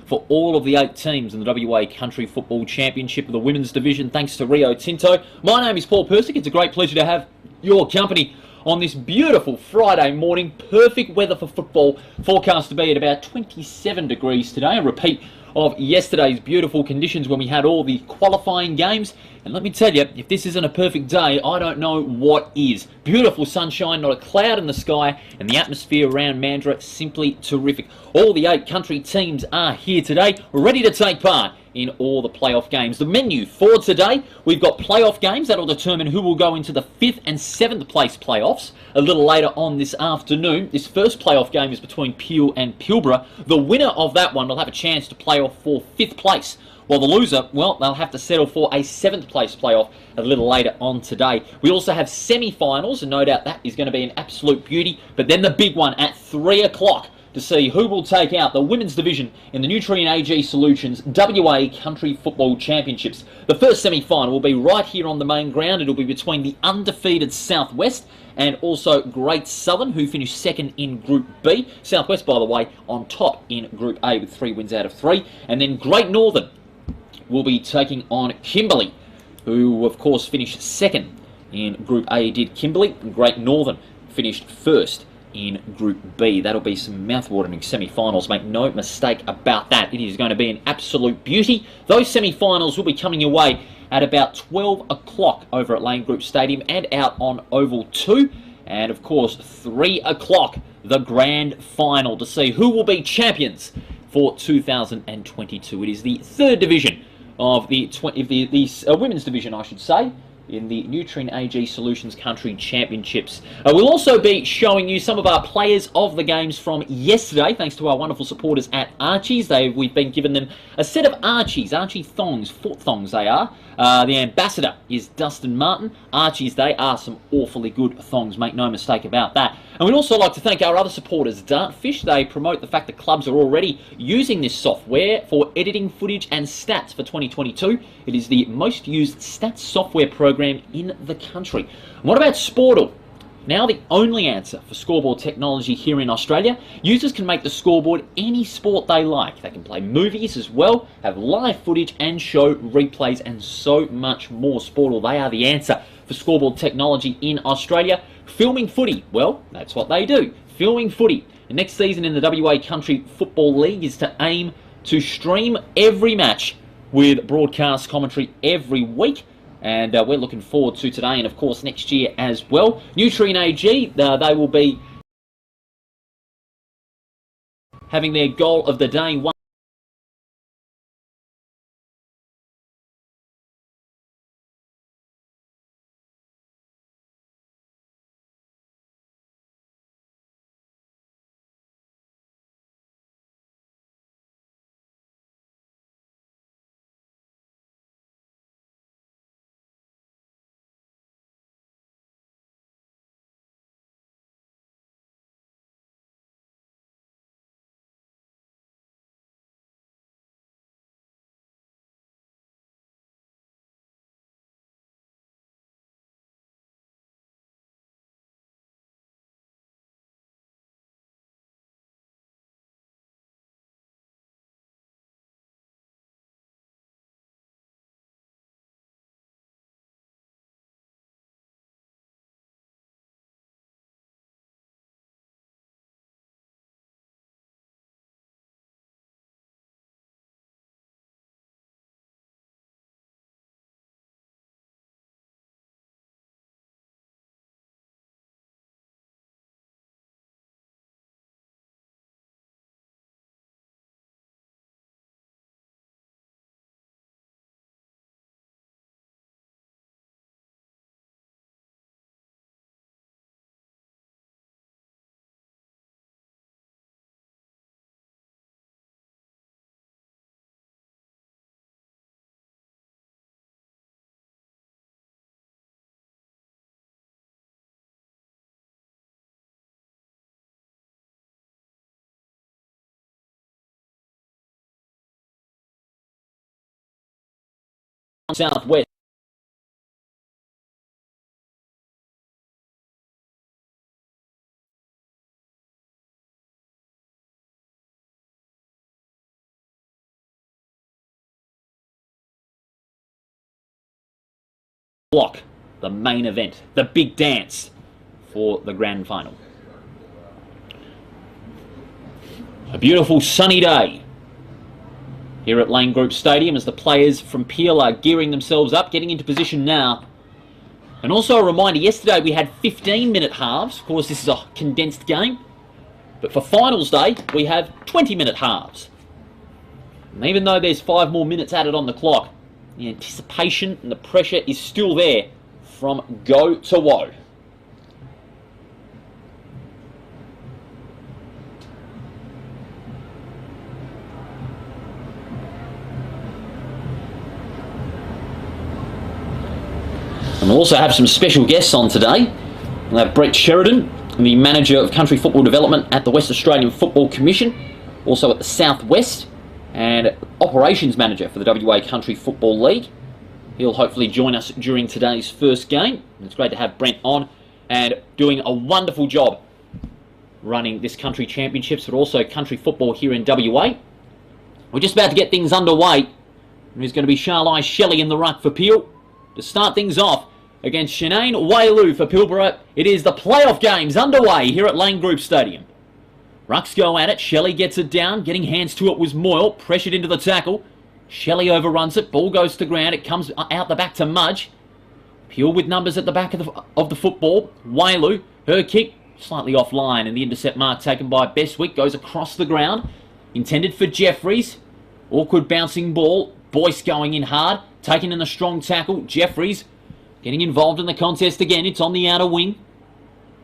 for all of the 8 teams in the WA Country Football Championship of the Women's Division, thanks to Rio Tinto. My name is Paul Persick. It's a great pleasure to have your company on this beautiful Friday morning. Perfect weather for football, forecast to be at about 27 degrees today. A repeat of yesterday's beautiful conditions when we had all the qualifying games. And let me tell you, if this isn't a perfect day, I don't know what is. Beautiful sunshine, not a cloud in the sky, and the atmosphere around Mandurah simply terrific. All the 8 country teams are here today, ready to take part in all the playoff games. The menu for today, we've got playoff games that'll determine who will go into the 5th and 7th place playoffs a little later on this afternoon. This first playoff game is between Peel and Pilbara. The winner of that one will have a chance to play off for 5th place, while the loser, well, they'll have to settle for a 7th place playoff a little later on today. We also have semi-finals, and no doubt that is going to be an absolute beauty. But then the big one at 3 o'clock to see who will take out the women's division in the Nutrien AG Solutions WA Country Football Championships. The first semi-final will be right here on the main ground. It'll be between the undefeated Southwest and also Great Southern, who finished second in Group B. Southwest, by the way, on top in Group A with 3 wins out of 3. And then Great Northern will be taking on Kimberley, who of course finished second in Group A, did Kimberley. And Great Northern finished first in Group B. That'll be some mouth-watering semi-finals, make no mistake about that. It is going to be an absolute beauty. Those semi-finals will be coming your way at about 12 o'clock over at Lane Group Stadium and out on Oval 2. And of course, 3 o'clock, the grand final to see who will be champions for 2022. It is the 3rd division of the women's division, I should say, in the Nutrien AG Solutions Country Championships. We'll also be showing you some of our players of the games from yesterday, thanks to our wonderful supporters at Archie's. We've been given them a set of Archie thongs, foot thongs they are. The ambassador is Dustin Martin. Archie's, they are some awfully good thongs, make no mistake about that. And we'd also like to thank our other supporters, Dartfish. They promote the fact that clubs are already using this software for editing footage and stats for 2022. It is the most used stats software program in the country. And what about Sportal? Now the only answer for scoreboard technology here in Australia. Users can make the scoreboard any sport they like. They can play movies as well, have live footage and show replays and so much more. Sportal, they are the answer for scoreboard technology in Australia. Filming footy, well, that's what they do. Filming footy. The next season in the WA Country Football League is to aim to stream every match with broadcast commentary every week. And we're looking forward to today and, of course, next year as well. Nutrien AG, they will be having their goal of the day. Southwest. block, the main event, the big dance for the grand final. A beautiful sunny day here at Lane Group Stadium as the players from Peel are gearing themselves up, getting into position now. And also a reminder, yesterday we had 15-minute halves. Of course, this is a condensed game. But for finals day, we have 20-minute halves. And even though there's 5 more minutes added on the clock, the anticipation and the pressure is still there from go to woe. And we'll also have some special guests on today. We'll have Brett Sheridan, the Manager of Country Football Development at the West Australian Football Commission, also at the South West, and Operations Manager for the WA Country Football League. He'll hopefully join us during today's first game. It's great to have Brent on and doing a wonderful job running this country championships, but also country football here in WA. We're just about to get things underway. There's going to be Charlize Shelley in the ruck for Peel. To start things off against Shanane Wailu for Pilbara, it is the playoff games underway here at Lane Group Stadium. Rucks go at it, Shelley gets it down, getting hands to it was Moyle, pressured into the tackle. Shelley overruns it, ball goes to ground, it comes out the back to Mudge. Peel with numbers at the back of the football. Wailu, her kick slightly offline, and the intercept mark taken by Bestwick goes across the ground. Intended for Jeffries, awkward bouncing ball, Boyce going in hard. Taking in a strong tackle, Jeffries getting involved in the contest again. It's on the outer wing.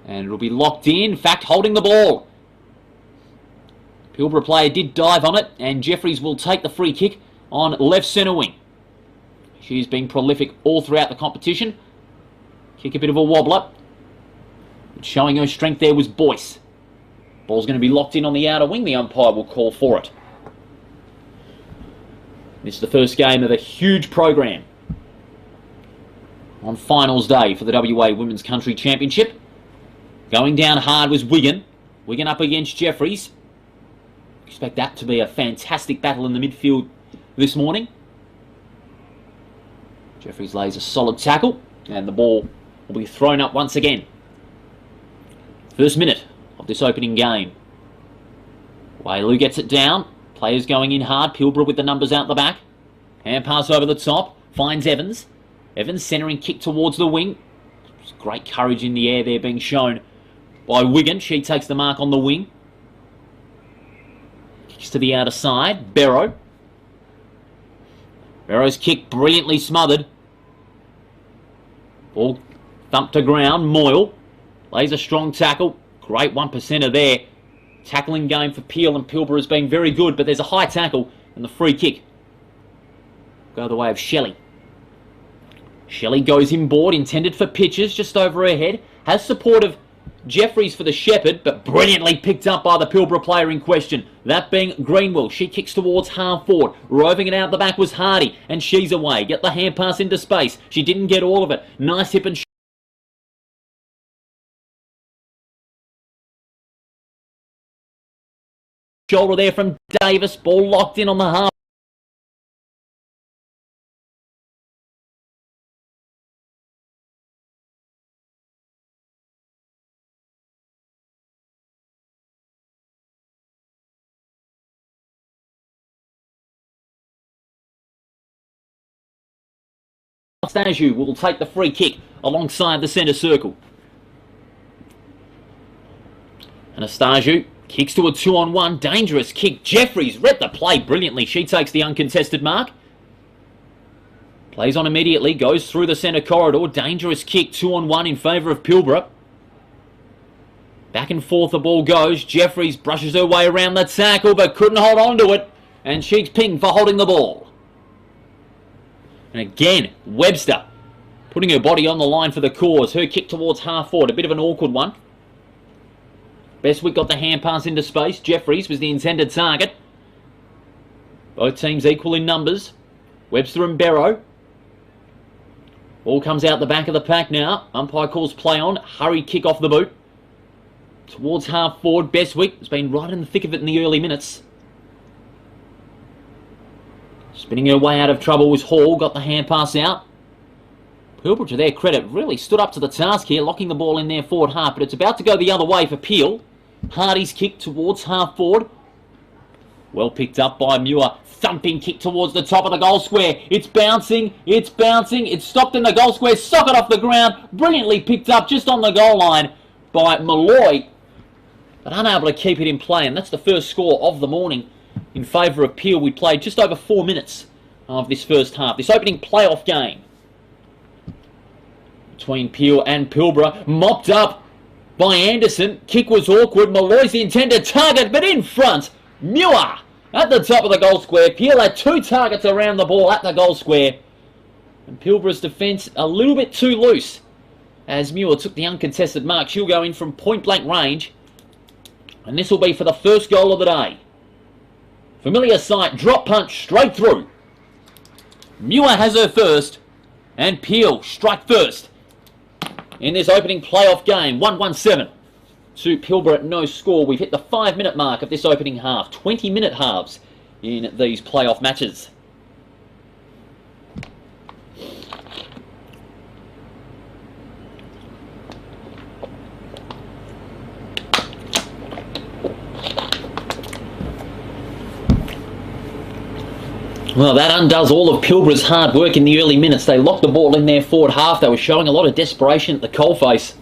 And it'll be locked in. In fact, holding the ball. Pilbara player did dive on it. And Jeffries will take the free kick on left centre wing. She's been prolific all throughout the competition. Kick a bit of a wobbler. But showing her strength there was Boyce. Ball's going to be locked in on the outer wing. The umpire will call for it. This is the first game of a huge program on finals day for the WA Women's Country Championship. Going down hard was Wigan. Wigan up against Jeffries. Expect that to be a fantastic battle in the midfield this morning. Jeffries lays a solid tackle and the ball will be thrown up once again. First minute of this opening game. Wailu gets it down. Players going in hard. Pilbara with the numbers out the back. Hand pass over the top. Finds Evans. Evans centering kick towards the wing. Great courage in the air there being shown by Wigan. She takes the mark on the wing. Kicks to the outer side. Barrow. Barrow's kick brilliantly smothered. Ball thumped to ground. Moyle lays a strong tackle. Great 1%er there. Tackling game for Peel and Pilbara has been very good, but there's a high tackle and the free kick go the way of Shelley. Shelley goes inboard, intended for pitches just over her head. Has support of Jeffries for the Shepherd, but brilliantly picked up by the Pilbara player in question. That being Greenwell. She kicks towards half forward. Roving it out the back was Hardy, and she's away. Get the hand pass into space. She didn't get all of it. Nice hip and shoulder there from Davis. Ball locked in on the half. Staju will take the free kick alongside the centre circle. Anastasiou kicks to a 2-on-1. Dangerous kick. Jeffries read the play brilliantly. She takes the uncontested mark. Plays on immediately. Goes through the centre corridor. Dangerous kick. 2-on-1 in favour of Pilbara. Back and forth the ball goes. Jeffries brushes her way around the tackle but couldn't hold on to it. And she's pinged for holding the ball. And again, Webster putting her body on the line for the cause. Her kick towards half forward. A bit of an awkward one. Bestwick got the hand pass into space. Jeffries was the intended target. Both teams equal in numbers. Webster and Barrow. Ball comes out the back of the pack now. Umpire calls play on. Hurried kick off the boot. Towards half forward. Bestwick has been right in the thick of it in the early minutes. Spinning her way out of trouble was Hall. Got the hand pass out. Pilbara, to their credit, really stood up to the task here, locking the ball in their forward half, but it's about to go the other way for Peel. Hardy's kick towards half forward. Well picked up by Muir. Thumping kick towards the top of the goal square. It's bouncing, it's bouncing, it's stopped in the goal square, socket off the ground, brilliantly picked up just on the goal line by Malloy, but unable to keep it in play, and that's the first score of the morning in favour of Peel. We played just over 4 minutes of this first half. This opening playoff game between Peel and Pilbara, mopped up by Anderson. Kick was awkward. Malloy's the intended target, but in front, Muir at the top of the goal square. Peel had 2 targets around the ball at the goal square, and Pilbara's defence a little bit too loose as Muir took the uncontested mark. She'll go in from point-blank range, and this will be for the first goal of the day. Familiar sight, drop punch straight through. Muir has her first, and Peel strike first in this opening playoff game. 1-1-7 to Pilbara at no score. We've hit the 5-minute mark of this opening half. 20-minute halves in these playoff matches. Well, that undoes all of Pilbara's hard work in the early minutes. They locked the ball in their forward half. They were showing a lot of desperation at the coalface.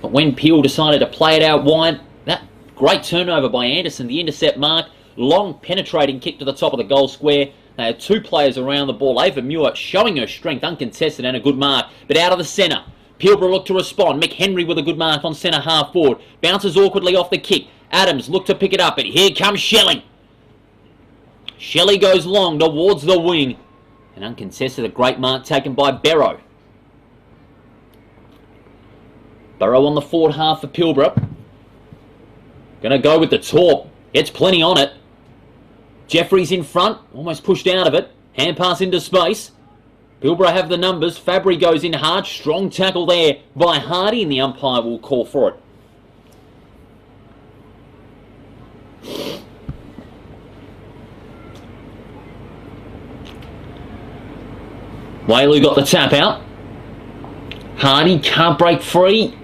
But when Peel decided to play it out wide, that great turnover by Anderson, the intercept mark, long penetrating kick to the top of the goal square. They had 2 players around the ball. Ava Muir showing her strength, uncontested, and a good mark. But out of the centre, Pilbara looked to respond. McHenry with a good mark on centre half forward. Bounces awkwardly off the kick. Adams looked to pick it up, but here comes Shelley. Shelley goes long towards the wing. And uncontested, a great mark taken by Barrow. Barrow on the forward half for Pilbara. Going to go with the torp. Gets plenty on it. Jeffries in front. Almost pushed out of it. Hand pass into space. Pilbara have the numbers. Fabry goes in hard. Strong tackle there by Hardy, and the umpire will call for it. Whaley got the tap out. Hardy can't break free.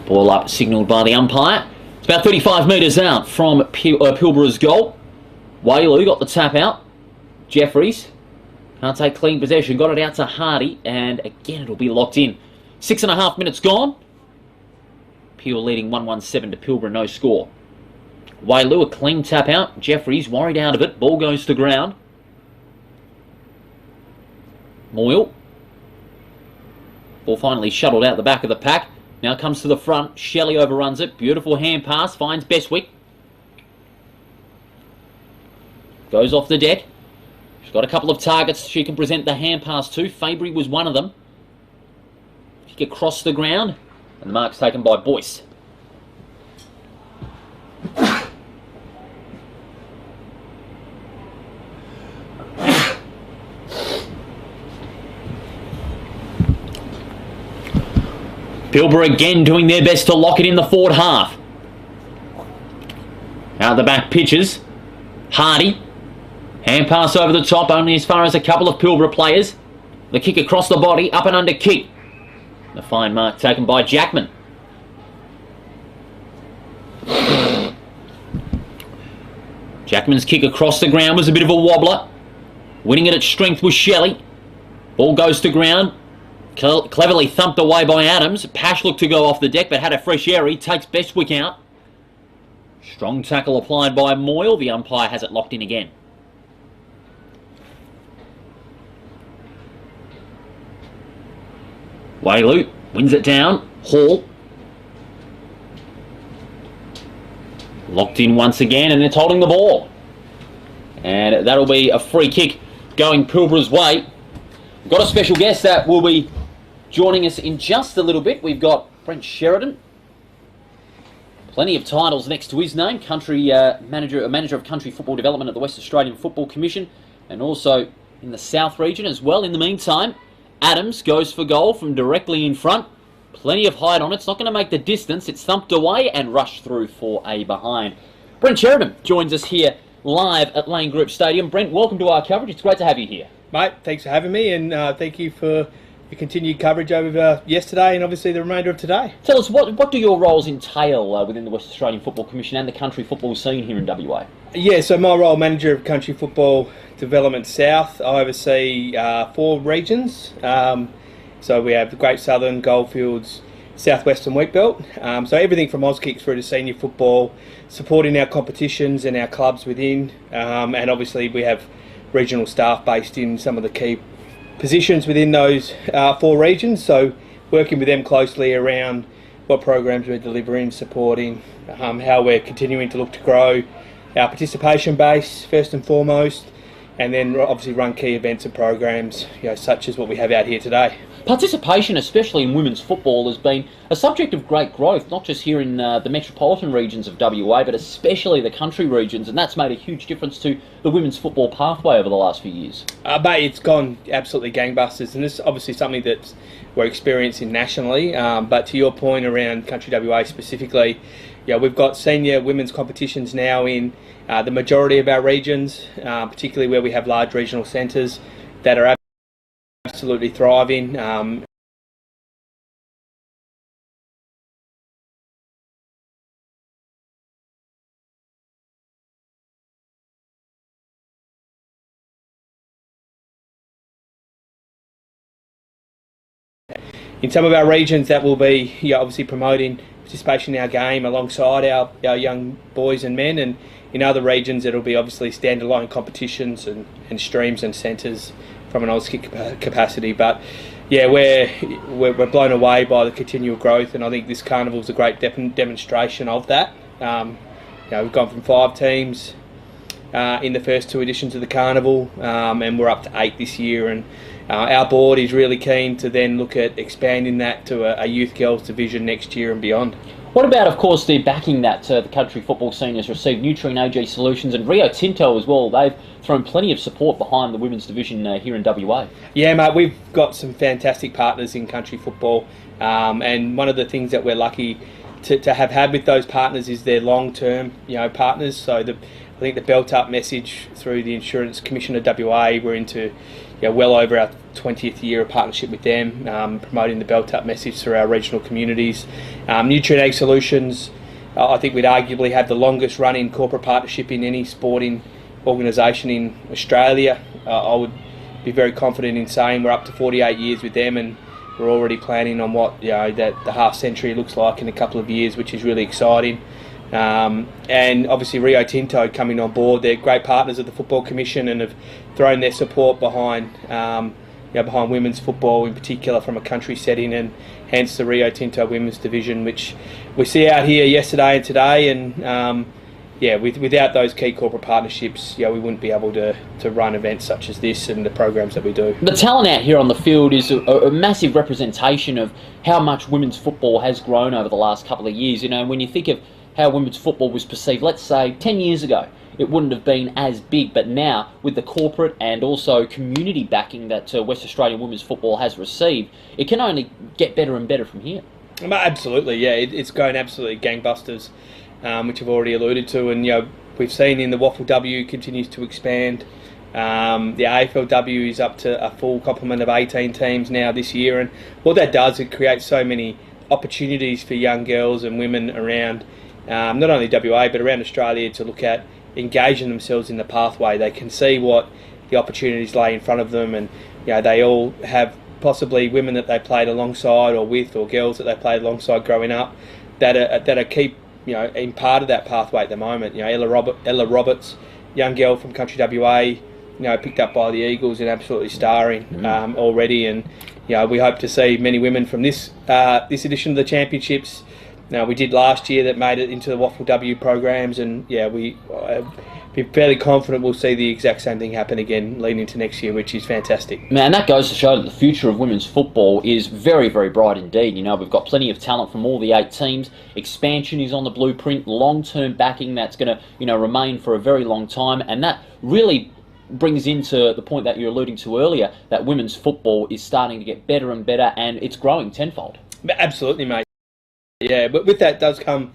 Ball up, signalled by the umpire. It's about 35 metres out from Pilbara's goal. Whaley got the tap out. Jeffries can't take clean possession. Got it out to Hardy, and again it'll be locked in. 6.5 minutes gone. Peel leading 1-1-7 to Pilbara, no score. Whaley a clean tap out. Jeffries worried out of it. Ball goes to ground. Moyle. Ball finally shuttled out the back of the pack. Now comes to the front. Shelley overruns it. Beautiful hand pass. Finds Bestwick. Goes off the deck. She's got a couple of targets she can present the hand pass to. Fabry was one of them. Kick across the ground. And the mark's taken by Boyce. Pilbara again doing their best to lock it in the forward half. Out the back pitches. Hardy. Hand pass over the top, only as far as a couple of Pilbara players. The kick across the body, up and under kick. The fine mark taken by Jackman. Jackman's kick across the ground was a bit of a wobbler. Winning it at strength was Shelley. Ball goes to ground. Cleverly thumped away by Adams. Pash looked to go off the deck, but had a fresh air. He takes Bestwick out. Strong tackle applied by Moyle. The umpire has it locked in again. Whaley wins it down. Hall. Locked in once again, and it's holding the ball. And that'll be a free kick going Pilbara's way. We've got a special guest that will be joining us in just a little bit. We've got Brent Sheridan. Plenty of titles next to his name. Manager of Country Football Development at the West Australian Football Commission, and also in the South region as well. In the meantime, Adams goes for goal from directly in front. Plenty of height on it. It's not going to make the distance. It's thumped away and rushed through for a behind. Brent Sheridan joins us here live at Lane Group Stadium. Brent, welcome to our coverage. It's great to have you here. Mate, thanks for having me, and thank you for your continued coverage over yesterday and obviously the remainder of today. Tell us, what do your roles entail within the West Australian Football Commission and the country football scene here in WA? Yeah, so my role, Manager of Country Football Development South, I oversee 4 regions. So we have the Great Southern, Goldfields, Southwestern Wheatbelt. So everything from Auskicks through to senior football, supporting our competitions and our clubs within. And obviously we have regional staff based in some of the key positions within those 4 regions. So working with them closely around what programs we're delivering, supporting, how we're continuing to look to grow our participation base first and foremost, and then obviously run key events and programs, such as what we have out here today. Participation, especially in women's football, has been a subject of great growth, not just here in the metropolitan regions of WA, but especially the country regions, and that's made a huge difference to the women's football pathway over the last few years. Mate, it's gone absolutely gangbusters, and this is obviously something that we're experiencing nationally, but to your point around Country WA specifically, we've got senior women's competitions now in the majority of our regions, particularly where we have large regional centres that are absolutely thriving. In some of our regions, that will be obviously promoting participation in our game alongside our young boys and men, and in other regions it'll be obviously standalone competitions and streams and centres from an Auskick capacity. But yeah, we're blown away by the continual growth, and I think this carnival is a great demonstration of that. We've gone from 5 teams in the first 2 editions of the carnival, and we're up to 8 this year, and our board is really keen to then look at expanding that to a youth girls division next year and beyond. What about, of course, the backing that the country football scene has received? Nutrien AG Solutions and Rio Tinto as well. They've thrown plenty of support behind the women's division here in WA. Yeah, mate, we've got some fantastic partners in country football, and one of the things that we're lucky to have had with those partners is their long-term, partners. So I think the built-up message through the Insurance Commission of WA, we're into well over our 20th year of partnership with them, promoting the built-up message through our regional communities. Nutrien Ag Solutions, I think we'd arguably have the longest running corporate partnership in any sporting organisation in Australia. I would be very confident in saying we're up to 48 years with them, and we're already planning on what that the half century looks like in a couple of years, which is really exciting. And obviously Rio Tinto coming on board, they're great partners of the Football Commission and have thrown their support behind behind women's football in particular from a country setting, and hence the Rio Tinto women's division, which we see out here yesterday and today. And without those key corporate partnerships, we wouldn't be able to run events such as this and the programs that we do. The talent out here on the field is a massive representation of how much women's football has grown over the last couple of years. When you think of how women's football was perceived, let's say 10 years ago, it wouldn't have been as big, but now with the corporate and also community backing that West Australian women's football has received, it can only get better and better from here. Absolutely, yeah, it's going absolutely gangbusters, which I've already alluded to, and we've seen in the Waffle W continues to expand. The AFLW is up to a full complement of 18 teams now this year, and what that does, it creates so many opportunities for young girls and women around not only WA but around Australia to look at engaging themselves in the pathway. They can see what the opportunities lay in front of them, and they all have possibly women that they played alongside or with, or girls that they played alongside growing up that are keep in part of that pathway at the moment. Ella Roberts, young girl from Country WA, picked up by the Eagles and absolutely starring already, and we hope to see many women from this edition of the championships. We did last year that made it into the Waffle W programs, and we be fairly confident we'll see the exact same thing happen again leading into next year, which is fantastic. Man, that goes to show that the future of women's football is very, very bright indeed. We've got plenty of talent from all the 8 teams. Expansion is on the blueprint, long-term backing that's going to remain for a very long time, and that really brings into the point that you're alluding to earlier, that women's football is starting to get better and better, and it's growing tenfold. Absolutely, mate. Yeah, but with that does come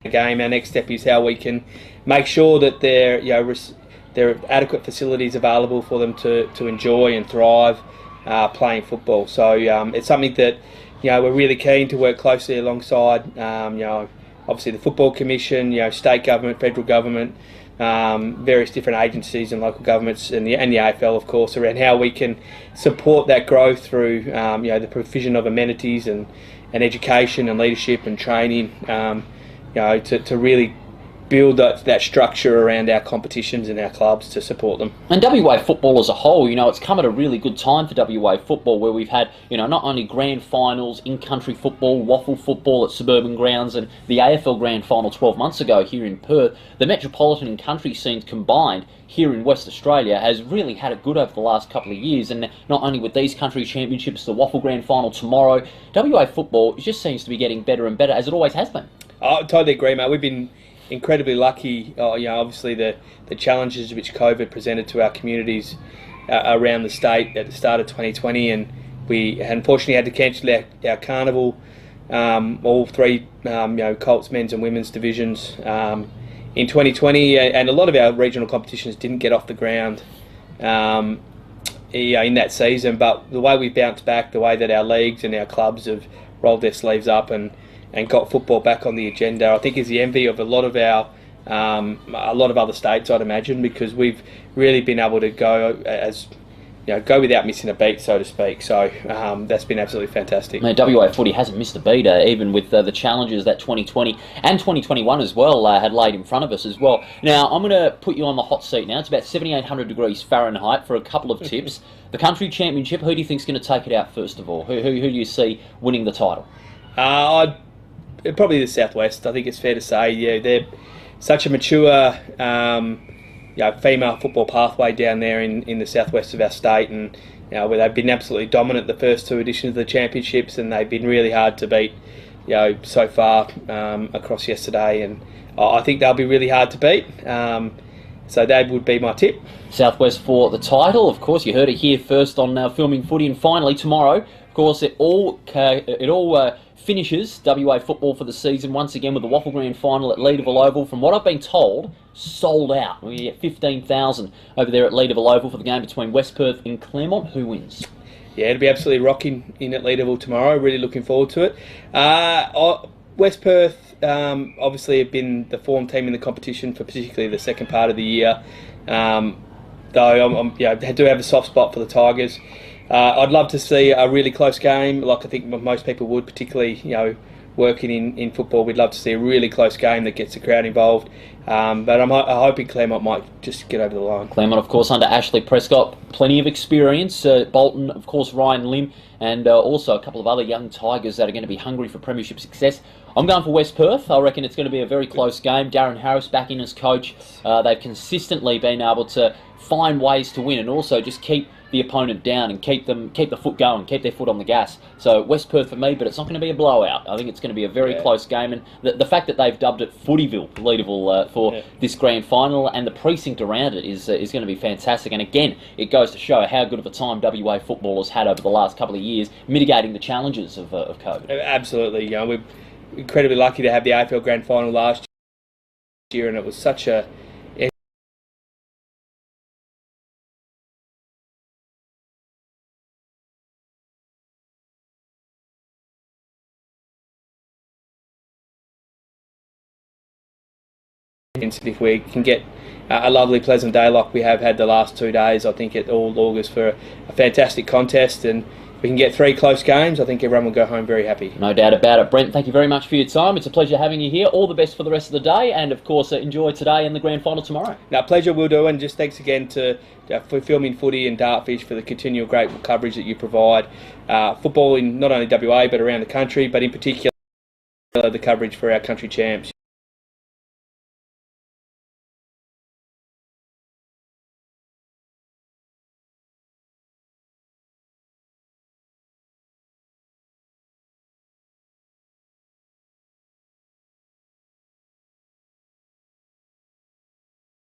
game. Our next step is how we can make sure that there are adequate facilities available for them to enjoy and thrive playing football. So it's something that we're really keen to work closely alongside. Obviously the Football Commission, state government, federal government, various different agencies and local governments, and the AFL, of course, around how we can support that growth through the provision of amenities and education and leadership and training. To really build that structure around our competitions and our clubs to support them. And WA football as a whole, it's come at a really good time for WA football, where we've had, not only grand finals, in-country football, waffle football at suburban grounds, and the AFL grand final 12 months ago here in Perth. The metropolitan and country scenes combined here in West Australia has really had it good over the last couple of years, and not only with these country championships, the waffle grand final tomorrow, WA football just seems to be getting better and better, as it always has been. I totally agree, mate. We've been incredibly lucky. Obviously the challenges which COVID presented to our communities around the state at the start of 2020, and we unfortunately had to cancel our carnival, all three Colts men's and women's divisions in 2020, and a lot of our regional competitions didn't get off the ground in that season. But the way we bounced back, the way that our leagues and our clubs have rolled their sleeves up and got football back on the agenda, I think is the envy of a lot of other states, I'd imagine, because we've really been able to go without missing a beat, so to speak. So that's been absolutely fantastic. Man, WA footy hasn't missed a beat, even with the challenges that 2020 and 2021 as well had laid in front of us as well. Now, I'm going to put you on the hot seat now. It's about 7,800 degrees Fahrenheit for a couple of tips. The country championship, who do you think is going to take it out first of all? Who do you see winning the title? Probably the Southwest. I think it's fair to say, they're such a mature female football pathway down there in the southwest of our state, and where they've been absolutely dominant the first two editions of the championships, and they've been really hard to beat so far across yesterday, and I think they'll be really hard to beat. So that would be my tip. Southwest for the title. Of course, you heard it here first on Filming Footy, and finally tomorrow, of course, it all finishes WA football for the season once again with the Waffle Grand Final at Leederville Oval. From what I've been told, sold out. We get 15,000 over there at Leederville Oval for the game between West Perth and Claremont. Who wins? Yeah, it'll be absolutely rocking in at Leederville tomorrow. Really looking forward to it. West Perth obviously have been the form team in the competition for particularly the second part of the year. Though I do have a soft spot for the Tigers. I'd love to see a really close game, like I think most people would, particularly working in football. We'd love to see a really close game that gets the crowd involved. But I'm hoping Claremont might just get over the line. Claremont, of course, under Ashley Prescott, plenty of experience. Bolton, of course, Ryan Lim, and also a couple of other young Tigers that are going to be hungry for premiership success. I'm going for West Perth. I reckon it's going to be a very close game. Darren Harris back in as coach. They've consistently been able to find ways to win and also just keep the opponent down and keep the foot going, keep their foot on the gas. So West Perth for me, but it's not going to be a blowout. I think it's going to be a very close game, and the fact that they've dubbed it Footyville, Leederville, for this grand final, and the precinct around it is going to be fantastic. And again, it goes to show how good of a time WA football has had over the last couple of years, mitigating the challenges of COVID. Absolutely, we're incredibly lucky to have the AFL grand final last year, and it was such a if we can get a lovely pleasant day like we have had the last 2 days, I think it all augurs for a fantastic contest, and if we can get 3 close games, I think everyone will go home very happy. No doubt about it. Brent, thank you very much for your time. It's a pleasure having you here. All the best for the rest of the day, and of course enjoy today and the grand final tomorrow. No, pleasure will do, and just thanks again for Filming Footy and Dartfish for the continual great coverage that you provide. Football in not only WA but around the country, but in particular the coverage for our country champs.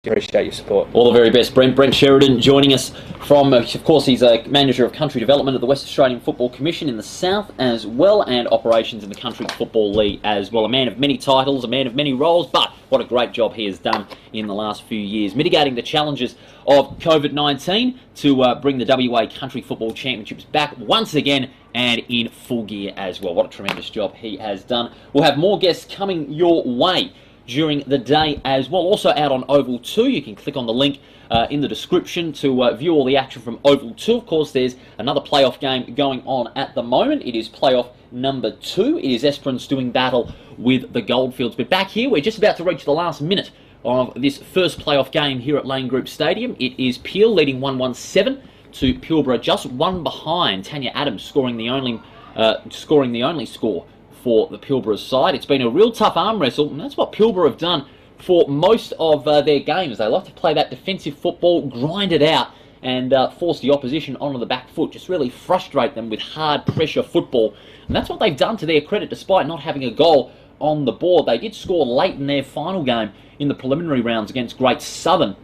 Appreciate your support. All the very best, Brent. Brent Sheridan joining us from, of course, he's a Manager of Country Development at the West Australian Football Commission in the South as well, and operations in the Country Football League as well. A man of many titles, a man of many roles, but what a great job he has done in the last few years, mitigating the challenges of COVID-19 to bring the WA Country Football Championships back once again and in full gear as well. What a tremendous job he has done. We'll have more guests coming your way during the day as well. Also out on Oval 2, you can click on the link in the description to view all the action from Oval 2. Of course, there's another playoff game going on at the moment. It is playoff number 2. It is Esperance doing battle with the Goldfields. But back here, we're just about to reach the last minute of this first playoff game here at Lane Group Stadium. It is Peel leading 1-1-7 to Pilbara, just one behind. Tanya Adams scoring the only score for the Pilbara side. It's been a real tough arm wrestle, and that's what Pilbara have done for most of their games. They like to play that defensive football, grind it out, and force the opposition onto the back foot, just really frustrate them with hard pressure football. And that's what they've done to their credit, despite not having a goal on the board. They did score late in their final game in the preliminary rounds against Great Southern,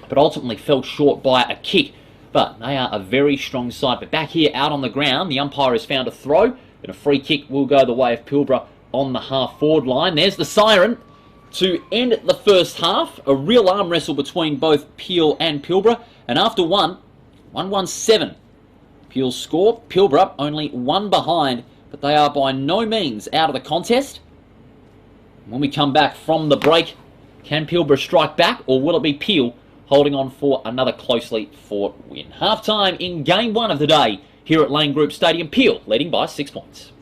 but ultimately fell short by a kick. But they are a very strong side. But back here, out on the ground, the umpire has found a throw, and a free kick will go the way of Pilbara on the half-forward line. There's the siren to end the first half. A real arm wrestle between both Peel and Pilbara. And after 1-1-7. Peel score. Pilbara only one behind, but they are by no means out of the contest. When we come back from the break, can Pilbara strike back, or will it be Peel holding on for another closely fought win? Half-time in Game 1 of the day here at Lane Group Stadium. Peel leading by 6 points.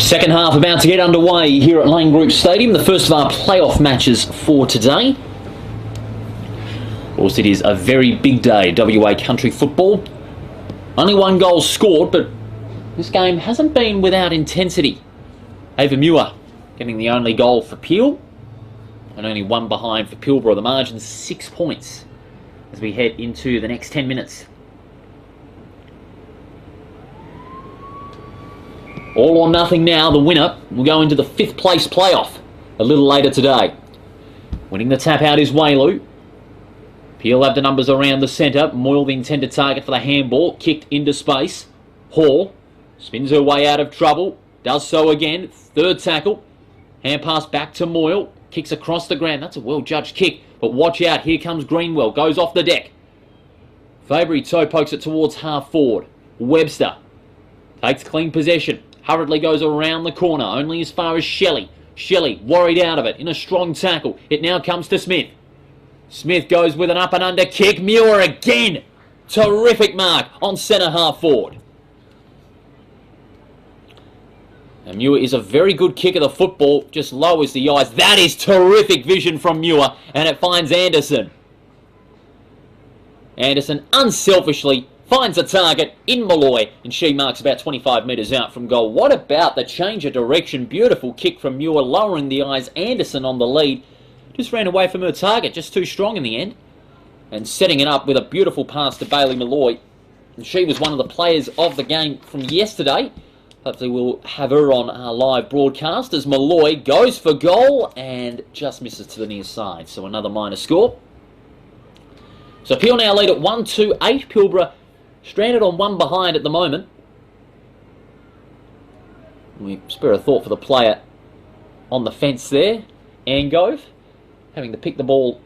Second half about to get underway here at Lane Group Stadium, the first of our playoff matches for today. Of course, it is a very big day, WA country football. Only one goal scored, but this game hasn't been without intensity. Ava Muir getting the only goal for Peel, and only one behind for Pilbara. The margin's 6 points as we head into the next 10 minutes. All or nothing now. The winner will go into the 5th place playoff a little later today. Winning the tap out is Wailu. Peel have the numbers around the centre. Moyle the intended target for the handball. Kicked into space. Hall spins her way out of trouble. Does so again. Third tackle. Hand pass back to Moyle. Kicks across the ground. That's a well-judged kick. But watch out. Here comes Greenwell. Goes off the deck. Fabry toe pokes it towards half forward. Webster takes clean possession. Hurriedly goes around the corner. Only as far as Shelley. Shelley worried out of it in a strong tackle. It now comes to Smith. Smith goes with an up and under kick. Muir again. Terrific mark on centre half forward. And Muir is a very good kick of the football. Just lowers the eyes. That is terrific vision from Muir. And it finds Anderson. Anderson unselfishly finds a target in Malloy. And she marks about 25 metres out from goal. What about the change of direction? Beautiful kick from Muir. Lowering the eyes. Anderson on the lead. Just ran away from her target, just too strong in the end. And setting it up with a beautiful pass to Bailey Malloy. And she was one of the players of the game from yesterday. Hopefully we'll have her on our live broadcast as Malloy goes for goal and just misses to the near side. So another minor score. So Peel now lead at 1-2-8. Pilbara stranded on one behind at the moment. We spare a thought for the player on the fence there, Angove, having to pick the ball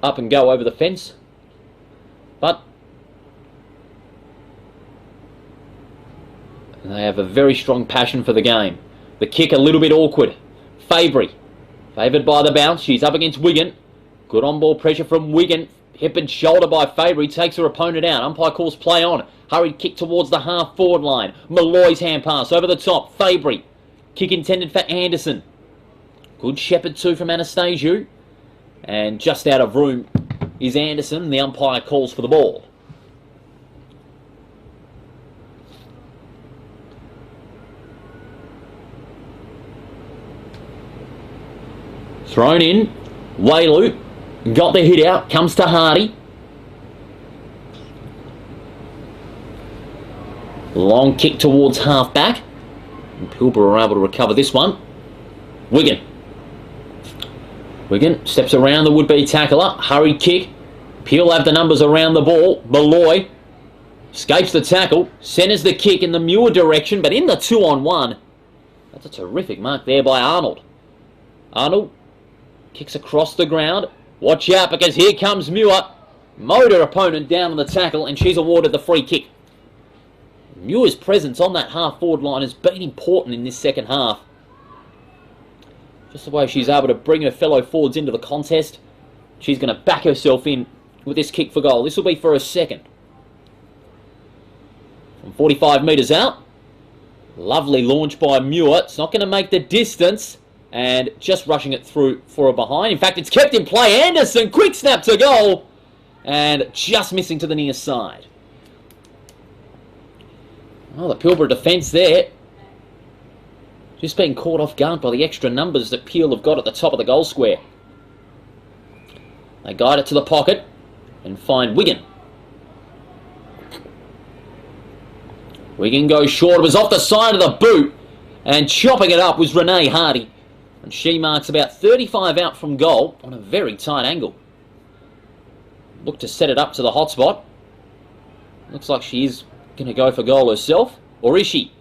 up and go over the fence. But they have a very strong passion for the game. The kick a little bit awkward. Fabry, favoured by the bounce. She's up against Wigan. Good on-ball pressure from Wigan. Hip and shoulder by Fabry. Takes her opponent out. Umpire calls play on. Hurried kick towards the half-forward line. Malloy's hand pass over the top. Fabry. Kick intended for Anderson. Good shepherd too from Anastasiou. And just out of room is Anderson. The umpire calls for the ball. Thrown in. Wailu. Got the hit out. Comes to Hardy. Long kick towards half back. And Pilbara are able to recover this one. Wigan. Wigan steps around the would-be tackler. Hurried kick. Peel have the numbers around the ball. Malloy escapes the tackle. Centres the kick in the Muir direction, but in the 2-on-1. That's a terrific mark there by Arnold. Arnold kicks across the ground. Watch out because here comes Muir. Mowed her opponent down on the tackle and she's awarded the free kick. Muir's presence on that half-forward line has been important in this second half. Just the way she's able to bring her fellow forwards into the contest. She's going to back herself in with this kick for goal. This will be for her second. From 45 metres out. Lovely launch by Muir. It's not going to make the distance. And just rushing it through for a behind. In fact, it's kept in play. Anderson, quick snap to goal. And just missing to the near side. Oh, the Pilbara defence there. Just being caught off guard by the extra numbers that Peel have got at the top of the goal square. They guide it to the pocket and find Wigan. Wigan goes short. It was off the side of the boot. And chopping it up was Renee Hardy. And she marks about 35 out from goal on a very tight angle. Look to set it up to the hot spot. Looks like she is going to go for goal herself. Or is she?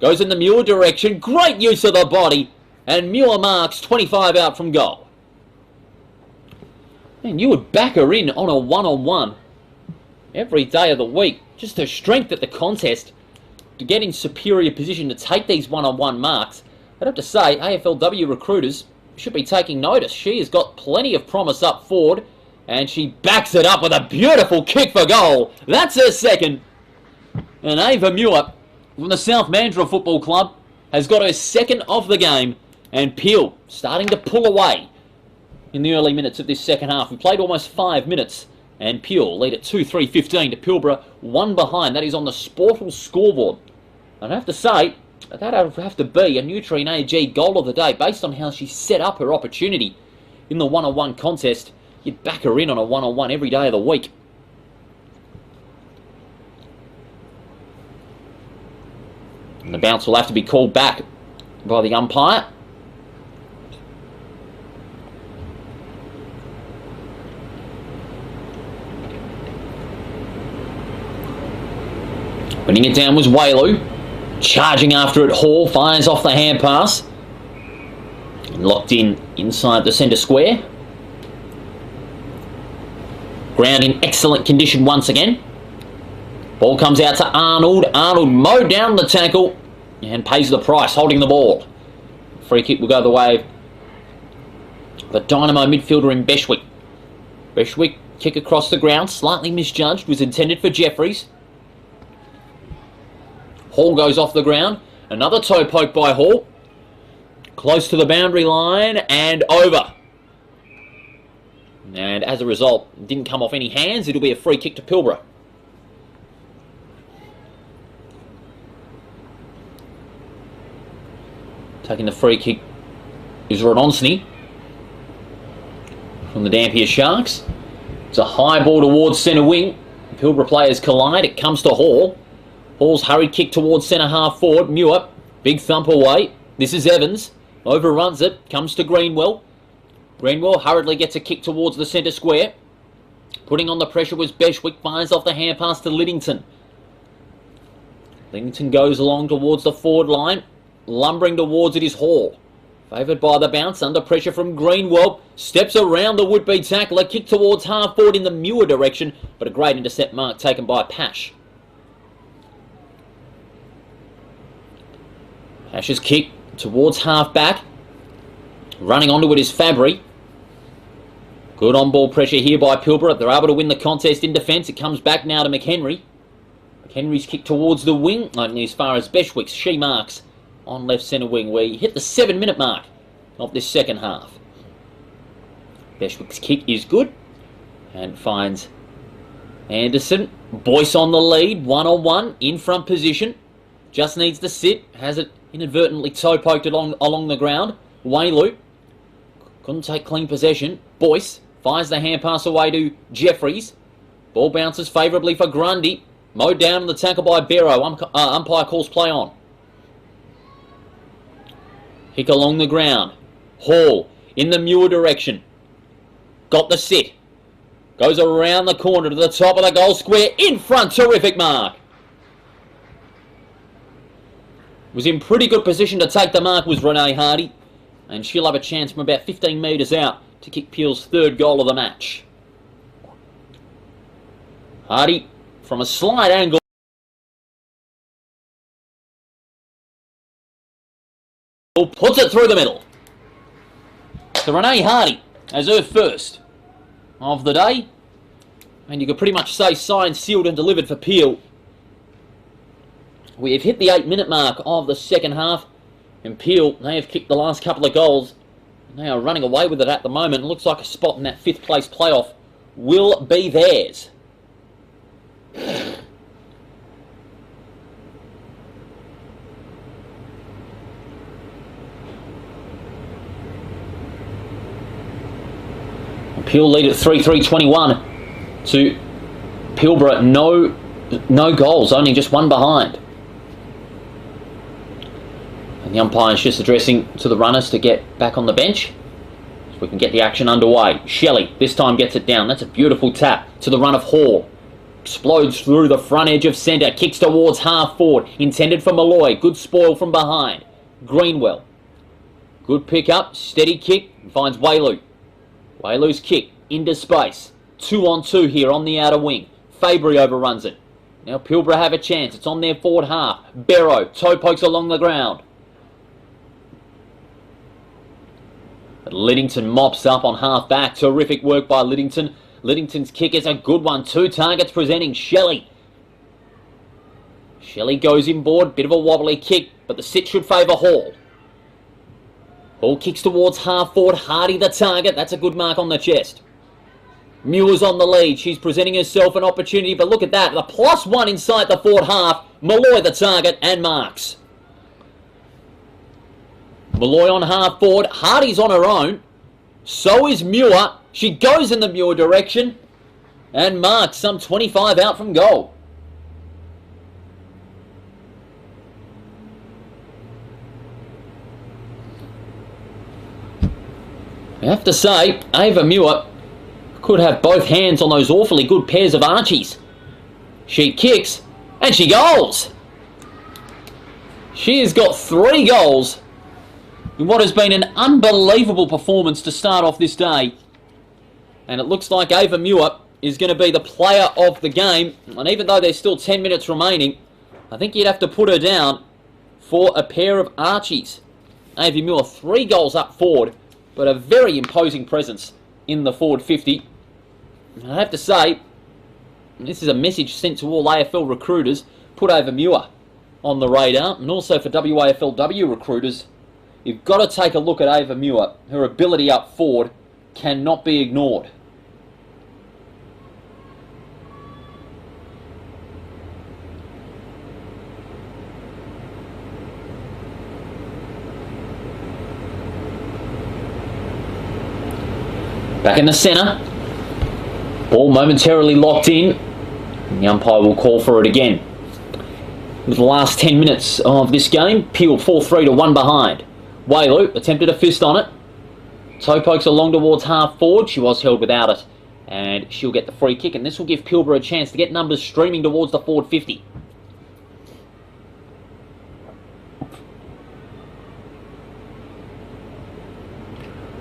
Goes in the Muir direction. Great use of the body. And Muir marks 25 out from goal. And you would back her in on a one-on-one every day of the week. Just her strength at the contest to get in superior position to take these one-on-one marks. I'd have to say, AFLW recruiters should be taking notice. She has got plenty of promise up forward. And she backs it up with a beautiful kick for goal. That's her second. And Ava Muir from the South Mandurah Football Club has got her second of the game, and Peel starting to pull away in the early minutes of this second half. We played almost 5 minutes, and Peel lead at 2-3-15 to Pilbara, 1 behind. That is on the Sportal scoreboard. I'd have to say, that would have to be a Nutrien AG goal of the day, based on how she set up her opportunity in the one-on-one contest. You'd back her in on a one-on-one every day of the week. And the bounce will have to be called back by the umpire. Winning it down was Whaley. Charging after it, Hall fires off the hand pass. Locked in inside the centre square. Ground in excellent condition once again. Ball comes out to Arnold. Arnold mowed down the tackle and pays the price, holding the ball. Free kick will go the way of the Dynamo midfielder in Beshwick. Beshwick kick across the ground, slightly misjudged, was intended for Jeffries. Hall goes off the ground. Another toe poke by Hall. Close to the boundary line and over. And as a result, it didn't come off any hands. It'll be a free kick to Pilbara. Taking the free kick is Rodonsny from the Dampier Sharks. It's a high ball towards centre wing. Pilbara players collide. It comes to Hall. Hall's hurried kick towards centre half forward. Muir, big thump away. This is Evans. Overruns it. Comes to Greenwell. Greenwell hurriedly gets a kick towards the centre square. Putting on the pressure was Beshwick. Fires off the hand pass to Liddington. Liddington goes along towards the forward line. Lumbering towards it is Hall. Favoured by the bounce. Under pressure from Greenwell. Steps around the would-be tackler. Kick towards half forward in the Muir direction. But a great intercept mark taken by Pash. Pash's kick towards half back. Running onto it is Fabry. Good on-ball pressure here by Pilbara. They're able to win the contest in defence. It comes back now to McHenry. McHenry's kick towards the wing. Only as far as Beshwick's. She marks on left centre wing, where he hit the 7-minute mark of this second half. Beshwick's kick is good and finds Anderson. Boyce on the lead, 1-on-1 in front position. Just needs to sit. Has it inadvertently toe poked along the ground. Whaley couldn't take clean possession. Boyce fires the hand pass away to Jeffries. Ball bounces favourably for Grundy. Mowed down on the tackle by Barrow. Umpire calls play on. Kick along the ground. Hall in the Muir direction. Got the sit. Goes around the corner to the top of the goal square. In front. Terrific mark. Was in pretty good position to take the mark was Renee Hardy. And she'll have a chance from about 15 metres out to kick Peel's third goal of the match. Hardy from a slight angle. Puts it through the middle. So Renee Hardy as her first of the day. And you could pretty much say signed, sealed and delivered for Peel. We have hit the 8-minute mark of the second half. And Peel, they have kicked the last couple of goals. They are running away with it at the moment. It looks like a spot in that 5th place playoff will be theirs. Peel lead at 3-3-21 to Pilbara. No goals, only just one behind. And the umpire's just addressing to the runners to get back on the bench so we can get the action underway. Shelley this time gets it down. That's a beautiful tap to the run of Hall. Explodes through the front edge of centre. Kicks towards half forward. Intended for Malloy. Good spoil from behind. Greenwell. Good pick up. Steady kick. Finds Whaley. Whaley's kick into space. 2-on-2 here on the outer wing. Fabry overruns it. Now Pilbara have a chance. It's on their forward half. Barrow. Toe pokes along the ground. But Liddington mops up on half back. Terrific work by Liddington. Liddington's kick is a good one. 2 targets presenting. Shelley Shelley goes inboard, bit of a wobbly kick, but the sit should favour Hall. Hall kicks towards half forward, Hardy the target, that's a good mark on the chest. Muir's on the lead, she's presenting herself an opportunity, but look at that, the +1 inside the forward half, Malloy the target and marks. Malloy on half forward, Hardy's on her own, so is Muir, she goes in the Muir direction, and marks some 25 out from goal. I have to say, Ava Muir could have both hands on those awfully good pairs of Archies. She kicks, and she goals! She has got 3 goals in what has been an unbelievable performance to start off this day. And it looks like Ava Muir is going to be the player of the game. And even though there's still 10 minutes remaining, I think you'd have to put her down for a pair of Archies. Ava Muir, 3 goals up forward, but a very imposing presence in the forward 50. I have to say, this is a message sent to all AFL recruiters. Put Ava Muir on the radar, and also for WAFLW recruiters, you've got to take a look at Ava Muir. Her ability up forward cannot be ignored. Back in the centre. Ball momentarily locked in. And the umpire will call for it again. With the last 10 minutes of this game, Peel 4-3 to 1 behind. Wailu attempted a fist on it. Toe pokes along towards half forward. She was held without it. And she'll get the free kick. And this will give Pilbara a chance to get numbers streaming towards the forward 50.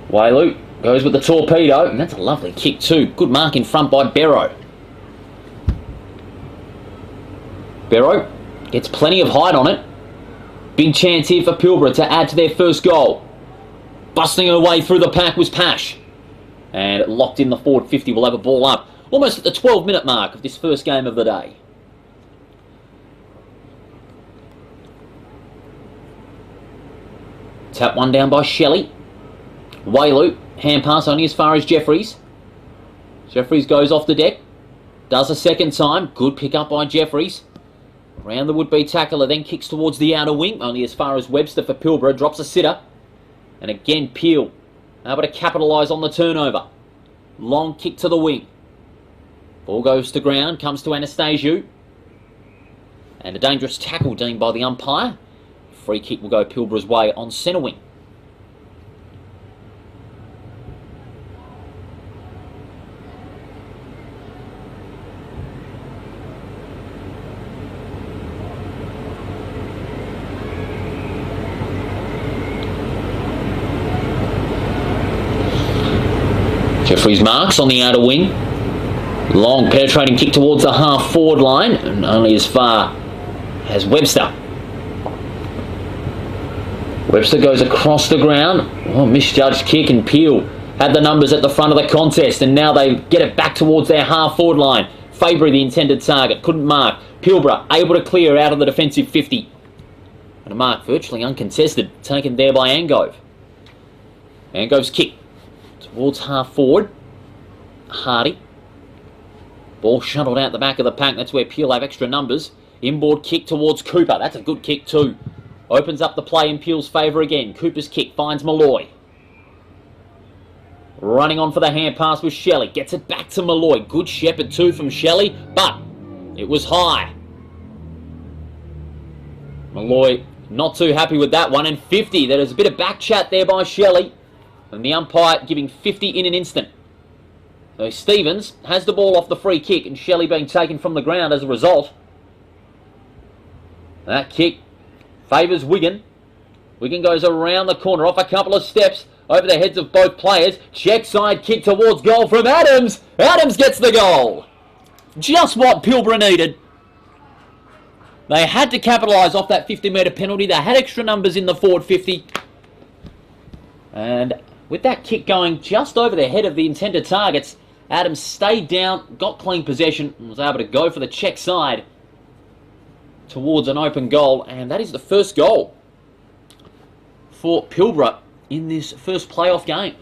Wailu goes with the torpedo, and that's a lovely kick too. Good mark in front by Barrow. Barrow gets plenty of height on it. Big chance here for Pilbara to add to their first goal. Busting her way through the pack was Pash. And locked in the forward 50 will have a ball up. Almost at the 12-minute mark of this first game of the day. Tap one down by Shelley. Wailu, hand pass only as far as Jeffries. Jeffries goes off the deck. Does a second time. Good pick up by Jeffries. Around the would-be tackler, then kicks towards the outer wing. Only as far as Webster for Pilbara. Drops a sitter. And again, Peel able to capitalise on the turnover. Long kick to the wing. Ball goes to ground. Comes to Anastasiou. And a dangerous tackle deemed by the umpire. Free kick will go Pilbara's way on centre wing. Jeffries marks on the outer wing. Long penetrating kick towards the half forward line, and only as far as Webster. Webster goes across the ground. Oh, misjudged kick, and Peel had the numbers at the front of the contest, and now they get it back towards their half forward line. Fabry, the intended target, couldn't mark. Pilbara able to clear out of the defensive 50. And a mark virtually uncontested, taken there by Angove. Angove's kick towards half forward. Hardy. Ball shuttled out the back of the pack. That's where Peel have extra numbers. Inboard kick towards Cooper. That's a good kick too. Opens up the play in Peel's favour again. Cooper's kick finds Malloy. Running on for the hand pass with Shelley. Gets it back to Malloy. Good shepherd too from Shelley, but it was high. Malloy not too happy with that one. And 50. There is a bit of back chat there by Shelley. And the umpire giving 50 in an instant. So Stevens has the ball off the free kick, and Shelley being taken from the ground as a result. That kick favours Wigan. Wigan goes around the corner, off a couple of steps, over the heads of both players. Check side kick towards goal from Adams. Adams gets the goal. Just what Pilbara needed. They had to capitalise off that 50-metre penalty. They had extra numbers in the forward 50. And with that kick going just over the head of the intended targets, Adams stayed down, got clean possession, and was able to go for the check side towards an open goal, and that is the first goal for Pilbara in this first playoff game.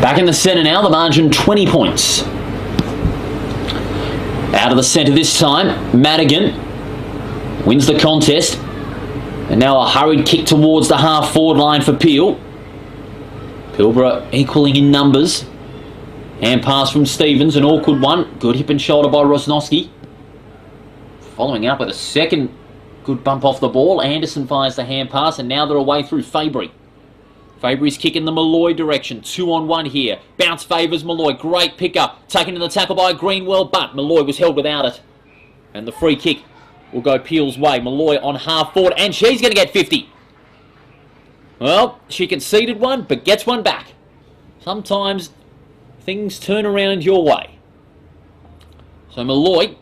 Back in the centre now, the margin 20 points. Out of the centre this time, Madigan wins the contest. And now a hurried kick towards the half-forward line for Peel. Pilbara equaling in numbers. Hand pass from Stevens, an awkward one. Good hip and shoulder by Rosnowski. Following up with a second good bump off the ball. Anderson fires the hand pass, and now they're away through Fabry. Fabry's kick in the Malloy direction. 2-on-1 here. Bounce favours Malloy. Great pickup. Taken to the tackle by Greenwell, but Malloy was held without it. And the free kick will go Peel's way. Malloy on half forward, and she's going to get 50. Well, she conceded one, but gets one back. Sometimes things turn around your way. So Malloy,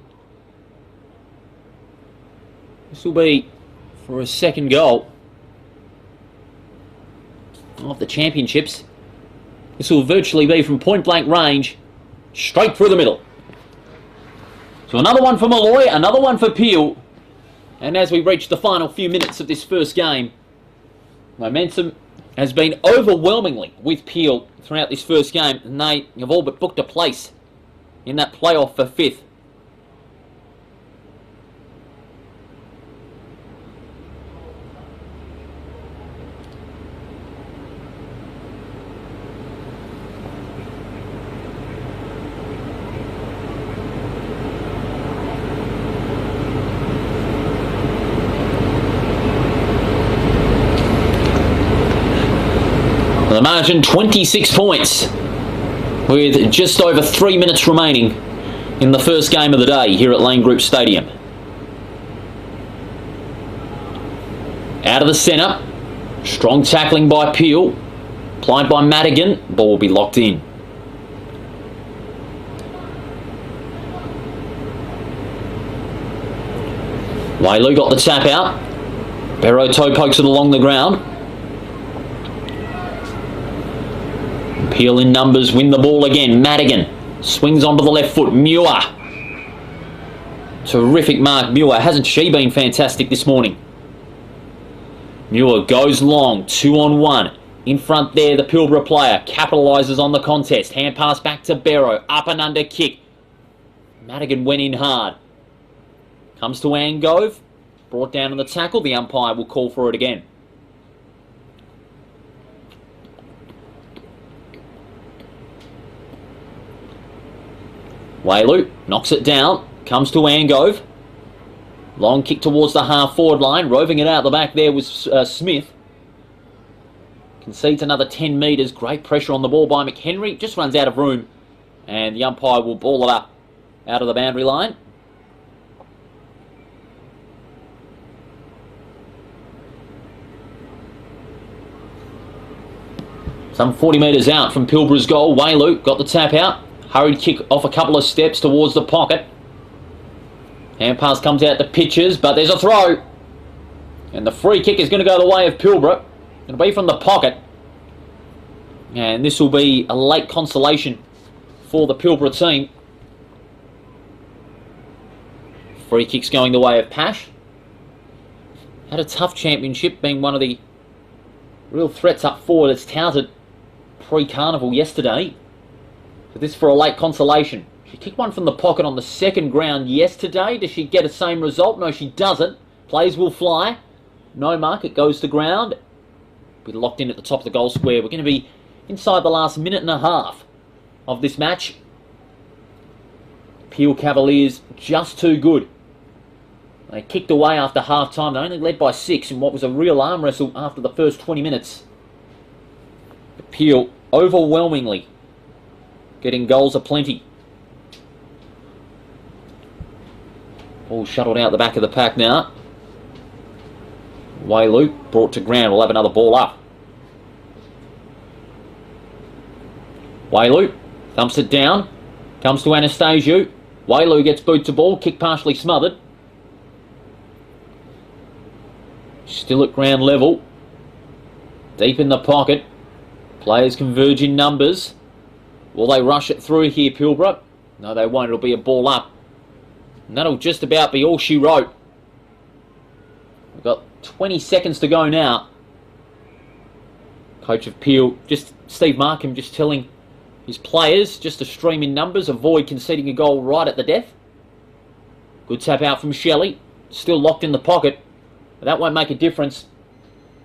this will be for a second goal of the championships. This will virtually be from point blank range, straight through the middle. So another one for Malloy, another one for Peel. And as we reach the final few minutes of this first game, momentum has been overwhelmingly with Peel throughout this first game, and they have all but booked a place in that playoff for 5th. The margin 26 points with just over 3 minutes remaining in the first game of the day here at Lane Group Stadium. Out of the centre, strong tackling by Peel, applied by Madigan, ball will be locked in. Wailu got the tap out, Barrow toe pokes it along the ground. Peel in numbers, win the ball again. Madigan swings onto the left foot. Muir. Terrific mark, Muir. Hasn't she been fantastic this morning? Muir goes long, 2-on-1. In front there, the Pilbara player capitalises on the contest. Hand pass back to Barrow. Up and under kick. Madigan went in hard. Comes to Angove. Brought down on the tackle. The umpire will call for it again. Wailu knocks it down, comes to Angove. Long kick towards the half-forward line, roving it out the back there was Smith. Concedes another 10 metres, great pressure on the ball by McHenry, just runs out of room. And the umpire will ball it up out of the boundary line. Some 40 metres out from Pilbara's goal, Wailu got the tap out. Hurried kick off a couple of steps towards the pocket. Hand pass comes out to Pitchers, but there's a throw. And the free kick is going to go the way of Pilbara. It'll be from the pocket. And this will be a late consolation for the Pilbara team. Free kick's going the way of Pash. Had a tough championship, being one of the real threats up forward that's touted pre-carnival yesterday. So this for a late consolation. She kicked one from the pocket on the second ground yesterday. Does she get the same result? No, she doesn't. Plays will fly. No mark. It goes to ground. Be locked in at the top of the goal square. We're going to be inside the last minute and a half of this match. Peel Cavaliers just too good. They kicked away after half-time. They only led by 6 in what was a real arm wrestle after the first 20 minutes. Peel overwhelmingly getting goals aplenty. All shuttled out the back of the pack now. Wailu brought to ground. We'll have another ball up. Wailu Dumps it down. Comes to Anastasio. Wailu gets boot to ball. Kick partially smothered. Still at ground level. Deep in the pocket. Players converge in numbers. Will they rush it through here, Pilbara? No, they won't. It'll be a ball up. And that'll just about be all she wrote. We've got 20 seconds to go now. Coach of Peel, Steve Markham just telling his players just to stream in numbers, avoid conceding a goal right at the death. Good tap out from Shelley. Still locked in the pocket. But that won't make a difference.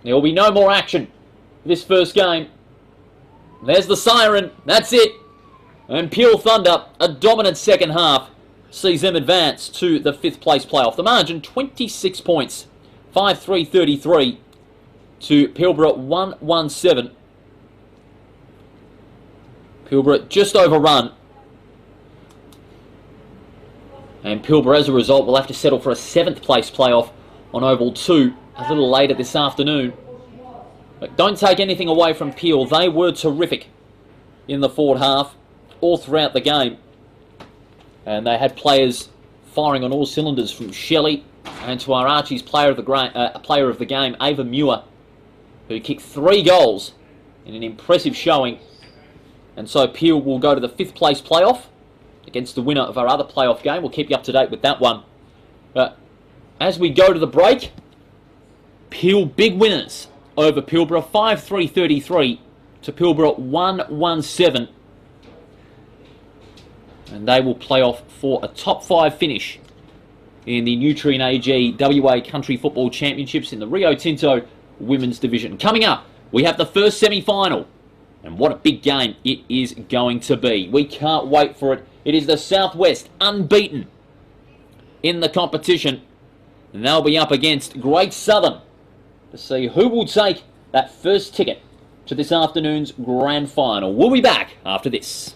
There will be no more action for this first game. There's the siren. That's it. And Peel Thunder, a dominant second half, sees them advance to the 5th place playoff. The margin, 26 points. 5-3-33 to Pilbara 1-1-7. Pilbara just overrun. And Pilbara, as a result, will have to settle for a 7th place playoff on Oval 2 a little later this afternoon. But don't take anything away from Peel. They were terrific in the forward half all throughout the game. And they had players firing on all cylinders, from Shelley and to our Archie's player of the game, Ava Muir, who kicked 3 goals in an impressive showing. And so Peel will go to the 5th place playoff against the winner of our other playoff game. We'll keep you up to date with that one. But as we go to the break, Peel big winners over Pilbara, 5-3-33 to Pilbara 1-1-7. And they will play off for a top 5 finish in the Nutrien AG WA Country Football Championships in the Rio Tinto Women's Division. Coming up, we have the first semi-final. And what a big game it is going to be. We can't wait for it. It is the Southwest, unbeaten in the competition. And they'll be up against Great Southern to see who will take that first ticket to this afternoon's grand final. We'll be back after this.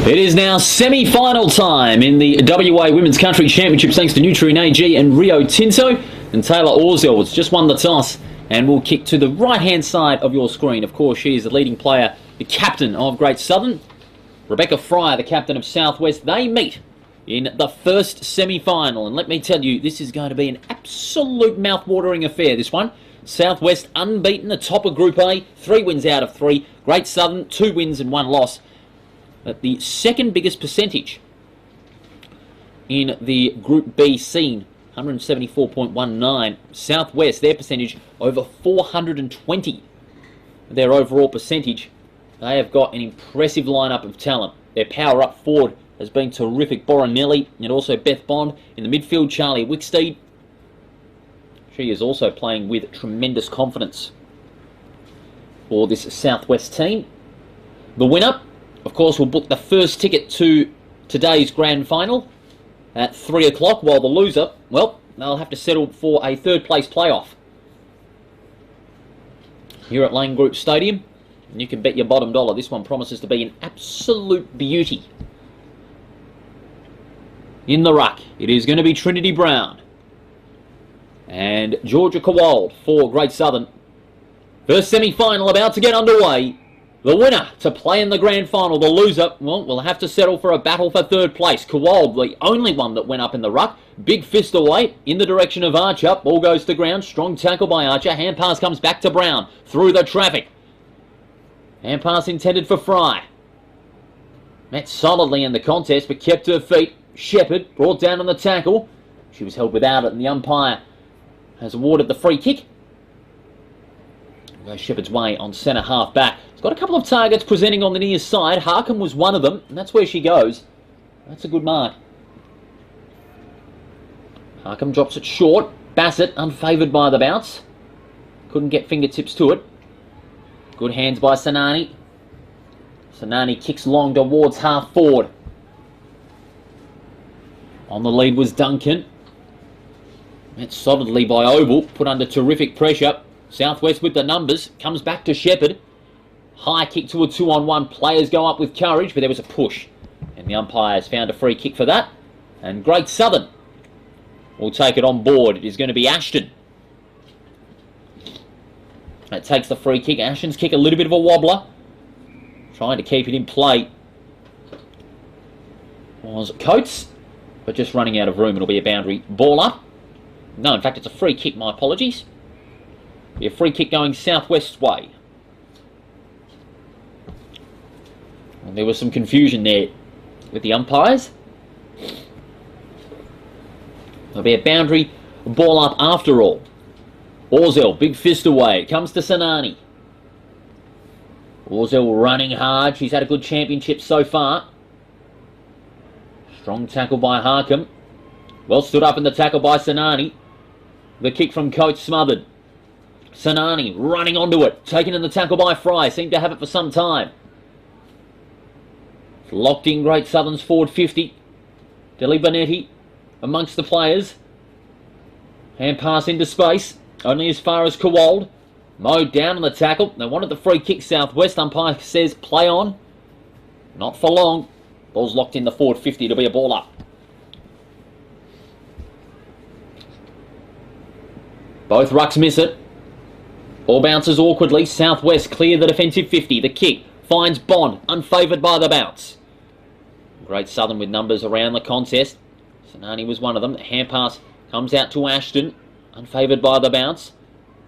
It is now semi-final time in the WA Women's Country Championship thanks to Nutrien AG and Rio Tinto. And Taylor Orzell has just won the toss and will kick to the right-hand side of your screen. Of course, she is the leading player, the captain of Great Southern. Rebecca Fryer, the captain of Southwest. They meet in the first semi-final. And let me tell you, this is going to be an absolute mouth-watering affair, this one. Southwest unbeaten, the top of Group A, 3 wins out of 3. Great Southern, 2 wins and 1 loss. At the second biggest percentage in the Group B scene, 174.19. Southwest, their percentage over 420. Their overall percentage. They have got an impressive lineup of talent. Their power up forward has been terrific. Boronelli and also Beth Bond in the midfield. Charlie Wicksteed. She is also playing with tremendous confidence for this Southwest team. The winner, of course, will book the first ticket to today's grand final at 3 o'clock, while the loser, well, they'll have to settle for a third place playoff here at Lane Group Stadium. And you can bet your bottom dollar this one promises to be an absolute beauty. In the ruck, it is going to be Trinity Brown and Georgia Kowald for Great Southern. First semi-final about to get underway. The winner to play in the grand final. The loser, well, will have to settle for a battle for third place. Kowald, the only one that went up in the ruck. Big fist away in the direction of Archer. Ball goes to ground. Strong tackle by Archer. Hand pass comes back to Brown. Through the traffic. Hand pass intended for Fry. Met solidly in the contest, but kept her feet. Shepherd brought down on the tackle. She was held without it, and the umpire has awarded the free kick. Goes Shepherd's way on centre half back. He's got a couple of targets presenting on the near side. Harkham was one of them, and that's where she goes. That's a good mark. Harkham drops it short. Bassett unfavoured by the bounce. Couldn't get fingertips to it. Good hands by Sanani. Sanani kicks long towards half forward. On the lead was Duncan. Met solidly by Oval. Put under terrific pressure. Southwest with the numbers. Comes back to Shepherd. High kick to a 2-on-1. Players go up with courage, but there was a push. And the umpires found a free kick for that. And Great Southern will take it on board. It is going to be Ashton. That takes the free kick. Ashton's kick a little bit of a wobbler. Trying to keep it in play was Coates, but just running out of room. It'll be a boundary ball up. No, in fact, it's a free kick. My apologies. Be a free kick going Southwest's way. And there was some confusion there with the umpires. There'll be a boundary ball up after all. Orzell, big fist away. It comes to Sanani. Orzell running hard. She's had a good championship so far. Strong tackle by Harkham. Well stood up in the tackle by Sanani. The kick from Coates smothered. Sanani running onto it. Taken in the tackle by Fry. Seemed to have it for some time. Locked in Great Southern's forward 50. Deli Bonetti amongst the players. Hand pass into space. Only as far as Kowald. Mowed down on the tackle. They wanted the free kick Southwest. Umpire says play on. Not for long. Ball's locked in the forward 50. It'll be a ball up. Both rucks miss it. Ball bounces awkwardly. Southwest clear the defensive 50. The kick finds Bond. Unfavoured by the bounce. Great Southern with numbers around the contest. Sanani was one of them. The hand pass comes out to Ashton. Unfavoured by the bounce.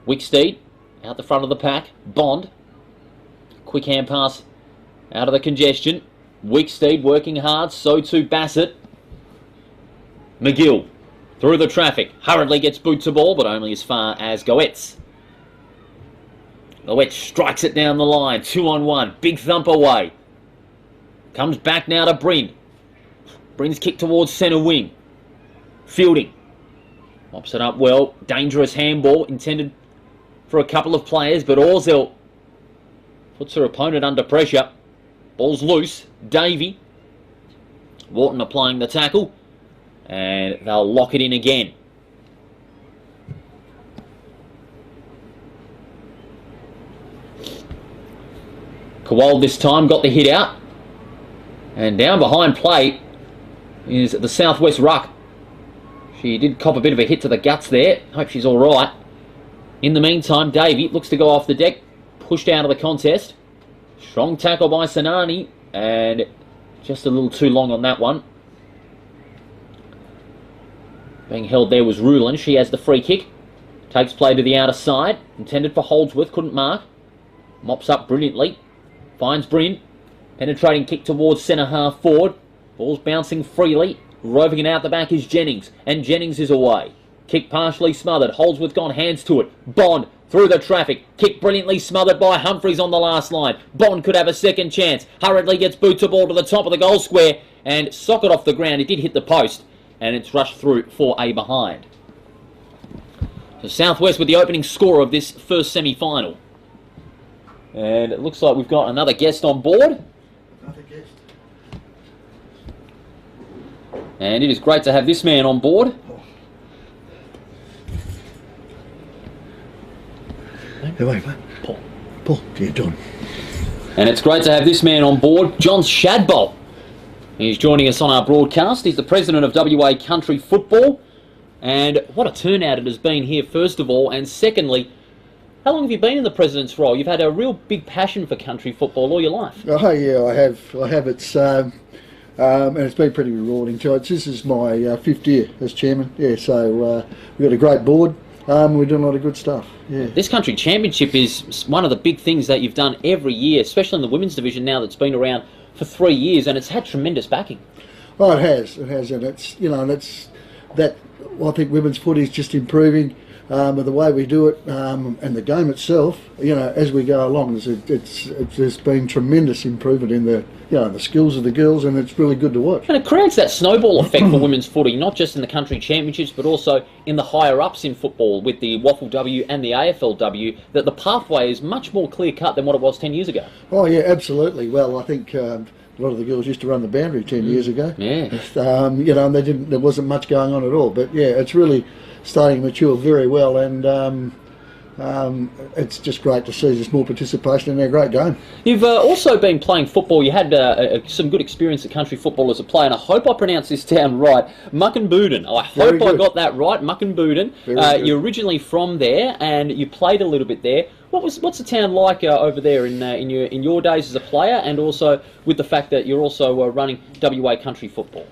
Wicksteed out the front of the pack. Bond. Quick hand pass out of the congestion. Wicksteed working hard. So too Bassett. McGill through the traffic. Hurriedly gets boot to ball, but only as far as Goetz. Goetz strikes it down the line. 2-on-1. Big thump away. Comes back now to Bryn. Bryn's kick towards centre wing. Fielding. Mops it up well. Dangerous handball intended for a couple of players, but Orzell puts her opponent under pressure. Ball's loose. Davey. Wharton applying the tackle. And they'll lock it in again. Kowald this time got the hit out. And down behind plate is the Southwest ruck. She did cop a bit of a hit to the guts there. Hope she's all right. In the meantime, Davey looks to go off the deck, pushed out of the contest. Strong tackle by Sanani, and just a little too long on that one. Being held there was Rulin. She has the free kick. Takes play to the outer side. Intended for Holdsworth, couldn't mark. Mops up brilliantly. Finds Bryn. Penetrating kick towards centre half forward. Ball's bouncing freely. Roving it out the back is Jennings. And Jennings is away. Kick partially smothered. Holdsworth gone hands to it. Bond through the traffic. Kick brilliantly smothered by Humphreys on the last line. Bond could have a second chance. Hurriedly gets boots the ball to the top of the goal square. And socket off the ground. It did hit the post. And it's rushed through for a behind. So Southwest with the opening score of this first semi-final. And it looks like we've got another guest on board. Another guest. And it is great to have this man on board. Hey, wait. Paul. Paul, yeah, John. And it's great to have this man on board, John Shadbolt. He's joining us on our broadcast. He's the president of WA Country Football. And what a turnout it has been here, first of all. And secondly, how long have you been in the president's role? You've had a real big passion for country football all your life. Oh, yeah, I have. It's and it's been pretty rewarding. This is my fifth year as chairman. Yeah, so we've got a great board. We're doing a lot of good stuff. Yeah. This country championship is one of the big things that you've done every year, especially in the women's division now that's been around for 3 years, and it's had tremendous backing. Oh, it has, and it's I think women's footy is just improving. With the way we do it and the game itself, as we go along, there's been tremendous improvement in the skills of the girls, and it's really good to watch. And it creates that snowball effect for women's footy, not just in the country championships, but also in the higher ups in football with the WAFLW and the AFLW. That the pathway is much more clear cut than what it was 10 years ago. Oh yeah, absolutely. Well, I think a lot of the girls used to run the boundary 10 years ago. Yeah. And there wasn't much going on at all. But yeah, it's really starting to mature very well, and it's just great to see there's more participation in our great game. You've also been playing football. You had some good experience at country football as a player, and I hope I pronounced this down right. Muckenbooden. I hope I got that right. Muckenbooden. You're originally from there, and you played a little bit there. What's the town like over there in your days as a player, and also with the fact that you're also running WA country football?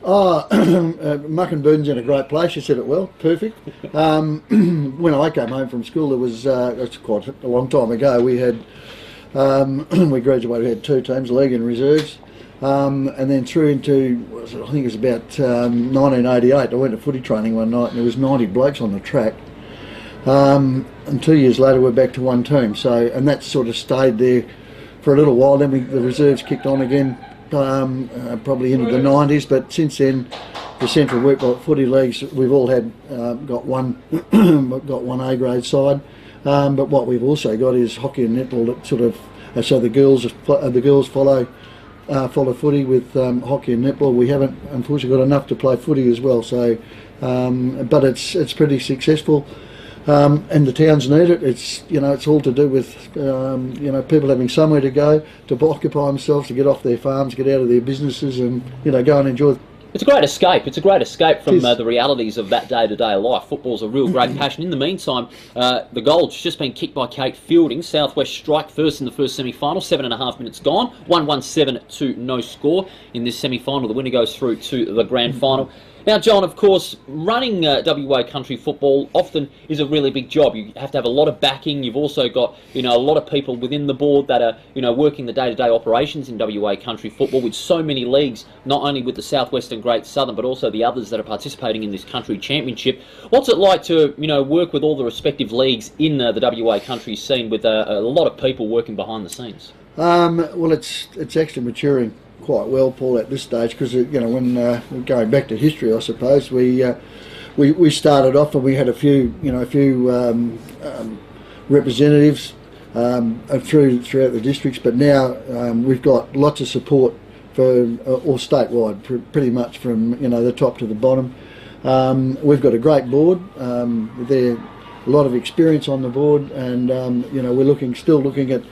Muckenbooden's in a great place. You said it well, perfect. When I came home from school, it's quite a long time ago. We had we graduated. We had 2 teams, league and reserves, and then through into I think it was about 1988. I went to footy training one night, and there was 90 blokes on the track. And 2 years later, we're back to one team. So, and that sort of stayed there for a little while. Then the reserves kicked on again. Probably into the 90s, but since then the Central Workload Footy Leagues, we've all had got one A grade side, but what we've also got is hockey and netball that sort of so the girls follow footy with hockey and netball. We haven't unfortunately got enough to play footy as well, so but it's pretty successful. And the towns need it. It's all to do with people having somewhere to go, to occupy themselves, to get off their farms, get out of their businesses, and go and enjoy. It's a great escape. It's a great escape from the realities of that day-to-day life. Football's a real great passion. In the meantime, the goal's just been kicked by Kate Fielding. Southwest strike first in the first semi-final. 7.5 minutes gone. 1-1-7 to no score in this semi-final. The winner goes through to the grand final. Now, John, of course, running WA country football often is a really big job. You have to have a lot of backing. You've also got, a lot of people within the board that are, working the day-to-day operations in WA country football with so many leagues, not only with the Southwest and Great Southern, but also the others that are participating in this country championship. What's it like to, work with all the respective leagues in the WA country scene with a lot of people working behind the scenes? Well, it's actually maturing quite well, Paul, at this stage, because when going back to history, I suppose we started off and we had a few representatives throughout the districts, but now we've got lots of support for all statewide, pretty much from the top to the bottom. We've got a great board. There a lot of experience on the board, and we're still looking at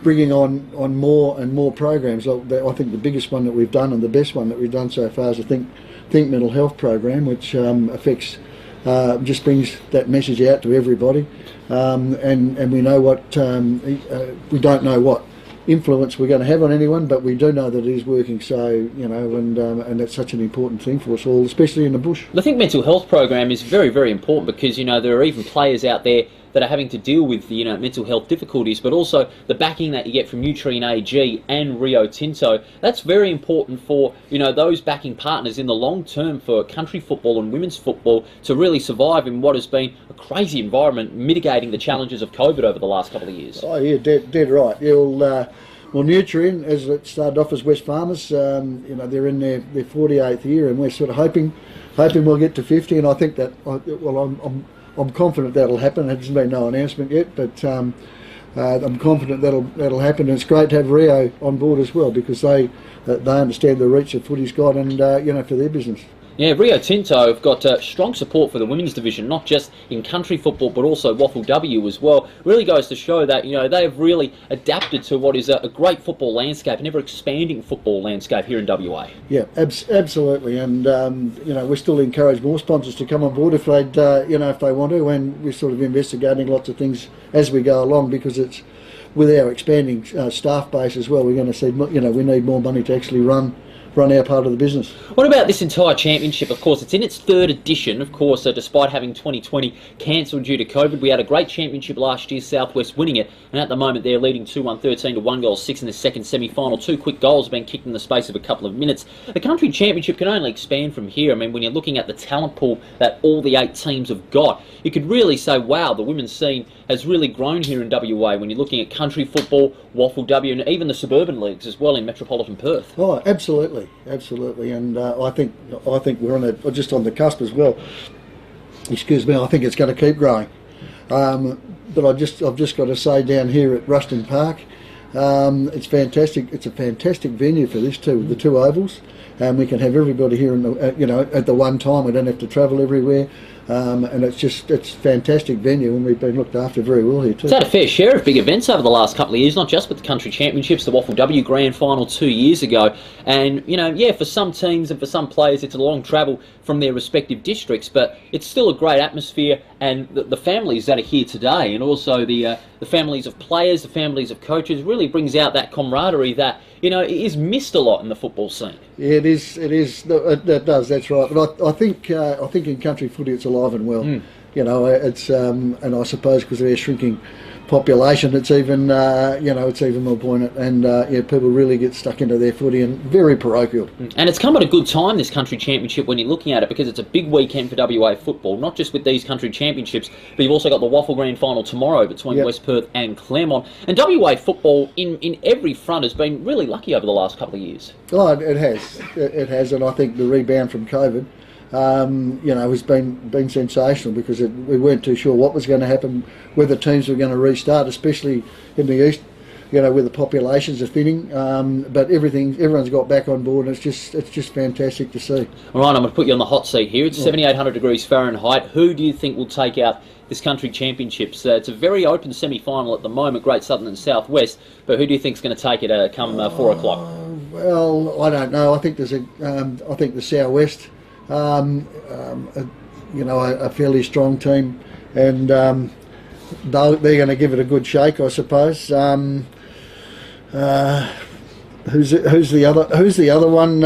bringing on more and more programs. I think the biggest one that we've done and the best one that we've done so far is the Think Mental Health program, which affects, just brings that message out to everybody. And we know what, we don't know what influence we're going to have on anyone, but we do know that it is working. So, you know, and that's such an important thing for us all, especially in the bush. I think mental health program is very, very important because, you know, there are even players out there that are having to deal with, you know, mental health difficulties, but also the backing that you get from Nutrien AG and Rio Tinto. That's very important for, you know, those backing partners in the long term for country football and women's football to really survive in what has been a crazy environment, mitigating the challenges of COVID over the last couple of years. Oh yeah, dead right. Yeah, well, Nutrien, as it started off as West Farmers, you know, they're in their 48th year, and we're sort of hoping we'll get to 50. And I think that, I'm confident that'll happen. There's been no announcement yet, but I'm confident that'll happen. And it's great to have Rio on board as well, because they understand the reach that footy's got, and you know, for their business. Yeah, Rio Tinto have got strong support for the women's division, not just in country football, but also Waffle W as well. Really goes to show that, you know, they have really adapted to what is a great football landscape, an ever-expanding football landscape here in WA. Yeah, absolutely. And, you know, we still encourage more sponsors to come on board if they'd, you know, if they want to. And we're sort of investigating lots of things as we go along, because it's, with our expanding staff base as well, we're going to see, you know, we need more money to actually run our part of the business. What about this entire championship? Of course, it's in its third edition. Of course, despite having 2020 cancelled due to COVID, we had a great championship last year, Southwest winning it, and at the moment they're leading 2-1, 13 to 1 goal, 6 in the second semi-final. 2 quick goals have been kicked in the space of a couple of minutes. The country championship can only expand from here. I mean, when you're looking at the talent pool that all the 8 teams have got, you could really say, wow, the women's scene has really grown here in WA when you're looking at country football, Waffle W, and even the suburban leagues as well in metropolitan Perth. Oh, absolutely. Absolutely, and I think we're just on the cusp as well. Excuse me. I think it's going to keep growing. But I've just got to say, down here at Ruston Park, it's fantastic. It's a fantastic venue for this too. The 2 ovals, and we can have everybody here in the, you know, at the one time. We don't have to travel everywhere. And it's fantastic venue, and we've been looked after very well here too. It's had a fair share of big events over the last couple of years, not just with the country championships, the Waffle W Grand Final 2 years ago. And, you know, yeah, for some teams and for some players it's a long travel from their respective districts, but it's still a great atmosphere, and the families that are here today, and also the families of players, the families of coaches, really brings out that camaraderie that, you know, is missed a lot in the football scene. Yeah, it is. It does. That's right. But I think in country footy it's alive and well. You know, it's and I suppose because of our shrinking population, it's even you know, it's even more poignant, and yeah, people really get stuck into their footy, and very parochial. And it's come at a good time, this country championship, when you're looking at it, because it's a big weekend for WA football, not just with these country championships, but you've also got the Waffle Grand Final tomorrow between West Perth and Claremont. And WA football in every front has been really lucky over the last couple of years. Oh, it has, and I think the rebound from COVID, you know, has been sensational, because we weren't too sure what was going to happen, whether teams were going to restart, especially in the east, you know, where the populations are thinning. But everyone's got back on board, and it's just fantastic to see. All right, I'm going to put you on the hot seat here. It's 7,800 degrees Fahrenheit. Who do you think will take out this country championships? It's a very open semi-final at the moment, Great Southern and Southwest, but who do you think is going to take it come 4 o'clock? Well, I don't know. I think I think the Southwest, you know, a fairly strong team, and they're going to give it a good shake, I suppose. Who's the other one?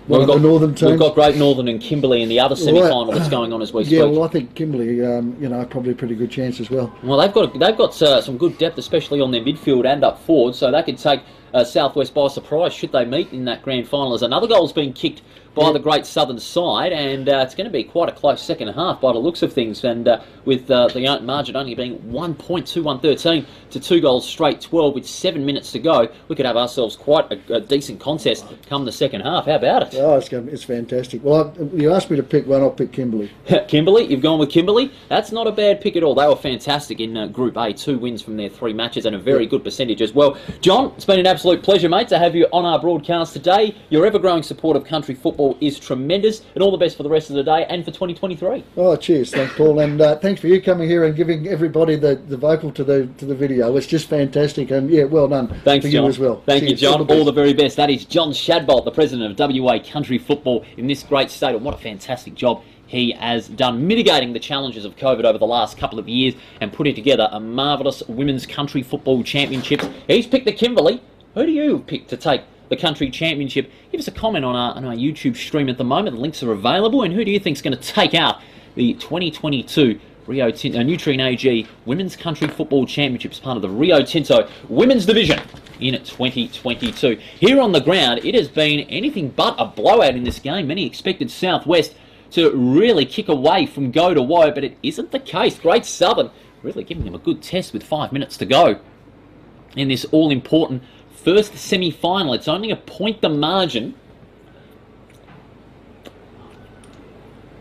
Well, the Northern team. We've got Great Northern and Kimberley in the other semi-final that's going on as we speak. Yeah, well, I think Kimberley, you know, probably a pretty good chance as well. Well, they've got some good depth, especially on their midfield and up forward, so they could take Southwest by surprise should they meet in that grand final. As another goal's been kicked by the Great Southern side, and it's going to be quite a close second half by the looks of things, and with the margin only being 1 point, 2-1-13 to 2 goals straight 12 with 7 minutes to go, we could have ourselves quite a decent contest come the second half. How about it? Oh, it's fantastic. Well, you asked me to pick one, I'll pick Kimberley. Kimberley, you've gone with Kimberley. That's not a bad pick at all. They were fantastic in Group A, 2 wins from their 3 matches and a very good percentage as well. John, it's been an absolute absolute pleasure, mate, to have you on our broadcast today. Your ever-growing support of country football is tremendous, and all the best for the rest of the day and for 2023. Oh, cheers. Thanks, Paul. And thanks for you coming here and giving everybody the vocal to the video. It's just fantastic. And, yeah, well done. Thanks, for John. You as well. Thank you, Cheers. John. All the very best. That is John Shadbolt, the president of WA Country Football in this great state. And what a fantastic job he has done mitigating the challenges of COVID over the last couple of years and putting together a marvellous Women's Country Football Championship. He's picked the Kimberley. Who do you pick to take the country championship? Give us a comment on our YouTube stream at the moment. The links are available. And who do you think is going to take out the 2022 Rio Tinto Nutrien AG Women's Country Football Championship as part of the Rio Tinto Women's Division in 2022? Here on the ground, it has been anything but a blowout in this game. Many expected Southwest to really kick away from go to woe, but it isn't the case. Great Southern really giving them a good test with 5 minutes to go in this all-important first semi-final. It's only a point the margin.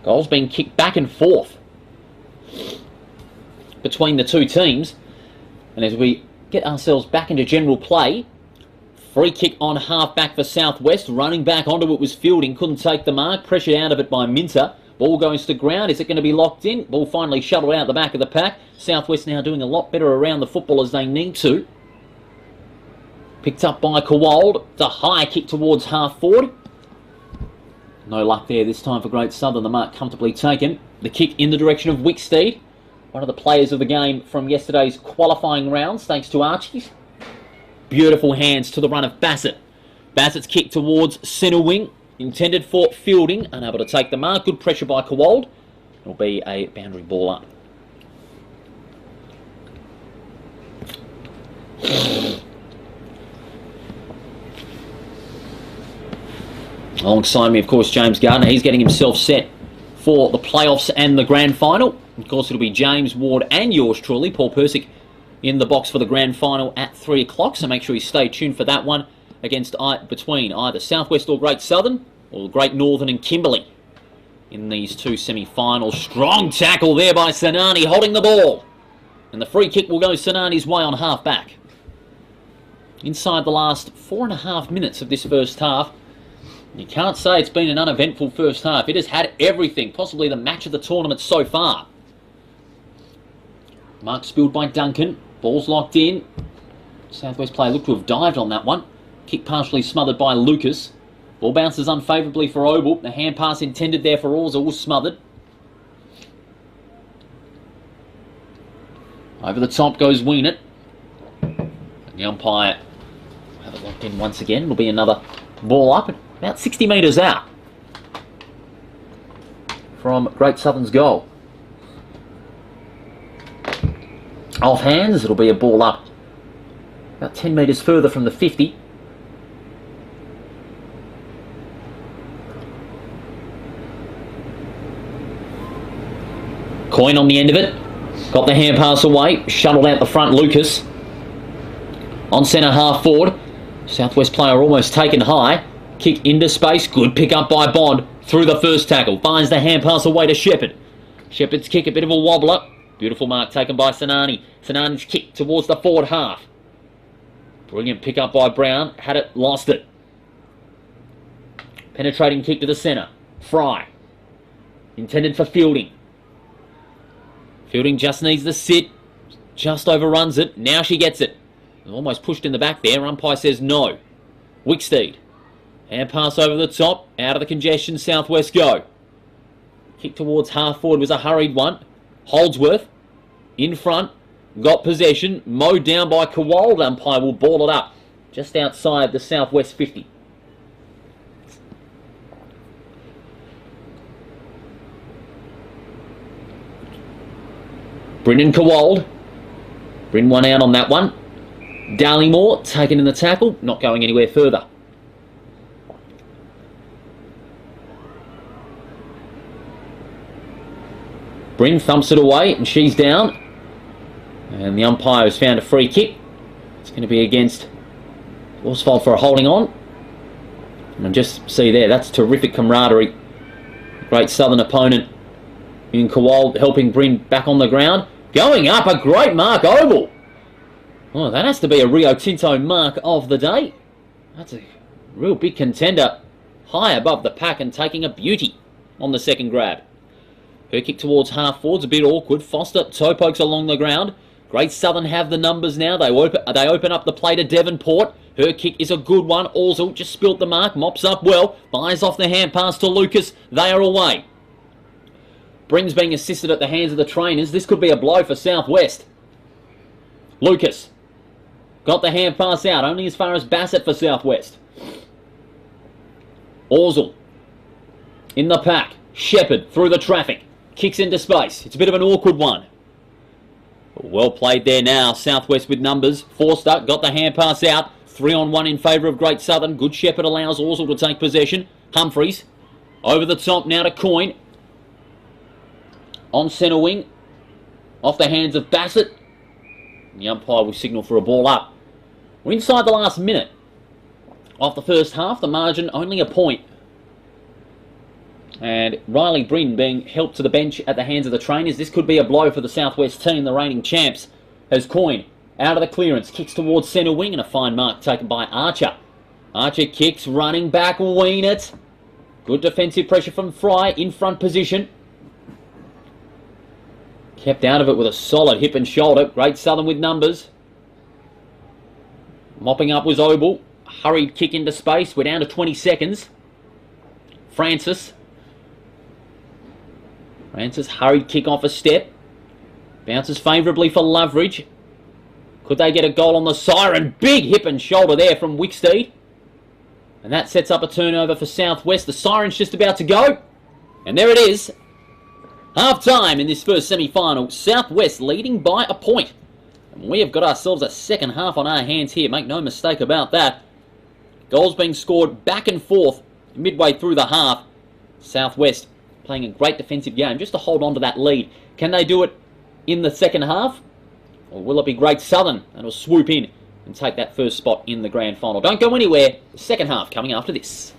Goals being kicked back and forth between the two teams. And as we get ourselves back into general play, free kick on half-back for Southwest. Running back onto it was Fielding. Couldn't take the mark. Pressured out of it by Minter. Ball goes to ground. Is it going to be locked in? Ball finally shuttled out the back of the pack. Southwest now doing a lot better around the football as they need to. Picked up by Kowald. It's a high kick towards half-forward. No luck there this time for Great Southern. The mark comfortably taken. The kick in the direction of Wicksteed. One of the players of the game from yesterday's qualifying rounds, thanks to Archie's. Beautiful hands to the run of Bassett. Bassett's kick towards centre wing. Intended for Fielding. Unable to take the mark. Good pressure by Kowald. It'll be a boundary ball up. Alongside me, of course, James Gardner. He's getting himself set for the playoffs and the grand final. Of course, it'll be James Ward and yours truly, Paul Persick, in the box for the grand final at 3 o'clock. So make sure you stay tuned for that one between either Southwest or Great Southern or Great Northern and Kimberley in these two semi-finals. Strong tackle there by Sanani holding the ball. And the free kick will go Sanani's way on half-back. Inside the last 4.5 minutes of this first half, you can't say it's been an uneventful first half. It has had everything, possibly the match of the tournament so far. Mark spilled by Duncan. Ball's locked in. Southwest player looked to have dived on that one. Kick partially smothered by Lucas. Ball bounces unfavourably for Oval. The hand pass intended there for Orza was smothered. Over the top goes Weenet. And the umpire will have it locked in once again. It'll be another ball up. About 60 metres out from Great Southern's goal. Off hands, it'll be a ball up about 10 metres further from the 50. Coin on the end of it. Got the hand pass away. Shuttled out the front, Lucas. On centre, half forward. Southwest player almost taken high. Kick into space. Good pick up by Bond. Through the first tackle. Finds the hand pass away to Shepherd. Shepherd's kick, a bit of a wobbler. Beautiful mark taken by Sanani. Sanani's kick towards the forward half. Brilliant pick up by Brown. Had it, lost it. Penetrating kick to the centre. Fry. Intended for Fielding. Fielding just needs the sit. Just overruns it. Now she gets it. Almost pushed in the back there. Umpire says no. Wicksteed. Hand pass over the top. Out of the congestion. Southwest go. Kick towards half forward was a hurried one. Holdsworth. In front. Got possession. Mowed down by Kowald. Umpire will ball it up. Just outside the Southwest 50. Brendan Kowald. Bring one out on that one. Darlymore taken in the tackle. Not going anywhere further. Bryn thumps it away and she's down. And the umpire has found a free kick. It's going to be against Oswald for a holding on. And just see there, that's terrific camaraderie. Great Southern opponent in Kowald helping Bryn back on the ground. Going up, a great mark, Oval. Oh, that has to be a Rio Tinto mark of the day. That's a real big contender. High above the pack and taking a beauty on the second grab. Her kick towards half forward's a bit awkward. Foster toe pokes along the ground. Great Southern have the numbers now. They open up the play to Devonport. Her kick is a good one. Orsel just spilt the mark. Mops up well. Buys off the hand pass to Lucas. They are away. Brings being assisted at the hands of the trainers. This could be a blow for Southwest. Lucas got the hand pass out. Only as far as Bassett for Southwest. Orsel in the pack. Shepherd through the traffic. Kicks into space. It's a bit of an awkward one. Well played there now. Southwest with numbers. Forster got the hand pass out. 3-on-1 in favour of Great Southern. Good Shepherd allows Orsel to take possession. Humphreys over the top now to Coyne. On centre wing. Off the hands of Bassett. The umpire will signal for a ball up. We're inside the last minute of the first half. The margin only a point. And Riley Bryn being helped to the bench at the hands of the trainers. This could be a blow for the Southwest team, the reigning champs. As Coyne out of the clearance, kicks towards centre wing, and a fine mark taken by Archer. Archer kicks, running back, Ween it. Good defensive pressure from Fry, in front position. Kept out of it with a solid hip and shoulder. Great Southern with numbers. Mopping up was Obel. Hurried kick into space. We're down to 20 seconds. Francis hurried kick off a step. Bounces favourably for Loveridge. Could they get a goal on the siren? Big hip and shoulder there from Wicksteed. And that sets up a turnover for Southwest. The siren's just about to go. And there it is. Half time in this first semi-final. Southwest leading by a point. And we have got ourselves a second half on our hands here. Make no mistake about that. Goals being scored back and forth midway through the half. Southwest playing a great defensive game just to hold on to that lead. Can they do it in the second half? Or will it be Great Southern and will swoop in and take that first spot in the grand final? Don't go anywhere. The second half coming after this.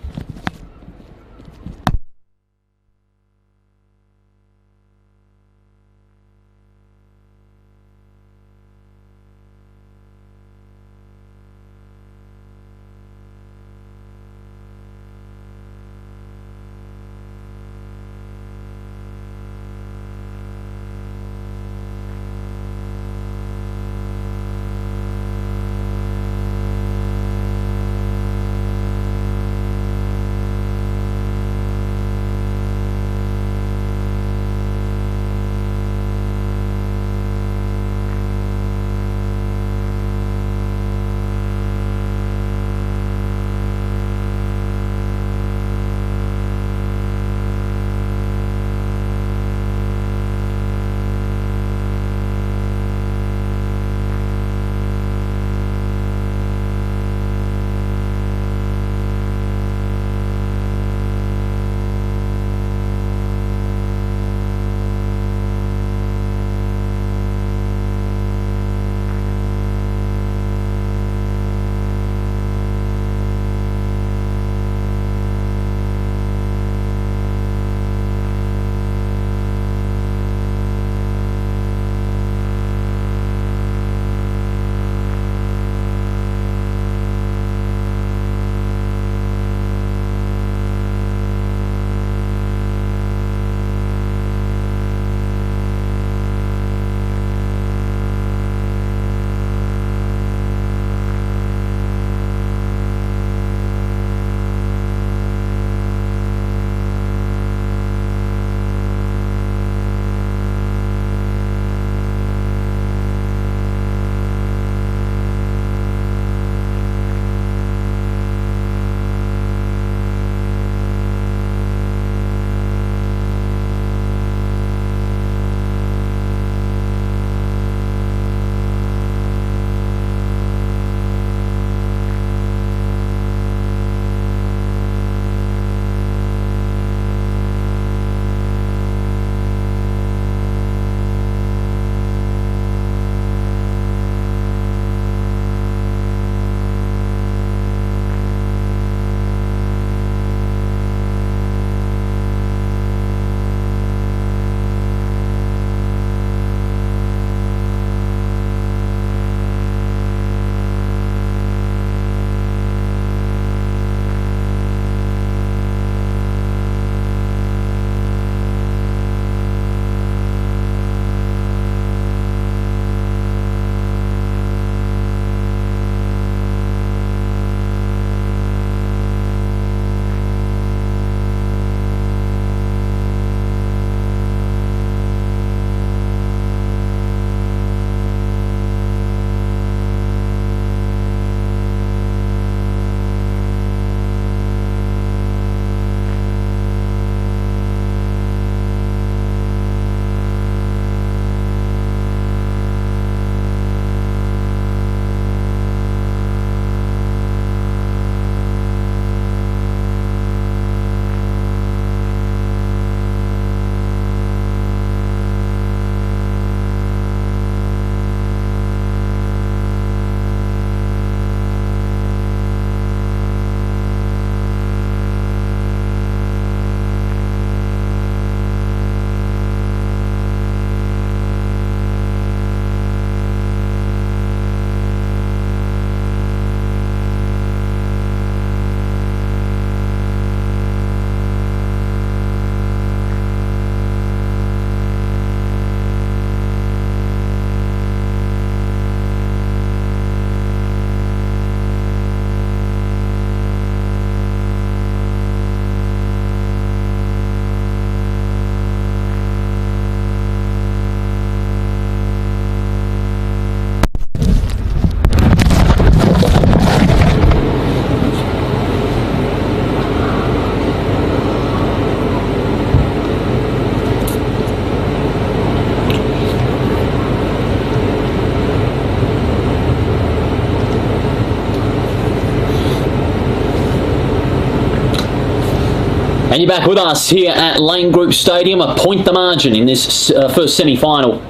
And you're back with us here at Lane Group Stadium. A point the margin in this first semi-final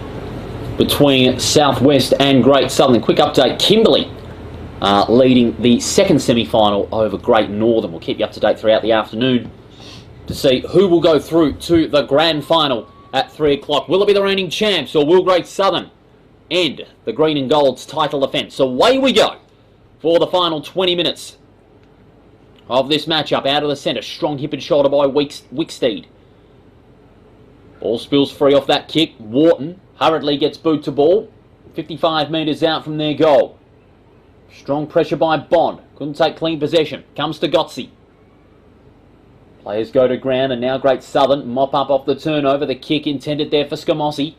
between Southwest and Great Southern. Quick update, Kimberley leading the second semi-final over Great Northern. We'll keep you up to date throughout the afternoon to see who will go through to the grand final at 3 o'clock. Will it be the reigning champs, or will Great Southern end the Green and Gold's title defence? So away we go for the final 20 minutes of this matchup. Out of the centre, strong hip and shoulder by Wicksteed. Ball spills free off that kick. Wharton hurriedly gets boot to ball. 55 metres out from their goal. Strong pressure by Bond. Couldn't take clean possession. Comes to Gotzi. Players go to ground, and now Great Southern mop up off the turnover. The kick intended there for Scamosi.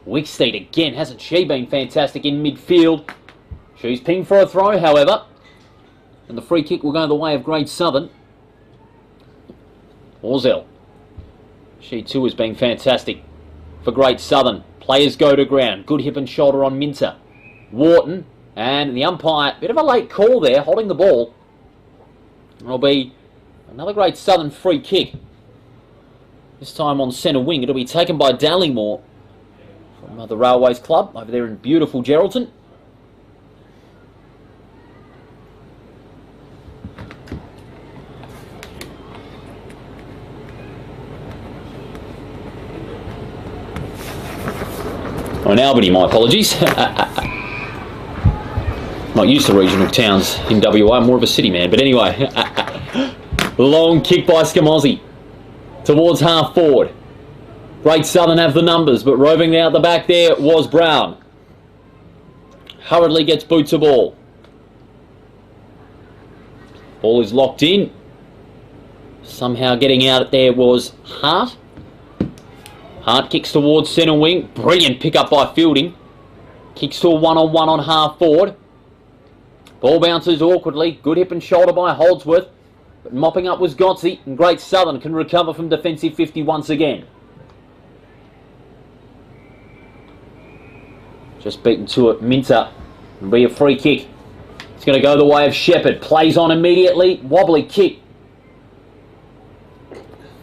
Wicksteed again, hasn't she been fantastic in midfield? She's pinged for a throw, however. And the free kick will go the way of Great Southern. Orzel. She too has been fantastic for Great Southern. Players go to ground. Good hip and shoulder on Minter. Wharton. And the umpire, bit of a late call there, holding the ball. It'll be another Great Southern free kick. This time on centre wing. It'll be taken by Dallymore from the Railways Club over there in beautiful Geraldton. Oh, in Albany, my apologies. Not used to regional towns in WA, I'm more of a city man. But anyway, long kick by Scamozzi towards half forward. Great Southern have the numbers, but roving out the back there was Brown. Hurriedly gets boot to ball. Ball is locked in. Somehow getting out there was Hart. Hart kicks towards centre wing. Brilliant pick up by Fielding. Kicks to a one-on-one on half forward. Ball bounces awkwardly. Good hip and shoulder by Holdsworth. But mopping up was Gotzi, and Great Southern can recover from defensive 50 once again. Just beaten to it. Minter. It'll be a free kick. It's going to go the way of Shepherd. Plays on immediately. Wobbly kick.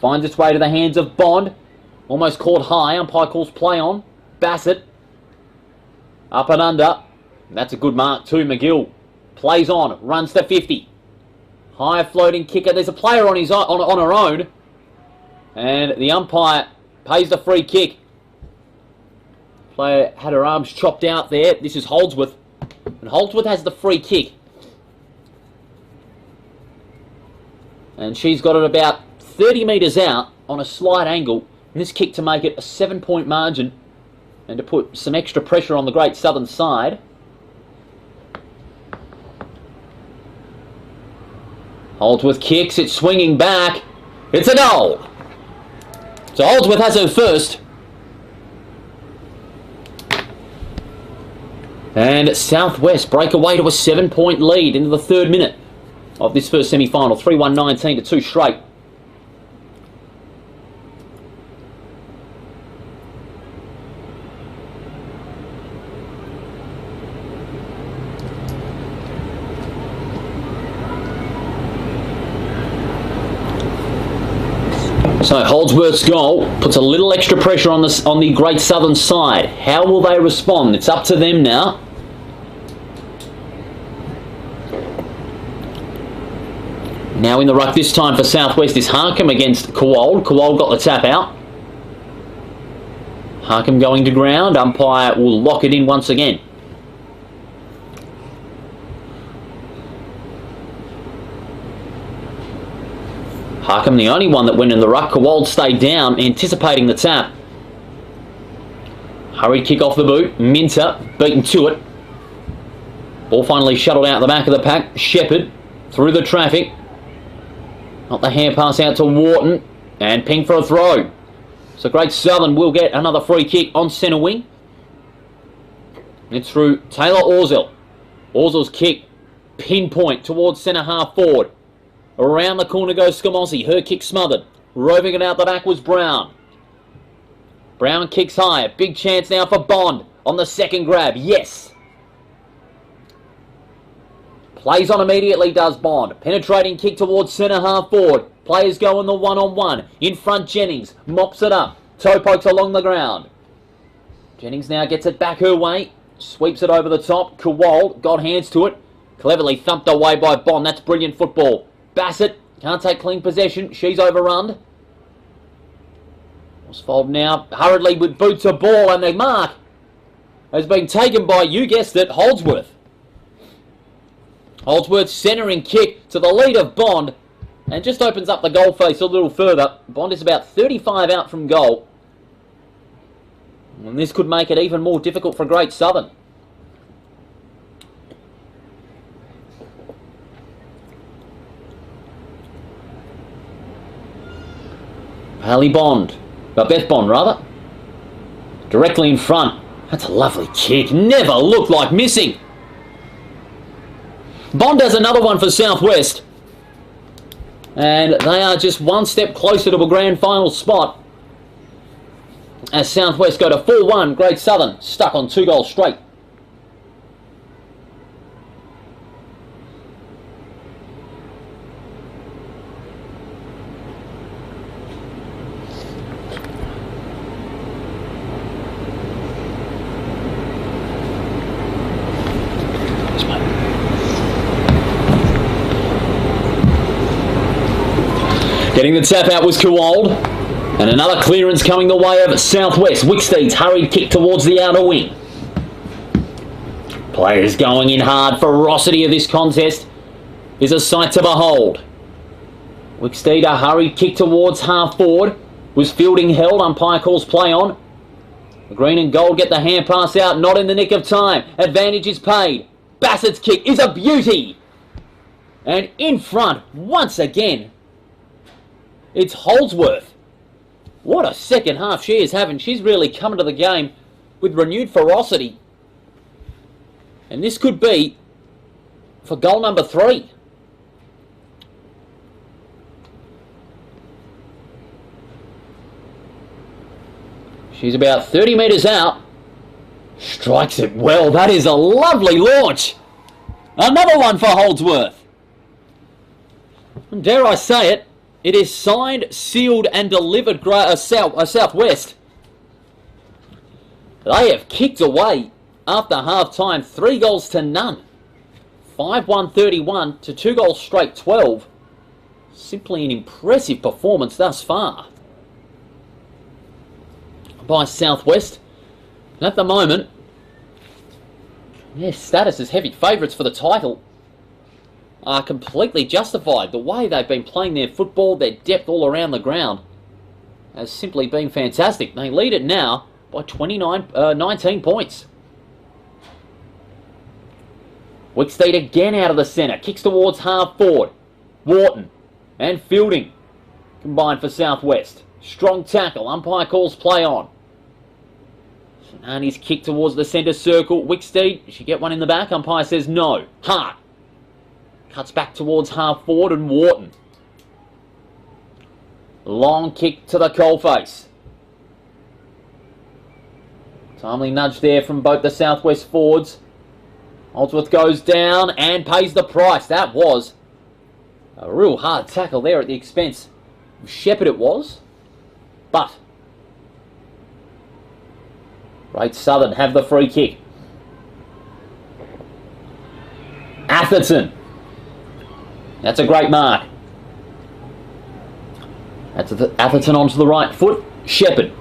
Finds its way to the hands of Bond. Almost caught high. Umpire calls play on. Bassett. Up and under. That's a good mark too. McGill. Plays on. Runs to 50. High floating kicker. There's a player on his on her own. And the umpire pays the free kick. Player had her arms chopped out there. This is Holdsworth. And Holdsworth has the free kick. And she's got it about 30 metres out on a slight angle. And this kick to make it a 7-point margin. And to put some extra pressure on the Great Southern side. Holdsworth kicks, it's swinging back. It's a goal. So Holdsworth has her first. And Southwest break away to a 7-point lead into the 3rd minute of this first semi-final. 3-1-19 to 2 straight. So Holdsworth's goal puts a little extra pressure on the Great Southern side. How will they respond? It's up to them now. Now in the ruck this time for Southwest is Harkham against Kowald. Kowald got the tap out. Harkham going to ground. Umpire will lock it in once again. Harkham the only one that went in the ruck. Kowald stayed down, anticipating the tap. Hurried kick off the boot. Minter beaten to it. Ball finally shuttled out the back of the pack. Shepherd through the traffic. Not the hand pass out to Wharton. And ping for a throw. So Great Southern will get another free kick on centre wing. It's through Taylor Orzel. Orzel's kick. Pinpoint towards centre half forward. Around the corner goes Scamozzi. Her kick smothered. Roving it out the back was Brown. Brown kicks high. A big chance now for Bond on the second grab. Yes. Plays on immediately does Bond. Penetrating kick towards centre half forward. Players go in the one-on-one. In front, Jennings mops it up. Toe pokes along the ground. Jennings now gets it back her way. Sweeps it over the top. Kowal got hands to it. Cleverly thumped away by Bond. That's brilliant football. Bassett can't take clean possession. She's overrun. Oswald now hurriedly with boots a ball, and the mark has been taken by, you guessed it, Holdsworth. Holdsworth's centering kick to the lead of Bond and just opens up the goal face a little further. Bond is about 35 out from goal. And this could make it even more difficult for Great Southern. Haley Bond, Beth Bond rather, directly in front. That's a lovely kick, never looked like missing. Bond has another one for Southwest, and they are just one step closer to a grand final spot as Southwest go to 4-1. Great Southern stuck on 2 goals straight. Getting the tap out was Kuwold. And another clearance coming the way of Southwest. Wicksteed's hurried kick towards the outer wing. Players going in hard. Ferocity of this contest is a sight to behold. Wicksteed, a hurried kick towards half forward. Was fielding held. Umpire calls play on. The green and gold get the hand pass out. Not in the nick of time. Advantage is paid. Bassett's kick is a beauty. And in front, once again, it's Holdsworth. What a second half she is having. She's really coming to the game with renewed ferocity. And this could be for goal number 3. She's about 30 metres out. Strikes it well. That is a lovely launch. Another one for Holdsworth. And dare I say it, it is signed, sealed and delivered Southwest. They have kicked away after half-time 3 goals to none. 5-1-31 to 2 goals straight 12. Simply an impressive performance thus far by Southwest. And at the moment, their status as heavy favourites for the title are completely justified. The way they've been playing their football, their depth all around the ground, has simply been fantastic. They lead it now by 19 points. Wicksteed again out of the centre. Kicks towards half forward. Wharton and Fielding combined for Southwest. Strong tackle. Umpire calls play on. Sinani's kick towards the centre circle. Wicksteed, she get one in the back? Umpire says no. Hart cuts back towards half forward and Wharton. Long kick to the coalface. Timely nudge there from both the Southwest forwards. Holdsworth goes down and pays the price. That was a real hard tackle there at the expense of Shepherd it was. But Great Southern have the free kick. Atherton. That's a great mark. That's Atherton onto the right foot. Shepherd.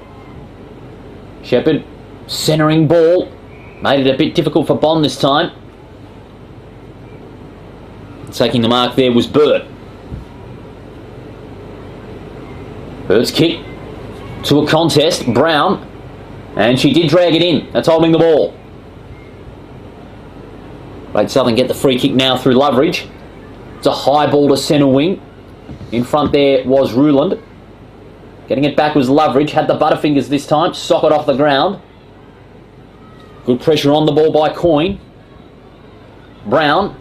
Shepherd centering ball. Made it a bit difficult for Bond this time. Taking the mark there was Burt. Burt's kick to a contest. Brown. And she did drag it in. That's holding the ball. Great Southern get the free kick now through Loveridge. It's a high ball to centre wing. In front there was Ruland. Getting it back was Loveridge. Had the butterfingers this time. Socket off the ground. Good pressure on the ball by Coyne. Brown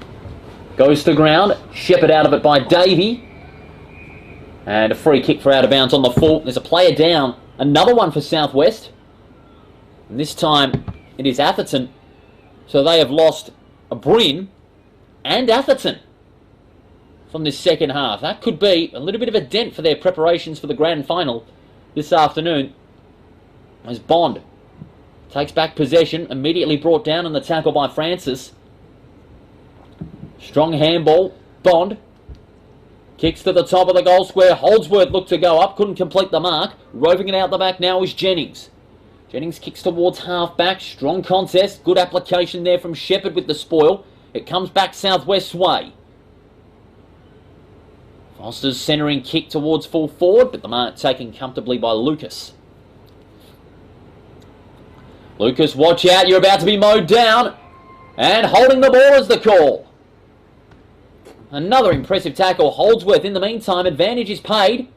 goes to ground. Shepherd out of it by Davey. And a free kick for out of bounds on the full. There's a player down. Another one for Southwest. And this time it is Atherton. So they have lost a Bryn and Atherton from this second half. That could be a little bit of a dent for their preparations for the grand final this afternoon. As Bond takes back possession, immediately brought down on the tackle by Francis. Strong handball. Bond kicks to the top of the goal square. Holdsworth looked to go up, couldn't complete the mark. Roving it out the back now is Jennings. Jennings kicks towards half-back. Strong contest. Good application there from Shepherd with the spoil. It comes back Southwest's way. Foster's centering kick towards full forward, but the mark taken comfortably by Lucas. Lucas, watch out. You're about to be mowed down. And holding the ball is the call. Another impressive tackle. Holdsworth in the meantime. Advantage is paid.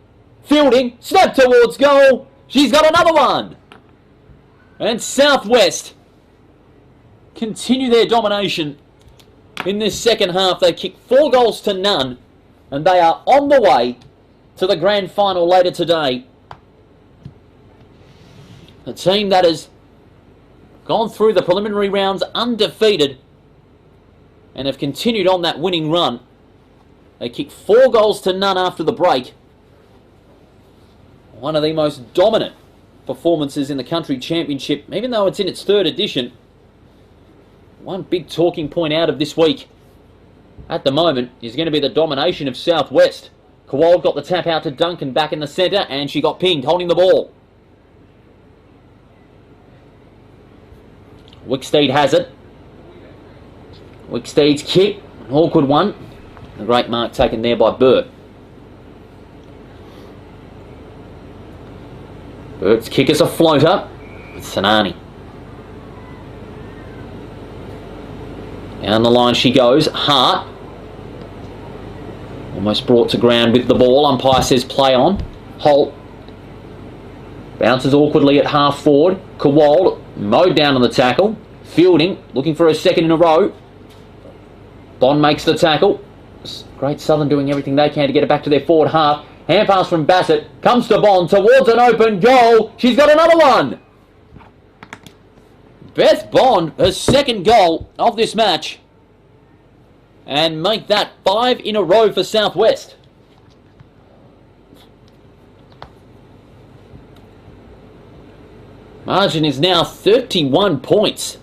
Fielding. Snap towards goal. She's got another one. And Southwest continue their domination in this second half. They kick 4 goals to none. And they are on the way to the grand final later today. A team that has gone through the preliminary rounds undefeated and have continued on that winning run. They kick 4 goals to none after the break. One of the most dominant performances in the country championship, even though it's in its 3rd edition. One big talking point out of this week at the moment is going to be the domination of Southwest. Kowald got the tap out to Duncan back in the centre, and she got pinged holding the ball. Wicksteed has it. Wicksteed's kick, an awkward one. A great mark taken there by Burt. Burt's kick is a floater with Sanani. Down the line she goes. Hart. Almost brought to ground with the ball. Umpire says play on. Holt. Bounces awkwardly at half forward. Kowald mowed down on the tackle. Fielding, looking for a second in a row. Bond makes the tackle. Great Southern doing everything they can to get it back to their forward half. Hand pass from Bassett. Comes to Bond towards an open goal. She's got another one. Beth Bond, her 2nd goal of this match. And make that 5 in a row for Southwest. Margin is now 31 points.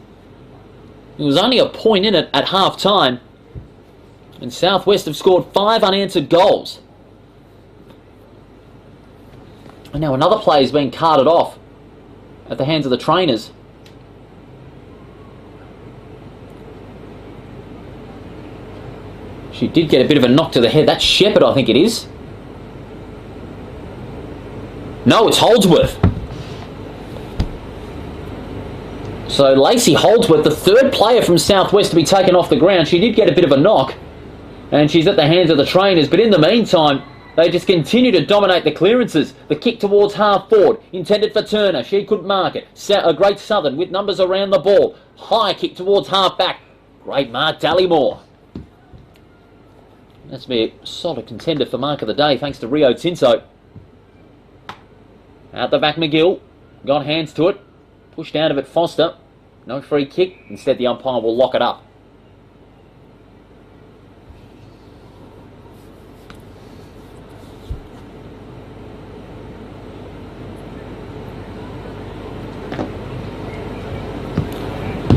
There was only a point in it at half time. And Southwest have scored 5 unanswered goals. And now another player is being carted off at the hands of the trainers. She did get a bit of a knock to the head. That's Shepherd, I think it is. No, it's Holdsworth. So Lacey Holdsworth, the 3rd player from Southwest to be taken off the ground. She did get a bit of a knock. And she's at the hands of the trainers. But in the meantime, they just continue to dominate the clearances. The kick towards half forward, intended for Turner. She couldn't mark it. A Great Southern with numbers around the ball. High kick towards half back. Great mark, Dallymore. That's be a solid contender for mark of the day, thanks to Rio Tinto. Out the back, McGill. Got hands to it. Pushed out of it, Foster. No free kick. Instead, the umpire will lock it up.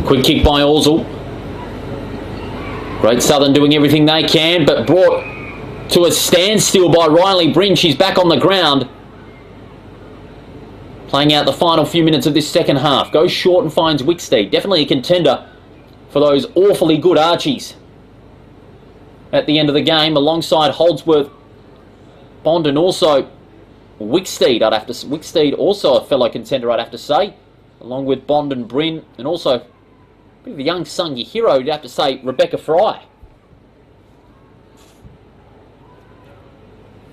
Quick kick by Orsel. Great Southern doing everything they can, but brought to a standstill by Riley Bryn. She's back on the ground. Playing out the final few minutes of this second half. Goes short and finds Wicksteed. Definitely a contender for those awfully good Archies at the end of the game, alongside Holdsworth, Bond, and also Wicksteed. Wicksteed also a fellow contender, I'd have to say, along with Bond and Bryn, and also a bit of a young Sungy hero, you'd have to say, Rebecca Fry.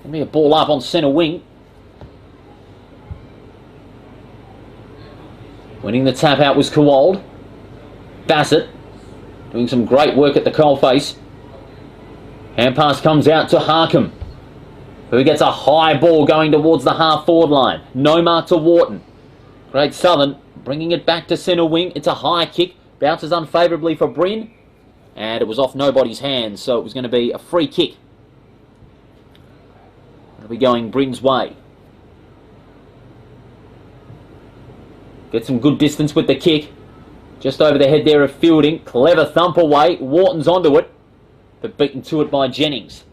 Give me a ball up on centre wing. Winning the tap out was Kowald. Bassett doing some great work at the coalface. Hand pass comes out to Harkham, who gets a high ball going towards the half forward line. No mark to Wharton. Great Southern bringing it back to centre wing. It's a high kick. Bounces unfavourably for Bryn. And it was off nobody's hands, so it was going to be a free kick That'll be going Bryn's way. Get some good distance with the kick. Just over the head there of Fielding. Clever thump away. Wharton's onto it, but beaten to it by Jennings.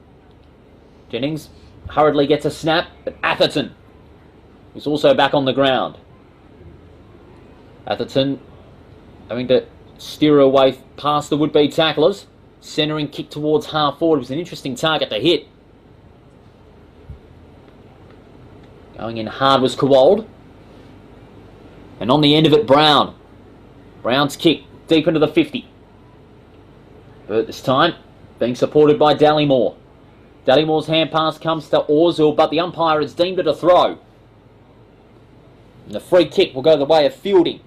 Jennings hurriedly gets a snap, but Atherton is also back on the ground. Atherton having to steer away past the would-be tacklers. Centering kick towards half forward. It was an interesting target to hit. Going in hard was Kowald. And on the end of it, Brown. Brown's kick deep into the 50. But this time, being supported by Dallymore. Dallymore's hand pass comes to Orzul, but the umpire has deemed it a throw. And the free kick will go the way of Fielding.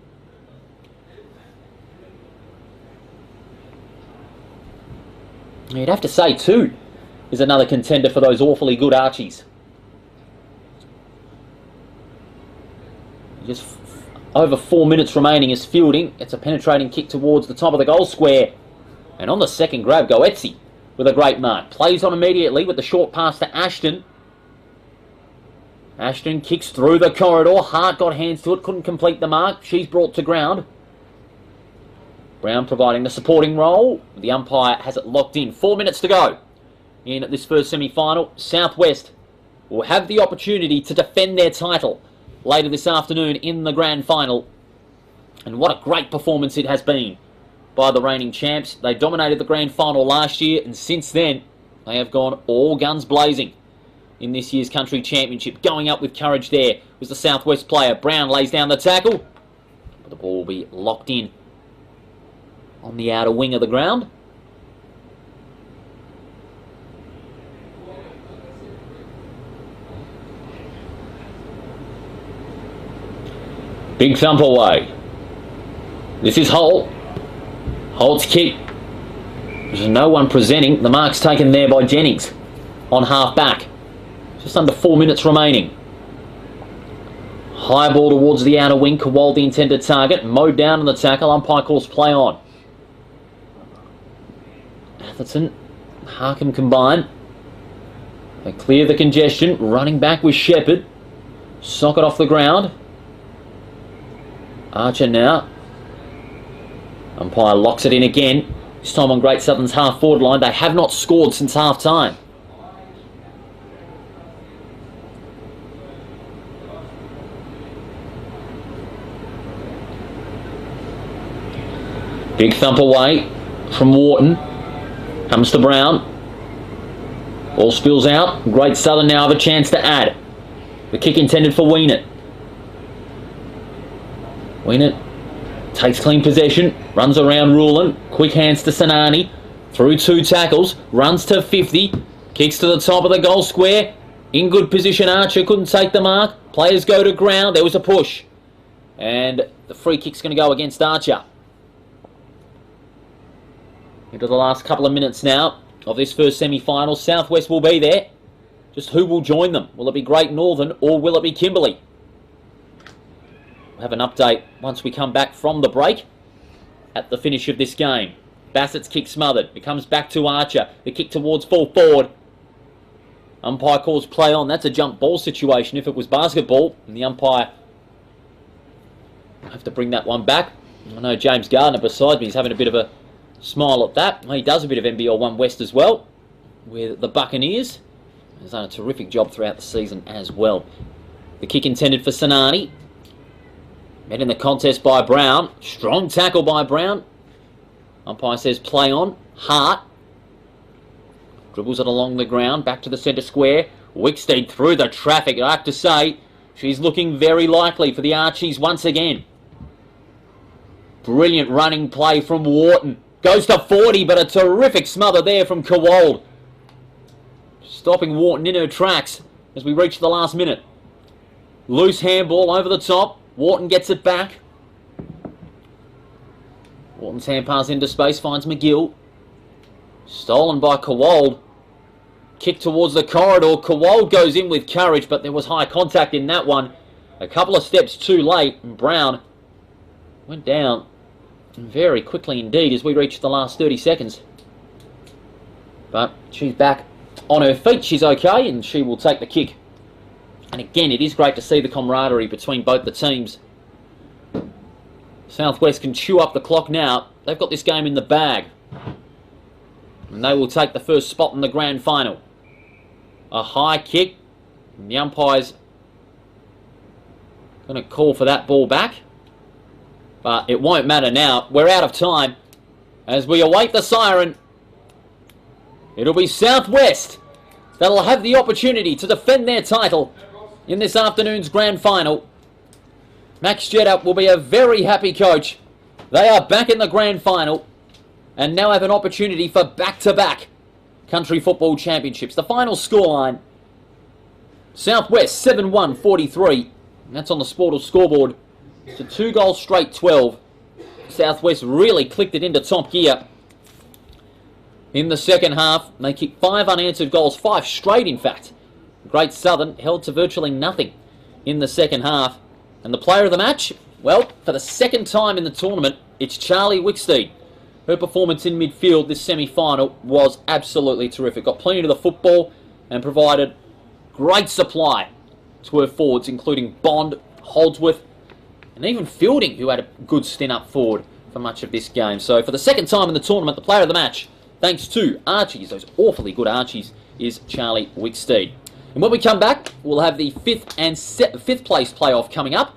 You'd have to say, too, is another contender for those awfully good Archies. Just over 4 minutes remaining as Fielding. It's a penetrating kick towards the top of the goal square. And on the second grab, Goetze with a great mark. Plays on immediately with the short pass to Ashton. Ashton kicks through the corridor. Hart got hands to it, couldn't complete the mark. She's brought to ground. Brown providing the supporting role. The umpire has it locked in. 4 minutes to go in this first semi-final. Southwest will have the opportunity to defend their title later this afternoon in the grand final. And what a great performance it has been by the reigning champs. They dominated the grand final last year, and since then they have gone all guns blazing in this year's country championship. Going up with courage there was the Southwest player. Brown lays down the tackle, but the ball will be locked in on the outer wing of the ground. Big thump away. This is Holt. Holt's kick. There's no one presenting. The mark's taken there by Jennings on half back. Just under 4 minutes remaining. High ball towards the outer wing. Kowal the intended target. Mowed down on the tackle. Umpire calls play on. Atherton, Harkham combine. They clear the congestion. Running back with Shepherd. Sock it off the ground. Archer now. Umpire locks it in again. This time on Great Southern's half forward line. They have not scored since half time. Big thump away from Wharton. Comes to Brown. Ball spills out. Great Southern now have a chance to add. The kick intended for Wienert. Wienert takes clean possession. Runs around Ruland. Quick hands to Sanani. Through two tackles. Runs to 50. Kicks to the top of the goal square. In good position, Archer couldn't take the mark. Players go to ground. There was a push. And the free kick's going to go against Archer. Into the last couple of minutes now of this first semi-final. Southwest will be there. Just who will join them? Will it be Great Northern or will it be Kimberley? We'll have an update once we come back from the break at the finish of this game. Bassett's kick smothered. It comes back to Archer. The kick towards full forward. Umpire calls play on. That's a jump ball situation if it was basketball. And the umpire will have to bring that one back. I know James Gardner beside me is having a bit of a smile at that. He does a bit of NBL 1 West as well with the Buccaneers. He's done a terrific job throughout the season as well. The kick intended for Sanani. Met in the contest by Brown. Strong tackle by Brown. Umpire says play on. Hart dribbles it along the ground. Back to the centre square. Wicksteed through the traffic. I have to say, she's looking very likely for the Archies once again. Brilliant running play from Wharton. Goes to 40, but a terrific smother there from Kowald. Stopping Wharton in her tracks as we reach the last minute. Loose handball over the top. Wharton gets it back. Wharton's hand pass into space, finds McGill. Stolen by Kowald. Kick towards the corridor. Kowald goes in with courage, but there was high contact in that one. A couple of steps too late, and Brown went down very quickly indeed as we reach the last 30 seconds. But she's back on her feet. She's okay, and she will take the kick. And again, it is great to see the camaraderie between both the teams. Southwest can chew up the clock now. They've got this game in the bag. And they will take the first spot in the grand final. A high kick. And the umpire's going to call for that ball back. But it won't matter now. We're out of time. As we await the siren, it'll be Southwest that'll have the opportunity to defend their title in this afternoon's grand final. Max Jetta will be a very happy coach. They are back in the grand final and now have an opportunity for back-to-back country football championships. The final scoreline, Southwest 7-1-43. That's on the Sportal scoreboard. It's a 2-goal straight 12. Southwest really clicked it into top gear in the second half. They kicked 5 unanswered goals, 5 straight in fact. Great Southern held to virtually nothing in the second half. And the player of the match, well, for the second time in the tournament, it's Charlie Wicksteed. Her performance in midfield this semi-final was absolutely terrific. Got plenty of the football and provided great supply to her forwards, including Bond, Holdsworth, and even Fielding, who had a good stint up forward for much of this game. So for the second time in the tournament, the player of the match, thanks to Archies, those awfully good Archies, is Charlie Wicksteed. And when we come back, we'll have the 5th place playoff coming up.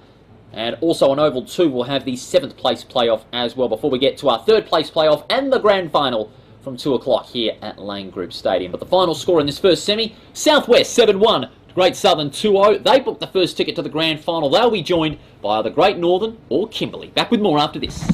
And also on Oval 2, we'll have the 7th place playoff as well, before we get to our 3rd place playoff and the grand final from 2 o'clock here at Lane Group Stadium. But the final score in this first semi, Southwest 7-1, Great Southern 2-0. They booked the first ticket to the grand final. They'll be joined by either Great Northern or Kimberley. Back with more after this.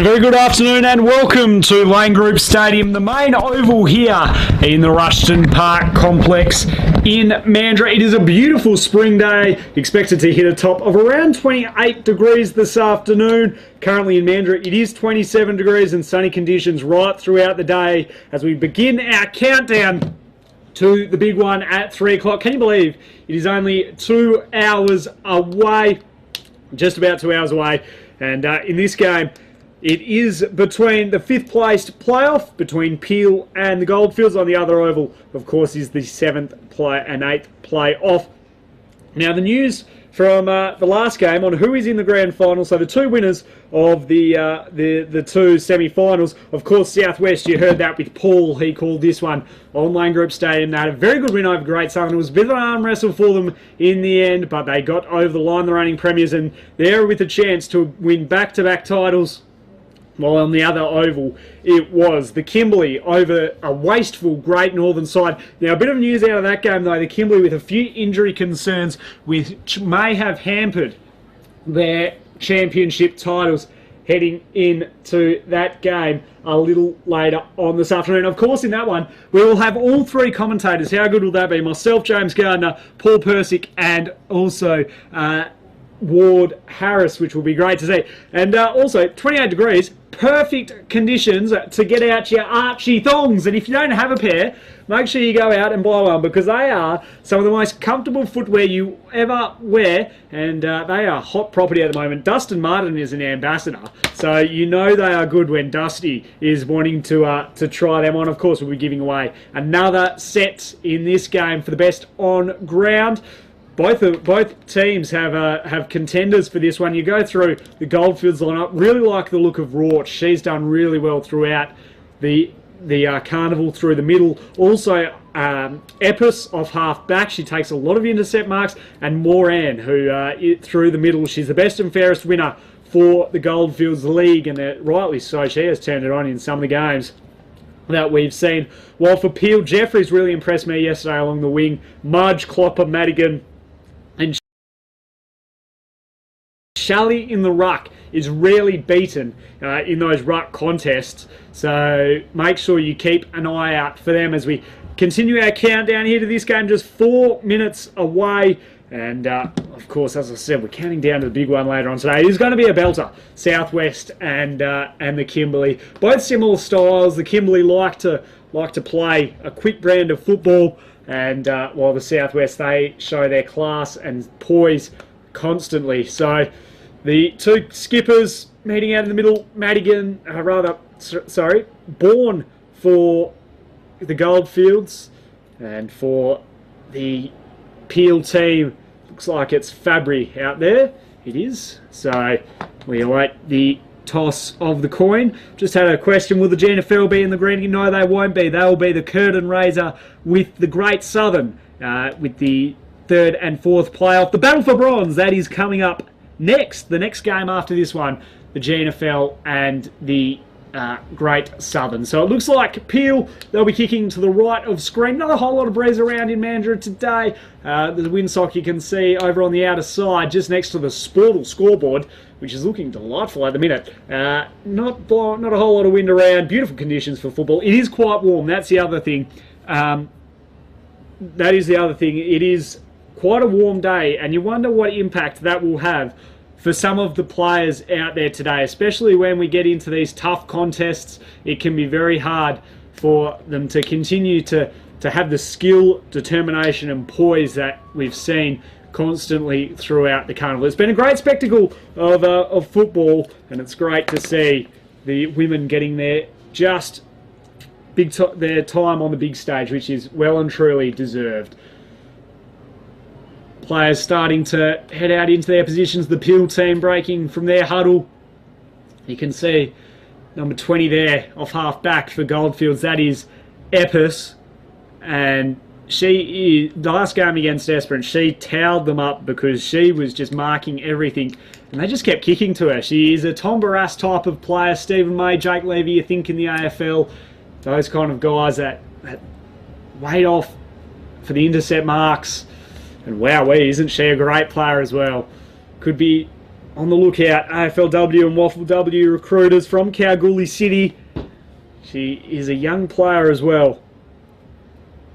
And a very good afternoon and welcome to Lane Group Stadium, the main oval here in the Rushton Park complex in Mandurah. It is a beautiful spring day, expected to hit a top of around 28 degrees this afternoon. Currently in Mandurah it is 27 degrees and sunny conditions right throughout the day as we begin our countdown to the big one at 3 o'clock. Can you believe it is only 2 hours away, just about 2 hours away, and in this game it is between the 5th placed playoff between Peel and the Goldfields. On the other oval, of course, is the 7th play and 8th playoff. Now, the news from the last game on who is in the grand final. So the two winners of the two semi-finals. Of course, Southwest, you heard that with Paul. He called this one on Lane Group Stadium. They had a very good win over Great Southern. It was a bit of an arm wrestle for them in the end, but they got over the line, the reigning premiers, and they're with a chance to win back-to-back titles. While on the other oval, it was the Kimberley over a wasteful Great Northern side. Now, a bit of news out of that game, though. The Kimberley with a few injury concerns, which may have hampered their championship titles heading into that game a little later on this afternoon. Of course, in that one, we will have all three commentators. How good will that be? Myself, James Gardner, Paul Persick, and also Ward Harris, which will be great to see. And also, 28 degrees, perfect conditions to get out your Archie thongs. And if you don't have a pair, make sure you go out and buy one, because they are some of the most comfortable footwear you ever wear, and they are hot property at the moment. Dustin Martin is an ambassador, so you know they are good when Dusty is wanting to try them on. Of course, we'll be giving away another set in this game for the best on ground. Both teams have contenders for this one. You go through the Goldfields lineup. Really like the look of Rort. She's done really well throughout the carnival through the middle. Also, Epis off half back. She takes a lot of intercept marks, and Moran, who through the middle, she's the best and fairest winner for the Goldfields League, and rightly so. She has turned it on in some of the games that we've seen. While for Peel, Jeffries really impressed me yesterday along the wing. Mudge, Clopper, Madigan, and Shelley in the ruck is rarely beaten in those ruck contests. So make sure you keep an eye out for them as we continue our countdown here to this game. Just 4 minutes away. And of course, as I said, we're counting down to the big one later on today. It is going to be a belter. Southwest and the Kimberley. Both similar styles. The Kimberley like to play a quick brand of football. And while the Southwest, they show their class and poise constantly. So the two skippers meeting out in the middle. Madigan, Bourne for the Goldfields, and for the Peel team, looks like it's Fabry out there. It is. So we await the toss of the coin. Just had a question, will the GNFL be in the green? No, they won't be. They will be the curtain raiser with the Great Southern with the 3rd and 4th playoff. The battle for bronze, that is coming up next. The next game after this one, the GNFL and the Great Southern. So it looks like Peel, they'll be kicking to the right of screen. Not a whole lot of breeze around in Mandurah today. The windsock you can see over on the outer side, just next to the Sportal scoreboard, which is looking delightful at the minute. Not a whole lot of wind around. Beautiful conditions for football. It is quite warm. That's the other thing. That is the other thing. It is quite a warm day, and you wonder what impact that will have for some of the players out there today, especially when we get into these tough contests. It can be very hard for them to continue to have the skill, determination and poise that we've seen constantly throughout the carnival. It's been a great spectacle of football, and it's great to see the women getting their their time on the big stage, which is well and truly deserved. Players starting to head out into their positions. The Peel team breaking from their huddle. You can see number 20 there off half back for Goldfields. That is Epis, and she is, the last game against Esperance, she towed them up because she was just marking everything, and they just kept kicking to her. She is a Tom Barras type of player. Stephen May, Jake Levy, you think in the AFL, those kind of guys that wait off for the intercept marks. And wowee, isn't she a great player as well? Could be on the lookout. AFLW and Waffle W recruiters from Kalgoorlie City. She is a young player as well.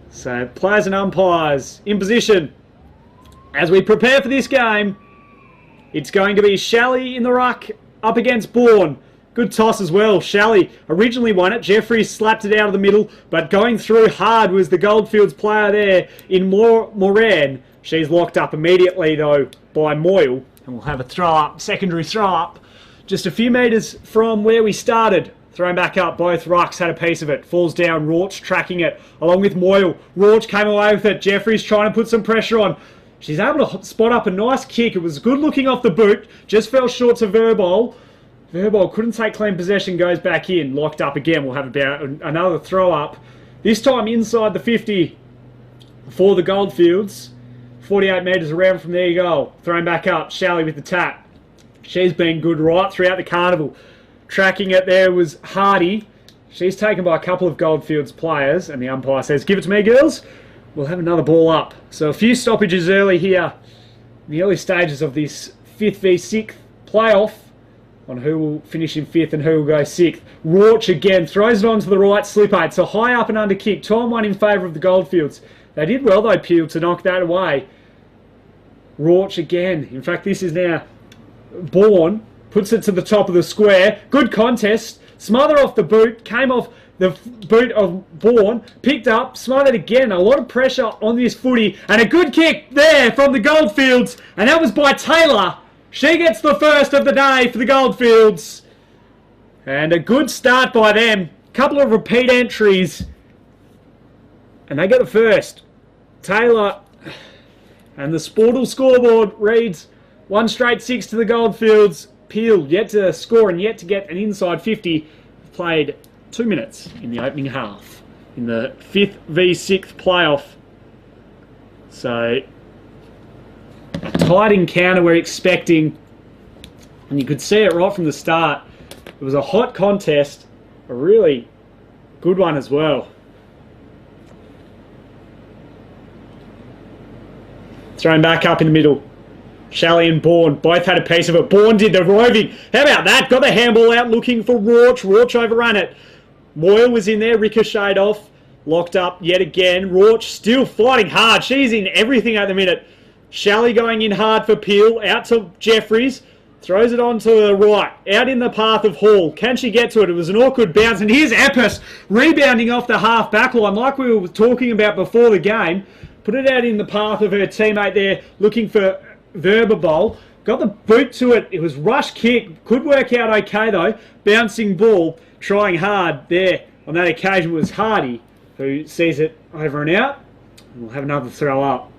So players and umpires in position. As we prepare for this game, it's going to be Shalley in the ruck up against Bourne. Good toss as well. Shalley originally won it. Jeffries slapped it out of the middle, but going through hard was the Goldfields player there in Moran. She's locked up immediately though by Moyle. And we'll have a throw up, secondary throw up, just a few metres from where we started. Thrown back up, both rucks had a piece of it. Falls down, Rauch tracking it along with Moyle. Rauch came away with it. Jeffries trying to put some pressure on. She's able to spot up a nice kick. It was good looking off the boot. Just fell short to Verbal. Verbal couldn't take clean possession, goes back in. Locked up again. We'll have about another throw up. This time inside the 50 for the Goldfields. 48 metres around from their goal. Thrown back up. Shalley with the tap. She's been good right throughout the carnival. Tracking it there was Hardy. She's taken by a couple of Goldfields players. And the umpire says, give it to me, girls. We'll have another ball up. So a few stoppages early here. In the early stages of this 5th v 6th playoff. On who will finish in 5th and who will go 6th. Rauch again throws it onto the right slipper. It's a high up and under kick. Time one in favour of the Goldfields. They did well though, Peel, to knock that away. Rauch again. In fact, this is now Bourne. Puts it to the top of the square. Good contest. Smother off the boot. Came off the boot of Bourne. Picked up. Smothered again. A lot of pressure on this footy. And a good kick there from the Goldfields. And that was by Taylor. She gets the first of the day for the Goldfields. And a good start by them. Couple of repeat entries. And they get the first. Taylor. And the Sportal scoreboard reads 1 straight 6 to the Goldfields. Peel yet to score and yet to get an inside 50. Played 2 minutes in the opening half. In the 5th v 6th playoff. So a tight encounter we're expecting, and you could see it right from the start. It was a hot contest, a really good one as well. Thrown back up in the middle. Shalley and Bourne both had a piece of it. Bourne did the roving. How about that? Got the handball out looking for Rauch. Rauch overran it. Moyle was in there, ricocheted off. Locked up yet again. Rauch still fighting hard. She's in everything at the minute. Shalley going in hard for Peel. Out to Jeffries. Throws it on to the right. Out in the path of Hall. Can she get to it? It was an awkward bounce. And here's Epis rebounding off the half back line like we were talking about before the game. Put it out in the path of her teammate there looking for Verbal. Got the boot to it. It was rush kick. Could work out okay though. Bouncing ball. Trying hard there. On that occasion was Hardy who sees it over and out. We'll have another throw up.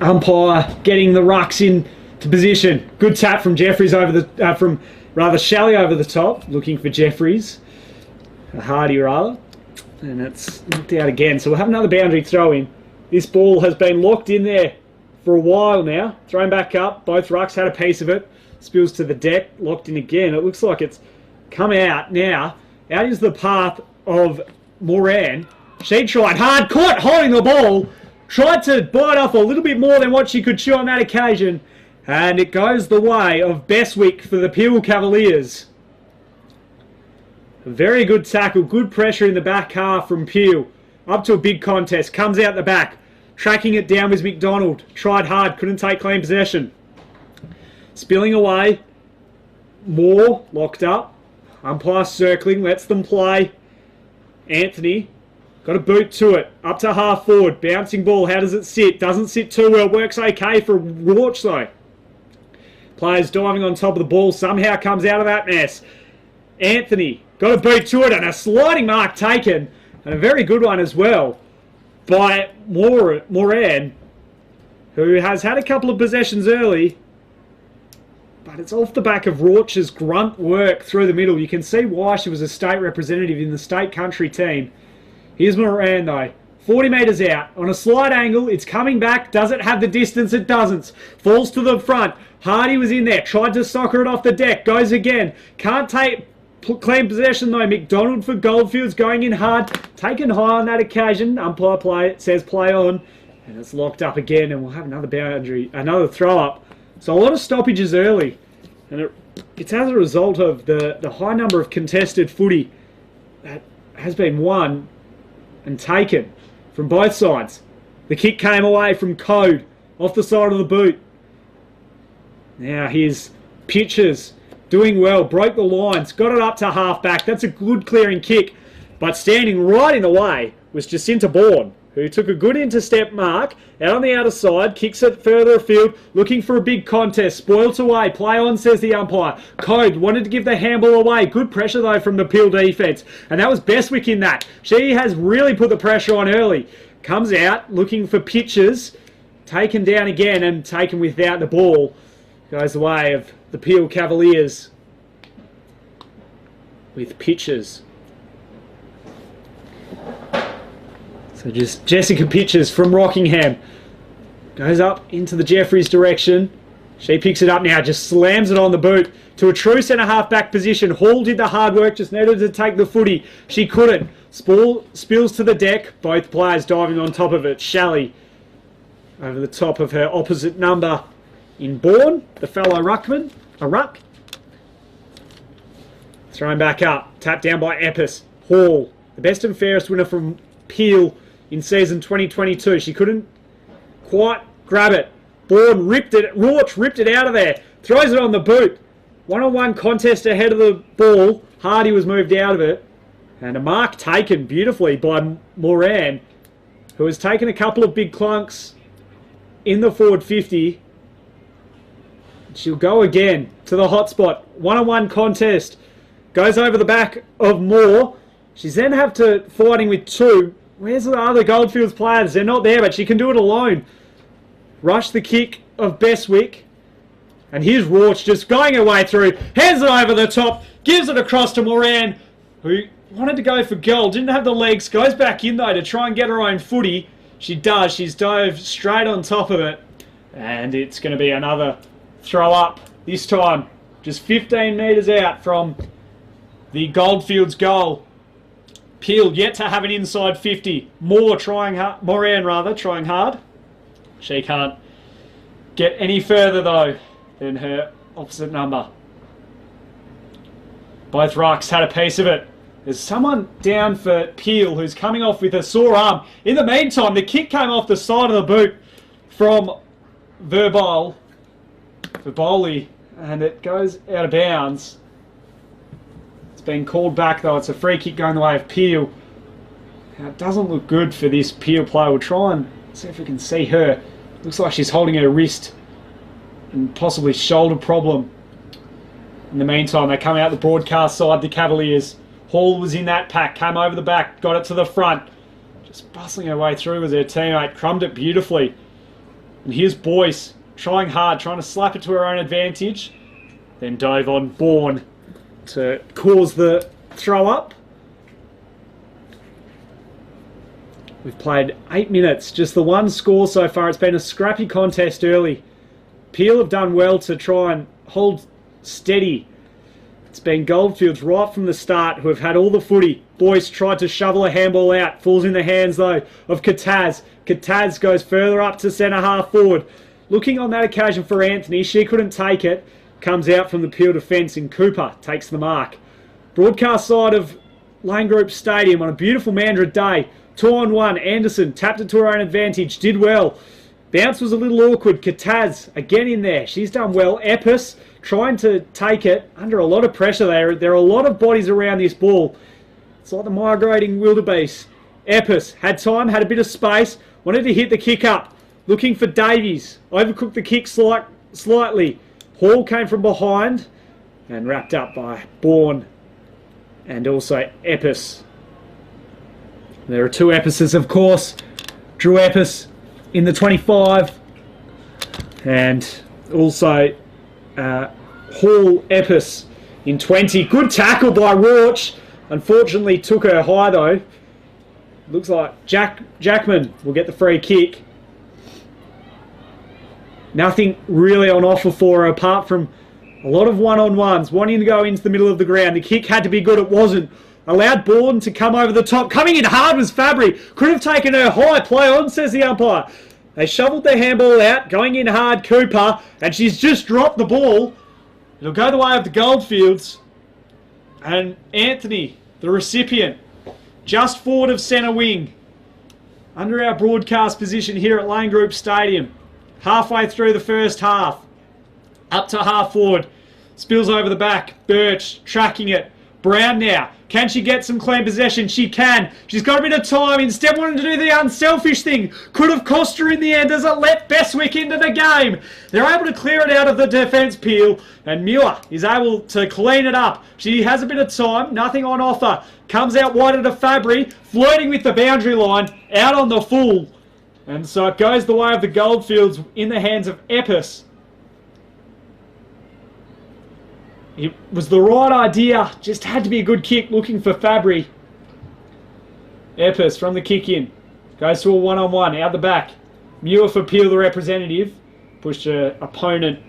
Umpire getting the rucks in to position. Good tap from Jeffries over the Shalley over the top, looking for Jeffries, Hardy rather, and it's knocked out again. So we'll have another boundary throw in. This ball has been locked in there for a while now. Thrown back up. Both rucks had a piece of it. Spills to the deck. Locked in again. It looks like it's come out now. Out is the path of Moran. She tried hard, caught holding the ball. Tried to bite off a little bit more than what she could chew on that occasion. And it goes the way of Beswick for the Peel Cavaliers. A very good tackle. Good pressure in the back half from Peel. Up to a big contest. Comes out the back. Tracking it down was McDonald. Tried hard. Couldn't take clean possession. Spilling away. Moore locked up. Umpire circling. Lets them play. Anthony. Got a boot to it. Up to half forward. Bouncing ball. How does it sit? Doesn't sit too well. Works okay for Rauch though. Players diving on top of the ball. Somehow comes out of that mess. Anthony. Got a boot to it and a sliding mark taken. And a very good one as well by Moran, who has had a couple of possessions early. But it's off the back of Rauch's grunt work through the middle. You can see why she was a state representative in the state country team. Here's Moran though. 40 metres out. On a slight angle. It's coming back. Does it have the distance? It doesn't. Falls to the front. Hardy was in there. Tried to soccer it off the deck. Goes again. Can't take clean possession though. McDonald for Goldfields going in hard. Taken high on that occasion. Umpire says play on. And it's locked up again, and we'll have another boundary, another throw up. So a lot of stoppages early, and it's as a result of the high number of contested footy that has been won and taken from both sides. The kick came away from Code off the side of the boot. Now here's Pitchers doing well, broke the lines, got it up to half back. That's a good clearing kick, but standing right in the way was Jacinta Bourne, who took a good interstep mark out on the outer side, kicks it further afield, looking for a big contest. Spoilt away, play on, says the umpire. Code wanted to give the handball away. Good pressure though from the Peel defence, and that was Bestwick in that. She has really put the pressure on early. Comes out looking for Pitchers, taken down again and taken without the ball. Goes the way of the Peel Cavaliers with Pitchers. So just Jessica Pitchers from Rockingham goes up into the Jeffreys direction. She picks it up now, just slams it on the boot to a true centre-half back position. Hall did the hard work, just needed to take the footy. She couldn't. Spills to the deck, both players diving on top of it. Shalley over the top of her opposite number in Bourne, the fellow ruckman, a ruck. Thrown back up, tapped down by Epis. Hall, the best and fairest winner from Peel in season 2022. She couldn't quite grab it. Bourne ripped it, Rauch ripped it out of there, throws it on the boot. One-on-one contest ahead of the ball. Hardy was moved out of it. And a mark taken beautifully by Moran, who has taken a couple of big clunks in the forward 50. She'll go again to the hot spot. One-on-one contest. Goes over the back of Moore. She's then have to fighting with two. Where's the other Goldfields players? They're not there, but she can do it alone. Rush the kick of Bestwick. And here's Rauch just going her way through. Hands it over the top. Gives it across to Moran, who wanted to go for goal. Didn't have the legs. Goes back in, though, to try and get her own footy. She does. She's dove straight on top of it. And it's going to be another throw up. This time, just 15 metres out from the Goldfields goal. Peel yet to have an inside 50. Moran trying hard. She can't get any further, though, than her opposite number. Both rucks had a piece of it. There's someone down for Peel who's coming off with a sore arm. In the meantime, the kick came off the side of the boot from Verboli, and it goes out of bounds. It's been called back, though. It's a free kick going the way of Peel. Now, it doesn't look good for this Peel player. We'll try and see if we can see her. Looks like she's holding her wrist and possibly shoulder problem. In the meantime, they come out the broadcast side, the Cavaliers. Hall was in that pack, came over the back, got it to the front. Just bustling her way through with her teammate, crumbed it beautifully. And here's Boyce, trying hard, trying to slap it to her own advantage. Then dove on Bourne to cause the throw up. We've played 8 minutes, just the one score so far. It's been a scrappy contest early. Peel have done well to try and hold steady. It's been Goldfields right from the start who have had all the footy. Boyce tried to shovel a handball out. Falls in the hands, though, of Kataz. Kataz goes further up to centre half forward. Looking on that occasion for Anthony. She couldn't take it. Comes out from the Peel defence, and Cooper takes the mark. Broadcast side of Lane Group Stadium on a beautiful Mandurah day. 2-on-1. Anderson tapped it to her own advantage. Did well. Bounce was a little awkward. Kataz again in there. She's done well. Epis trying to take it under a lot of pressure there. There are a lot of bodies around this ball. It's like the migrating wildebeest. Epis had time, had a bit of space, wanted to hit the kick up. Looking for Davies. Overcooked the kick slightly. Hall came from behind and wrapped up by Bourne and also Epis. There are two Epises, of course. Drew Epis in the 25 and also Hall Epis in 20. Good tackle by Rauch. Unfortunately took her high, though. Looks like Jackman will get the free kick. Nothing really on offer for her apart from a lot of one-on-ones, wanting to go into the middle of the ground. The kick had to be good. It wasn't. Allowed Bourne to come over the top. Coming in hard was Fabry. Could have taken her high. Play on, says the umpire. They shoveled the handball out, going in hard, Cooper, and she's just dropped the ball. It'll go the way of the Goldfields. And Anthony, the recipient, just forward of centre wing, under our broadcast position here at Lane Group Stadium. Halfway through the first half. Up to half forward. Spills over the back. Birch tracking it. Brown now. Can she get some clean possession? She can. She's got a bit of time. Instead wanting to do the unselfish thing. Could have cost her in the end as it let Beswick into the game. They're able to clear it out of the defence, Peel. And Muir is able to clean it up. She has a bit of time. Nothing on offer. Comes out wide to Fabry. Flirting with the boundary line. Out on the full. And so it goes the way of the Goldfields in the hands of Epis. It was the right idea, just had to be a good kick, looking for Fabry. Epis from the kick in. Goes to a one-on-one, out the back. Muir for Peel, the representative. Pushed her opponent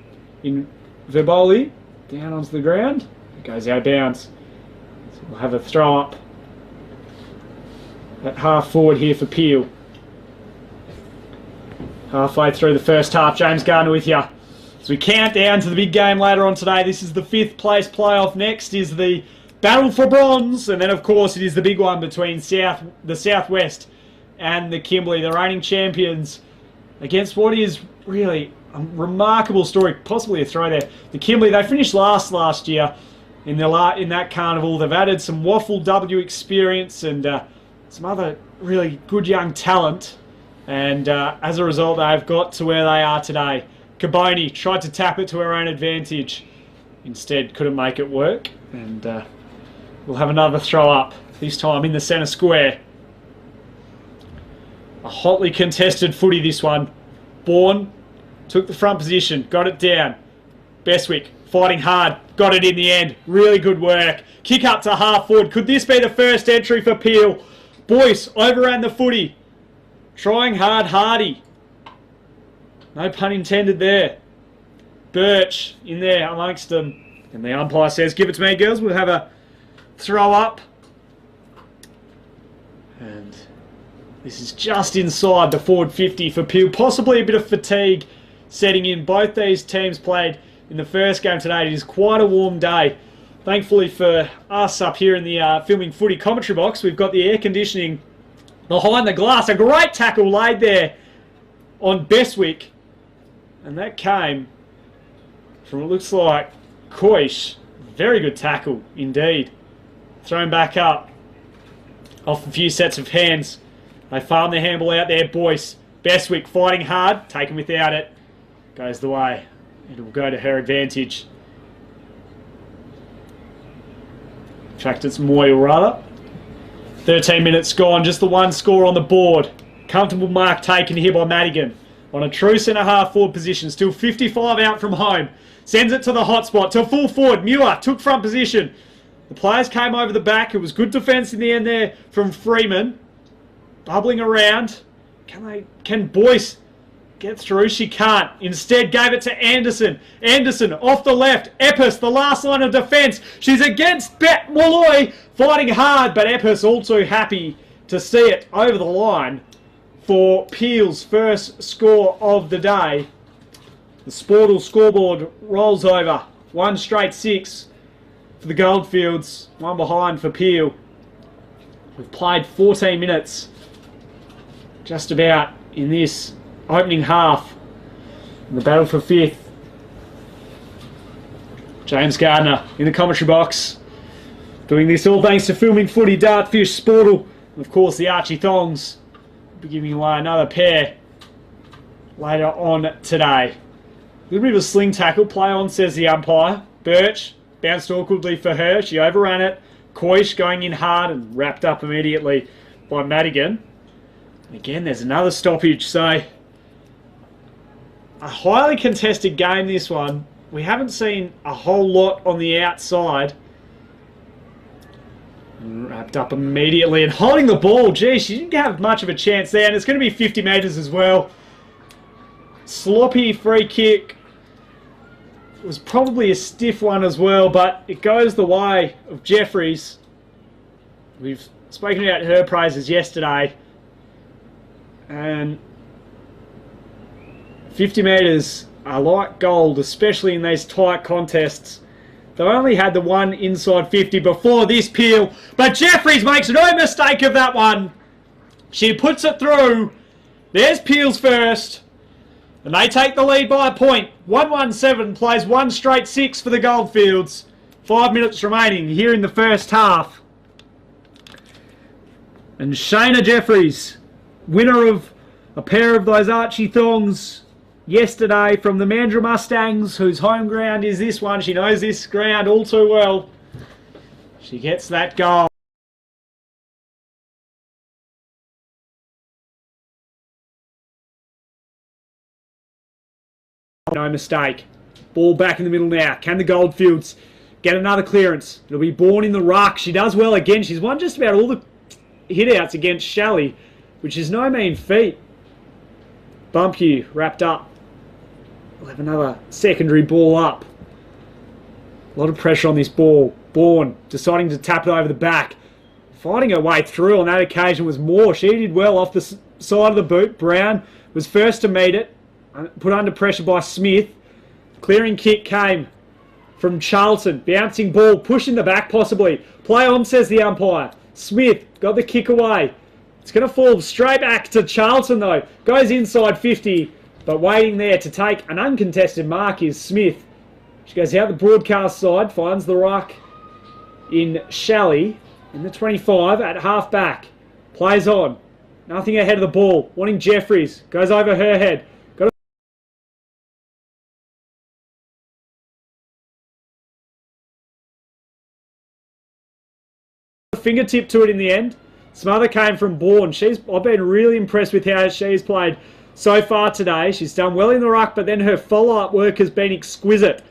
in Verboli. Down onto the ground. It goes out of bounds. So we'll have a throw up at half forward here for Peel. Halfway through the first half, James Gardner with you. As we count down to the big game later on today, this is the 5th place playoff. Next is the battle for bronze, and then of course it is the big one between the Southwest and the Kimberley, the reigning champions, against what is really a remarkable story, possibly a throw there. The Kimberley, they finished last year in that carnival. They've added some Waffle W experience and some other really good young talent, and as a result they've got to where they are today. Caboni tried to tap it to her own advantage. Instead, couldn't make it work. And we'll have another throw up, this time in the centre square. A hotly contested footy, this one. Bourne took the front position, got it down. Bestwick fighting hard, got it in the end. Really good work. Kick up to half forward. Could this be the first entry for Peel? Boyce overran the footy. Trying hard, Hardy. No pun intended there. Birch in there amongst them. And the umpire says, give it to me, girls. We'll have a throw up. And this is just inside the forward 50 for Peel. Possibly a bit of fatigue setting in. Both these teams played in the first game today. It is quite a warm day. Thankfully for us up here in the filming footy commentary box, we've got the air conditioning behind the glass. A great tackle laid there on Beswick. And that came from, it looks like, Koish. Very good tackle indeed. Thrown back up. Off a few sets of hands. They farm their handball out there. Boyce. Beswick fighting hard. Taken without it. Goes the way. It will go to her advantage. In fact, it's Moyle rather. 13 minutes gone. Just the one score on the board. Comfortable mark taken here by Madigan. On a true centre-half forward position. Still 55 out from home. Sends it to the hot spot. To full forward. Muir took front position. The players came over the back. It was good defence in the end there from Freeman. Bubbling around. Can Boyce get through? She can't. Instead gave it to Anderson. Anderson off the left. Epis, the last line of defence. She's against Bet Molloy. Fighting hard, but Epis also happy to see it over the line for Peel's first score of the day. The Sportal scoreboard rolls over. 1 straight 6 for the Goldfields. 1 behind for Peel. We've played 14 minutes just about in this opening half. In the battle for 5th. James Gardner in the commentary box. Doing this all thanks to Filming Footy, Dartfish, Sportal, and of course the Archie Thongs. We'll be giving away another pair later on today. A little bit of a sling tackle. Play on, says the umpire. Birch bounced awkwardly for her. She overran it. Koish going in hard and wrapped up immediately by Madigan. Again, there's another stoppage. So, a highly contested game, this one. We haven't seen a whole lot on the outside. Wrapped up immediately and holding the ball. Gee, she didn't have much of a chance there. And it's going to be 50 metres as well. Sloppy free kick. It was probably a stiff one as well, but it goes the way of Jeffries. We've spoken about her praises yesterday. And 50 metres are like gold, especially in these tight contests. They only had the one inside 50 before this Peel, but Jeffries makes no mistake of that one. She puts it through. There's Peel's first, and they take the lead by a point. 117 plays one straight 6 for the Goldfields. 5 minutes remaining here in the first half. And Shayna Jeffries, winner of a pair of those Archie thongs yesterday from the Mandurah Mustangs, whose home ground is this one. She knows this ground all too well. She gets that goal. No mistake. Ball back in the middle now. Can the Goldfields get another clearance? It'll be Bourne in the ruck. She does well again. She's won just about all the hit-outs against Shelley, which is no mean feat. Bumpy wrapped up. We'll have another secondary ball up. A lot of pressure on this ball. Bourne deciding to tap it over the back. Fighting her way through on that occasion was Moore. She did well off the side of the boot. Brown was first to meet it. Put under pressure by Smith. Clearing kick came from Charlton. Bouncing ball, pushing the back possibly. Play on, says the umpire. Smith got the kick away. It's going to fall straight back to Charlton though. Goes inside 50, but waiting there to take an uncontested mark is Smith. She goes out the broadcast side, finds the ruck in Shelley in the 25 at half back. Plays on. Nothing ahead of the ball. Wanting Jeffries. Goes over her head. Fingertip to it in the end. Smother came from Bourne. I've been really impressed with how she's played so far today. She's done well in the ruck, but then her follow-up work has been exquisite.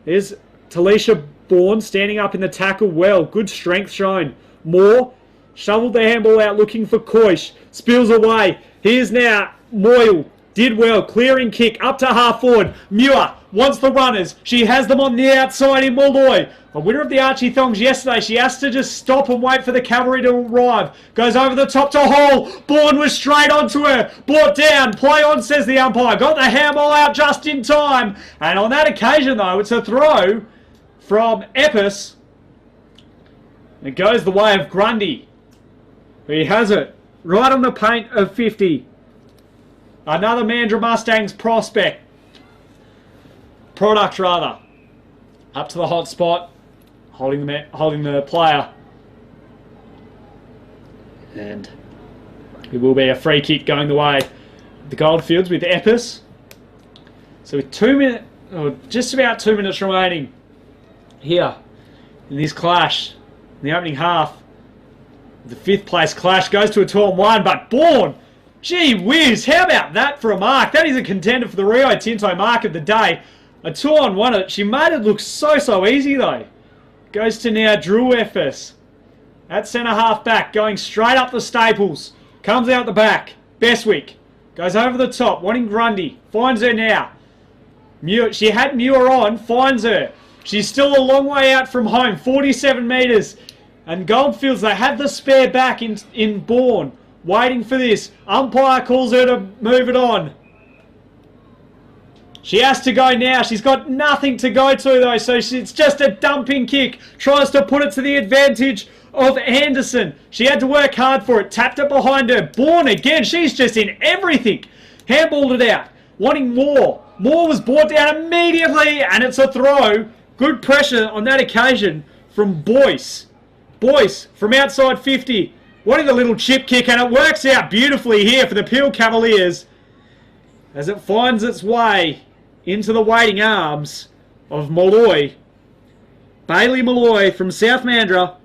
There's Talisha Bourne standing up in the tackle well. Good strength shown. Moore shoveled the handball out looking for Coish. Spills away. Here's now Moyle. Did well. Clearing kick up to half forward. Muir wants the runners. She has them on the outside in Molloy. A winner of the Archie Thongs yesterday. She has to just stop and wait for the cavalry to arrive. Goes over the top to Hall. Bourne was straight onto her. Brought down. Play on, says the umpire. Got the handball out just in time. And on that occasion, though, it's a throw from Epis. It goes the way of Grundy. He has it right on the paint of 50. Another Mandurah Mustangs prospect. Product, rather. Up to the hot spot. Holding the player. And it will be a free kick going the way of the Goldfields with Epis. So with just about 2 minutes remaining here in this clash, in the opening half, the 5th place clash goes to a 2-on-1, but Bourne, gee whiz, how about that for a mark? That is a contender for the Rio Tinto mark of the day. A 2-on-1, she made it look so easy though. Goes to now Drew Epis at centre half back, going straight up the staples. Comes out the back. Beswick goes over the top, wanting Grundy. Finds her now. She had Muir on, finds her. She's still a long way out from home, 47 metres. And Goldfields, they have the spare back in Bourne, waiting for this. Umpire calls her to move it on. She has to go now. She's got nothing to go to though, so it's just a dumping kick. Tries to put it to the advantage of Anderson. She had to work hard for it. Tapped it behind her. Bourne again. She's just in everything. Handballed it out. Wanting more. Moore was brought down immediately, and it's a throw. Good pressure on that occasion from Boyce. Boyce from outside 50. Wanting the little chip kick, and it works out beautifully here for the Peel Cavaliers as it finds its way into the waiting arms of Molloy. Bailey Molloy from South Mandurah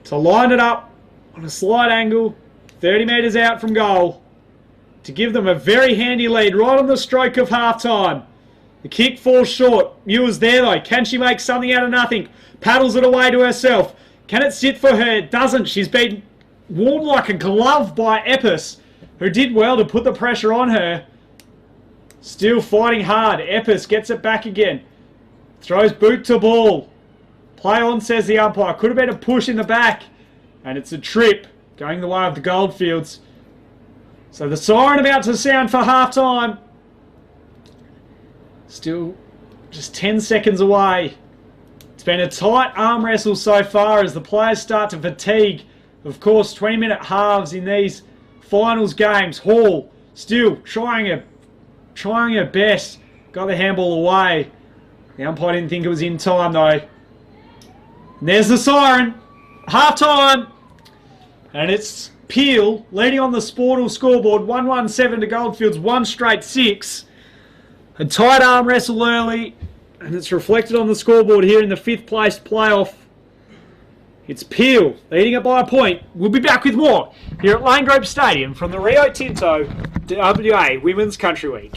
to line it up on a slight angle, 30 metres out from goal, to give them a very handy lead right on the stroke of half-time. The kick falls short. Muir's there though. Can she make something out of nothing? Paddles it away to herself. Can it sit for her? It doesn't. She's been worn like a glove by Epis, who did well to put the pressure on her. Still fighting hard. Epis gets it back again. Throws boot to ball. Play on, says the umpire. Could have been a push in the back. And it's a trip going the way of the Goldfields. So the siren about to sound for half-time. Still just 10 seconds away. It's been a tight arm wrestle so far as the players start to fatigue. Of course, 20-minute halves in these finals games. Hall still trying her best. Got the handball away. The umpire didn't think it was in time though. And there's the siren. Half-time. And it's Peel leading on the Sportal scoreboard. 117 to Goldfields, 1 straight 6. A tight arm wrestle early. And it's reflected on the scoreboard here in the 5th place playoff. It's Peel leading it by a point. We'll be back with more here at Lane Group Stadium from the Rio Tinto WA Women's Country Week.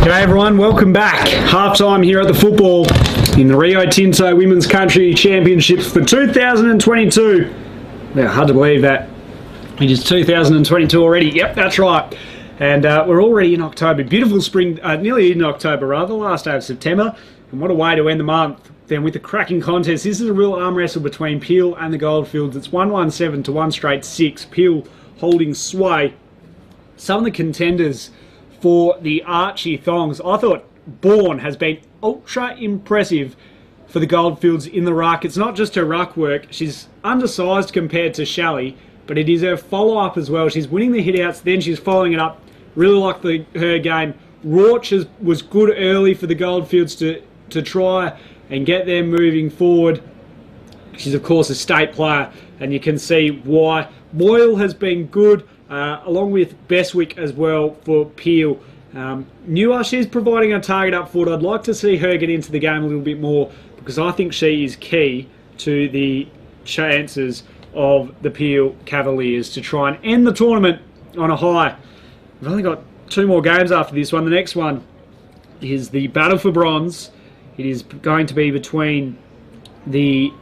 G'day everyone, welcome back. Half-time here at the football in the Rio Tinto Women's Country Championships for 2022. Yeah, hard to believe that it is 2022 already. Yep, that's right. And we're already in October. Beautiful spring, nearly in October rather, last day of September. And what a way to end the month. Then with the cracking contest, this is a real arm wrestle between Peel and the Goldfields. It's 117 to 1 straight 6. Peel holding sway. Some of the contenders for the Archie Thongs. I thought Bourne has been ultra impressive for the Goldfields in the ruck. It's not just her ruck work. She's undersized compared to Shelley, but it is her follow-up as well. She's winning the hit-outs, then she's following it up. Really like her game. Rauch was good early for the Goldfields to try and get them moving forward. She's, of course, a state player, and you can see why. Boyle has been good, along with Beswick as well for Peel. Newer, she's providing a target up forward. I'd like to see her get into the game a little bit more because I think she is key to the chances of the Peel Cavaliers to try and end the tournament on a high. We've only got 2 more games after this one. The next one is the Battle for Bronze. It is going to be between the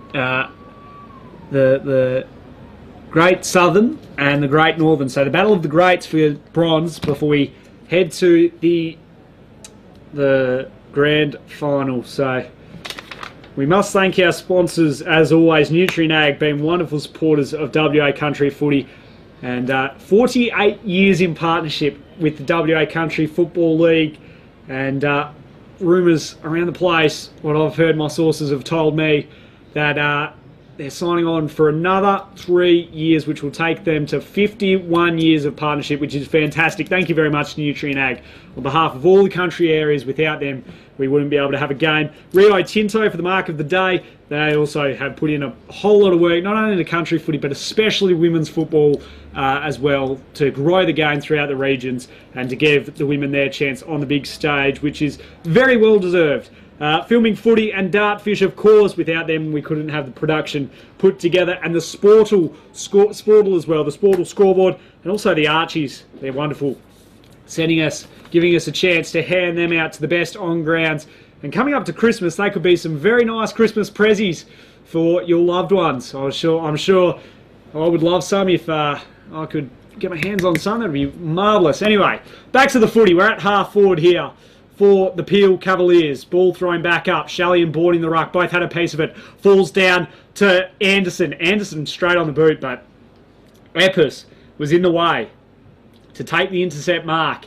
Great Southern and the Great Northern. So the Battle of the Greats for bronze before we head to the grand final. So we must thank our sponsors, as always, Nutrien Ag, being wonderful supporters of WA Country Footy, and 48 years in partnership with the WA Country Football League, and rumours around the place, what I've heard my sources have told me, that they're signing on for another 3 years, which will take them to 51 years of partnership, which is fantastic. Thank you very much to Nutrien Ag. On behalf of all the country areas, without them, we wouldn't be able to have a game. Rio Tinto for the mark of the day. They also have put in a whole lot of work, not only in the country footy, but especially women's football as well, to grow the game throughout the regions and to give the women their chance on the big stage, which is very well deserved. Filming Footy and Dartfish, of course. Without them, we couldn't have the production put together. And the Sportal as well, the Sportal scoreboard, and also the Archies. They're wonderful. Giving us a chance to hand them out to the best on grounds. And coming up to Christmas, they could be some very nice Christmas prezzies for your loved ones. I'm sure I would love some if I could get my hands on some. That'd be marvellous. Anyway, back to the footy. We're at half forward here for the Peel Cavaliers. Ball thrown back up. Shalley and Bourne in the ruck. Both had a piece of it. Falls down to Anderson. Anderson straight on the boot, but Epis was in the way to take the intercept mark.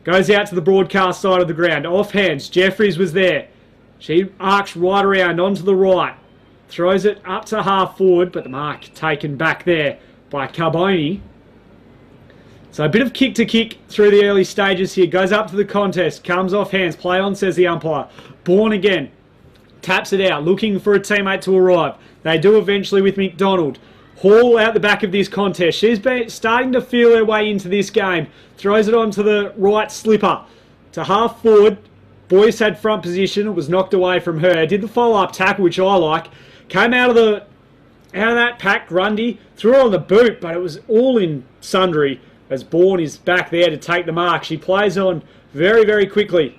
Goes out to the broadcast side of the ground. Off hands. Jeffries was there. She arcs right around onto the right. Throws it up to half forward, but the mark taken back there by Carboni. So a bit of kick to kick through the early stages here. Goes up to the contest. Comes off hands. Play on, says the umpire. Bourne again. Taps it out. Looking for a teammate to arrive. They do eventually with McDonald. Hall out the back of this contest. She's been starting to feel her way into this game. Throws it onto the right slipper. To half forward. Boyce had front position. It was knocked away from her. Did the follow-up tackle, which I like. Came out of that pack. Grundy threw it on the boot, but it was all in sundry, as Bourne is back there to take the mark. She plays on very, very quickly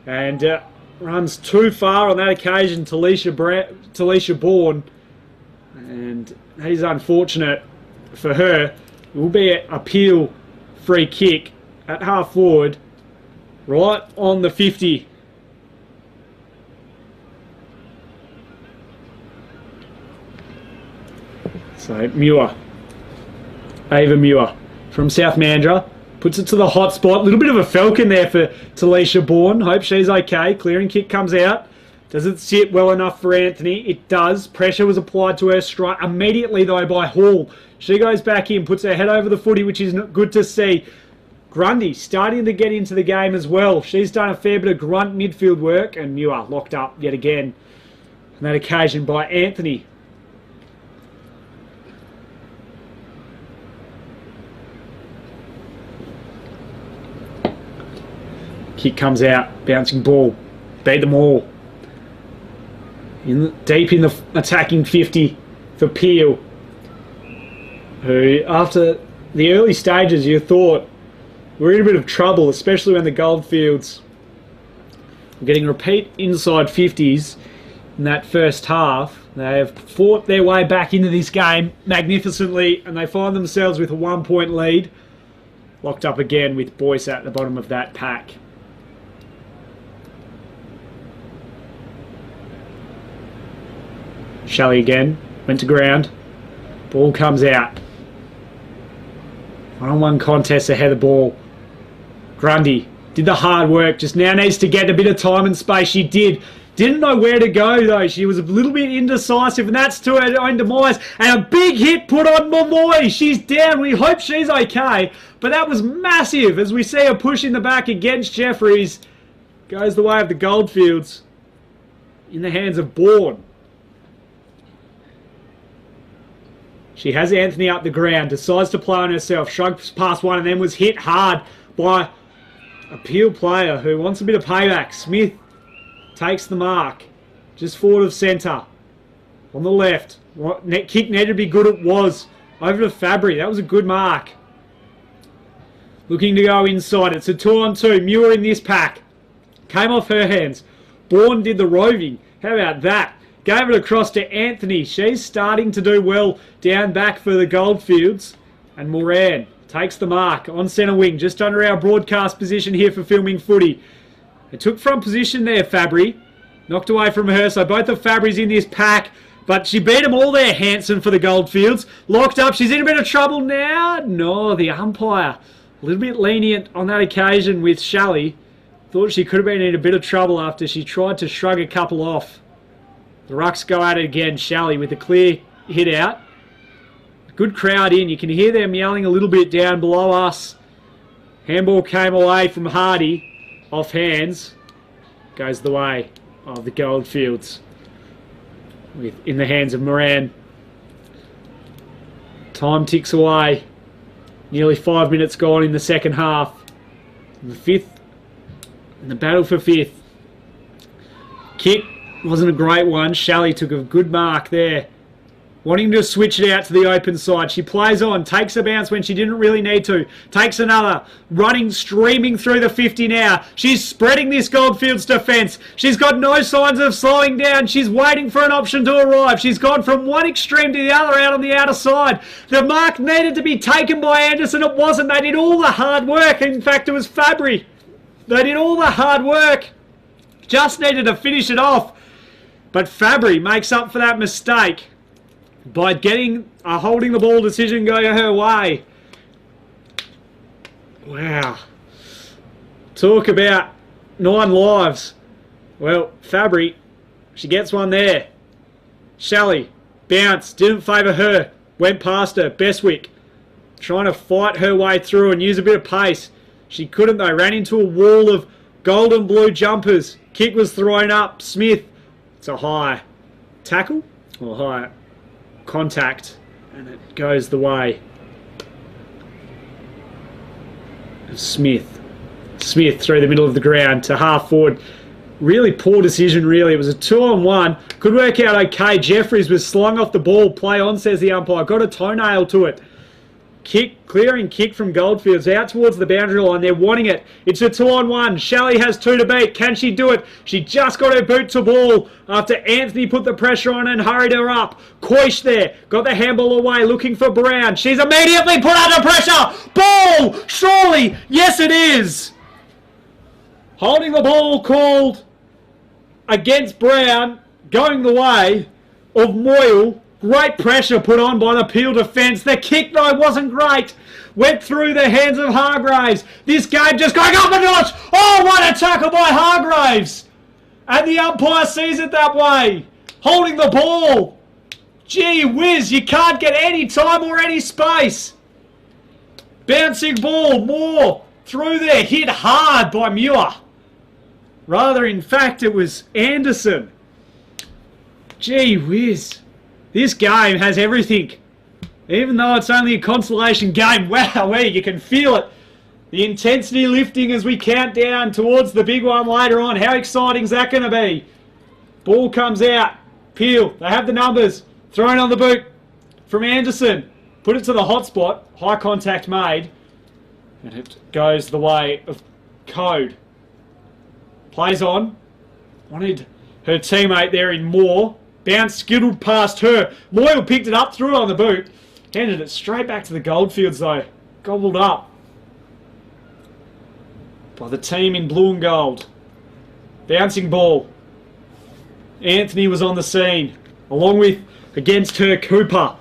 and runs too far on that occasion, Talisha Bourne. And that is unfortunate for her. It will be a Peel free kick at half forward, right on the 50. So Ava Muir from South Mandurah puts it to the hot spot. A little bit of a falcon there for Talisha Bourne. Hope she's okay. Clearing kick comes out. Does it sit well enough for Anthony? It does. Pressure was applied to her strike immediately, though, by Hall. She goes back in, puts her head over the footy, which is good to see. Grundy starting to get into the game as well. She's done a fair bit of grunt midfield work, and Muir locked up yet again on that occasion by Anthony. Kick comes out, bouncing ball, beat them all. Deep in the attacking 50 for Peel, who after the early stages you thought were in a bit of trouble, especially when the Goldfields were getting repeat inside 50s in that first half. They have fought their way back into this game magnificently, and they find themselves with a 1 point lead, locked up again with Boyce at the bottom of that pack. Shelley again, went to ground. Ball comes out. One-on-one contest ahead of the ball. Grundy did the hard work, just now needs to get a bit of time and space. She did. Didn't know where to go though. She was a little bit indecisive, and that's to her own demise. And a big hit put on Malloy. She's down. We hope she's okay. But that was massive as we see her push in the back against Jeffries. Goes the way of the Goldfields in the hands of Bourne. She has Anthony up the ground, decides to play on herself, shrugs past one, and then was hit hard by a Peel player who wants a bit of payback. Smith takes the mark, just forward of centre. On the left, kick needed to be good, it was. Over to Fabry, that was a good mark. Looking to go inside, it's a 2-on-2. Muir in this pack. Came off her hands. Bourne did the roving. How about that? Gave it across to Anthony. She's starting to do well down back for the Goldfields. And Moran takes the mark on centre wing, just under our broadcast position here for filming footy. They took front position there, Fabry. Knocked away from her, so both of Fabry's in this pack. But she beat them all there, Hanson, for the Goldfields. Locked up. She's in a bit of trouble now. No, the umpire, a little bit lenient on that occasion with Shelley. Thought she could have been in a bit of trouble after she tried to shrug a couple off. The Rucks go at it again. Shelley with a clear hit out. Good crowd in. You can hear them yelling a little bit down below us. Handball came away from Hardy. Off hands. Goes the way of the Goldfields. In the hands of Moran. Time ticks away. Nearly 5 minutes gone in the second half. The fifth. And the battle for fifth. Kick wasn't a great one. Shelley took a good mark there. Wanting to switch it out to the open side. She plays on. Takes a bounce when she didn't really need to. Takes another. Running, streaming through the 50 now. She's spreading this Goldfields defence. She's got no signs of slowing down. She's waiting for an option to arrive. She's gone from one extreme to the other out on the outer side. The mark needed to be taken by Anderson. It wasn't. They did all the hard work. In fact, it was Fabry. They did all the hard work. Just needed to finish it off. But Fabry makes up for that mistake by getting a holding the ball decision go her way. Wow. Talk about 9 lives. Well, Fabry, she gets one there. Shelley, bounce, didn't favour her. Went past her. Bestwick, trying to fight her way through and use a bit of pace. She couldn't though. Ran into a wall of gold and blue jumpers. Kick was thrown up. Smith, it's a high tackle or high contact, and it goes the way of Smith. Smith through the middle of the ground to half forward. Really poor decision, really. It was a 2-on-1. Could work out okay. Jeffries was slung off the ball. Play on, says the umpire. Got a toenail to it. Kick, clearing kick from Goldfields out towards the boundary line. They're wanting it. It's a 2-on-1. Shelley has 2 to beat. Can she do it? She just got her boot to ball after Anthony put the pressure on and hurried her up. Coish there. Got the handball away looking for Brown. She's immediately put under pressure. Ball! Surely! Yes, it is! Holding the ball called against Brown. Going the way of Moyle. Great pressure put on by the Peel defence. The kick, though, wasn't great. Went through the hands of Hargraves. This game just going up a notch. Oh, what a tackle by Hargraves. And the umpire sees it that way. Holding the ball. Gee whiz, you can't get any time or any space. Bouncing ball, Moore through there. Hit hard by Muir. Rather, in fact, it was Anderson. Gee whiz. This game has everything. Even though it's only a consolation game, wow, you can feel it. The intensity lifting as we count down towards the big one later on. How exciting is that going to be? Ball comes out. Peel, they have the numbers. Thrown on the boot from Anderson. Put it to the hot spot. High contact made. And it goes the way of Code. Plays on. Wanted her teammate there in Moore. Bounce skittled past her. Moyle picked it up, threw it on the boot. Handed it straight back to the Goldfields though. Gobbled up by the team in blue and gold. Bouncing ball. Anthony was on the scene. Along with, against her, Cooper.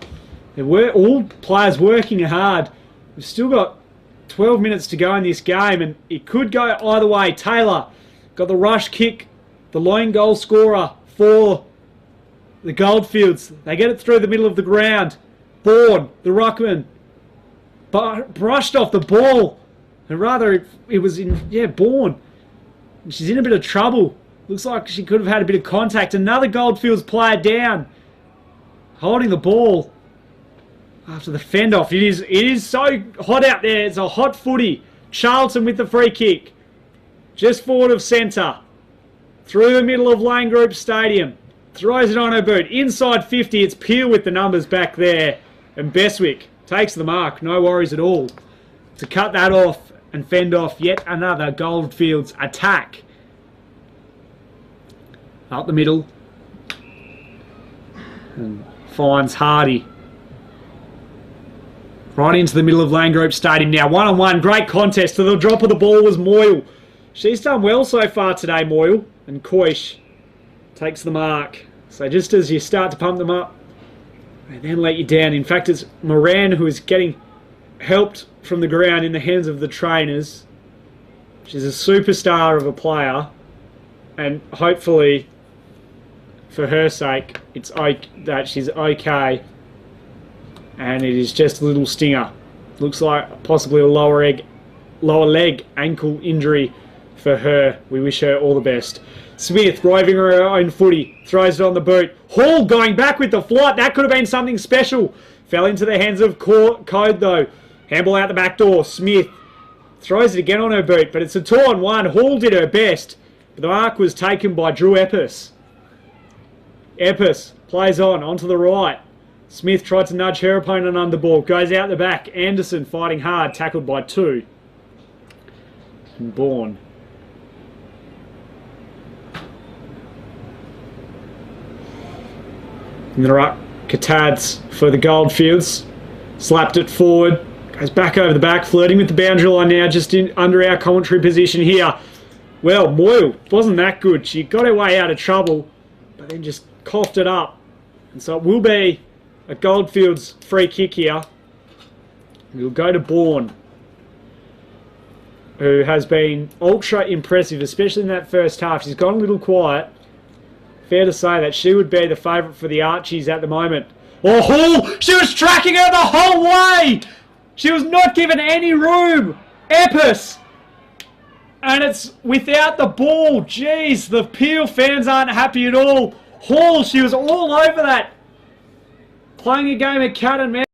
There were all players working hard. We've still got 12 minutes to go in this game and it could go either way. Taylor got the rush kick. The lone goal scorer for the Goldfields. They get it through the middle of the ground. Bourne, the ruckman, brushed off the ball. And rather, it was in, Bourne. She's in a bit of trouble. Looks like she could have had a bit of contact. Another Goldfields player down. Holding the ball after the fend off. It is so hot out there. It's a hot footy. Charlton with the free kick. Just forward of centre. Through the middle of Lane Group Stadium. Throws it on her boot. Inside 50. It's Peel with the numbers back there. And Bestwick takes the mark. No worries at all. To cut that off and fend off yet another Goldfields attack. Up the middle. And finds Hardy. Right into the middle of Lane Group Stadium now. 1-on-1. Great contest. To the drop of the ball was Moyle. She's done well so far today, Moyle. And Koish takes the mark. So just as you start to pump them up, they then let you down. In fact, it's Moran who is getting helped from the ground in the hands of the trainers. She's a superstar of a player. And hopefully, for her sake, it's that she's okay. And it is just a little stinger. Looks like possibly a lower leg ankle injury for her. We wish her all the best. Smith driving her own footy, throws it on the boot. Hall going back with the flight. That could have been something special. Fell into the hands of Code though. Handball out the back door. Smith throws it again on her boot, but it's a 2-on-1. Hall did her best, but the mark was taken by Drew Eppes. Eppes plays onto the right. Smith tried to nudge her opponent under ball. Goes out the back. Anderson fighting hard, tackled by 2. And Bourne. In the ruck, Katads for the Goldfields. Slapped it forward. Goes back over the back, flirting with the boundary line now, just under our commentary position here. Well, Moyle wasn't that good. She got her way out of trouble, but then just coughed it up. And so it will be a Goldfields free kick here. We'll go to Bourne, who has been ultra impressive, especially in that first half. She's gone a little quiet. Fair to say that she would be the favourite for the Archies at the moment. Oh, Hall! She was tracking her the whole way! She was not given any room! Eppes! And it's without the ball. Jeez, the Peel fans aren't happy at all. Hall, she was all over that. Playing a game of cat and mouse.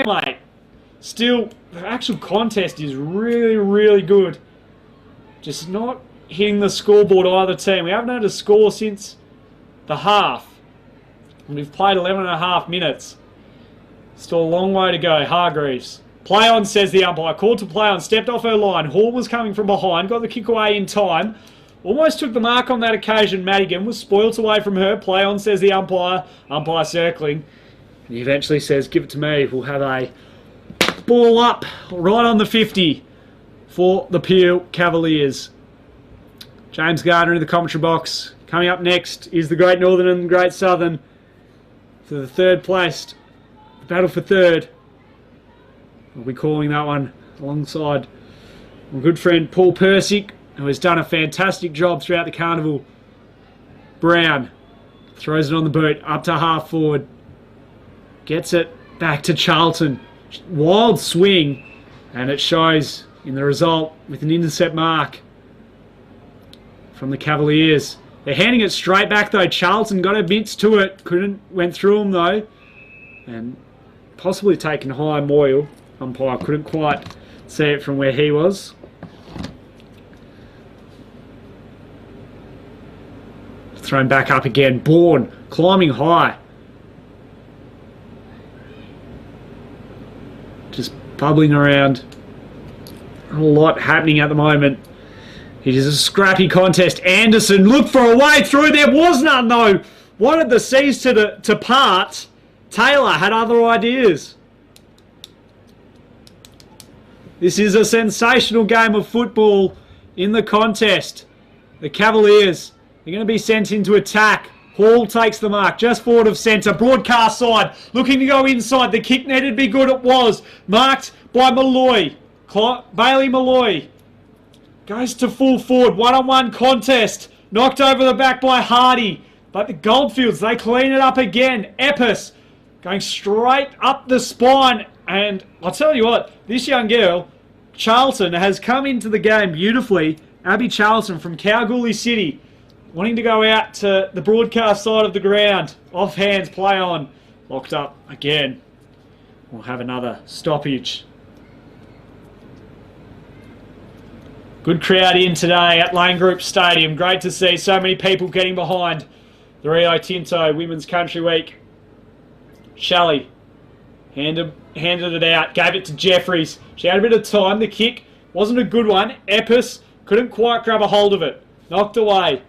Mate, still, the actual contest is really, really good. Just not hitting the scoreboard either team. We haven't had a score since the half. And we've played 11.5 minutes. Still a long way to go. Hargreaves. Play on, says the umpire. Called to play on. Stepped off her line. Hall was coming from behind. Got the kick away in time. Almost took the mark on that occasion. Madigan was spoilt away from her. Play on, says the umpire. Umpire circling. And he eventually says, give it to me. We'll have a ball up right on the 50 for the Peel Cavaliers. James Gardner in the commentary box. Coming up next is the Great Northern and the Great Southern for the third placed. The battle for third. We'll be calling that one alongside my good friend Paul Persick, who has done a fantastic job throughout the carnival. Brown throws it on the boot, up to half forward. Gets it back to Charlton. Wild swing, and it shows in the result with an intercept mark from the Cavaliers. They're handing it straight back though. Charlton got a bit to it. Went through them though. And possibly taken high. Moyle. Umpire couldn't quite see it from where he was. Thrown back up again. Bourne climbing high. Just bubbling around. A lot happening at the moment. It is a scrappy contest. Anderson looked for a way through. There was none though. Wanted the seas to part. Taylor had other ideas. This is a sensational game of football in the contest. The Cavaliers are going to be sent into attack. Hall takes the mark just forward of centre. Broadcast side looking to go inside. The kick needed to be good. It was. Marked by Malloy. Bailey Malloy goes to full forward. One-on-one contest. Knocked over the back by Hardy. But the Goldfields, they clean it up again. Eppes going straight up the spine. And I'll tell you what, this young girl, Charlton, has come into the game beautifully. Abby Charlton from Kalgoorlie City, wanting to go out to the broadcast side of the ground. Off hands, play on. Locked up again. We'll have another stoppage. Good crowd in today at Lane Group Stadium. Great to see so many people getting behind the Rio Tinto Women's Country Week. Shelley handed it out, gave it to Jeffries. She had a bit of time. The kick wasn't a good one. Eppes couldn't quite grab a hold of it. Knocked away.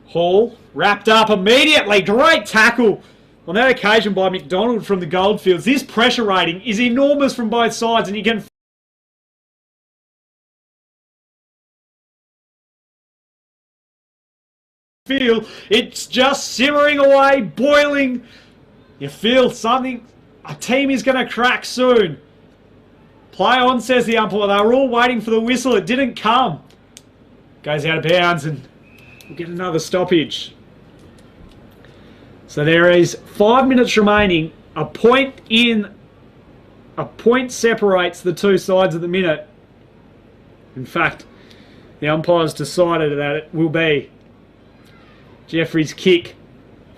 Hall wrapped up immediately. Great tackle on that occasion by McDonald from the Goldfields. This pressure rating is enormous from both sides, and you can feel it's just simmering away, boiling. You feel something, a team is going to crack soon. Play on, says the umpire. They were all waiting for the whistle. It didn't come. Goes out of bounds and we'll get another stoppage. So there is 5 minutes remaining. A point separates the two sides at the minute. In fact, the umpires decided that it will be Jeffrey's kick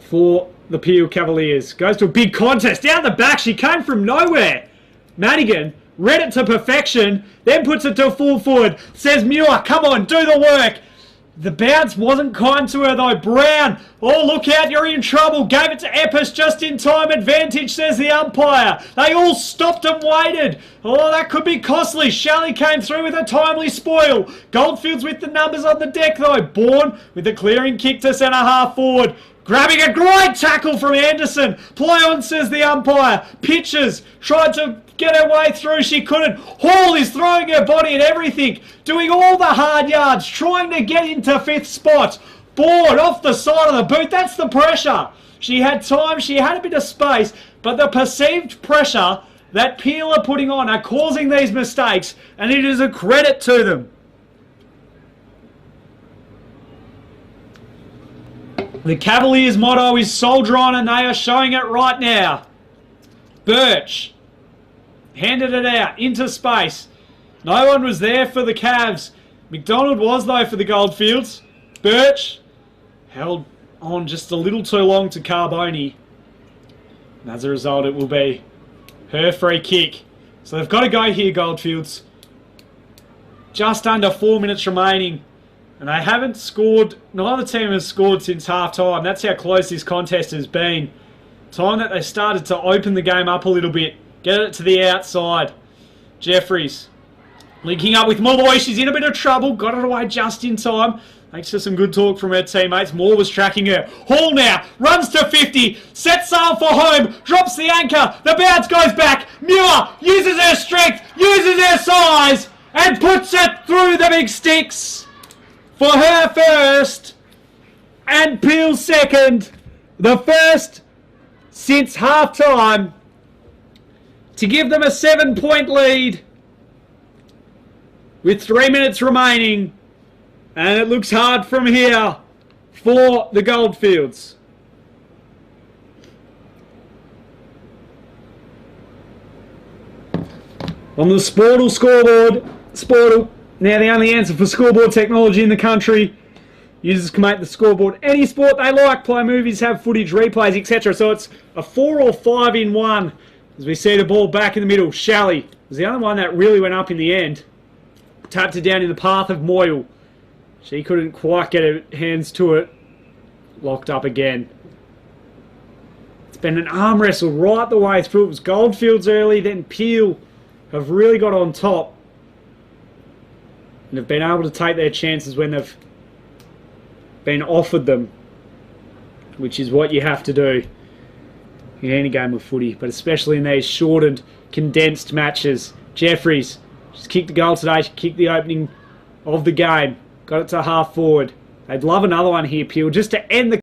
for the Peel Cavaliers. Goes to a big contest. Down the back, she came from nowhere. Madigan read it to perfection, then puts it to full forward. Says Muir, come on, do the work. The bounce wasn't kind to her though. Brown, oh look out, you're in trouble. Gave it to Epis just in time. Advantage, says the umpire. They all stopped and waited. Oh, that could be costly. Shalley came through with a timely spoil. Goldfields with the numbers on the deck though. Bourne with the clearing kick to centre half forward. Grabbing a great tackle from Anderson. Play on, says the umpire. Pitches, tried to get her way through, she couldn't. Hall is throwing her body at everything, doing all the hard yards, trying to get into fifth spot. Board off the side of the boot, that's the pressure. She had time, she had a bit of space, but the perceived pressure that Peel are putting on are causing these mistakes, and it is a credit to them. The Cavaliers' motto is soldier on, and they are showing it right now. Birch handed it out into space. No one was there for the Cavs. McDonald was though for the Goldfields. Birch held on just a little too long to Carboni. And as a result, it will be her free kick. So they've got to go here, Goldfields. Just under 4 minutes remaining. And they haven't scored, neither team has scored since half time. That's how close this contest has been. Time that they started to open the game up a little bit. Get it to the outside. Jeffries linking up with Molloy. She's in a bit of trouble. Got it away just in time. Thanks to some good talk from her teammates. Moore was tracking her. Hall now runs to 50. Sets sail for home. Drops the anchor. The bounce goes back. Muir uses her strength. Uses her size. And puts it through the big sticks. For her first. And Peel second. The first since half time. To give them a 7-point lead with 3 minutes remaining, and it looks hard from here for the Goldfields. On the Sportal scoreboard, Sportal, now the only answer for scoreboard technology in the country. Users can make the scoreboard any sport they like, play movies, have footage, replays, etc. So it's a 4 or 5 in 1. As we see the ball back in the middle, Shalley was the only one that really went up in the end. Tapped it down in the path of Moyle. She couldn't quite get her hands to it. Locked up again. It's been an arm wrestle right the way through. It was Goldfields early, then Peel have really got on top. And have been able to take their chances when they've been offered them. Which is what you have to do in any game of footy, but especially in these shortened, condensed matches. Jeffries, she's kicked the goal today, she kicked the opening of the game, got it to half forward. They'd love another one here, Peel, just to end the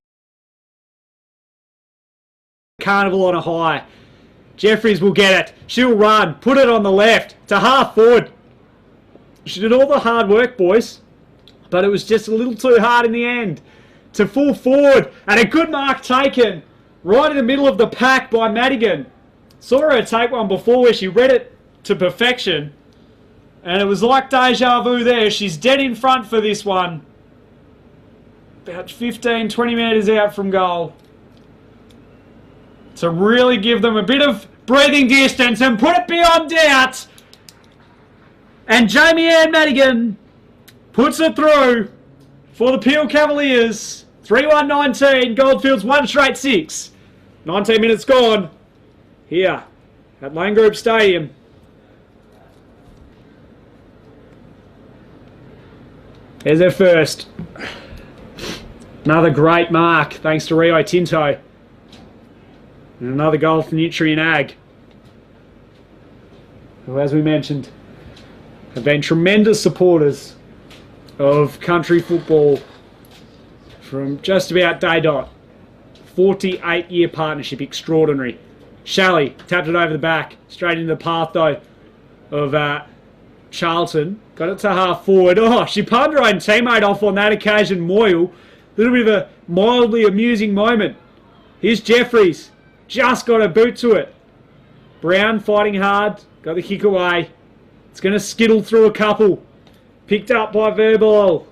carnival on a high. Jeffries will get it, she'll run, put it on the left, to half forward. She did all the hard work, boys, but it was just a little too hard in the end. To full forward, and a good mark taken. Right in the middle of the pack by Madigan. Saw her take one before where she read it to perfection. And it was like deja vu there. She's dead in front for this one. About 15, 20 metres out from goal. To really give them a bit of breathing distance and put it beyond doubt. And Jamie Ann Madigan puts it through for the Peel Cavaliers. 3-1-19, Goldfields 1 straight 6. 19 minutes gone here at Lane Group Stadium. There's their first. Another great mark, thanks to Rio Tinto. And another goal for Nutrien Ag, who, as we mentioned, have been tremendous supporters of country football from just about day dot. 48-year partnership, extraordinary. Shalley tapped it over the back, straight into the path though of Charlton. Got it to half forward. Oh, she pumped her own teammate off on that occasion, Moyle. A little bit of a mildly amusing moment. Here's Jeffries. Just got a boot to it. Brown fighting hard. Got the kick away. It's going to skittle through a couple. Picked up by Verbal.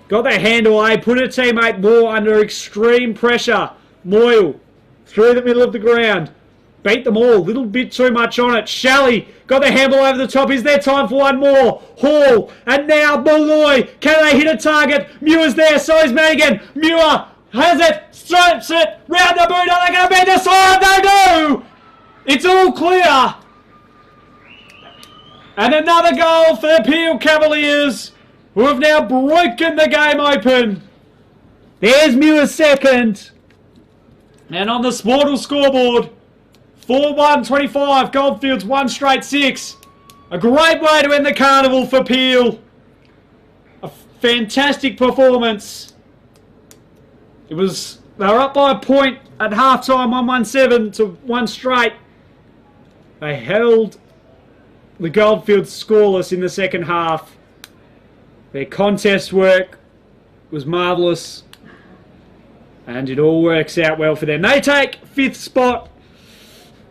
Got the hand away. Put her teammate Moore under extreme pressure. Moyle through the middle of the ground. Beat them all. Little bit too much on it. Shalley got the handball over the top. Is there time for one more? Hall. And now Malloy. Can they hit a target? Muir's there. So is Madigan. Muir has it. Stripes it. Round the boot. Are they going to beat the side? They do. It's all clear. And another goal for the Peel Cavaliers, who have now broken the game open. There's Muir's second. And on the Sportal scoreboard, 4-1-25, Goldfields 1 straight 6. A great way to end the carnival for Peel. A fantastic performance. They were up by a point at half-time, 1-1-7 to 1 straight. They held the Goldfields scoreless in the second half. Their contest work was marvellous. And it all works out well for them. They take 5th spot.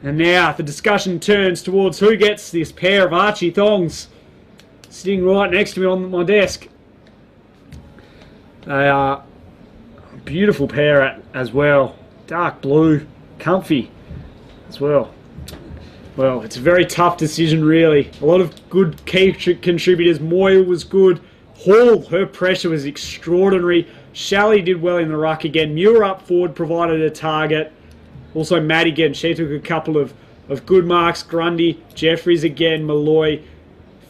And now the discussion turns towards who gets this pair of Archie thongs sitting right next to me on my desk. They are a beautiful pair as well. Dark blue, comfy as well. Well, it's a very tough decision really. A lot of good key contributors. Moyle was good. Hall, her pressure was extraordinary. Shalley did well in the ruck again. Muir up forward provided a target. Also Madigan, she took a couple of good marks. Grundy, Jeffries again, Malloy,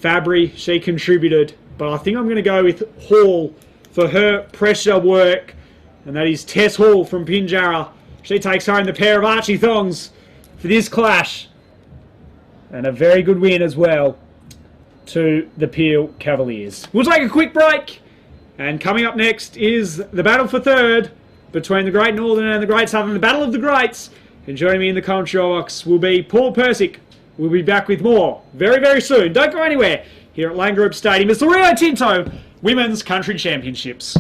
Fabry, she contributed. But I think I'm going to go with Hall for her pressure work. And that is Tess Hall from Pinjarra. She takes home the pair of Archie thongs for this clash. And a very good win as well to the Peel Cavaliers. We'll take a quick break. And coming up next is the battle for third between the Great Northern and the Great Southern, the Battle of the Greats. And joining me in the commentary box will be Paul Persick. We'll be back with more very, very soon. Don't go anywhere here at Lane Group Stadium. It's the Rio Tinto Women's Country Championships.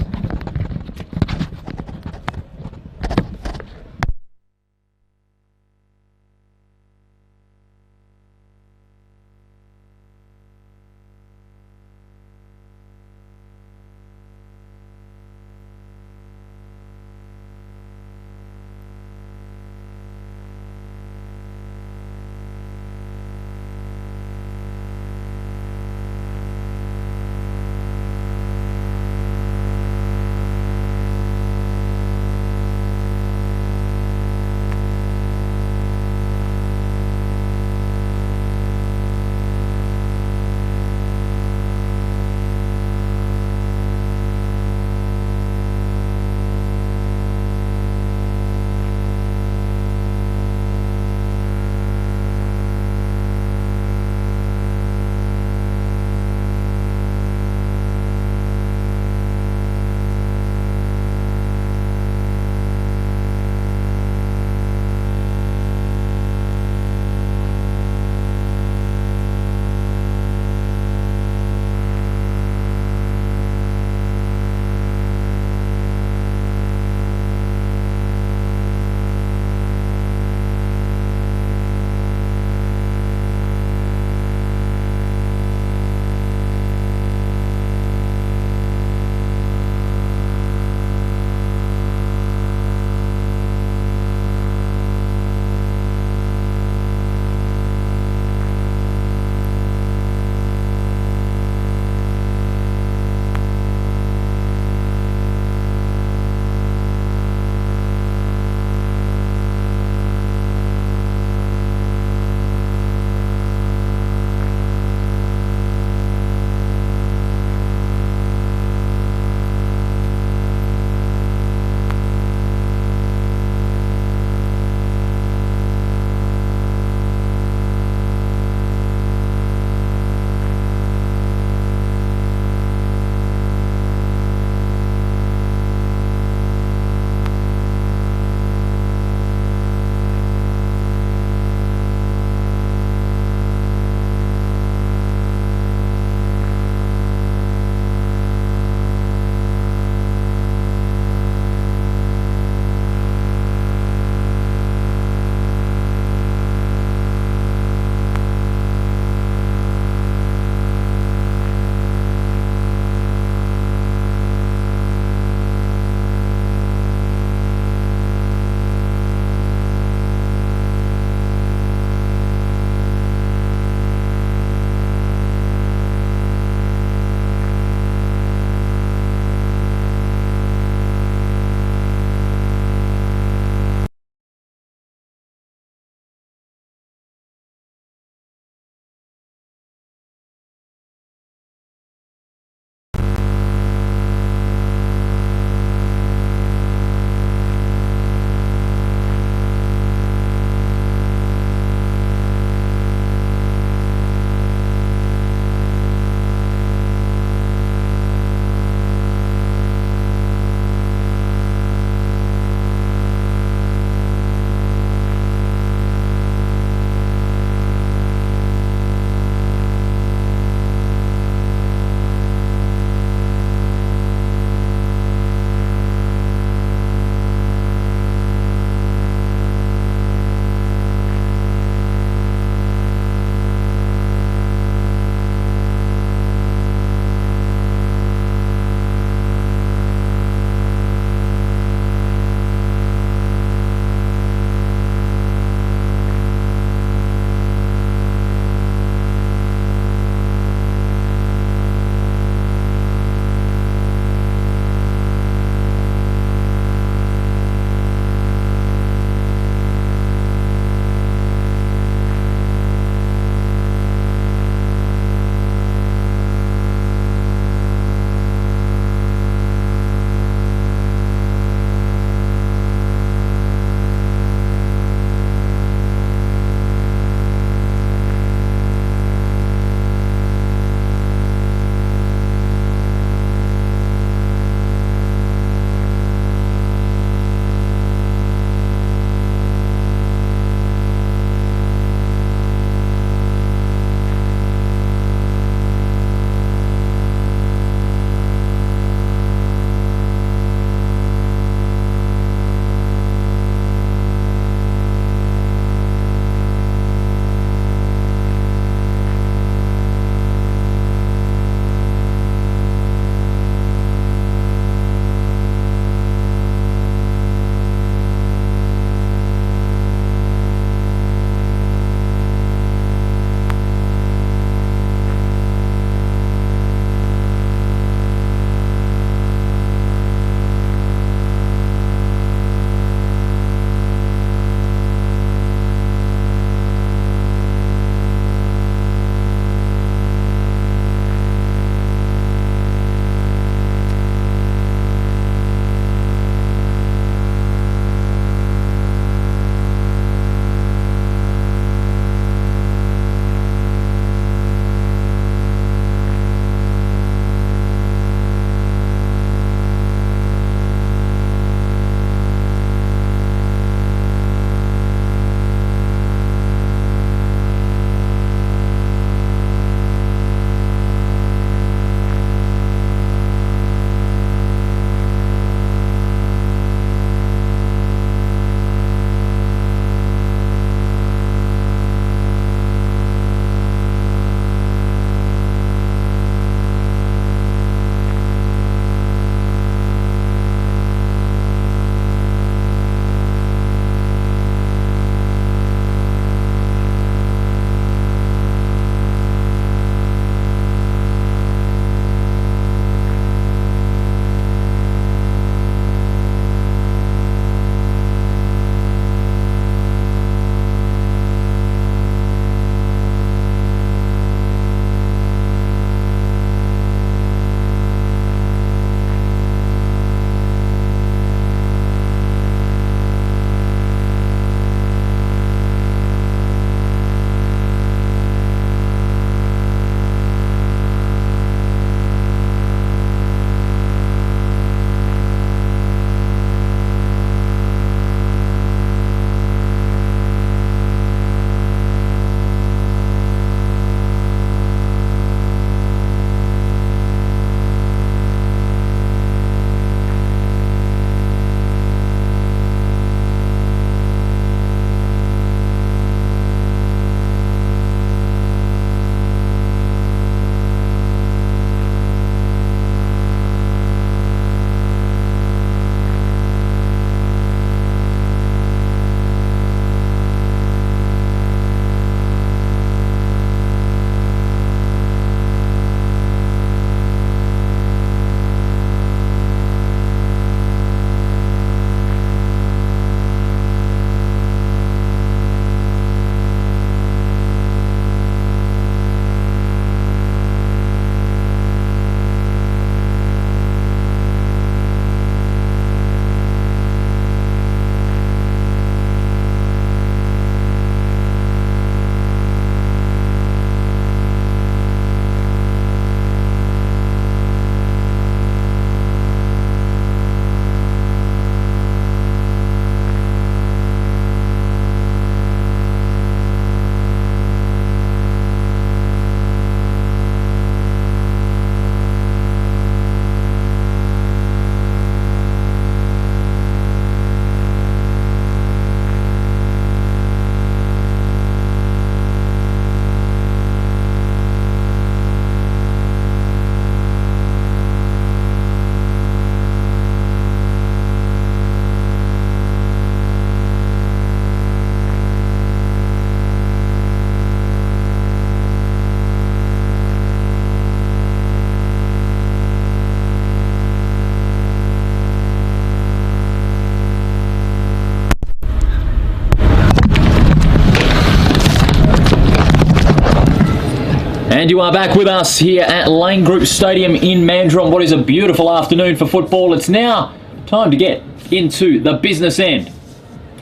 And you are back with us here at Lane Group Stadium in Mandurah on what is a beautiful afternoon for football. It's now time to get into the business end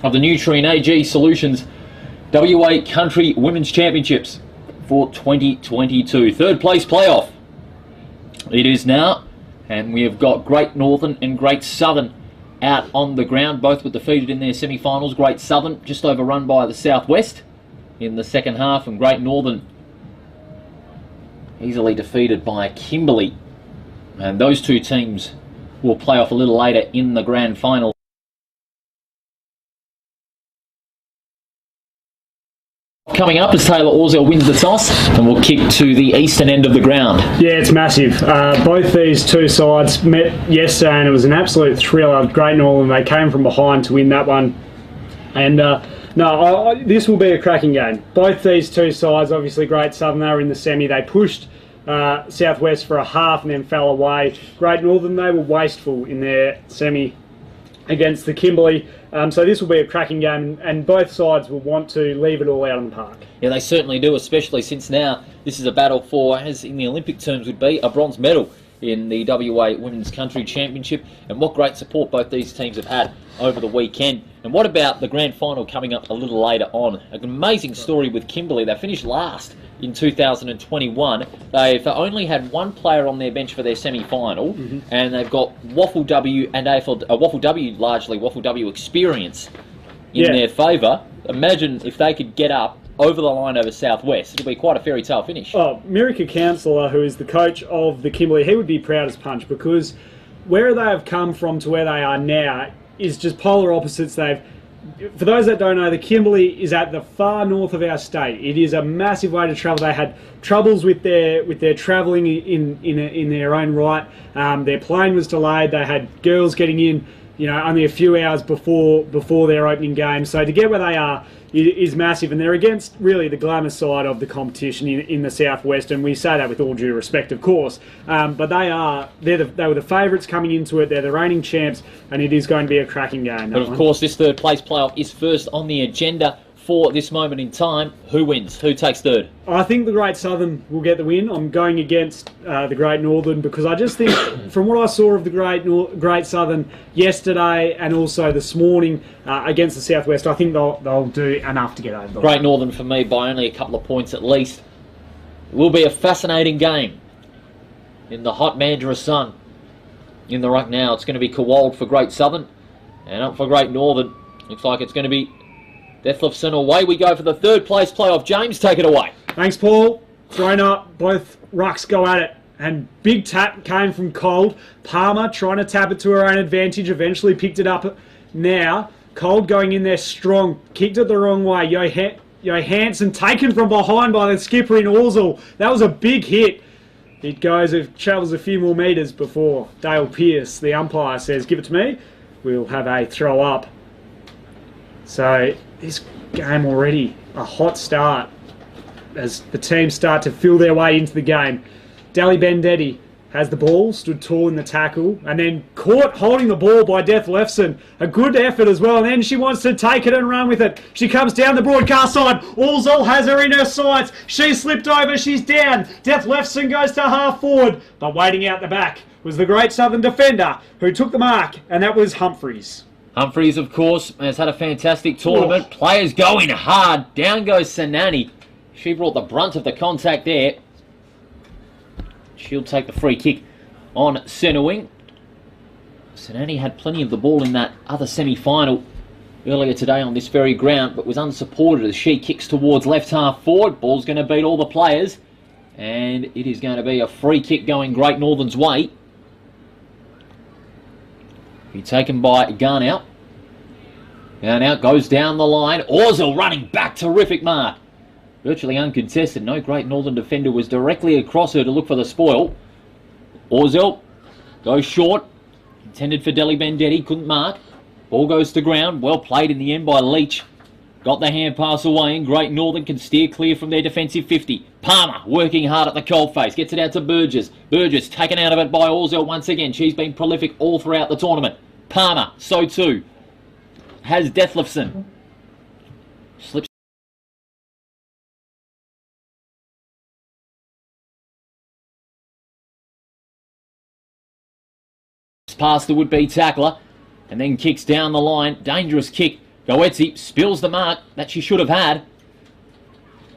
of the Nutrien AG Solutions WA Country Women's Championships for 2022. Third place playoff. It is now, and we have got Great Northern and Great Southern out on the ground. Both were defeated in their semi-finals. Great Southern just overrun by the Southwest in the second half, and Great Northern easily defeated by Kimberley. And those two teams will play off a little later in the grand final. Coming up as Taylor Orzell wins the toss, and we'll kick to the eastern end of the ground. Yeah, it's massive. Both these two sides met yesterday, and it was an absolute thriller. Great Northern, they came from behind to win that one. And this will be a cracking game. Both these two sides, obviously Great Southern, they were in the semi. They pushed Southwest for a half and then fell away. Great Northern, they were wasteful in their semi against the Kimberley. So this will be a cracking game, and both sides will want to leave it all out on the park. Yeah, they certainly do, especially since now this is a battle for, as in the Olympic terms would be, a bronze medal in the WA Women's Country Championship. And what great support both these teams have had over the weekend. And what about the grand final coming up a little later on? An amazing story with Kimberley. They finished last in 2021. They've only had one player on their bench for their semi-final, and they've got Waffle W and Waffle W, largely Waffle W experience in their favour. Imagine if they could get up over the line over Southwest. It'll be quite a fairy tale finish. Oh, Mirica Counsellor, who is the coach of the Kimberley, he would be proud as punch, because where they have come from to where they are now is just polar opposites. For those that don't know, the Kimberley is at the far north of our state. It is a massive way to travel. They had troubles with their travelling in their own right. Their plane was delayed. They had girls getting in, only a few hours before their opening game. So to get where they are is massive, and they're against really the glamour side of the competition in the Southwest, and we say that with all due respect, of course. But they were the favourites coming into it. They're the reigning champs, and it is going to be a cracking game. But of course, this third place playoff is first on the agenda for this moment in time. Who wins? Who takes third? I think the Great Southern will get the win. I'm going against the Great Northern, because I just think from what I saw of the Great Southern yesterday and also this morning against the Southwest, I think they'll do enough to get over the Great Northern for me by only a couple of points at least. It will be a fascinating game in the hot Mandurah sun. In the ruck now, it's going to be Kowald for Great Southern, and up for Great Northern. Looks like it's going to be Dethlefsen. Away we go for the third place playoff. James, take it away. Thanks, Paul. Thrown up, both rucks go at it. And big tap came from Cold. Palmer trying to tap it to her own advantage, eventually picked it up now. Cold going in there strong, kicked it the wrong way. Johansson taken from behind by the skipper in Orzell. That was a big hit. It travels a few more metres before Dale Pearce, the umpire, says, give it to me. We'll have a throw up. So this game already, a hot start as the teams start to feel their way into the game. Dally Bendetti has the ball, stood tall in the tackle, and then caught holding the ball by Dethlefsen. A good effort as well, and then she wants to take it and run with it. She comes down the broadcast side. Orzell has her in her sights. She slipped over, she's down. Dethlefsen goes to half forward, but waiting out the back was the Great Southern defender who took the mark, and that was Humphreys. Humphreys, of course, has had a fantastic tournament. Players going hard. Down goes Sanani. She brought the brunt of the contact there. She'll take the free kick on centre wing. Sanani had plenty of the ball in that other semi-final earlier today on this very ground, but was unsupported as she kicks towards left half forward. Ball's going to beat all the players, and it is going to be a free kick going Great Northern's way. Be taken by Garnout. Garnout goes down the line. Orzell running back. Terrific mark. Virtually uncontested. No Great Northern defender was directly across her to look for the spoil. Orzell goes short. Intended for Deli Bendetti. Couldn't mark. Ball goes to ground. Well played in the end by Leach. Got the hand pass away, and Great Northern can steer clear from their defensive 50. Palmer working hard at the coalface. Gets it out to Burgess. Burgess taken out of it by Orzell once again. She's been prolific all throughout the tournament. Palmer, so too, has Dethlefsen. Slips Gets past the would-be tackler and then kicks down the line. Dangerous kick. Goetze spills the mark that she should have had.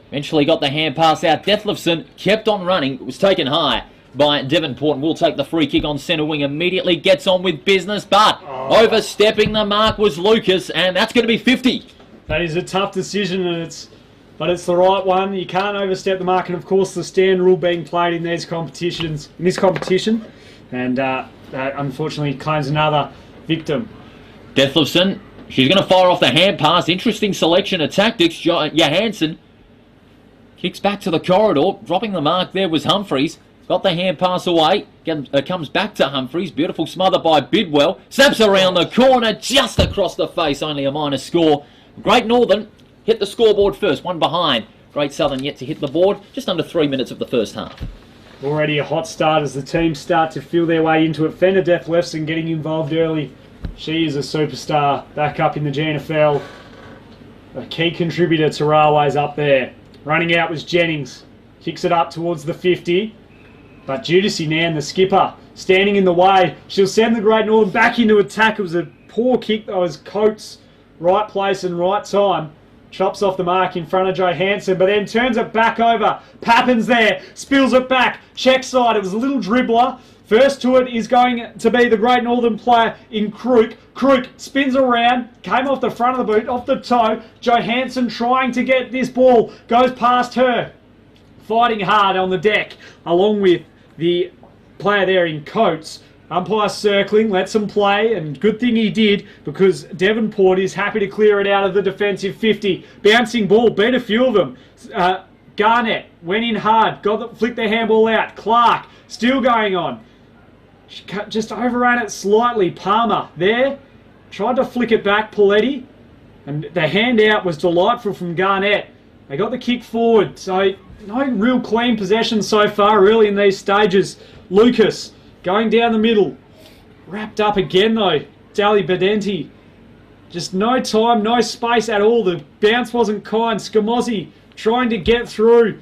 Eventually got the hand pass out. Dethlefsen kept on running. It was taken high by Devonport and will take the free kick on centre wing. Immediately gets on with business, but overstepping the mark was Lucas, and that's going to be 50. That is a tough decision, but it's the right one. You can't overstep the mark, and of course the stand rule being played in these competitions, in this competition, and that unfortunately claims another victim. Dethlefsen, she's going to fire off the hand pass. Interesting selection of tactics. Johansson kicks back to the corridor. Dropping the mark there was Humphries. Got the hand pass away. Comes back to Humphries. Beautiful smother by Bidwell. Snaps around the corner, just across the face. Only a minor score. Great Northern hit the scoreboard first. One behind. Great Southern yet to hit the board. Just under 3 minutes of the first half. Already a hot start as the teams start to feel their way into it. Fender Dethlefsen getting involved early. She is a superstar back up in the GNFL. A key contributor to Railways up there. Running out was Jennings. Kicks it up towards the 50. But Judici Nan, the skipper, standing in the way. She'll send the Great Northern back into attack. It was a poor kick that was Coates' right place and right time. Chops off the mark in front of Johansson, but then turns it back over. Pappin's there, spills it back. Check side, it was a little dribbler. First to it is going to be the Great Northern player in Crook. Crook spins around, came off the front of the boot, off the toe. Johansson trying to get this ball, goes past her. Fighting hard on the deck, along with the player there in Coates. Umpire circling, lets him play, and good thing he did, because Devonport is happy to clear it out of the defensive 50. Bouncing ball, beat a few of them. Garnett went in hard, flicked the handball out. Clark still going on. She just overran it slightly. Palmer there, tried to flick it back, Paletti, and the hand out was delightful from Garnett. They got the kick forward, so no real clean possession so far early in these stages. Lucas going down the middle. Wrapped up again though. Dali Bedenti. Just no time, no space at all. The bounce wasn't kind. Scamozzi trying to get through.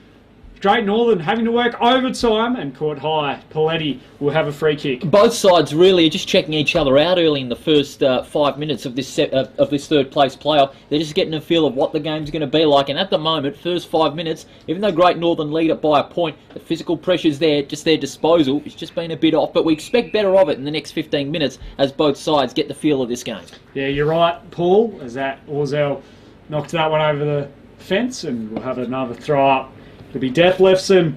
Great Northern having to work overtime and caught high. Paletti will have a free kick. Both sides really are just checking each other out early in the first 5 minutes of this third place playoff. They're just getting a feel of what the game's going to be like. And at the moment, first 5 minutes, even though Great Northern lead it by a point, the physical pressure's there, just their disposal. It's just been a bit off, but we expect better of it in the next 15 minutes as both sides get the feel of this game. Yeah, you're right, Paul, as that Orzel knocked that one over the fence, and we'll have another throw up. It'll be Dethlefsen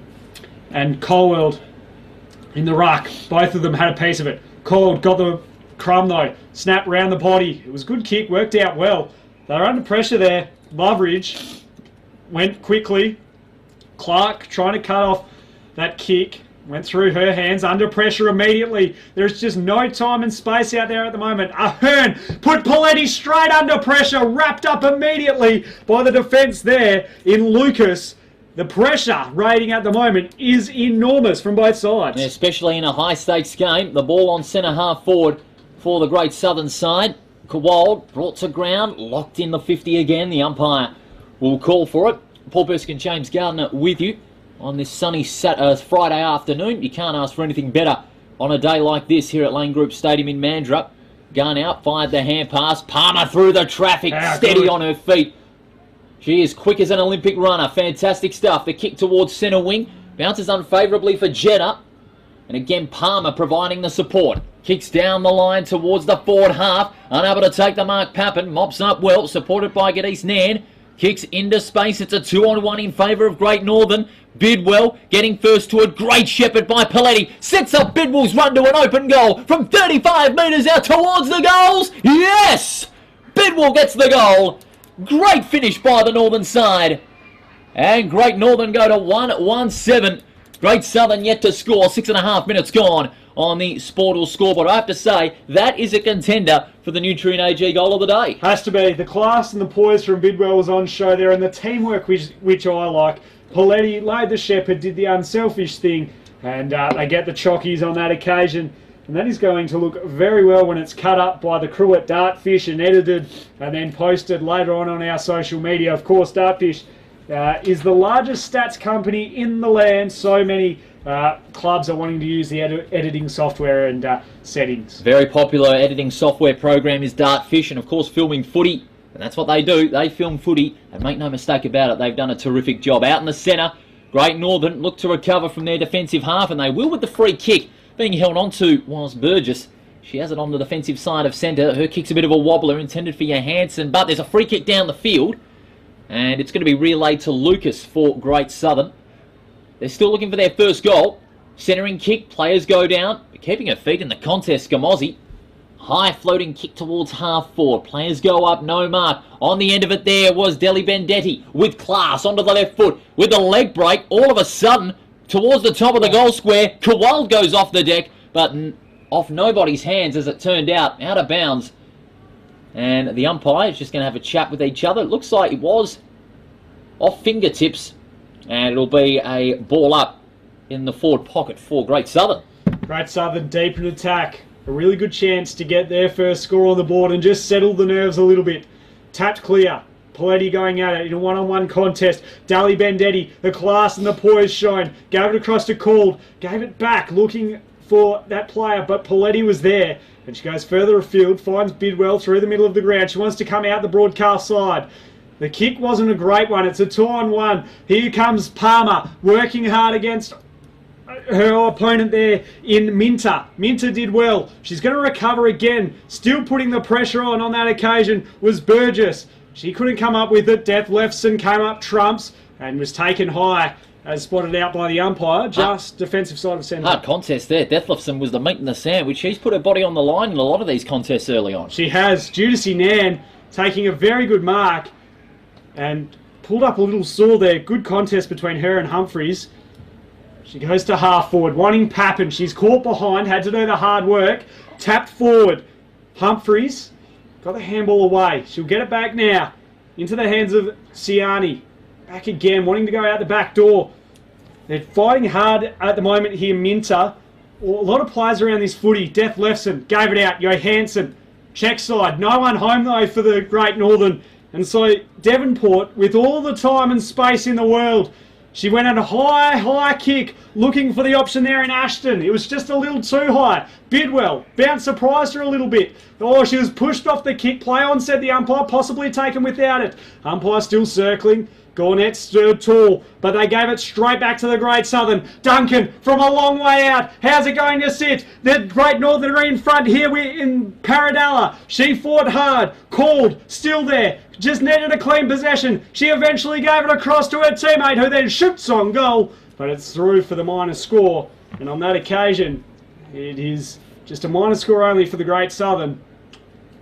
and Colwell in the ruck. Both of them had a piece of it. Colwell got the crumb though. Snapped round the body. It was a good kick. Worked out well. They were under pressure there. Loveridge went quickly. Clark trying to cut off that kick. Went through her hands. Under pressure immediately. There's just no time and space out there at the moment. Ahern put Paletti straight under pressure. Wrapped up immediately by the defence there in Lucas. The pressure rating at the moment is enormous from both sides. Yeah, especially in a high-stakes game. The ball on centre-half forward for the Great Southern side. Kowald brought to ground, locked in the 50 again. The umpire will call for it. Paul Persik and James Gardner with you on this sunny Friday afternoon. You can't ask for anything better on a day like this here at Lane Group Stadium in Mandurah. Gun out, fired the hand pass. Palmer through the traffic, steady on her feet. She is quick as an Olympic runner. Fantastic stuff. The kick towards centre wing. Bounces unfavourably for Jenner. And again, Palmer providing the support. Kicks down the line towards the forward half. Unable to take the mark, Pappin. Mops up well. Supported by Gadis Nan. Kicks into space. It's a 2-on-1 in favour of Great Northern. Bidwell getting first to it. Great shepherd by Paletti. Sets up Bidwell's run to an open goal. From 35 metres out towards the goals. Yes! Bidwell gets the goal. Great finish by the Northern side. And Great Northern go to 1-1-7. Great Southern yet to score. 6.5 minutes gone on the Sportal scoreboard. I have to say, that is a contender for the Nutrien AG goal of the day. Has to be. The class and the poise from Bidwell was on show there, and the teamwork which I like. Paletti laid the shepherd, did the unselfish thing, and they get the chockies on that occasion. And that is going to look very well when it's cut up by the crew at Dartfish and edited and then posted later on our social media. Of course, Dartfish is the largest stats company in the land. So many clubs are wanting to use the editing software and settings. Very popular editing software program is Dartfish, and of course filming footy, and that's what they do. They film footy, and make no mistake about it, they've done a terrific job. Out in the centre, Great Northern look to recover from their defensive half, and they will with the free kick being held onto whilst Burgess. She has it on the defensive side of centre. Her kick's a bit of a wobbler, intended for Johansson, but there's a free kick down the field, and it's going to be relayed to Lucas for Great Southern. They're still looking for their first goal. Centering kick, players go down, but keeping her feet in the contest, Gamozzi. High floating kick towards half forward. Players go up, no mark. On the end of it there was Deli Bendetti with class onto the left foot. With the leg break, all of a sudden, towards the top of the goal square, Kowald goes off the deck, but off nobody's hands as it turned out of bounds. And the umpire is just going to have a chat with each other. It looks like it was off fingertips, and it'll be a ball up in the forward pocket for Great Southern. Great Southern deep in attack. A really good chance to get their first score on the board and just settle the nerves a little bit. Tapped clear. Paletti going at it in a one-on-one contest. Dali Bendetti, the class and the poise shown. Gave it across to Called. Gave it back, looking for that player, but Paletti was there. And she goes further afield, finds Bidwell through the middle of the ground. She wants to come out the broadcast side. The kick wasn't a great one. It's a 2-on-1. Here comes Palmer, working hard against her opponent there in Minter. Minter did well. She's going to recover again. Still putting the pressure on that occasion was Burgess. She couldn't come up with it. Death Lefson came up trumps and was taken high, as spotted out by the umpire, just defensive side of centre. Hard contest there. Deathlefson was the meat in the sandwich. She's put her body on the line in a lot of these contests early on. She has. Judici Nan taking a very good mark and pulled up a little sore there. Good contest between her and Humphreys. She goes to half forward, wanting Pappen. She's caught behind, had to do the hard work. Tapped forward. Humphreys got the handball away. She'll get it back now into the hands of Siani. Back again, wanting to go out the back door. They're fighting hard at the moment here, Minter. A lot of players around this footy. Death Lefson gave it out. Johansson, check side. No one home though for the Great Northern. And so Devonport, with all the time and space in the world, she went at a high kick, looking for the option there in Ashton. It was just a little too high. Bidwell, bounce surprised her a little bit. Oh, she was pushed off the kick. Play on, said the umpire, possibly taken without it. Umpire still circling. Gornet stirred tall, but they gave it straight back to the Great Southern. Duncan from a long way out. How's it going to sit? The Great Northern are in front here. We're in Paradella. She fought hard. Called, still there. Just needed a clean possession. She eventually gave it across to her teammate, who then shoots on goal, but it's through for the minor score. And on that occasion, it is just a minor score only for the Great Southern.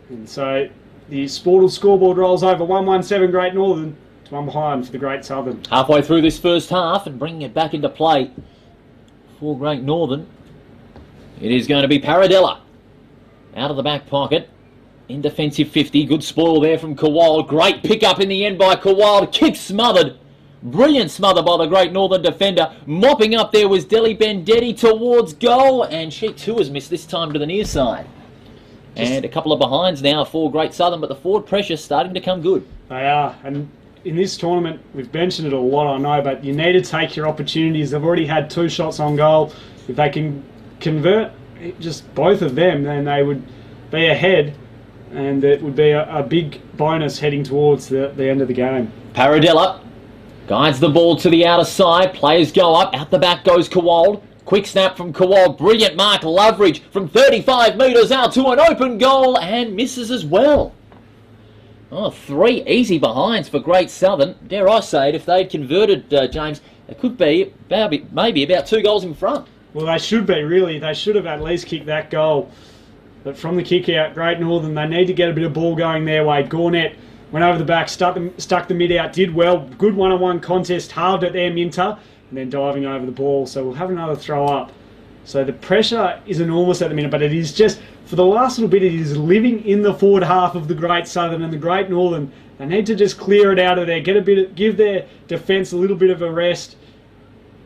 And so the Sportal scoreboard rolls over 117 Great Northern. 1 behind for the Great Southern. Halfway through this first half and bringing it back into play for Great Northern, it is going to be Paradella. Out of the back pocket. In defensive 50. Good spoil there from Kowald. Great pick up in the end by Kowald. Kick smothered. Brilliant smother by the Great Northern defender. Mopping up there was Deli Bendetti towards goal. And she too has missed this time to the near side. And a couple of behinds now for Great Southern, but the forward pressure starting to come good. They are. And in this tournament, we've mentioned it a lot, I know, but you need to take your opportunities. They've already had 2 shots on goal. If they can convert just both of them, then they would be ahead, and it would be a big bonus heading towards the end of the game. Paradella guides the ball to the outer side. Players go up. Out the back goes Kowald. Quick snap from Kowald. Brilliant mark. Loveridge from 35 metres out to an open goal and misses as well. Oh, 3 easy behinds for Great Southern. Dare I say it, if they'd converted, James, it could be maybe about 2 goals in front. Well, they should be, really. They should have at least kicked that goal. But from the kick out, Great Northern, they need to get a bit of ball going their way. Gornet went over the back, stuck the mid out, did well. Good one-on-one contest, halved it there, Minter, and then diving over the ball. So we'll have another throw up. So the pressure is enormous at the minute, but it is just, for the last little bit, it is living in the forward half of the Great Southern and the Great Northern. They need to just clear it out of there, give their defence a little bit of a rest,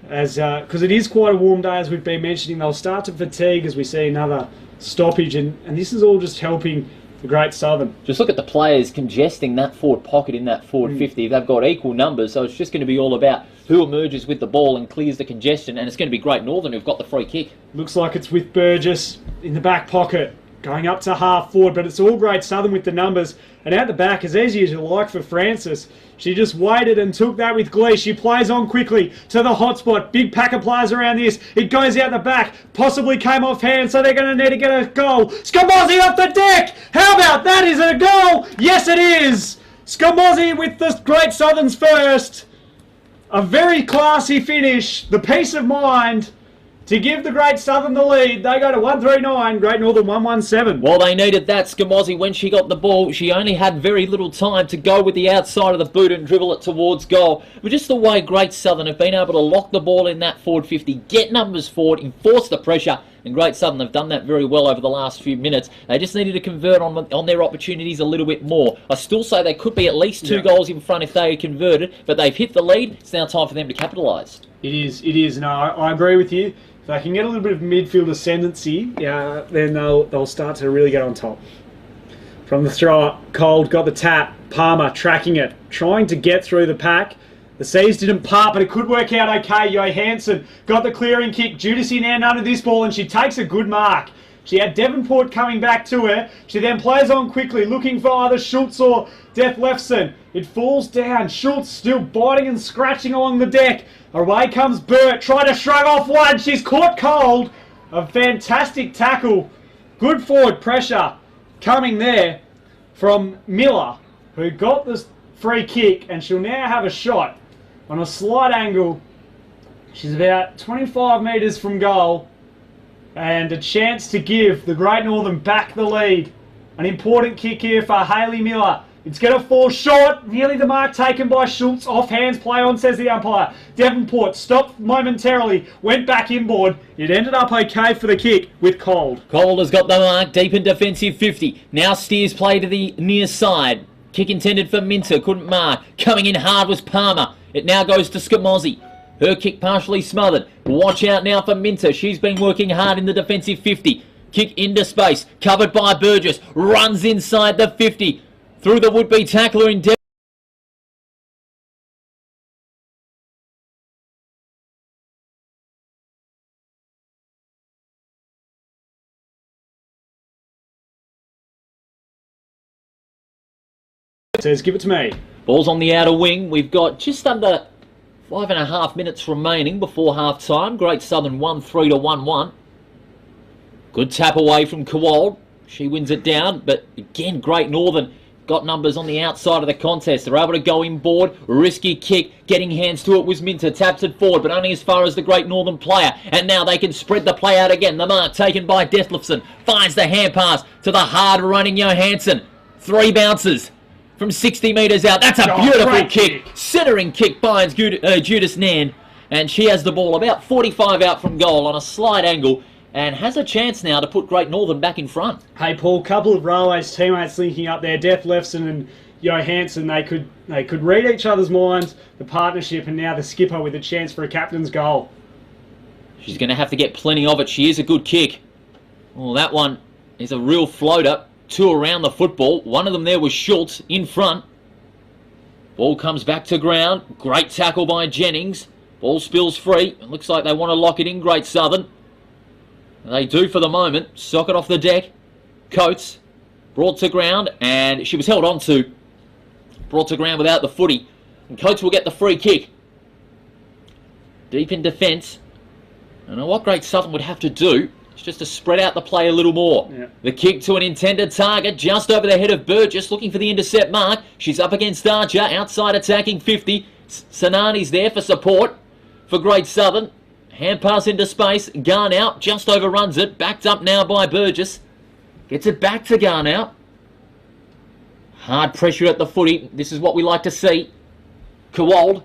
because it is quite a warm day, as we've been mentioning. They'll start to fatigue as we see another stoppage, and this is all just helping the Great Southern. Just look at the players congesting that forward pocket in that forward 50. They've got equal numbers, so it's just going to be all about who emerges with the ball and clears the congestion, and it's going to be Great Northern who've got the free kick. Looks like it's with Burgess in the back pocket, going up to half forward, but it's all Great Southern with the numbers. And out the back, as easy as you like for Francis. She just waited and took that with glee. She plays on quickly to the hotspot. Big pack of players around this. It goes out the back. Possibly came off hand, so they're going to need to get a goal. Scamozzi off the deck. How about that? Is it a goal? Yes, it is. Scamozzi with the Great Southerns first. A very classy finish. The peace of mind to give the Great Southern the lead. They go to 139, Great Northern 117. Well, they needed that. Scamozzi, when she got the ball, she only had very little time to go with the outside of the boot and dribble it towards goal. But just the way Great Southern have been able to lock the ball in that forward 50, get numbers forward, enforce the pressure, and Great Southern have done that very well over the last few minutes. They just needed to convert on their opportunities a little bit more. I still say they could be at least two goals in front if they had converted, but they've hit the lead. It's now time for them to capitalise. It is. No, I agree with you. If they can get a little bit of midfield ascendancy, then they'll start to really get on top. From the throw, Cold got the tap. Palmer tracking it, trying to get through the pack. The Seas didn't part, but it could work out okay. Johansson got the clearing kick. Judici now none of this ball, and she takes a good mark. She had Devonport coming back to her. She then plays on quickly, looking for either Schultz or Detlefsen. It falls down. Schultz still biting and scratching along the deck. Away comes Burt, trying to shrug off one. She's caught Cold. A fantastic tackle. Good forward pressure coming there from Miller, who got the free kick, and she'll now have a shot on a slight angle. She's about 25 metres from goal, and a chance to give the Great Northern back the lead. An important kick here for Hayley Miller. It's going to fall short. Nearly the mark taken by Schultz. Off hands, play on, says the umpire. Devonport stopped momentarily, went back inboard. It ended up okay for the kick with Cold. Cold has got the mark, deep in defensive 50. Now steers play to the near side. Kick intended for Minter, couldn't mark. Coming in hard was Palmer. It now goes to Scamozzi. Her kick partially smothered. Watch out now for Minter. She's been working hard in the defensive 50. Kick into space, covered by Burgess. Runs inside the 50. Through the would-be tackler in Says, give it to me. Ball's on the outer wing. We've got just under 5.5 minutes remaining before half-time. Great Southern 1-3 to 1-1. Good tap away from Kowald. She wins it down, but again, Great Northern got numbers on the outside of the contest. They're able to go inboard. Risky kick. Getting hands to it was Minter. Taps it forward, but only as far as the Great Northern player. And now they can spread the play out again. The mark taken by Detlefsen. Finds the hand pass to the hard-running Johansson. 3 bounces from 60 metres out. That's a beautiful kick. Centering kick by Judas Nan. And she has the ball about 45 out from goal on a slight angle, and has a chance now to put Great Northern back in front. Hey Paul, couple of Railways teammates linking up there. Detlefsen and Johansson, they could read each other's minds, the partnership, and now the skipper with a chance for a captain's goal. She's going to have to get plenty of it. She is a good kick. Well, that one is a real floater. 2 around the football. One of them there was Schultz in front. Ball comes back to ground. Great tackle by Jennings. Ball spills free. It looks like they want to lock it in, Great Southern. They do for the moment. Socket off the deck. Coates brought to ground, and she was held on to. Brought to ground without the footy. And Coates will get the free kick. Deep in defence. I know what Great Southern would have to do. It's just to spread out the play a little more. Yeah. The kick to an intended target just over the head of Burgess, looking for the intercept mark. She's up against Archer, outside attacking 50. Sanani's there for support for Great Southern. Hand pass into space. Garnout just overruns it. Backed up now by Burgess. Gets it back to Garnout. Hard pressure at the footy. This is what we like to see. Kowald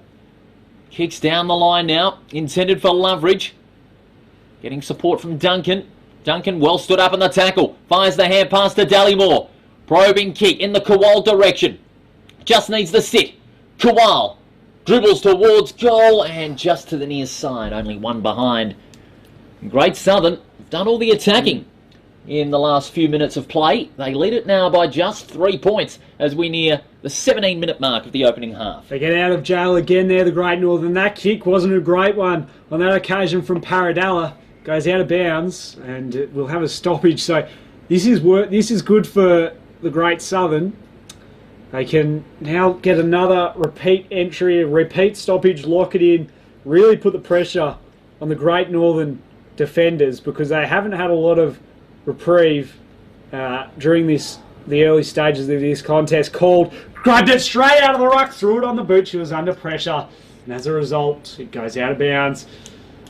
kicks down the line now. Intended for Loveridge. Getting support from Duncan. Duncan well stood up in the tackle. Fires the hand pass to Dallymore. Probing kick in the Kowal direction. Just needs the sit. Kowal dribbles towards goal and just to the near side. Only one behind. Great Southern have done all the attacking. in the last few minutes of play. They lead it now by just 3 points as we near the 17-minute mark of the opening half. They get out of jail again there, the Great Northern. That kick wasn't a great one on that occasion from Paradella. Goes out of bounds and we'll have a stoppage. So this is good for the Great Southern. They can now get another repeat entry, a repeat stoppage, lock it in, really put the pressure on the Great Northern defenders because they haven't had a lot of reprieve during the early stages of this contest. Called, grabbed it straight out of the ruck, threw it on the boot. She was under pressure, and as a result, it goes out of bounds.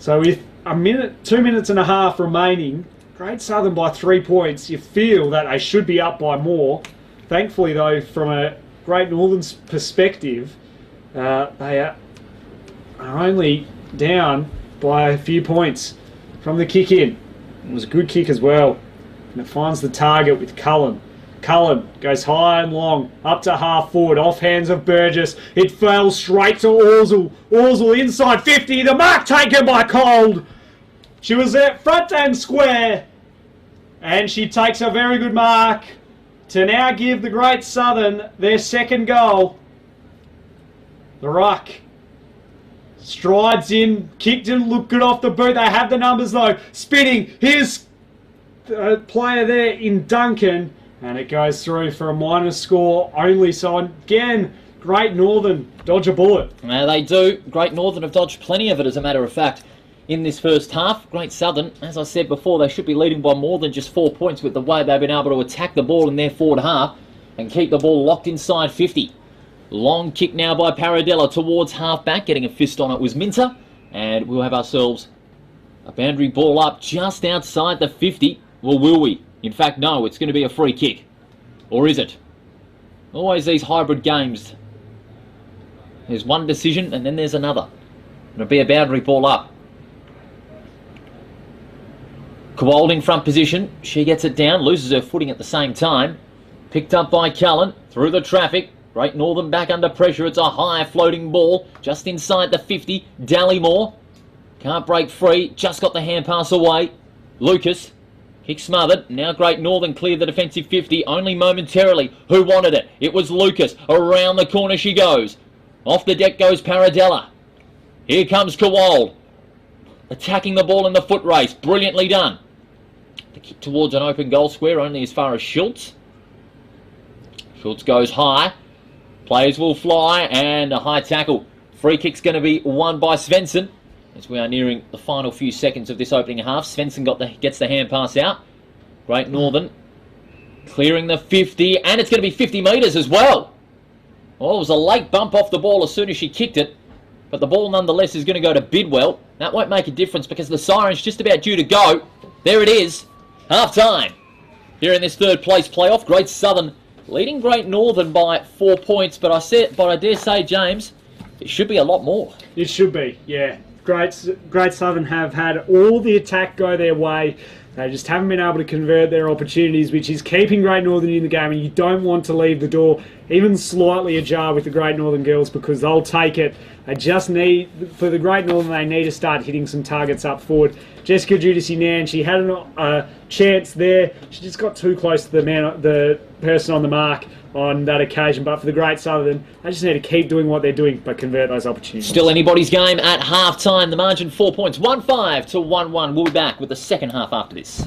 So with 2 minutes and a half remaining, Great Southern by 3 points. You feel that they should be up by more. Thankfully, though, from a Great Northern's perspective, they are only down by a few points from the kick-in. It was a good kick as well. And it finds the target with Cullen. Cullen goes high and long, up to half forward, off hands of Burgess. It fell straight to Orsel. Orsel inside 50, the mark taken by Cold. She was there front and square, and she takes a very good mark to now give the Great Southern their second goal. The ruck strides in, kicked and looked good off the boot. They have the numbers though. Spinning, here's a player there in Duncan, and it goes through for a minor score only. So again, Great Northern dodge a bullet. They do. Great Northern have dodged plenty of it, as a matter of fact. In this first half, Great Southern, as I said before, they should be leading by more than just 4 points with the way they've been able to attack the ball in their forward half and keep the ball locked inside 50. Long kick now by Paradella towards half-back. Getting a fist on it was Minter. And we'll have ourselves a boundary ball up just outside the 50. Well, will we? In fact, no, it's going to be a free kick. Or is it? Always these hybrid games. There's one decision and then there's another. It'll be a boundary ball up. Kowald in front position. She gets it down, loses her footing at the same time. Picked up by Cullen through the traffic. Great Northern back under pressure. It's a high floating ball just inside the 50. Dallymore can't break free. Just got the hand pass away. Lucas, kick smothered. Now Great Northern cleared the defensive 50 only momentarily. Who wanted it? It was Lucas. Around the corner she goes. Off the deck goes Paradella. Here comes Kowald. Attacking the ball in the foot race. Brilliantly done. The kick towards an open goal square only as far as Schultz. Schultz goes high. Players will fly and a high tackle. Free kick's going to be won by Svensson as we are nearing the final few seconds of this opening half. Svensson gets the hand pass out. Great Northern clearing the 50, and it's going to be 50 metres as well. Well, it was a late bump off the ball as soon as she kicked it, but the ball nonetheless is going to go to Bidwell. That won't make a difference because the siren's just about due to go. There it is. Half time here in this third place playoff. Great Southern leading Great Northern by 4 points, but I dare say, James, it should be a lot more. It should be, yeah. Great Southern have had all the attack go their way. They just haven't been able to convert their opportunities, which is keeping Great Northern in the game, and you don't want to leave the door even slightly ajar with the Great Northern girls because they'll take it. They just need, for the Great Northern, they need to start hitting some targets up forward. Jessica Judici-Nan, she had a chance there. She just got too close to the person on the mark on that occasion. But for the Great Southern, they just need to keep doing what they're doing, but convert those opportunities. Still anybody's game at half-time. The margin 4 points, 1-5 to 1-1. We'll be back with the second half after this.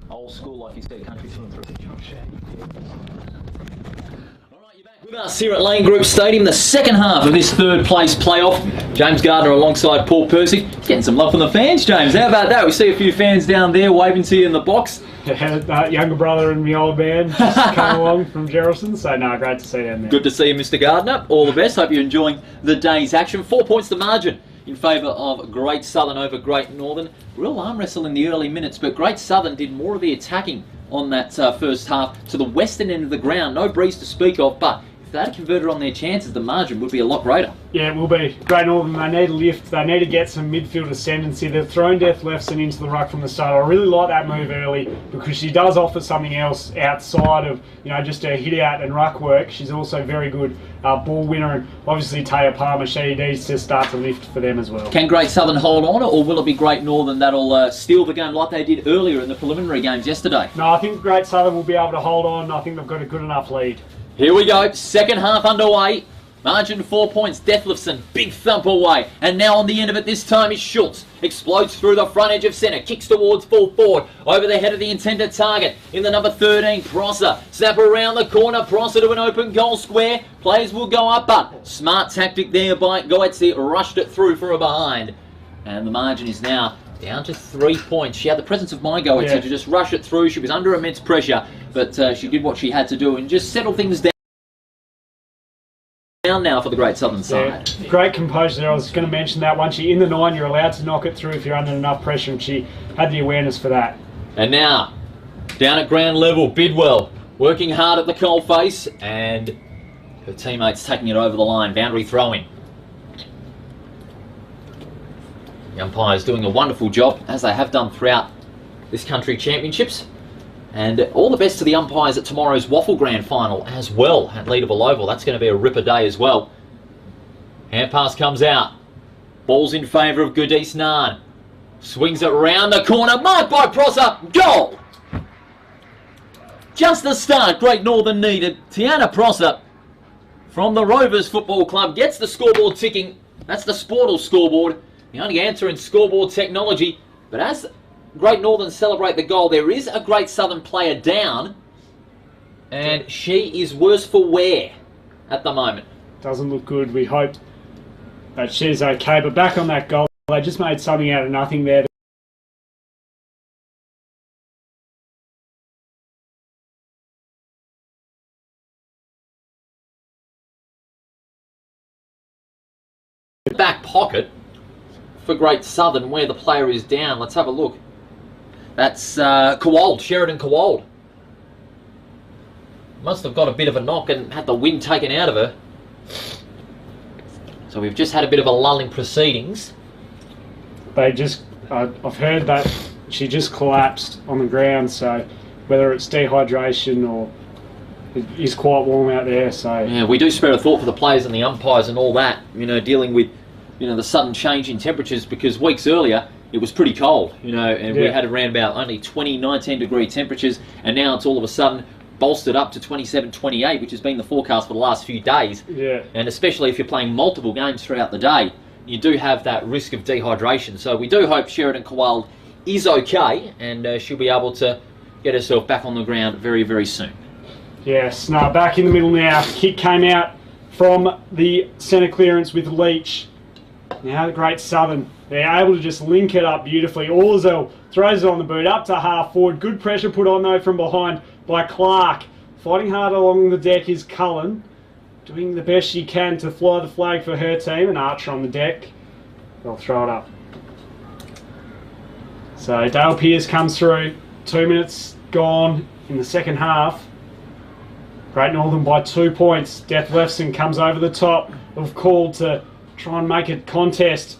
Old school, like you said, country through and through. Alright, you're back with us here at Lane Group Stadium, the second half of this third place playoff. James Gardner alongside Paul Percy. Getting some love from the fans, James. How about that? We see a few fans down there waving to you in the box. That younger brother and my old man just come along from Geraldton, so no, great to see them there. Good to see you, Mr. Gardner. All the best. Hope you're enjoying the day's action. 4 points to margin in favour of Great Southern over Great Northern. Real arm wrestle in the early minutes, but Great Southern did more of the attacking on that first half to the western end of the ground. No breeze to speak of, but if they had converted on their chances, the margin would be a lot greater. Yeah, it will be. Great Northern, they need a lift. They need to get some midfield ascendancy. They've thrown Death Lefson into the ruck from the start. I really like that move early because she does offer something else outside of, you know, just her hit out and ruck work. She's also very good ball winner, and obviously Taya Palmer, she needs to start to lift for them as well. Can Great Southern hold on, or will it be Great Northern that'll steal the game like they did earlier in the preliminary games yesterday? No, I think Great Southern will be able to hold on. I think they've got a good enough lead. Here we go, second half underway. Margin 4 points, Deathlifson, big thump away. And now on the end of it this time is Schultz. Explodes through the front edge of centre, kicks towards full forward. Over the head of the intended target. In the number 13, Prosser. Snap around the corner, Prosser to an open goal square. Players will go up, but smart tactic there by Goetze. Rushed it through for a behind. And the margin is now down to 3 points. She had the presence of mind, Goetze, to just rush it through. She was under immense pressure, but she did what she had to do and just settle things down now for the Great Southern side. Yeah, great composure there. I was going to mention that once you're in the 9, you're allowed to knock it through if you're under enough pressure, and she had the awareness for that. And now, down at ground level, Bidwell working hard at the coalface, and her teammates taking it over the line. Boundary throw-in. The umpires doing a wonderful job, as they have done throughout this country championships. And all the best to the umpires at tomorrow's Waffle Grand Final as well at Leederville Oval. That's going to be a ripper day as well. Hand pass comes out. Ball's in favour of Goodies Nard. Swings it round the corner. Marked by Prosser. Goal! Just the start Great Northern needed. Tiana Prosser from the Rovers Football Club gets the scoreboard ticking. That's the Sportal scoreboard. The only answer in scoreboard technology. But as Great Northern celebrate the goal, there is a Great Southern player down, and she is worse for wear at the moment. Doesn't look good. We hope that she's okay, but back on that goal, they just made something out of nothing there. Back pocket for Great Southern, where the player is down. Let's have a look. That's Kowald, Sheridan Kowald. Must have got a bit of a knock and had the wind taken out of her. So we've just had a bit of a lull in proceedings. They just, I've heard that she just collapsed on the ground, so whether it's dehydration or it is quite warm out there, so... Yeah, we do spare a thought for the players and the umpires and all that, you know, dealing with, you know, the sudden change in temperatures, because weeks earlier it was pretty cold, you know, and we had around about only 20, 19 degree temperatures, and now it's all of a sudden bolstered up to 27, 28, which has been the forecast for the last few days. Yeah. And especially if you're playing multiple games throughout the day, you do have that risk of dehydration. So we do hope Sheridan Kowald is okay, and she'll be able to get herself back on the ground very, very soon. Yes, no, back in the middle now. Kick came out from the centre clearance with Leach. Now the Great Southern, they're able to just link it up beautifully. Orzel throws it on the boot, up to half forward. Good pressure put on though from behind by Clark. Fighting hard along the deck is Cullen, doing the best she can to fly the flag for her team. And Archer on the deck, they'll throw it up. So Dale Pierce comes through. 2 minutes gone in the second half. Great Northern by 2 points. Death Lefson comes over the top of call to try and make a contest.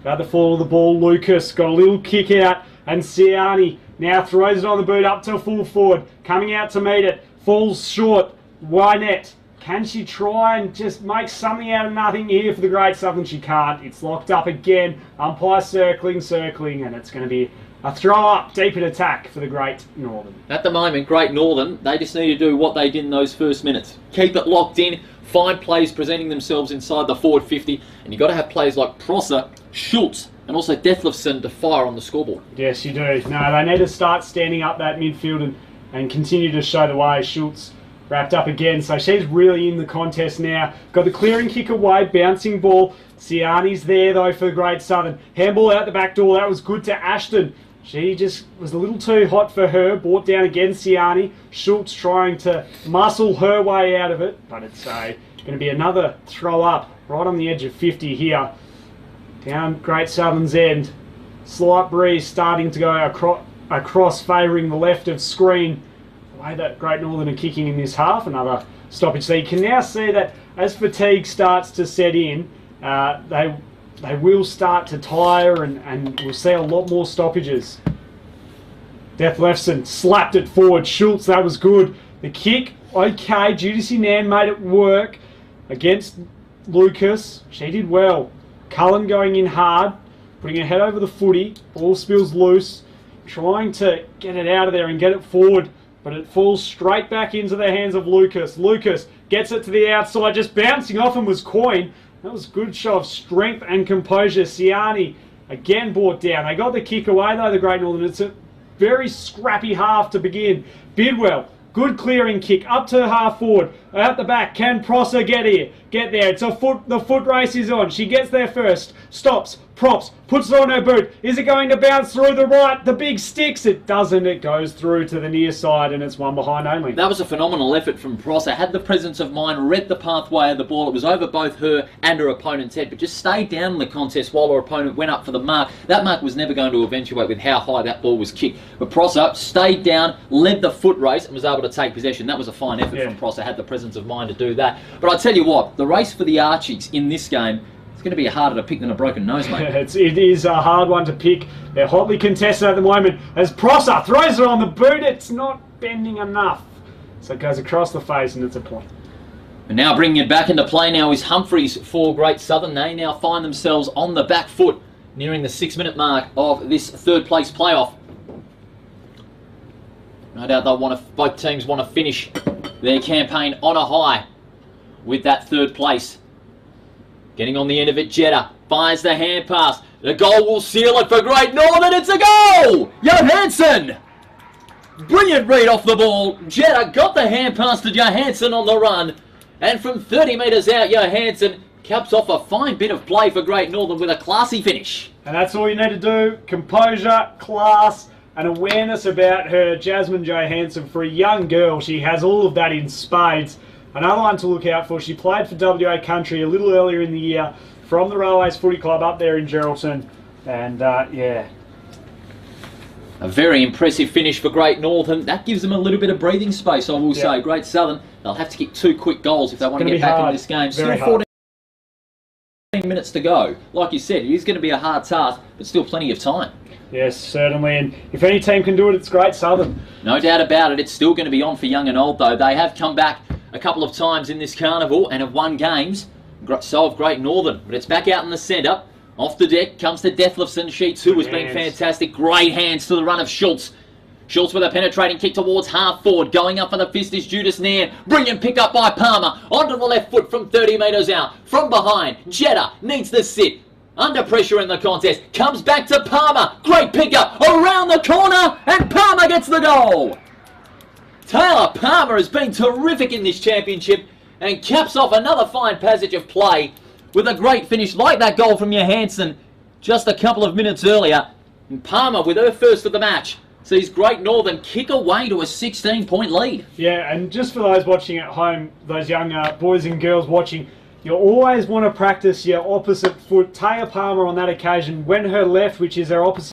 About the fall of the ball, Lucas got a little kick out, and Siani now throws it on the boot up to full forward, coming out to meet it, falls short. Wynette, can she try and just make something out of nothing here for the Great Southern? She can't. It's locked up again. Umpire circling, and it's going to be a throw up, deep in attack for the Great Northern. At the moment, Great Northern, they just need to do what they did in those first minutes. Keep it locked in, find plays presenting themselves inside the forward 50, and you've got to have players like Prosser, Schultz, And also Dethlefsen to fire on the scoreboard. Yes, you do. No, they need to start standing up that midfield and continue to show the way. Schultz wrapped up again, so she's really in the contest now. Got the clearing kick away, bouncing ball. Siani's there though for Great Southern. Handball out the back door, that was good to Ashton. She just was a little too hot for her. Brought down again, Siani. Schultz trying to muscle her way out of it, but it's going to be another throw up right on the edge of 50 here. Down Great Southern's end. Slight breeze starting to go across, favouring the left of screen. The way that Great Northern are kicking in this half, another stoppage. So you can now see that as fatigue starts to set in, they will start to tire and we'll see a lot more stoppages. Dethlefsen slapped it forward. Schultz, that was good. The kick, okay. Judici Nan made it work against Lucas. She did well. Cullen going in hard, putting her head over the footy. Ball spills loose, trying to get it out of there and get it forward, but it falls straight back into the hands of Lucas. Lucas gets it to the outside, just bouncing off and was coined. That was a good show of strength and composure. Siani again brought down. They got the kick away though, the Great Northern. It's a very scrappy half to begin. Bidwell, good clearing kick up to half forward. Out the back, can Prosser get here? Get there. It's the foot race is on. She gets there first. Stops, props, puts it on her boot. Is it going to bounce through the right? The big sticks. It doesn't. It goes through to the near side and it's one behind only. That was a phenomenal effort from Prosser. Had the presence of mind, read the pathway of the ball. It was over both her and her opponent's head, but just stayed down in the contest while her opponent went up for the mark. That mark was never going to eventuate with how high that ball was kicked. But Prosser stayed down, led the foot race and was able to take possession. That was a fine effort from Prosser. Had the presence of mind to do that. But I tell you what, the race for the Archies in this game, it's going to be harder to pick than a broken nose, mate. It is a hard one to pick. They're hotly contested at the moment. As Prosser throws it on the boot, it's not bending enough. So it goes across the face and it's a point. And now bringing it back into play now is Humphreys for Great Southern. They now find themselves on the back foot, nearing the 6-minute mark of this third place playoff. No doubt both teams want to finish their campaign on a high with that third place. Getting on the end of it, Jetta fires the hand pass. The goal will seal it for Great Northern. It's a goal! Johansson! Brilliant read off the ball. Jetta got the hand pass to Johansson on the run. And from 30 metres out, Johansson caps off a fine bit of play for Great Northern with a classy finish. And that's all you need to do. Composure, class, and awareness about her. Jasmine Johansson, for a young girl, she has all of that in spades. Another one to look out for. She played for WA Country a little earlier in the year from the Railways Footy Club up there in Geraldton. And yeah. A very impressive finish for Great Northern. That gives them a little bit of breathing space, I will say. Great Southern, they'll have to kick 2 quick goals if they want to get back in this game. Still 14 minutes to go. Like you said, it is going to be a hard task, but still plenty of time. Yes, certainly. And if any team can do it, it's Great Southern. No doubt about it. It's still going to be on for young and old, though. They have come back a couple of times in this carnival and have won games. So have Great Northern. But it's back out in the centre. Off the deck comes to Dethlefsen. She too has been fantastic. Great hands to the run of Schultz. Schultz with a penetrating kick towards half forward. Going up for the fist is Judas Nairn. Brilliant pick up by Palmer. Onto the left foot from 30 metres out. From behind, Jetta needs to sit. Under pressure in the contest. Comes back to Palmer. Great pick up around the corner. And Palmer gets the goal. Taylor Palmer has been terrific in this championship and caps off another fine passage of play with a great finish like that goal from Johansson just a couple of minutes earlier. And Palmer with her first of the match sees Great Northern kick away to a 16-point lead. Yeah, and just for those watching at home, those young boys and girls watching, you always want to practice your opposite foot. Taya Palmer on that occasion went her left, which is her opposite,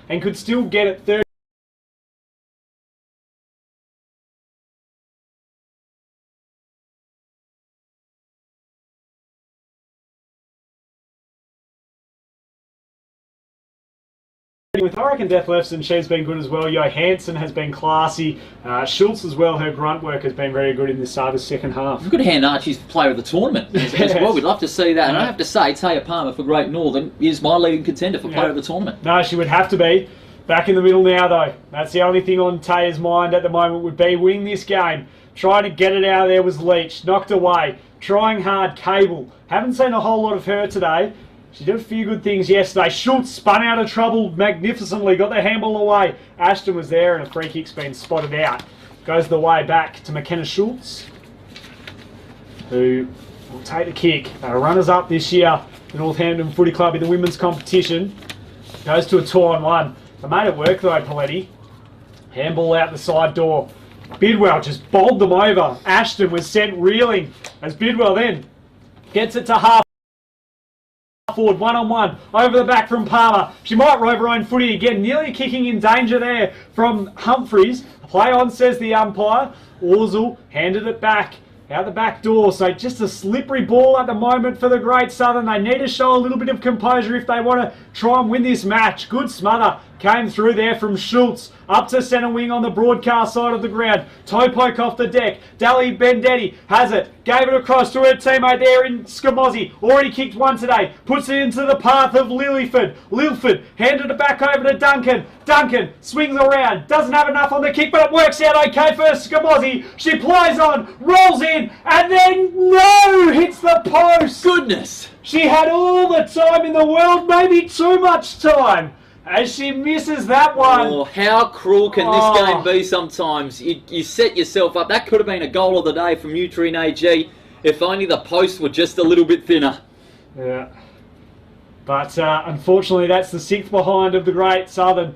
and could still get it 30. With I reckon Dethlefsen, she's been good as well. Johansson has been classy. Schultz as well, her grunt work has been very good in this second half. We've got to hand Archie's player of the tournament as well. We'd love to see that. And I have to say, Taya Palmer for Great Northern is my leading contender for player of the tournament. No, she would have to be. Back in the middle now, though. That's the only thing on Taya's mind at the moment would be winning this game. Trying to get it out of there was Leach. Knocked away. Trying hard, Cable. Haven't seen a whole lot of her today. She did a few good things yesterday. Schultz spun out of trouble magnificently, got the handball away. Ashton was there and a free kick's been spotted out. Goes the way back to McKenna Schultz, who will take the kick. They're runners up this year, the Northampton Footy Club in the women's competition. Goes to a 2-on-1. They made it work though, Paletti. Handball out the side door. Bidwell just bowled them over. Ashton was sent reeling as Bidwell then gets it to half forward, 1-on-1, over the back from Palmer. She might rove her own footy again, nearly kicking in danger there from Humphreys. Play on, says the umpire. Orzel handed it back out the back door, so just a slippery ball at the moment for the Great Southern. They need to show a little bit of composure if they want to try and win this match. Good smother came through there from Schultz, up to centre wing on the broadcast side of the ground. Toe poke off the deck. Dali Bendetti has it, gave it across to her teammate there in Scamozzi. Already kicked one today, puts it into the path of Lilford. Lilford handed it back over to Duncan. Duncan swings around, doesn't have enough on the kick, but it works out okay for Scamozzi. She plies on, rolls in, and then no, hits the post. Goodness. She had all the time in the world, maybe too much time, as she misses that one. Oh, how cruel can this game be sometimes? You set yourself up. That could have been a goal of the day from Nutrien AG if only the posts were just a little bit thinner. Yeah. But unfortunately, that's the sixth behind of the Great Southern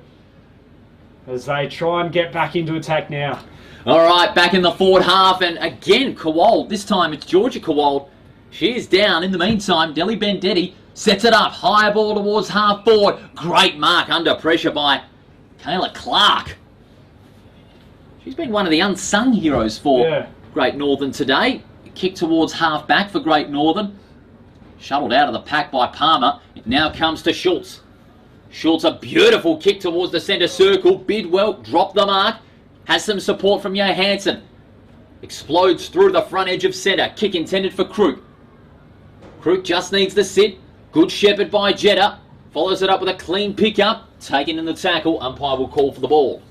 as they try and get back into attack now. All right, back in the forward half, and again, Kowald. This time it's Georgia Kowald. She is down. In the meantime, Deli Bendetti sets it up. High ball towards half forward. Great mark under pressure by Kayla Clark. She's been one of the unsung heroes for Great Northern today. Kick towards half back for Great Northern. Shuttled out of the pack by Palmer. It now comes to Schultz. Schultz, a beautiful kick towards the centre circle. Bidwell dropped the mark. Has some support from Johansson. Explodes through the front edge of centre. Kick intended for Crook. Crook just needs the sit. Good shepherd by Jetta. Follows it up with a clean pick-up. Taken in the tackle. Umpire will call for the ball.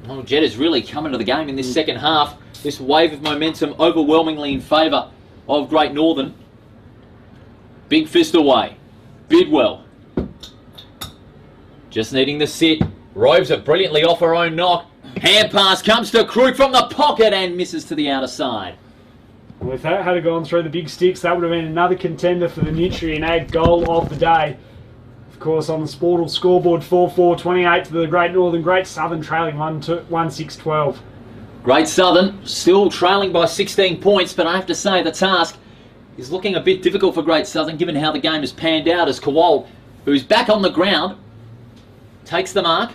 Well, Jetta's really coming to the game in this second half. This wave of momentum overwhelmingly in favour of Great Northern. Big fist away. Bidwell. Just needing the sit. Roves it brilliantly off her own knock. Hand pass comes to Crook from the pocket and misses to the outer side. Well, if that had gone through the big sticks, that would have been another contender for the Nutrien Ag goal of the day. Of course, on the Sportal scoreboard, 4-4-28 to the Great Northern. Great Southern trailing 1-6-12. Great Southern still trailing by 16 points, but I have to say the task is looking a bit difficult for Great Southern given how the game has panned out as Kowal, who's back on the ground, takes the mark,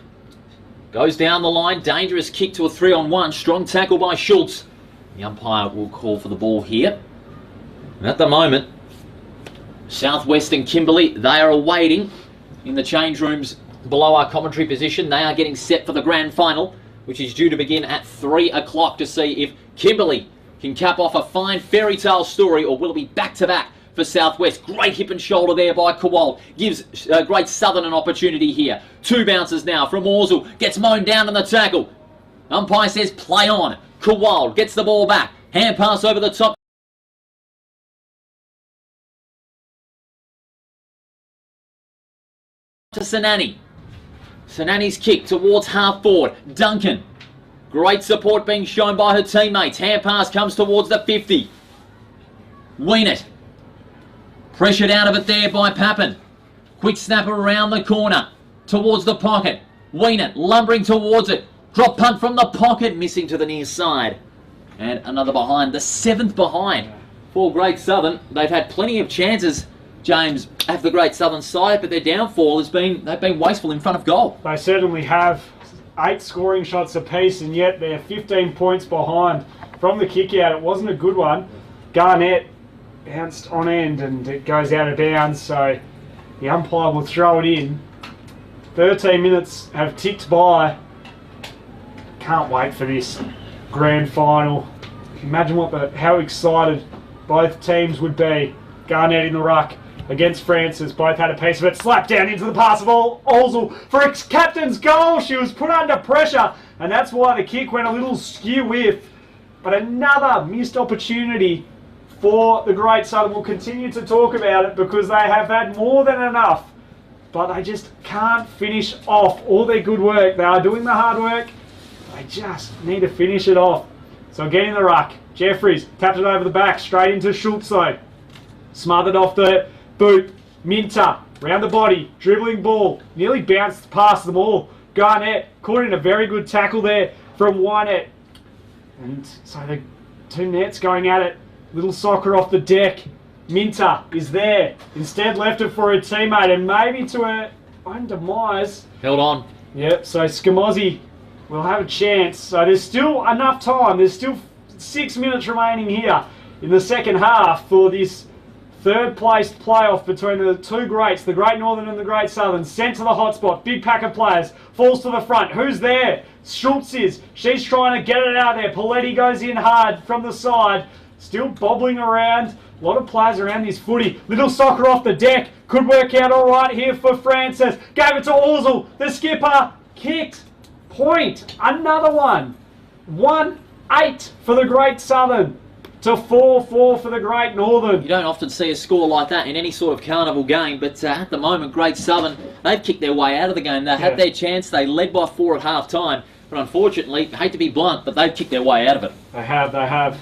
goes down the line, dangerous kick to a 3-on-1, strong tackle by Schultz. The umpire will call for the ball here. And at the moment, Southwest and Kimberley, they are awaiting in the change rooms below our commentary position. They are getting set for the grand final, which is due to begin at 3 o'clock to see if Kimberley can cap off a fine fairy tale story or will it be back-to-back for Southwest. Great hip and shoulder there by Kowal. Gives Great Southern an opportunity here. 2 bounces now from Orzel. Gets mown down on the tackle. Umpire says play on. Kowal gets the ball back. Hand pass over the top to Sanani. Sanani's kick towards half forward. Duncan. Great support being shown by her teammates. Hand pass comes towards the 50. Weenet. Pressured out of it there by Pappen. Quick snapper around the corner. Towards the pocket. Weenet lumbering towards it. Drop punt from the pocket. Missing to the near side. And another behind. The 7th behind for Great Southern. They've had plenty of chances, James, at the Great Southern side, but their downfall has been, they've been wasteful in front of goal. They certainly have. 8 scoring shots apiece, and yet they're 15 points behind from the kick out. It wasn't a good one. Garnett bounced on end and it goes out of bounds, so the umpire will throw it in. 13 minutes have ticked by. Can't wait for this grand final. Imagine how excited both teams would be. Garnett in the ruck against Francis. Both had a piece of it. Slapped down into the pass of Olzel for its captain's goal. She was put under pressure, and that's why the kick went a little skew with. But another missed opportunity for the Great Southern. We'll continue to talk about it because they have had more than enough, but they just can't finish off all their good work. They are doing the hard work. They just need to finish it off. So again in the ruck, Jeffries tapped it over the back, straight into Schultz though. Smothered off the boot. Minter, round the body, dribbling ball, nearly bounced past them all. Garnett caught in a very good tackle there from Wynett. And so the two nets going at it. Little soccer off the deck. Minter is there. Instead left it for a teammate and maybe to her own demise. Held on. Yep, so Scamozzi will have a chance. So there's still enough time. There's still 6 minutes remaining here in the second half for this third placed playoff between the two greats, the Great Northern and the Great Southern. Sent to the hotspot. Big pack of players. Falls to the front. Who's there? Schultz is. She's trying to get it out there. Paletti goes in hard from the side. Still bobbling around. A lot of players around this footy. Little soccer off the deck. Could work out all right here for Francis. Gave it to Orzel. The skipper kicked. Point. Another one. 1-8 for the Great Southern to 4-4 for the Great Northern. You don't often see a score like that in any sort of carnival game, but at the moment, Great Southern, they've kicked their way out of the game. They had their chance. They led by 4 at half-time, but unfortunately, I hate to be blunt, but they've kicked their way out of it. They have.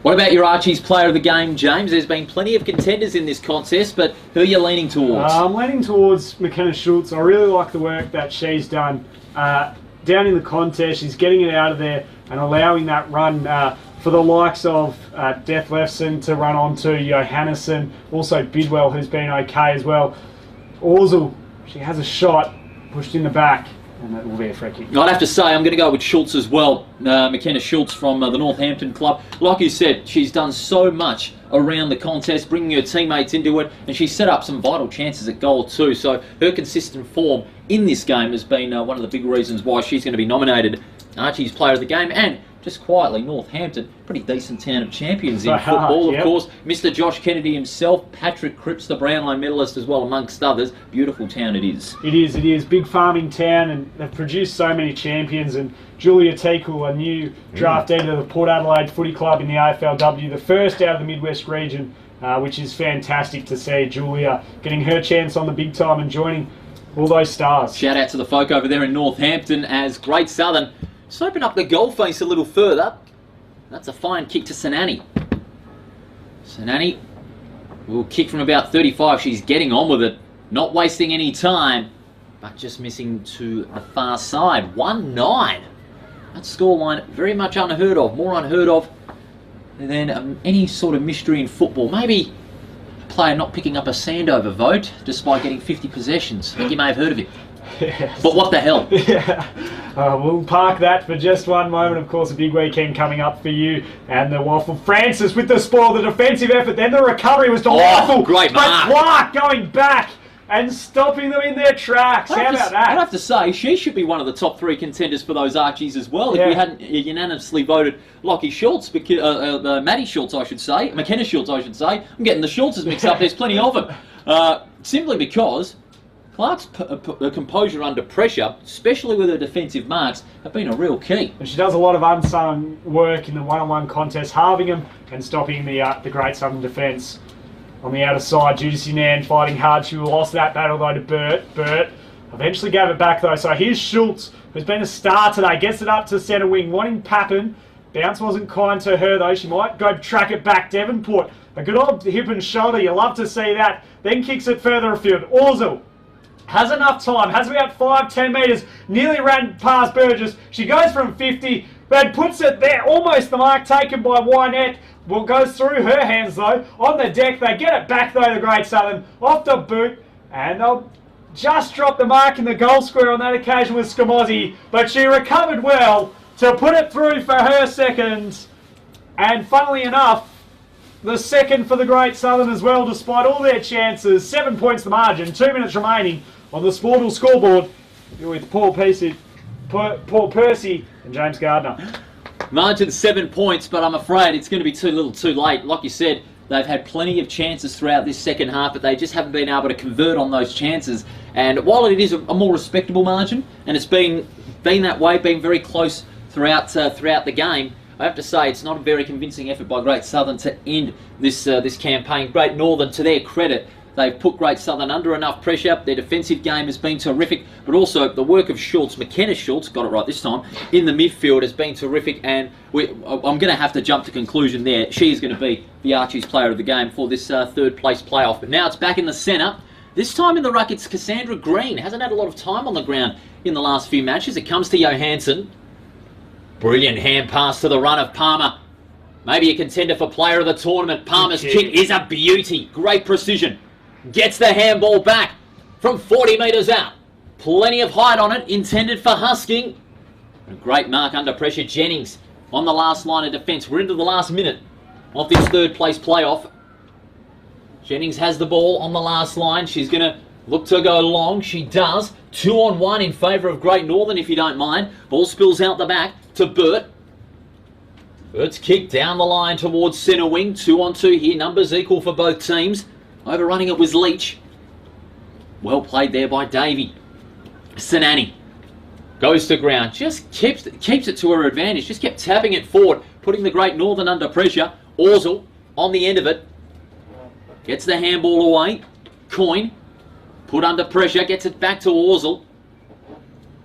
What about your Archie's player of the game, James? There's been plenty of contenders in this contest, but who are you leaning towards? I'm leaning towards McKenna Schultz. I really like the work that she's done down in the contest. She's getting it out of there and allowing that run for the likes of Death Lefson to run onto Johannesson. Also Bidwell, who's been okay as well. Orzel, she has a shot, pushed in the back, and that will be a free kick. I'd have to say I'm going to go with Schultz as well. McKenna Schultz from the Northampton club. Like you said, she's done so much around the contest, bringing her teammates into it, and she set up some vital chances at goal too. So her consistent form in this game has been one of the big reasons why she's going to be nominated Archie's player of the game. And just quietly, Northampton, pretty decent town of champions in football, of course. Mr. Josh Kennedy himself, Patrick Cripps, the Brownlow medalist as well, amongst others. Beautiful town it is. It is. Big farming town, and they've produced so many champions. And Julia Teakle, a new draftee to the Port Adelaide Footy Club in the AFLW, the first out of the Midwest region, which is fantastic to see Julia getting her chance on the big time and all those stars. Shout out to the folk over there in Northampton as Great Southern just open up the goal face a little further. That's a fine kick to Sanani. Sanani will kick from about 35. She's getting on with it, not wasting any time, but just missing to the far side. 1-9. That scoreline very much unheard of, more unheard of than any sort of mystery in football. Maybe a player not picking up a Sandover vote despite getting 50 possessions. I think you may have heard of it. Yes. But what the hell? We'll park that for just one moment. Of course, a big weekend coming up for you and the Waffle. Francis with the spoil, the defensive effort, then the recovery was delightful. Great mark. But Clark going back and stopping them in their tracks. How about that? I'd have to say, she should be one of the top 3 contenders for those Archies as well. If we hadn't unanimously voted Lockie Schultz, Maddie Schultz, I should say, McKenna Schultz, I should say. I'm getting the Schultzes mixed up. There's plenty of them. Simply because Clark's composure under pressure, especially with her defensive marks, have been a real key. And she does a lot of unsung work in the one-on-one contest, halving them and stopping the Great Southern defence. On the outer side, Judy Nan fighting hard. She lost that battle though to Burt. Burt eventually gave it back though. So here's Schultz, who's been a star today. Gets it up to centre wing, wanting Pappen. Bounce wasn't kind to her though. She might go track it back. Devonport, a good old hip and shoulder. You love to see that. Then kicks it further afield. Orzel has enough time, has about 5-10 metres, nearly ran past Burgess. She goes from 50, but puts it there, almost the mark taken by Wynett. Well, goes through her hands though. On the deck, they get it back though, the Great Southern, off the boot, and they'll just drop the mark in the goal square on that occasion with Scamozzi, but she recovered well to put it through for her second. And funnily enough, the second for the Great Southern as well, despite all their chances. 7 points the margin, 2 minutes remaining on the Sportal scoreboard with Paul Percy and James Gardner. Margin 7 points, but I'm afraid it's going to be too little too late. Like you said, they've had plenty of chances throughout this second half, but they just haven't been able to convert on those chances. And while it is a more respectable margin, and it's been that way, been very close throughout the game, I have to say it's not a very convincing effort by Great Southern to end this this campaign. Great Northern, to their credit, they've put Great Southern under enough pressure. Their defensive game has been terrific, but also the work of Schultz, McKenna Schultz, got it right this time, in the midfield has been terrific, and I'm going to have to jump to conclusion there. She is going to be the Archie's player of the game for this third place playoff. But now it's back in the centre. This time in the ruck, it's Cassandra Green. Hasn't had a lot of time on the ground in the last few matches. It comes to Johansson. Brilliant hand pass to the run of Palmer. Maybe a contender for player of the tournament. Palmer's kick is a beauty. Great precision. Gets the handball back from 40 metres out. Plenty of height on it, intended for husking. A great mark under pressure. Jennings on the last line of defence. We're into the last minute of this third place playoff. Jennings has the ball on the last line. She's going to look to go long. She does. 2-on-1 in favour of Great Northern, if you don't mind. Ball spills out the back to Burt. Burt's kick down the line towards centre wing. 2-on-2 here. Numbers equal for both teams. Overrunning it was Leach. Well played there by Davey. Sinani goes to ground. Just keeps it to her advantage. Just kept tapping it forward, putting the Great Northern under pressure. Orsel on the end of it. Gets the handball away. Coyne put under pressure. Gets it back to Orsel.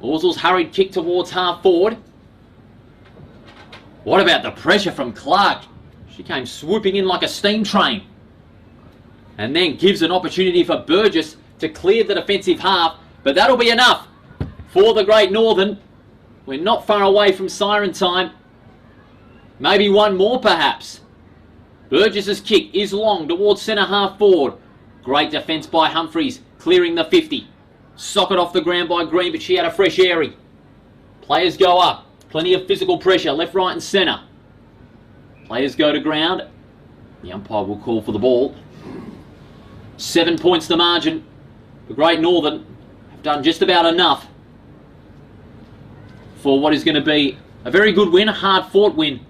Orsel's hurried kick towards half forward. What about the pressure from Clark? She came swooping in like a steam train. And then gives an opportunity for Burgess to clear the defensive half. But that'll be enough for the Great Northern. We're not far away from siren time. Maybe one more perhaps. Burgess's kick is long towards centre half forward. Great defence by Humphreys, clearing the 50. Socket off the ground by Green, but she had a fresh airy. Players go up. Plenty of physical pressure, left, right and centre. Players go to ground. The umpire will call for the ball. 7 points the margin. The Great Northern have done just about enough for what is going to be a very good win, a hard-fought win.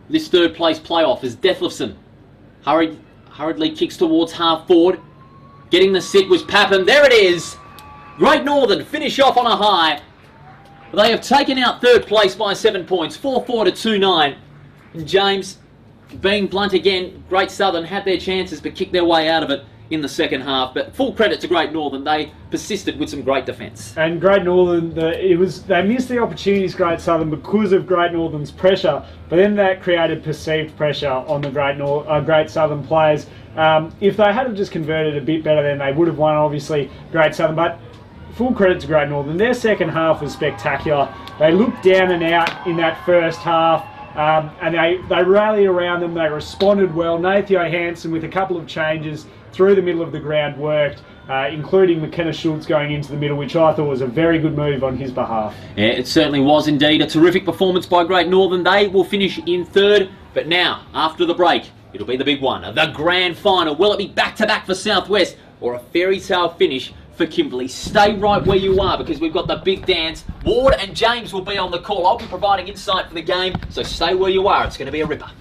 This third place playoff as Dethlefson hurriedly kicks towards half forward. Getting the sit was Pappen. There it is. Great Northern finish off on a high. They have taken out third place by 7 points, 4-4 to 2-9. And James, being blunt again, Great Southern had their chances but kicked their way out of it in the second half. But full credit to Great Northern. They persisted with some great defence. And Great Northern, they missed the opportunities, Great Southern, because of Great Northern's pressure. But then that created perceived pressure on the Great Southern players. If they had just converted a bit better, then they would have won, obviously, Great Southern. But full credit to Great Northern. Their second half was spectacular. They looked down and out in that first half. And they rallied around them. They responded well. Nath Johansson, with a couple of changes through the middle of the ground, worked, including McKenna Schultz going into the middle, which I thought was a very good move on his behalf. Yeah, it certainly was indeed. A terrific performance by Great Northern. They will finish in third. But now, after the break, it'll be the big one, the grand final. Will it be back-to-back for Southwest or a fairy tale finish for Kimberley? Stay right where you are because we've got the big dance. Ward and James will be on the call. I'll be providing insight for the game, so stay where you are. It's going to be a ripper.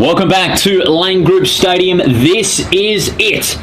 Welcome back to Lane Group Stadium. This is it.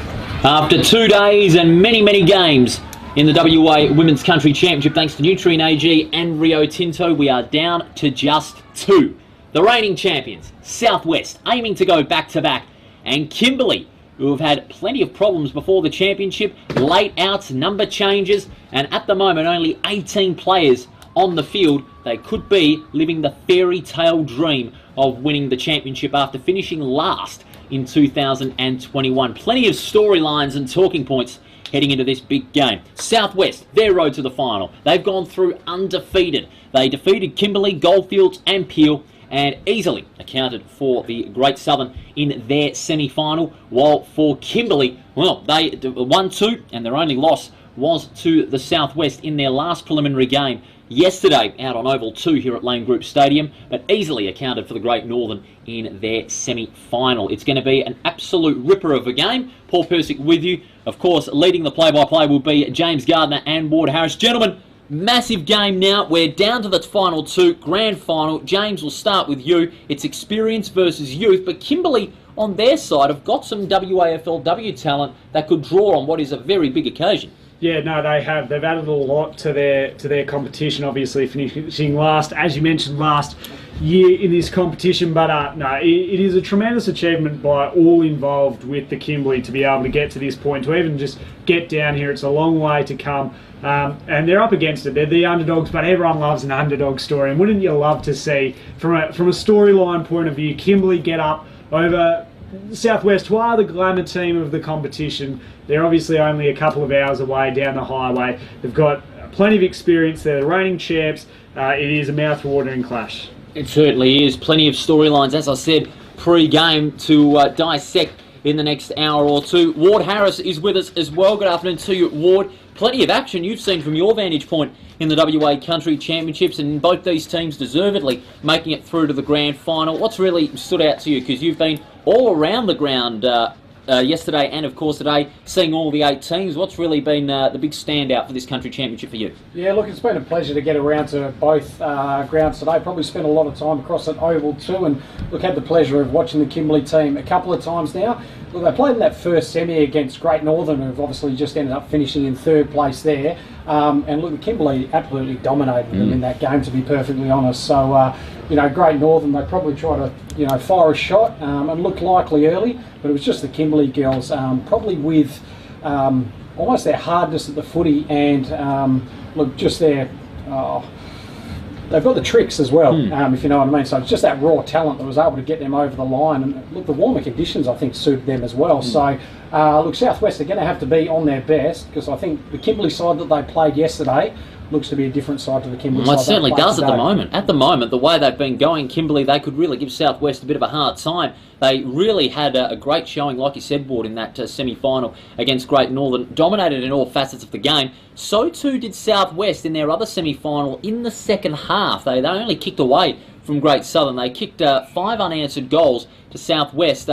After 2 days and many, many games in the WA Women's Country Championship, thanks to Nutrien AG and Rio Tinto, we are down to just 2. The reigning champions, Southwest, aiming to go back-to-back, and Kimberley, who have had plenty of problems before the championship, late outs, number changes, and at the moment only 18 players on the field. They could be living the fairy tale dream of winning the championship after finishing last in 2021. Plenty of storylines and talking points heading into this big game. Southwest, their road to the final. They've gone through undefeated. They defeated Kimberley, Goldfields and Peel, and easily accounted for the Great Southern in their semi-final, while for Kimberley, well, they won 2 and their only loss was to the Southwest in their last preliminary game yesterday out on Oval 2 here at Lane Group Stadium, but easily accounted for the Great Northern in their semi-final. It's going to be an absolute ripper of a game. Paul Persick with you. Of course, leading the play-by-play will be James Gardner and Ward Harris. Gentlemen, massive game now. We're down to the final 2, grand final. James, we'll start with you. It's experience versus youth, but Kimberley on their side have got some WAFLW talent that could draw on what is a very big occasion. Yeah, no, they have. They've added a lot to their competition, obviously finishing last, as you mentioned, last year in this competition. But no, it is a tremendous achievement by all involved with the Kimberley to be able to get to this point, to even just get down here. It's a long way to come. And they're up against it. They're the underdogs, but everyone loves an underdog story. And wouldn't you love to see, from a storyline point of view, Kimberley get up over Southwest, who are the glamour team of the competition. They're obviously only a couple of hours away down the highway. They've got plenty of experience. They're the reigning champs. It is a mouth-watering clash. It certainly is. Plenty of storylines, as I said, pre-game to dissect in the next hour or two. Ward Harris is with us as well. Good afternoon to you, Ward. Plenty of action you've seen from your vantage point in the WA Country Championships, and both these teams deservedly making it through to the grand final. What's really stood out to you, because you've been all around the ground yesterday and of course today, seeing all the 8 teams? What's really been the big standout for this country championship for you? Yeah, look, it's been a pleasure to get around to both grounds today. Probably spent a lot of time across at Oval too, and look, had the pleasure of watching the Kimberley team a couple of times now. Look, they played in that first semi against Great Northern, who've obviously just ended up finishing in 3rd place there. And look, the Kimberley absolutely dominated them in that game, to be perfectly honest. So, you know, Great Northern, they probably try to, you know, fire a shot and look likely early, but it was just the Kimberley girls, probably with almost their hardness at the footy and look, just their they've got the tricks as well, if you know what I mean. So it's just that raw talent that was able to get them over the line. And look, the warmer conditions, I think, suited them as well. So, look, Southwest are going to have to be on their best, because I think the Kimberley side that they played yesterday looks to be a different side to the Kimberley side. Well, it certainly does today. at the moment. At the moment, the way they've been going, Kimberley, they could really give Southwest a bit of a hard time. They really had a great showing, like you said, Ward, in that semi-final against Great Northern. Dominated in all facets of the game. So too did Southwest in their other semi-final in the second half. They only kicked away from Great Southern. They kicked 5 unanswered goals to Southwest.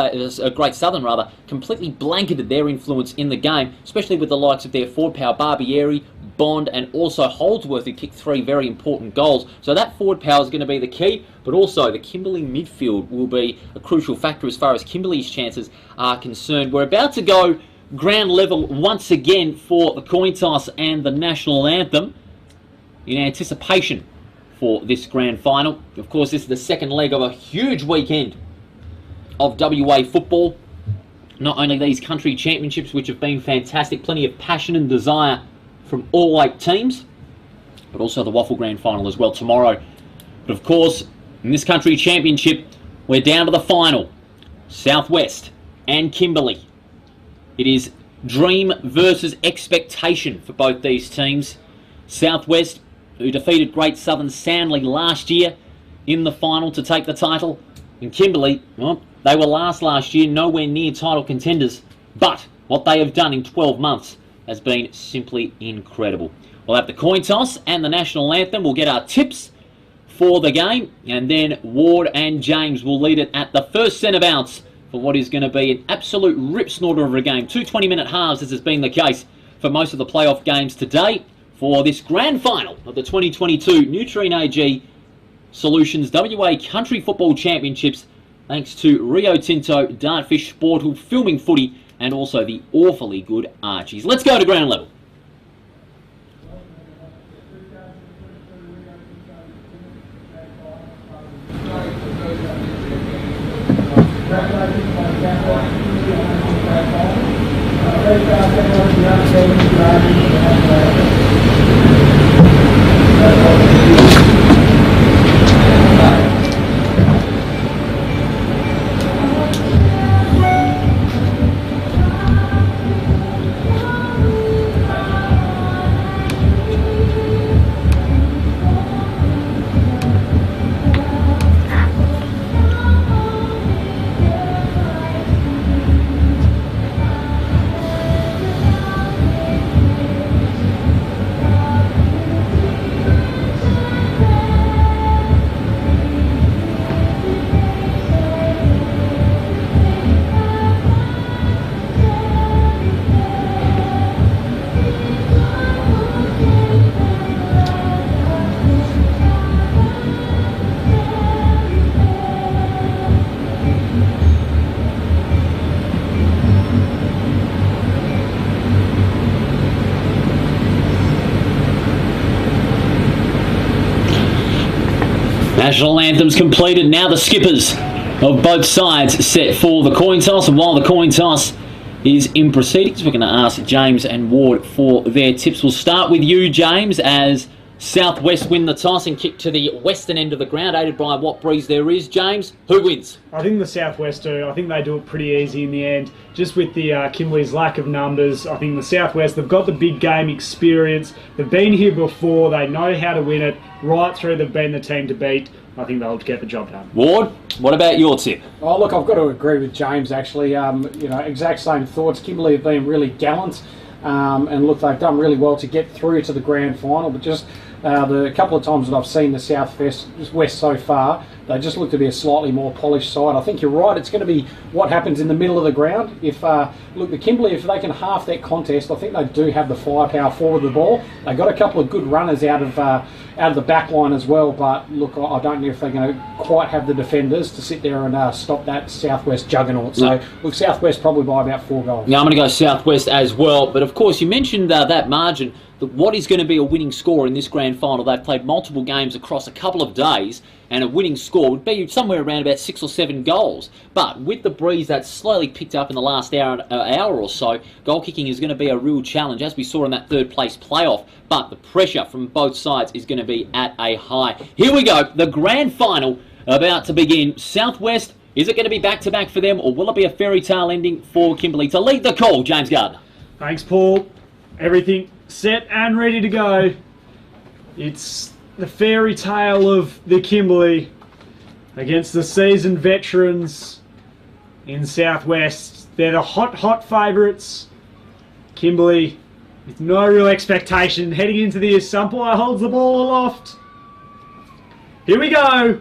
Great Southern, rather, completely blanketed their influence in the game, especially with the likes of their forward power, Barbieri, Bond, and also Holdsworth, who kicked 3 very important goals. So that forward power is going to be the key, but also the Kimberley midfield will be a crucial factor as far as Kimberley's chances are concerned. We're about to go ground level once again for the coin toss and the national anthem in anticipation for this grand final. Of course, this is the second leg of a huge weekend of WA football. Not only these country championships, which have been fantastic, plenty of passion and desire from all 8 teams, but also the Waffle Grand Final as well tomorrow. But of course, in this country championship, we're down to the final. Southwest and Kimberley. It is dream versus expectation for both these teams. Southwest, who defeated Great Southern soundly last year in the final to take the title. And Kimberley, well, they were last year, nowhere near title contenders. But what they have done in 12 months has been simply incredible. We'll have the coin toss and the national anthem. We'll get our tips for the game, and then Ward and James will lead it at the first centre bounce for what is going to be an absolute rip snorter of a game. 2 20-minute halves, as has been the case for most of the playoff games today, for this grand final of the 2022 Nutrien AG Solutions WA Country Football Championships thanks to Rio Tinto, Dartfish, Sportal, Filming Footy, and also the awfully good Archies. Let's go to ground level. National anthems completed. Now the skippers of both sides set for the coin toss. And while the coin toss is in proceedings, we're going to ask James and Ward for their tips. We'll start with you, James, as Southwest win the toss and kick to the western end of the ground, aided by what breeze there is. James, who wins? I think the Southwest do. I think they do it pretty easy in the end. Just with the Kimberley's lack of numbers, I think the Southwest, they've got the big game experience. They've been here before. They know how to win it. Right through, they've been the team to beat. I think they'll get the job done. Ward, what about your tip? Oh, look, I've got to agree with James, actually. Exact same thoughts. Kimberley have been really gallant. And look, they've done really well to get through to the grand final, but just the couple of times that I've seen the Southwest West so far, they just look to be a slightly more polished side. I think you're right, it's going to be what happens in the middle of the ground. If look, the Kimberley, if they can half that contest, I think they do have the firepower forward the ball. They got a couple of good runners out of the back line as well, but look, I don't know if they're going to quite have the defenders to sit there and stop that Southwest juggernaut. So, look, Southwest probably by about 4 goals. Yeah, I'm going to go Southwest as well, but of course you mentioned that margin. What is going to be a winning score in this grand final? They've played multiple games across a couple of days, and a winning score would be somewhere around about 6 or 7 goals. But with the breeze that's slowly picked up in the last hour or so, goal kicking is going to be a real challenge, as we saw in that third place playoff. But the pressure from both sides is going to be at a high. Here we go, the grand final about to begin. Southwest, is it going to be back-to-back for them, or will it be a fairy tale ending for Kimberley? To lead the call, James Gardner. Thanks, Paul. Everything set and ready to go. It's the fairy tale of the Kimberley against the seasoned veterans in Southwest. They're the hot favourites. Kimberley with no real expectation heading into this. Umpire holds the ball aloft. Here we go.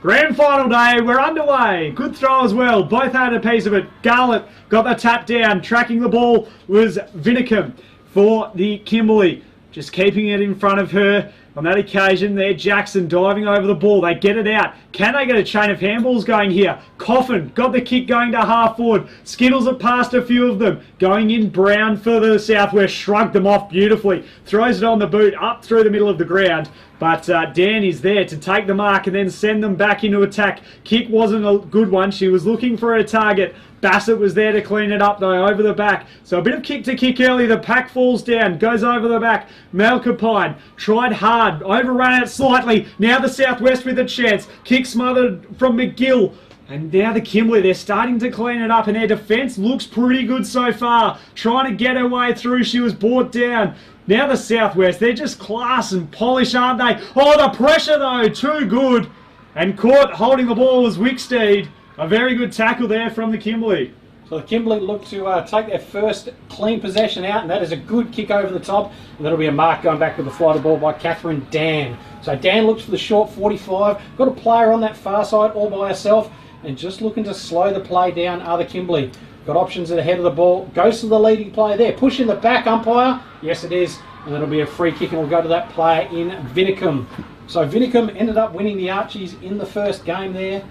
Grand final day, we're underway. Good throw as well. Both had a piece of it. Garlett got the tap down. Tracking the ball was Vinicum for the Kimberley. Just keeping it in front of her. On that occasion there, Jackson diving over the ball. They get it out. Can they get a chain of handballs going here? Coffin got the kick going to half forward. Skittles have passed a few of them. Going in, Brown for the Southwest. Shrugged them off beautifully. Throws it on the boot up through the middle of the ground. But Dan is there to take the mark and then send them back into attack. Kick wasn't a good one. She was looking for a target. Bassett was there to clean it up though, over the back. So a bit of kick to kick early. The pack falls down, goes over the back. Malcapine tried hard, overran it slightly. Now the Southwest with a chance. Kick smothered from McGill. And now the Kimberley, they're starting to clean it up, and their defence looks pretty good so far. Trying to get her way through, she was brought down. Now the Southwest, they're just class and polish, aren't they? Oh, the pressure though, too good. And caught holding the ball was Wicksteed. A very good tackle there from the Kimberley. So the Kimberley look to take their first clean possession out, and that is a good kick over the top. And that'll be a mark going back with the flight of ball by Catherine Dan. So Dan looks for the short 45. Got a player on that far side all by herself, and just looking to slow the play down are the Kimberley. Got options at the head of the ball. Goes to the leading player there. Push in the back, umpire. Yes, it is. And that'll be a free kick, and we'll go to that player in Vinicum. So Vinicum ended up winning the Archies in the first game there.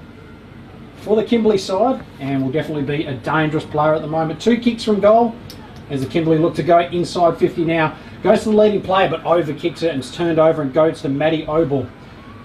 for the Kimberley side, and will definitely be a dangerous player at the moment. 2 kicks from goal as the Kimberley look to go inside 50 now. Goes to the leading player, but over kicks it and it's turned over and goes to Maddie Oble.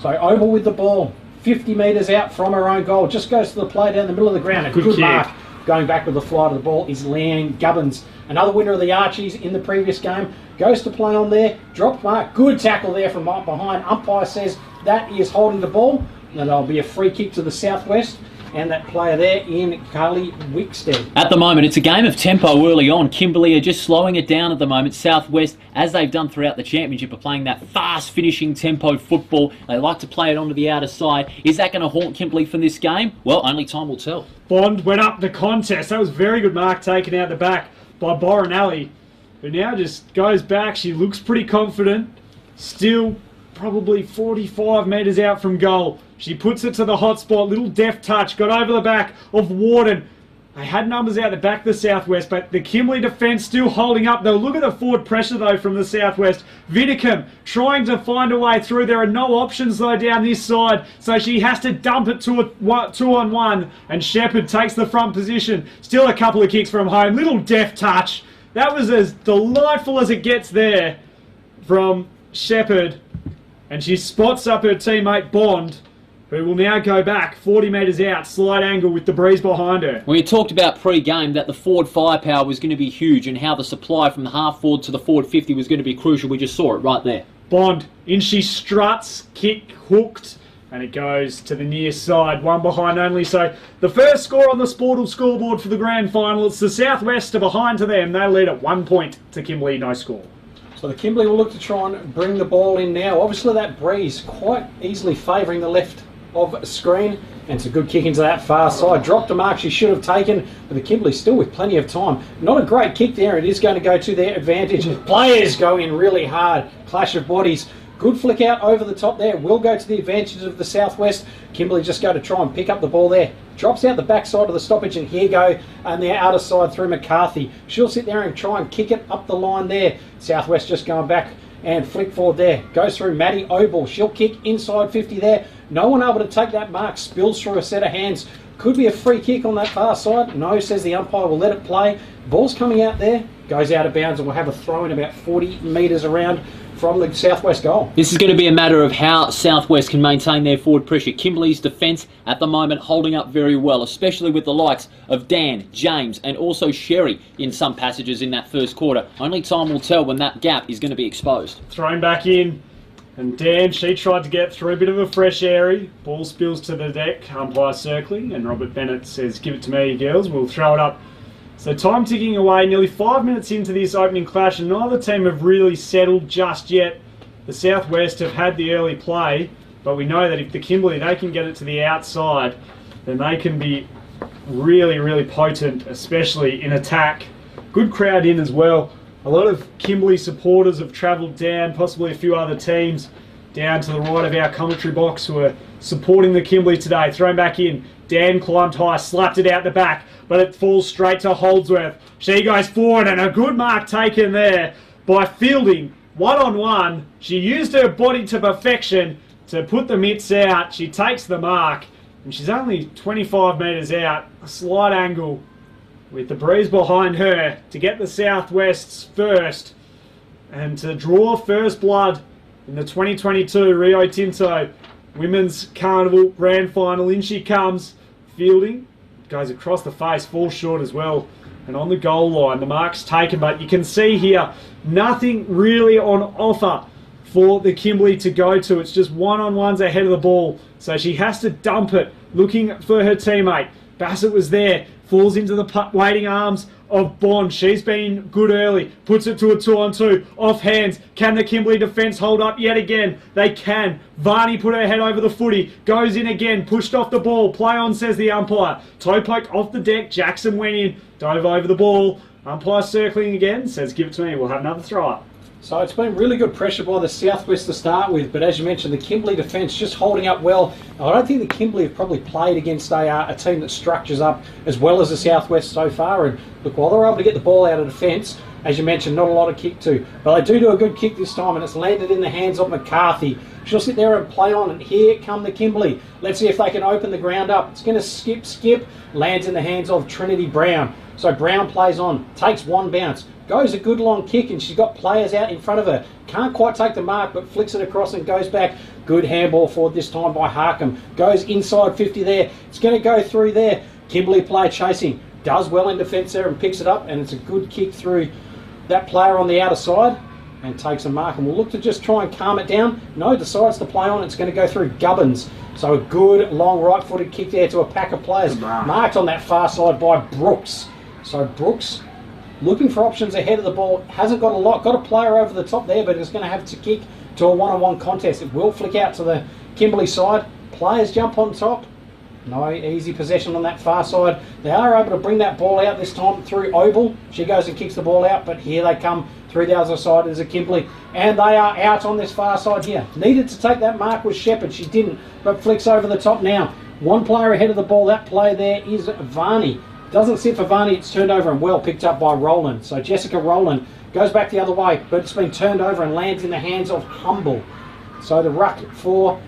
So Oble with the ball, 50 metres out from her own goal, just goes to the play down the middle of the ground. A good mark. Going back with the flight of the ball is Leanne Gubbins, another winner of the Archies in the previous game. Goes to play on there, dropped mark, good tackle there from right behind. Umpire says that is holding the ball, and that'll be a free kick to the Southwest. And that player there in Carly Wickstead. At the moment, it's a game of tempo early on. Kimberley are just slowing it down at the moment. Southwest, as they've done throughout the championship, are playing that fast finishing tempo football. They like to play it onto the outer side. Is that going to haunt Kimberley for this game? Well, only time will tell. Bond went up the contest. That was very good mark taken out the back by Borinelli, who now just goes back. She looks pretty confident. Still probably 45 metres out from goal. She puts it to the hot spot, little deft touch, got over the back of Warden. They had numbers out the back of the Southwest, but the Kimberley defence still holding up. They'll look at the forward pressure though from the Southwest. Vinicum trying to find a way through. There are no options though down this side, so she has to dump it to a 2-on-1, and Shepherd takes the front position. Still a couple of kicks from home, little deft touch. That was as delightful as it gets there from Shepherd, and she spots up her teammate Bond, who will now go back 40 metres out, slight angle with the breeze behind her. We talked about pre-game that the forward firepower was going to be huge and how the supply from the half forward to the forward 50 was going to be crucial. We just saw it right there. Bond, in she struts, kick hooked, and it goes to the near side, one behind only. So the first score on the Sportal scoreboard for the grand final, it's the Southwest are behind to them. They lead at 1 point to Kimberley, no score. So the Kimberley will look to try and bring the ball in now. Obviously that breeze quite easily favouring the left of screen, and it's a good kick into that far side. Dropped a mark she should have taken, but the Kimberley still with plenty of time. Not a great kick there. It is going to go to their advantage. Players go in really hard. Clash of bodies. Good flick out over the top there. Will go to the advantage of the Southwest. Kimberley just go to try and pick up the ball there. Drops out the back side of the stoppage, and here go on the outer side through McCarthy. She'll sit there and try and kick it up the line there. Southwest just going back and flick forward there. Goes through Maddie Oble. She'll kick inside 50 there. No one able to take that mark. Spills through a set of hands. Could be a free kick on that far side. No, says the umpire, will let it play. Ball's coming out there. Goes out of bounds, and we'll have a throw in about 40 metres around from the Southwest goal. This is going to be a matter of how Southwest can maintain their forward pressure. Kimberley's defence at the moment holding up very well, especially with the likes of Dan, James, and also Sherry in some passages in that first quarter. Only time will tell when that gap is going to be exposed. Thrown back in, and Dan, she tried to get through a bit of a fresh area. Ball spills to the deck, umpire circling, and Robert Bennett says, "Give it to me, girls, we'll throw it up." So time ticking away, nearly 5 minutes into this opening clash, and neither team have really settled just yet. The Southwest have had the early play, but we know that if the Kimberley, they can get it to the outside, then they can be really, really potent, especially in attack. Good crowd in as well. A lot of Kimberley supporters have travelled down, possibly a few other teams, down to the right of our commentary box who are supporting the Kimberley today. Thrown back in. Dan climbed high, slapped it out the back, but it falls straight to Holdsworth. She goes forward, and a good mark taken there by Fielding. 1-on-1. She used her body to perfection to put the mitts out. She takes the mark, and she's only 25 metres out. A slight angle with the breeze behind her to get the Southwests first and to draw first blood in the 2022 Rio Tinto Women's Carnival Grand Final. In she comes. Fielding goes across the face, falls short as well, and on the goal line the mark's taken, but you can see here nothing really on offer for the Kimberley to go to. It's just one-on-ones ahead of the ball, so she has to dump it looking for her teammate. Bassett was there, falls into the waiting arms of Bond. She's been good early, puts it to a 2-on-2, off hands. Can the Kimberley defence hold up yet again? They can. Varney put her head over the footy, goes in again, pushed off the ball. Play on, says the umpire. Toe poke off the deck, Jackson went in, dove over the ball. Umpire circling again, says give it to me, we'll have another throw up. So it's been really good pressure by the Southwest to start with, but as you mentioned, the Kimberley defence just holding up well. I don't think the Kimberley have probably played against a team that structures up as well as the Southwest so far. And look, while they're able to get the ball out of defence, As you mentioned, not a lot of kick to. But they do a good kick this time, and it's landed in the hands of McCarthy. She'll sit there and play on, and here come the Kimberley. Let's see if they can open the ground up. It's going to skip, lands in the hands of Trinity Brown. So Brown plays on, takes one bounce, goes a good long kick, and she's got players out in front of her. Can't quite take the mark, but flicks it across and goes back. Good handball forward this time by Harkham. Goes inside 50 there. It's going to go through there. Kimberley player chasing. Does well in defence there and picks it up, and it's a good kick through that player on the outer side and takes a mark, and we'll look to just try and calm it down. No, decides to play on. It's going to go through Gubbins. So a good long right-footed kick there to a pack of players. Marked on that far side by Brooks. So Brooks looking for options ahead of the ball. Hasn't got a lot. Got a player over the top there, but is going to have to kick to a one-on-one contest. It will flick out to the Kimberley side. Players jump on top. No easy possession on that far side. They are able to bring that ball out this time through Oval. She goes and kicks the ball out, but here they come through the other side as a Kimberley. And they are out on this far side here. Needed to take that mark was Shepherd. She didn't, but flicks over the top now. One player ahead of the ball. That player there is Varney. Doesn't sit for Varney. It's turned over and well picked up by Rowland. So Jessica Rowland goes back the other way, but it's been turned over and lands in the hands of Humble. So the ruck for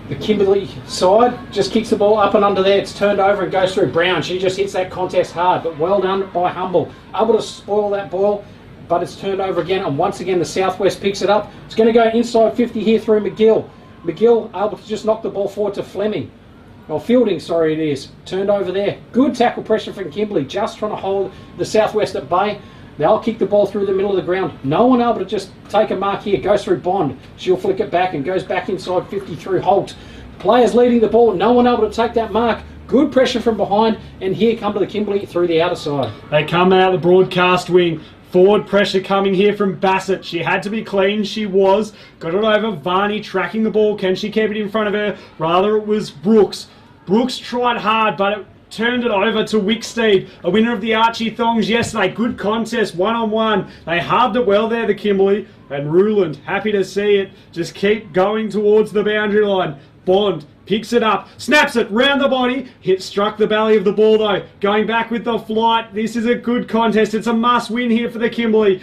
the Kimberley side just kicks the ball up and under there. It's turned over and goes through Brown. She just hits that contest hard, but well done by Humble. Able to spoil that ball, but it's turned over again, and once again the Southwest picks it up. It's going to go inside 50 here through McGill. McGill able to just knock the ball forward to Fleming. Or Fielding, sorry it is. Turned over there. Good tackle pressure from Kimberley, just trying to hold the Southwest at bay. They'll kick the ball through the middle of the ground. No one able to just take a mark here. Goes through Bond. She'll flick it back and goes back inside 50 through Holt. Players leading the ball. No one able to take that mark. Good pressure from behind. And here come to the Kimberley through the outer side. They come out the broadcast wing. Forward pressure coming here from Bassett. She had to be clean. She was. Got it over. Varney tracking the ball. Can she keep it in front of her? Rather, it was Brooks. Brooks tried hard, but it turned it over to Wicksteed, a winner of the Archie Thongs yesterday. Good contest, one-on-one. They halved it well there, the Kimberley. And Ruland, happy to see it. Just keep going towards the boundary line. Bond picks it up, snaps it round the body. Struck the belly of the ball though. Going back with the flight. This is a good contest. It's a must win here for the Kimberley.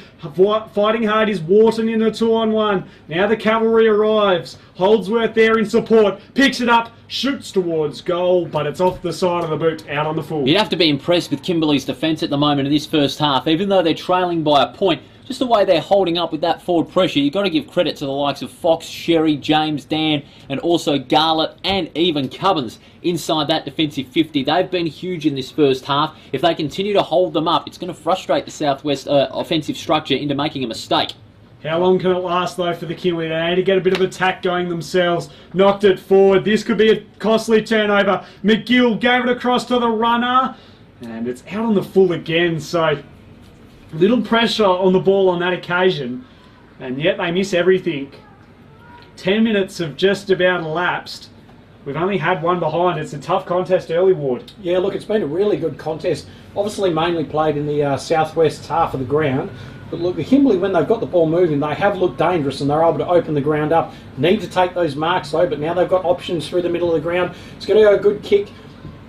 Fighting hard is Wharton in a 2-on-1. Now the cavalry arrives. Holdsworth there in support. Picks it up. Shoots towards goal, but it's off the side of the boot, out on the full. You'd have to be impressed with Kimberley's defence at the moment in this first half. Even though they're trailing by a point, just the way they're holding up with that forward pressure, you've got to give credit to the likes of Fox, Sherry, James, Dan, and also Garlett and even Cubbins inside that defensive 50. They've been huge in this first half. If they continue to hold them up, it's going to frustrate the Southwest offensive structure into making a mistake. How long can it last, though, for the Kimberley? They need to get a bit of attack going themselves. Knocked it forward. This could be a costly turnover. McGill gave it across to the runner. And it's out on the full again. So, little pressure on the ball on that occasion. And yet they miss everything. 10 minutes have just about elapsed. We've only had one behind. It's a tough contest early, Ward. Yeah, look, it's been a really good contest. Obviously mainly played in the southwest half of the ground. But look, the Kimberley, when they've got the ball moving, they have looked dangerous and they're able to open the ground up. Need to take those marks though, but now they've got options through the middle of the ground. It's going to go a good kick,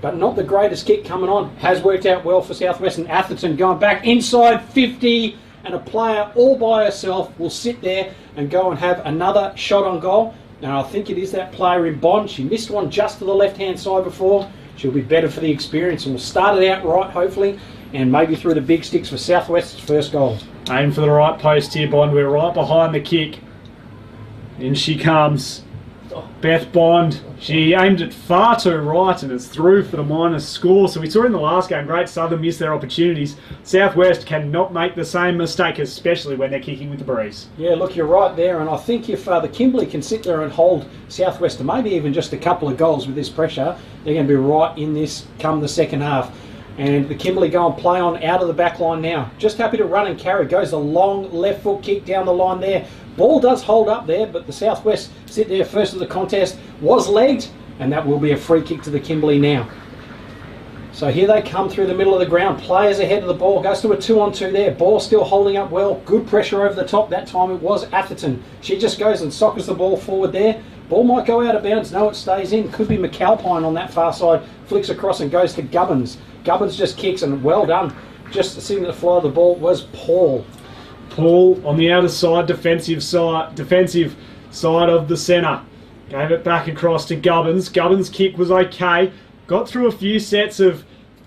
but not the greatest kick coming on. Has worked out well for Southwest, and Atherton going back inside 50, and a player all by herself will sit there and go and have another shot on goal. Now I think it is that player in Bond. She missed one just to the left-hand side before. She'll be better for the experience, and we'll start it out right, hopefully, and maybe through the big sticks for Southwest's first goal. Aim for the right post here, Bond. We're right behind the kick. In she comes. Beth Bond. She aimed it far too right and it's through for the minus score. So we saw in the last game, Great Southern miss their opportunities. Southwest cannot make the same mistake, especially when they're kicking with the breeze. Yeah, look, you're right there. And I think if the Kimberley can sit there and hold Southwest to maybe even just a couple of goals with this pressure, they're going to be right in this come the second half. And the Kimberley go and play on out of the back line now. Just happy to run and carry. Goes a long left foot kick down the line there. Ball does hold up there, but the Southwest sit there first of the contest. Was legged, and that will be a free kick to the Kimberley now. So here they come through the middle of the ground. Players ahead of the ball. Goes to a 2-on-2 there. Ball still holding up well. Good pressure over the top. That time it was Atherton. She just goes and sockers the ball forward there. Ball might go out of bounds. No, it stays in. Could be McAlpine on that far side. Flicks across and goes to Gubbins. Gubbins just kicks, and well done just sitting at the fly of the ball was Paul. Paul on the outer side, defensive side of the centre. Gave it back across to Gubbins. Gubbins' kick was okay. Got through a few sets of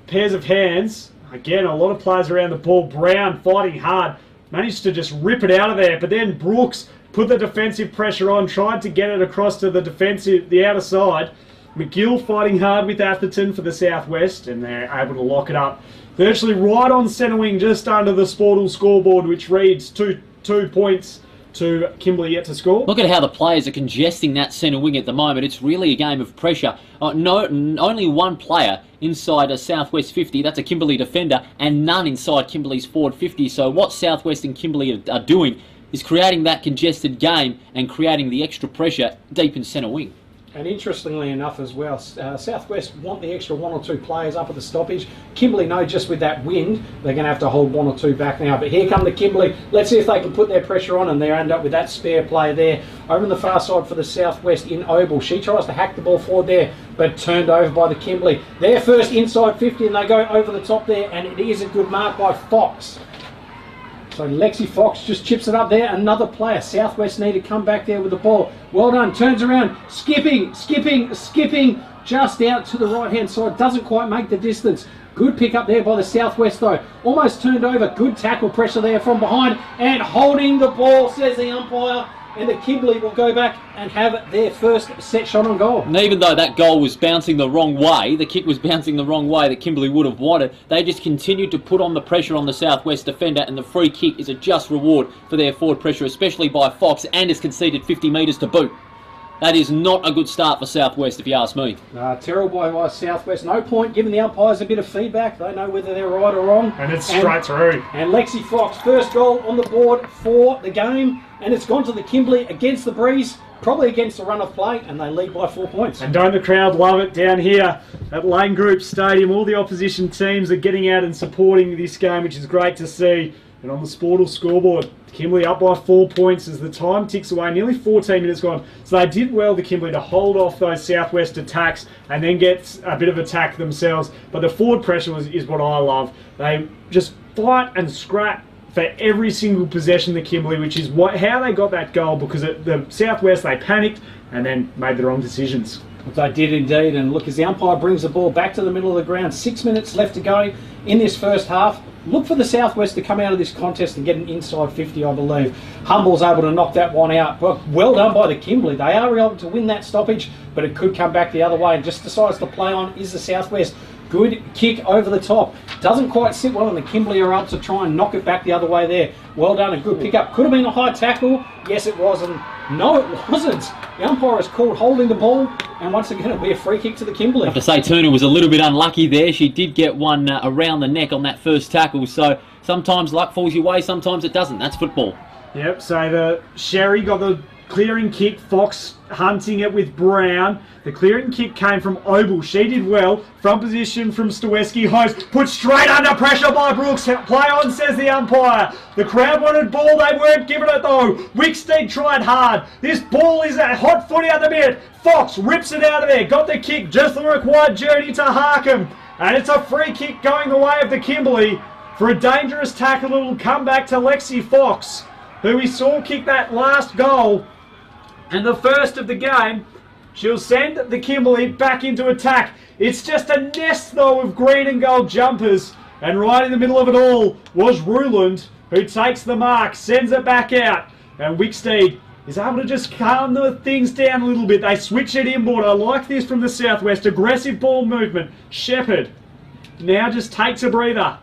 pairs of hands. Again, a lot of players around the ball. Brown fighting hard. Managed to just rip it out of there. But then Brooks put the defensive pressure on. Tried to get it across to the outer side. McGill fighting hard with Atherton for the Southwest. And they're able to lock it up. Virtually right on centre wing, just under the Sportal scoreboard, which reads 2 points to Kimberley yet to score. Look at how the players are congesting that centre wing at the moment. It's really a game of pressure. Only one player inside a Southwest 50, that's a Kimberley defender, and none inside Kimberley's forward 50. So what Southwest and Kimberley are doing is creating that congested game and creating the extra pressure deep in centre wing. And interestingly enough as well, Southwest want the extra 1 or 2 players up at the stoppage. Kimberley know just with that wind, they're going to have to hold 1 or 2 back now. But here come the Kimberley. Let's see if they can put their pressure on, and they end up with that spare player there. Over on the far side for the Southwest in Oval. She tries to hack the ball forward there, but turned over by the Kimberley. Their first inside 50, and they go over the top there, and it is a good mark by Fox. So Lexi Fox just chips it up there. Another player. Southwest need to come back there with the ball. Well done. Turns around. Skipping. Just out to the right-hand side. Doesn't quite make the distance. Good pick up there by the Southwest though. Almost turned over. Good tackle pressure there from behind. And holding the ball, says the umpire. And the Kimberley will go back and have their first set shot on goal. And even though that goal was bouncing the wrong way, the kick was bouncing the wrong way that Kimberley would have wanted, they just continued to put on the pressure on the Southwest defender, and the free kick is a just reward for their forward pressure, especially by Fox, and has conceded 50 metres to boot. That is not a good start for Southwest, if you ask me. Terrible by Southwest. No point giving the umpires a bit of feedback. They know whether they're right or wrong. And it's straight through. And Lexi Fox, first goal on the board for the game. And it's gone to the Kimberley against the breeze, probably against the run of play, and they lead by 4 points. And don't the crowd love it down here at Lane Group Stadium? All the opposition teams are getting out and supporting this game, which is great to see. And on the Sportal scoreboard, Kimberley up by 4 points as the time ticks away, nearly 14 minutes gone. So they did well, the Kimberley, to hold off those Southwest attacks and then get a bit of attack themselves. But the forward pressure is what I love. They just fight and scrap for every single possession, the Kimberley, which is how they got that goal, because at the Southwest they panicked and then made the wrong decisions. They did indeed, and look, as the umpire brings the ball back to the middle of the ground, 6 minutes left to go in this first half. Look for the Southwest to come out of this contest and get an inside 50, I believe. Humble's able to knock that one out, but well done by the Kimberley. They are able to win that stoppage, but it could come back the other way, and just decides to play on is the Southwest. Good kick over the top. Doesn't quite sit well, and the Kimberley are up to try and knock it back the other way there. Well done, a good pick up. Could have been a high tackle. Yes, it was, and no, it wasn't. The umpire has called holding the ball, and once again it'll be a free kick to the Kimberley. I have to say Turner was a little bit unlucky there. She did get one around the neck on that first tackle, so sometimes luck falls your way, sometimes it doesn't. That's football. Yep, so the Sherry got the clearing kick, Fox hunting it with Brown. The clearing kick came from Oble. She did well. Front position from Stawecki. Host put straight under pressure by Brooks. Play on, says the umpire. The crowd wanted ball. They weren't giving it though. Wicksteed tried hard. This ball is a hot footy at the minute. Fox rips it out of there. Got the kick. Just the required journey to Harkham. And it's a free kick going the way of the Kimberley for a dangerous tackle. It will come back to Lexi Fox, who we saw kick that last goal. And the first of the game. She'll send the Kimberley back into attack. It's just a nest, though, of green and gold jumpers. And right in the middle of it all was Ruland, who takes the mark, sends it back out. And Wicksteed is able to just calm the things down a little bit. They switch it inboard. I like this from the Southwest. Aggressive ball movement. Shepherd now just takes a breather.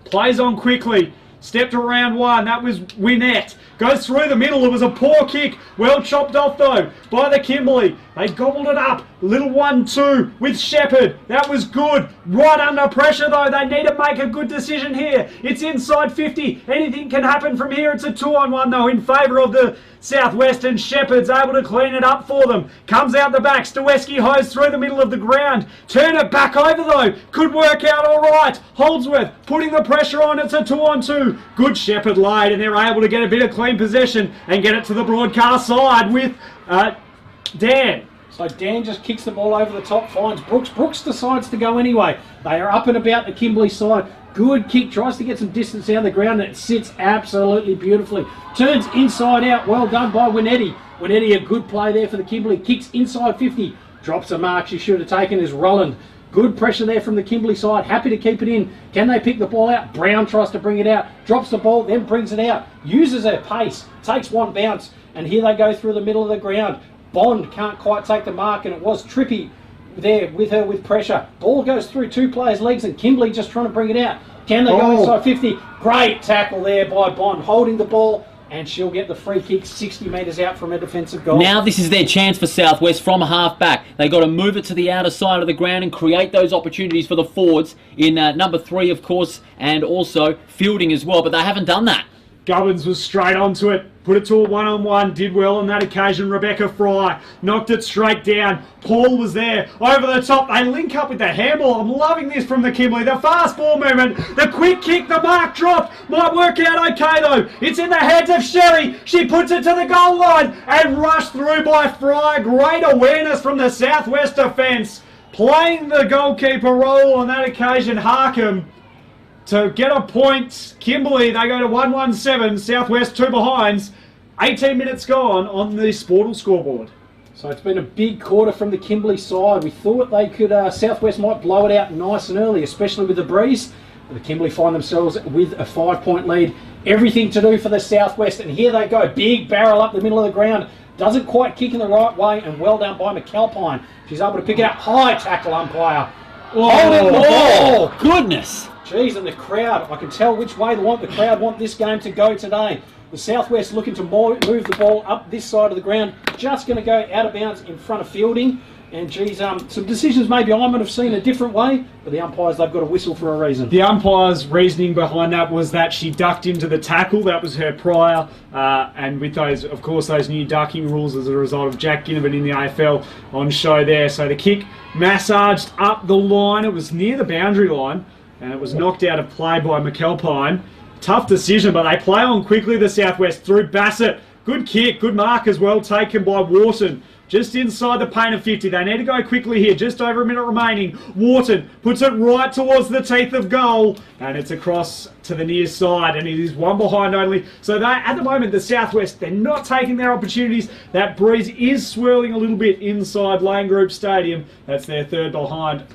Plays on quickly. Step to round one. That was Winnett. Goes through the middle. It was a poor kick. Well chopped off, though, by the Kimberley. They gobbled it up. Little 1-2 with Shepherd. That was good. Right under pressure, though. They need to make a good decision here. It's inside 50. Anything can happen from here. It's a 2-on-1, though, in favour of the Southwest, and Shepherd's able to clean it up for them. Comes out the back. Stawecki hose through the middle of the ground. Turn it back over, though. Could work out all right. Holdsworth putting the pressure on. It's a 2-on-2. Good Shepherd laid, and they're able to get a bit of clean possession and get it to the broadcast side with Dan. So Dan just kicks the ball over the top, finds Brooks. Brooks decides to go anyway. They are up and about the Kimberley side. Good kick, tries to get some distance down the ground, and it sits absolutely beautifully. Turns inside out, well done by Winetti. Winetti, a good play there for the Kimberley. Kicks inside 50, drops a mark she should have taken is Rolland. Good pressure there from the Kimberley side, happy to keep it in. Can they pick the ball out? Brown tries to bring it out, drops the ball, then brings it out. Uses her pace, takes one bounce, and here they go through the middle of the ground. Bond can't quite take the mark, and it was Trippy there with her with pressure. Ball goes through two players' legs, and Kimberley just trying to bring it out. Can they go inside 50? Great tackle there by Bond, holding the ball, and she'll get the free kick 60 metres out from a defensive goal. Now this is their chance for Southwest from half back. They've got to move it to the outer side of the ground and create those opportunities for the forwards in number 3, of course, and also fielding as well, but they haven't done that. Gubbins was straight onto it, put it to a one-on-one, did well on that occasion. Rebecca Fry knocked it straight down. Paul was there, over the top. They link up with the handball. I'm loving this from the Kimberley. The fast ball movement, the quick kick, the mark dropped. Might work out okay though. It's in the hands of Sherry. She puts it to the goal line and rushed through by Fry. Great awareness from the Southwest defence. Playing the goalkeeper role on that occasion, Harkham. To get a point, Kimberley, they go to 1-1-7, Southwest 2 behinds. 18 minutes gone on the Sportal scoreboard. So it's been a big quarter from the Kimberley side. We thought they could, Southwest might blow it out nice and early, especially with the breeze. But the Kimberley find themselves with a 5-point lead. Everything to do for the Southwest, and here they go. Big barrel up the middle of the ground. Doesn't quite kick in the right way, and well done by McAlpine. She's able to pick it up. High tackle umpire. Holding the ball. Oh, goodness. Jeez, and the crowd, I can tell which way the crowd want this game to go today. The Southwest looking to move the ball up this side of the ground, just going to go out of bounds in front of fielding. And geez, some decisions maybe I might have seen a different way, but the umpires, they've got a whistle for a reason. The umpire's reasoning behind that was that she ducked into the tackle. That was her prior. And with those, of course, those new ducking rules as a result of Jack Ginnivan in the AFL on show there. So the kick massaged up the line. It was near the boundary line. And it was knocked out of play by McAlpine. Tough decision, but they play on quickly, the Southwest, through Bassett. Good kick, good mark as well, taken by Wharton. Just inside the paint of 50. They need to go quickly here, just over a minute remaining. Wharton puts it right towards the teeth of goal. And it's across to the near side, and it is one behind only. So they, at the moment, the Southwest, they're not taking their opportunities. That breeze is swirling a little bit inside Lane Group Stadium. That's their third behind.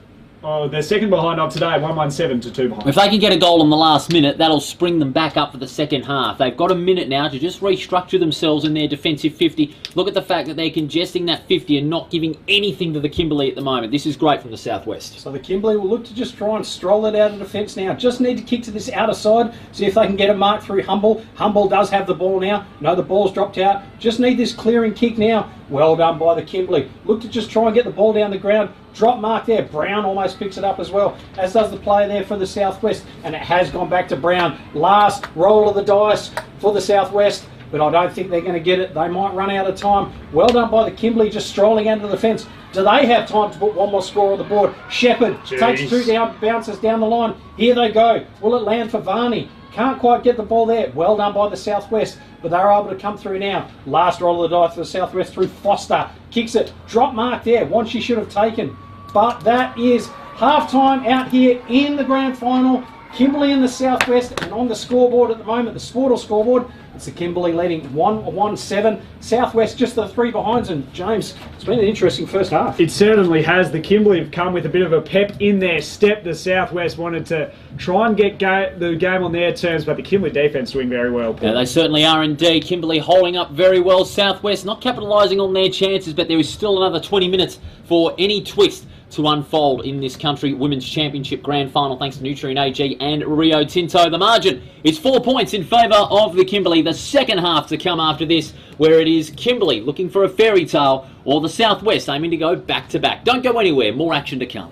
Oh, they're second behind of today, 1-1-7 to 2 behind. If they can get a goal in the last minute, that'll spring them back up for the second half. They've got a minute now to just restructure themselves in their defensive 50. Look at the fact that they're congesting that 50 and not giving anything to the Kimberley at the moment. This is great from the Southwest. So the Kimberley will look to just try and stroll it out of defence now. Just need to kick to this outer side, see if they can get a mark through Humble. Humble does have the ball now. No, the ball's dropped out. Just need this clearing kick now. Well done by the Kimberley. Look to just try and get the ball down the ground. Drop mark there. Brown almost picks it up as well, as does the player there for the Southwest. And it has gone back to Brown. Last roll of the dice for the Southwest, but I don't think they're going to get it. They might run out of time. Well done by the Kimberley, just strolling out of the fence. Do they have time to put one more score on the board? Shepherd takes 2 down, bounces down the line. Here they go. Will it land for Varney? Can't quite get the ball there. Well done by the Southwest, but they're able to come through now. Last roll of the dice for the Southwest through Foster. Kicks it. Drop mark there. One she should have taken. But that is half-time out here in the grand final. Kimberley in the Southwest, and on the scoreboard at the moment, the Sportal scoreboard, it's the Kimberley leading 1-1-7. Southwest just the 3 behinds, and James, it's been an interesting first half. It certainly has. The Kimberley have come with a bit of a pep in their step. The Southwest wanted to try and get the game on their terms, but the Kimberley defence doing very well. Yeah, they certainly are indeed. Kimberley holding up very well. Southwest not capitalising on their chances, but there is still another 20 minutes for any twist to unfold in this country Women's Championship Grand Final, thanks to Nutrien AG and Rio Tinto. The margin is 4 points in favour of the Kimberley. The second half to come after this, where it is Kimberley looking for a fairy tale, or the Southwest aiming to go back to back. Don't go anywhere, more action to come.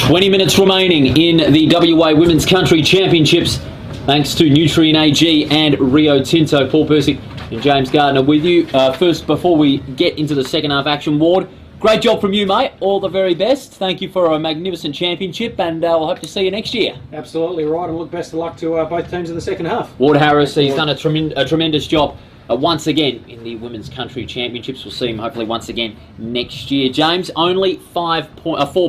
20 minutes remaining in the WA Women's Country Championships. Thanks to Nutrien AG and Rio Tinto. Paul Percy and James Gardner with you. First, before we get into the second half action, Ward, great job from you, mate. All the very best. Thank you for a magnificent championship, and we'll hope to see you next year. Absolutely right, and look, best of luck to both teams in the second half. Ward Harris, he's done a tremendous job once again in the Women's Country Championships. We'll see him hopefully once again next year. James, only 4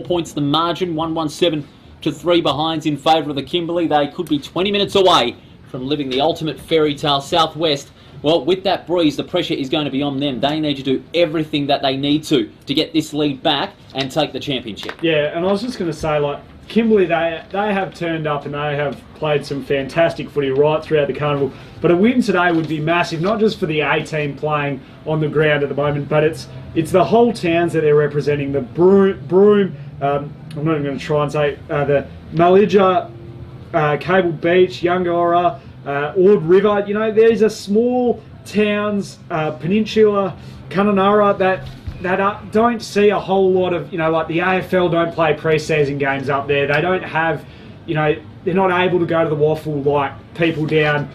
points the margin, 117 to 3 behinds in favour of the Kimberley. They could be 20 minutes away from living the ultimate fairy tale. Southwest, well, with that breeze, the pressure is going to be on them. They need to do everything that they need to get this lead back and take the championship. Yeah, and I was just going to say, like, Kimberley, they have turned up and they have played some fantastic footy right throughout the carnival. But a win today would be massive, not just for the A team playing on the ground at the moment, but it's the whole towns that they're representing. The Broome, I'm not even going to try and say the Malija, Cable Beach, Yungora, Ord River. You know, these are small towns, Peninsula, Kununurra, that don't see a whole lot of, you know, like the AFL don't play pre-season games up there. They don't have, you know, they're not able to go to the waffle like people down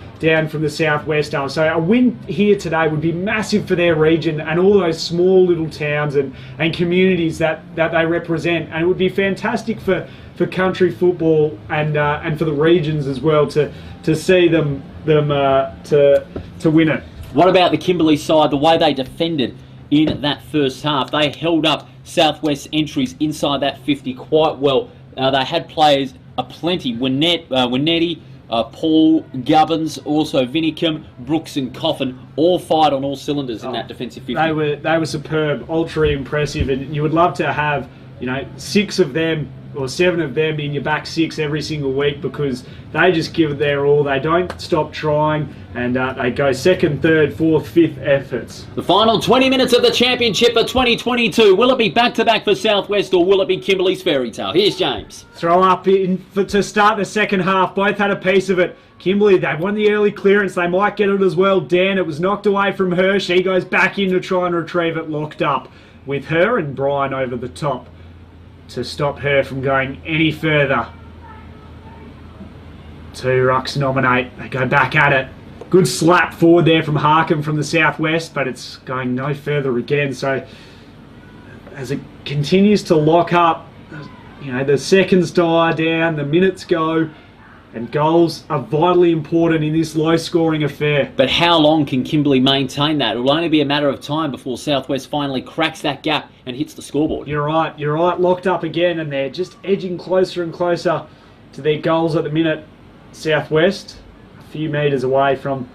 from the southwest are. So a win here today would be massive for their region and all those small little towns and communities that they represent. And it would be fantastic for country football and for the regions as well to see them to win it. What about the Kimberley side, the way they defended in that first half? They held up Southwest entries inside that 50 quite well. They had players aplenty. Winnetti, Paul, Gubbins, also Vinicum, Brooks and Coffin, all fired on all cylinders in that defensive 50. They were superb, ultra impressive, and you would love to have, you know, 6 of them or 7 of them in your back 6 every single week, because they just give it their all. They don't stop trying, and they go 2nd, 3rd, 4th, 5th efforts. The final 20 minutes of the championship for 2022. Will it be back-to-back for Southwest, or will it be Kimberley's fairy tale? Here's James. Throw up to start the second half. Both had a piece of it. Kimberley, they won the early clearance. They might get it as well. Dan, it was knocked away from her. She goes back in to try and retrieve it, locked up with her and Brian over the top to stop her from going any further. 2 rucks nominate. They go back at it. Good slap forward there from Harkham from the southwest, but it's going no further again. So as it continues to lock up, you know, the seconds die down, the minutes go, and goals are vitally important in this low-scoring affair. But how long can Kimberley maintain that? It will only be a matter of time before Southwest finally cracks that gap and hits the scoreboard. You're right. Locked up again, and they're just edging closer and closer to their goals at the minute. Southwest, a few metres away from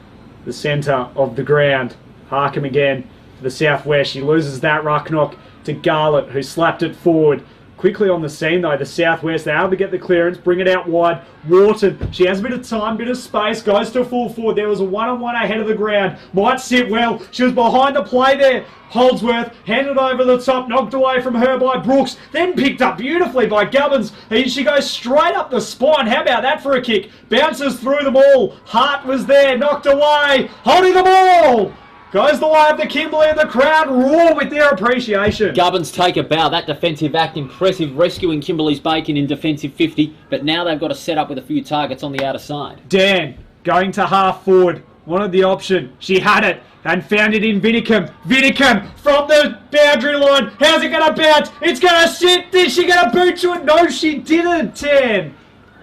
the centre of the ground. Harkham again for the Southwest. She loses that ruck knock to Garlett, who slapped it forward. Quickly on the scene though, the Southwest, they're able to get the clearance, bring it out wide. Wharton, she has a bit of time, bit of space, goes to full forward. There was a one-on-one ahead of the ground. Might sit well. She was behind the play there. Holdsworth, handed over the top, knocked away from her by Brooks, then picked up beautifully by Gubbins. She goes straight up the spine. How about that for a kick? Bounces through them all. Hart was there, knocked away, holding the ball. Goes the way of the Kimberley, and the crowd roar with their appreciation. Gubbins take a bow. That defensive act, impressive, rescuing Kimberley's bacon in defensive 50. But now they've got to set up with a few targets on the outer side. Dan, going to half forward, wanted the option. She had it and found it in Vinicum. Vinicum from the boundary line. How's it going to bounce? It's going to sit. Is she going to boot to it? No, she didn't, Dan.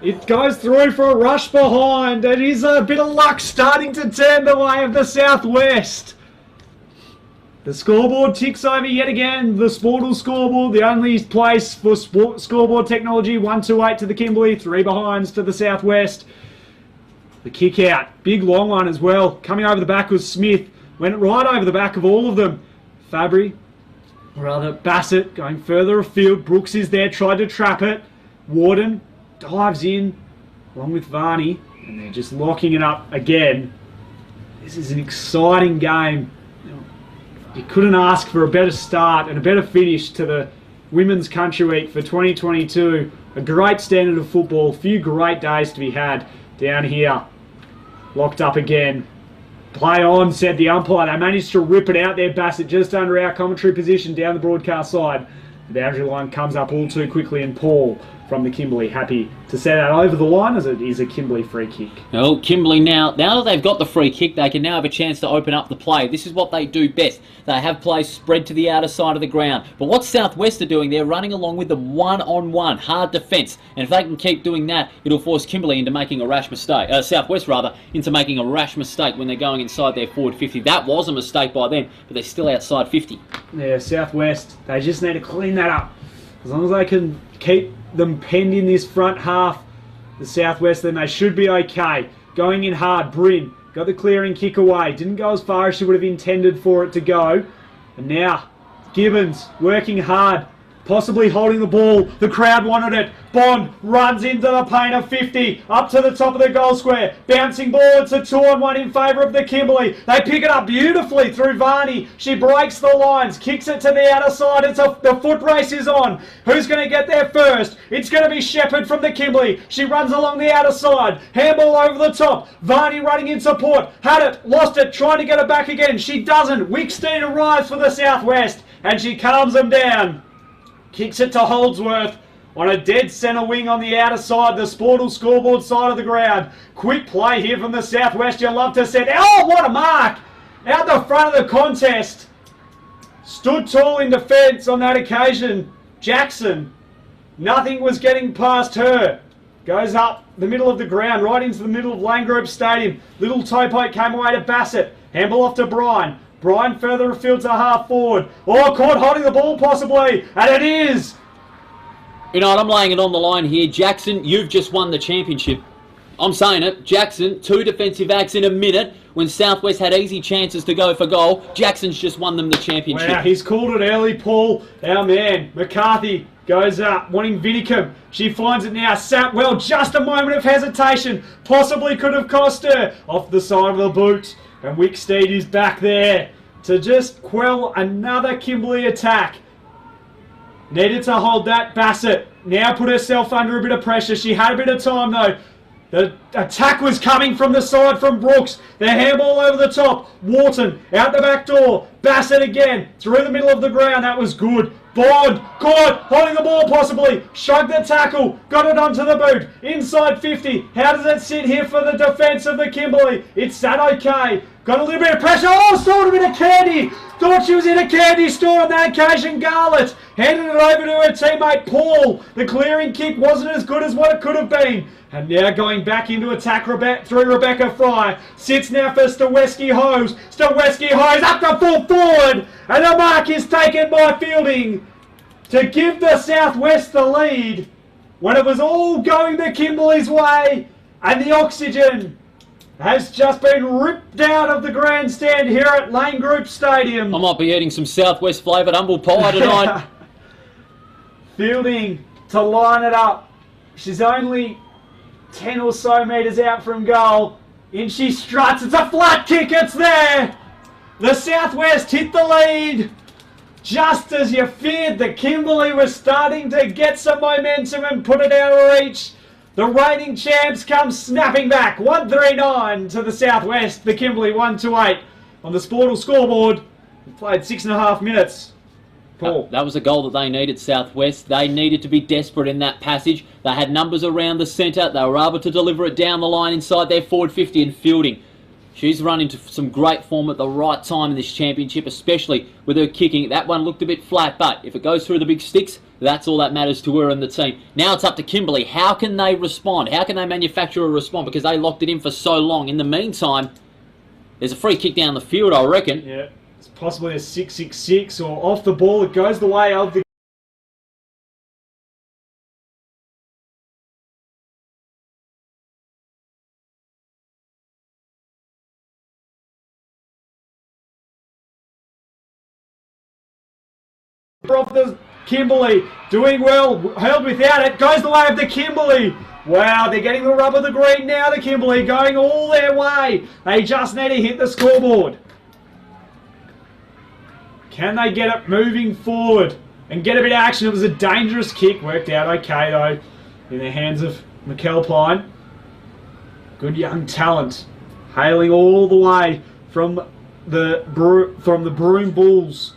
It goes through for a rush behind. It is a bit of luck starting to turn the way of the Southwest. The scoreboard ticks over yet again. The Sportal scoreboard, the only place for scoreboard technology. 1-2-8 to the Kimberley, 3 behinds to the Southwest. The kick out, big long one as well. Coming over the back was Smith. Went right over the back of all of them. Fabry, or rather Bassett, going further afield. Brooks is there, tried to trap it. Warden dives in, along with Varney, and they're just locking it up again. This is an exciting game. You couldn't ask for a better start and a better finish to the Women's Country Week for 2022. A great standard of football, a few great days to be had down here. Locked up again. Play on, said the umpire. They managed to rip it out there, Bassett, just under our commentary position down the broadcast side. The boundary line comes up all too quickly, and Paul from the Kimberley happy to set that over the line as it is a Kimberley free kick. Well, Kimberley now that they've got the free kick, they can now have a chance to open up the play. This is what they do best. They have play spread to the outer side of the ground. But what Southwest are doing, they're running along with them one-on-one, hard defence. And if they can keep doing that, it'll force Kimberley into making a rash mistake. Southwest, rather, into making a rash mistake when they're going inside their forward 50. That was a mistake by them, but they're still outside 50. Yeah, Southwest, they just need to clean that up. As long as they can keep them penned in this front half, the Southwest, then they should be okay. Going in hard, Bryn got the clearing kick away. Didn't go as far as she would have intended for it to go. And now, Gibbons working hard, possibly holding the ball. The crowd wanted it. Bond runs into the paint of 50, up to the top of the goal square. Bouncing ball, it's a 2-on-1 in favour of the Kimberley. They pick it up beautifully through Varney. She breaks the lines, kicks it to the outer side. The foot race is on. Who's going to get there first? It's going to be Shepherd from the Kimberley. She runs along the outer side. Handball over the top. Varney running in support. Had it, lost it, trying to get it back again. She doesn't. Wickstein arrives for the Southwest, and she calms them down. Kicks it to Holdsworth on a dead centre wing on the outer side, the Sportal scoreboard side of the ground. Quick play here from the Southwest. You love to set. Oh, what a mark! Out the front of the contest. Stood tall in defence on that occasion. Jackson. Nothing was getting past her. Goes up the middle of the ground, right into the middle of Lane Group Stadium. Little Topo came away to Bassett. Handball off to Bryan. Bryan further afield to half forward. Oh, caught holding the ball possibly. And it is. You know what, I'm laying it on the line here. Jackson, you've just won the championship. I'm saying it. Jackson, 2 defensive acts in a minute when Southwest had easy chances to go for goal. Jackson's just won them the championship. Wow, he's called it early, Paul. Our man, McCarthy, goes up, wanting Vinicum. She finds it now. Satwell, just a moment of hesitation. Possibly could have cost her. Off the side of the boot. And Wicksteed is back there to just quell another Kimberley attack. Needed to hold that. Bassett now put herself under a bit of pressure. She had a bit of time though. The attack was coming from the side from Brooks. The handball over the top. Wharton out the back door. Bassett again through the middle of the ground. That was good. Bond caught, holding the ball possibly. Shrugged the tackle. Got it onto the boot. Inside 50. How does it sit here for the defence of the Kimberley? It's sat okay. Got a little bit of pressure. Oh, stole a bit of candy. Thought she was in a candy store on that occasion. Garlett handed it over to her teammate Paul. The clearing kick wasn't as good as what it could have been. And now going back into attack through Rebecca Fry. Sits now for Staweski Hose. Staweski Hose up to full forward. And the mark is taken by Fielding to give the Southwest the lead when it was all going the Kimberley's way. And the oxygen has just been ripped out of the grandstand here at Lane Group Stadium. I might be eating some Southwest flavoured humble pie tonight. Fielding to line it up. She's only 10 or so metres out from goal. In she struts. It's a flat kick. It's there. The Southwest hit the lead. Just as you feared, the Kimberley was starting to get some momentum and put it out of reach. The reigning champs come snapping back. 139 to the Southwest. The Kimberley 128 on the Sportal scoreboard. We played 6.5 minutes. Paul. That was a goal that they needed, Southwest. They needed to be desperate in that passage. They had numbers around the centre. They were able to deliver it down the line inside their forward 50 and Fielding. She's run into some great form at the right time in this championship, especially with her kicking. That one looked a bit flat, but if it goes through the big sticks, that's all that matters to her and the team. Now it's up to Kimberley. How can they respond? How can they manufacture a response? Because they locked it in for so long. In the meantime, there's a free kick down the field, I reckon. Yeah, it's possibly a 6-6-6 or off the ball. It goes the way of the of the Kimberley, doing well, held without it, goes the way of the Kimberley. Wow, they're getting the rub of the green now, the Kimberley, going all their way. They just need to hit the scoreboard. Can they get it moving forward and get a bit of action? It was a dangerous kick, worked out okay though, in the hands of McAlpine. Good young talent, hailing all the way from the Broome Bulls.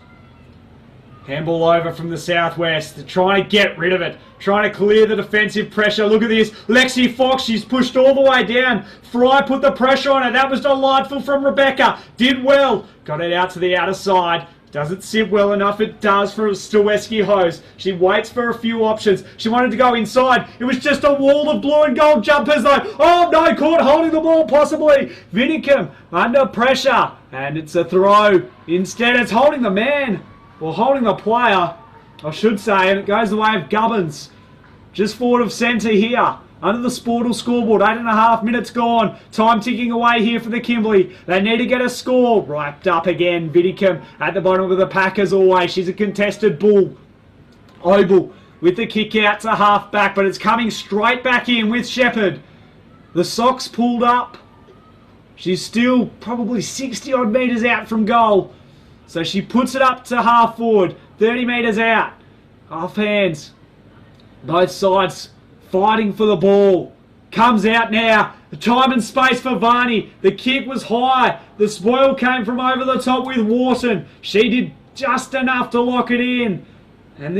Handball over from the Southwest. They're trying to get rid of it. Trying to clear the defensive pressure. Look at this. Lexi Fox, she's pushed all the way down. Fry put the pressure on her. That was delightful from Rebecca. Did well. Got it out to the outer side. Doesn't sit well enough. It does for Staweski Hose. She waits for a few options. She wanted to go inside. It was just a wall of blue and gold jumpers though. Oh no, caught holding the ball possibly. Vinicum under pressure. And it's a throw. Instead, it's holding the man. Well, holding the player, I should say, and it goes the way of Gubbins. Just forward of centre here. Under the Sportal scoreboard, 8.5 minutes gone. Time ticking away here for the Kimberley. They need to get a score. Wrapped up again. Vidicum at the bottom of the pack as always. She's a contested bull. Oval with the kick out to half back, but it's coming straight back in with Shepherd. The socks pulled up. She's still probably 60 odd metres out from goal. So she puts it up to half forward, 30 metres out. Off hands. Both sides fighting for the ball. Comes out now. The time and space for Varney. The kick was high. The spoil came from over the top with Wharton. She did just enough to lock it in. And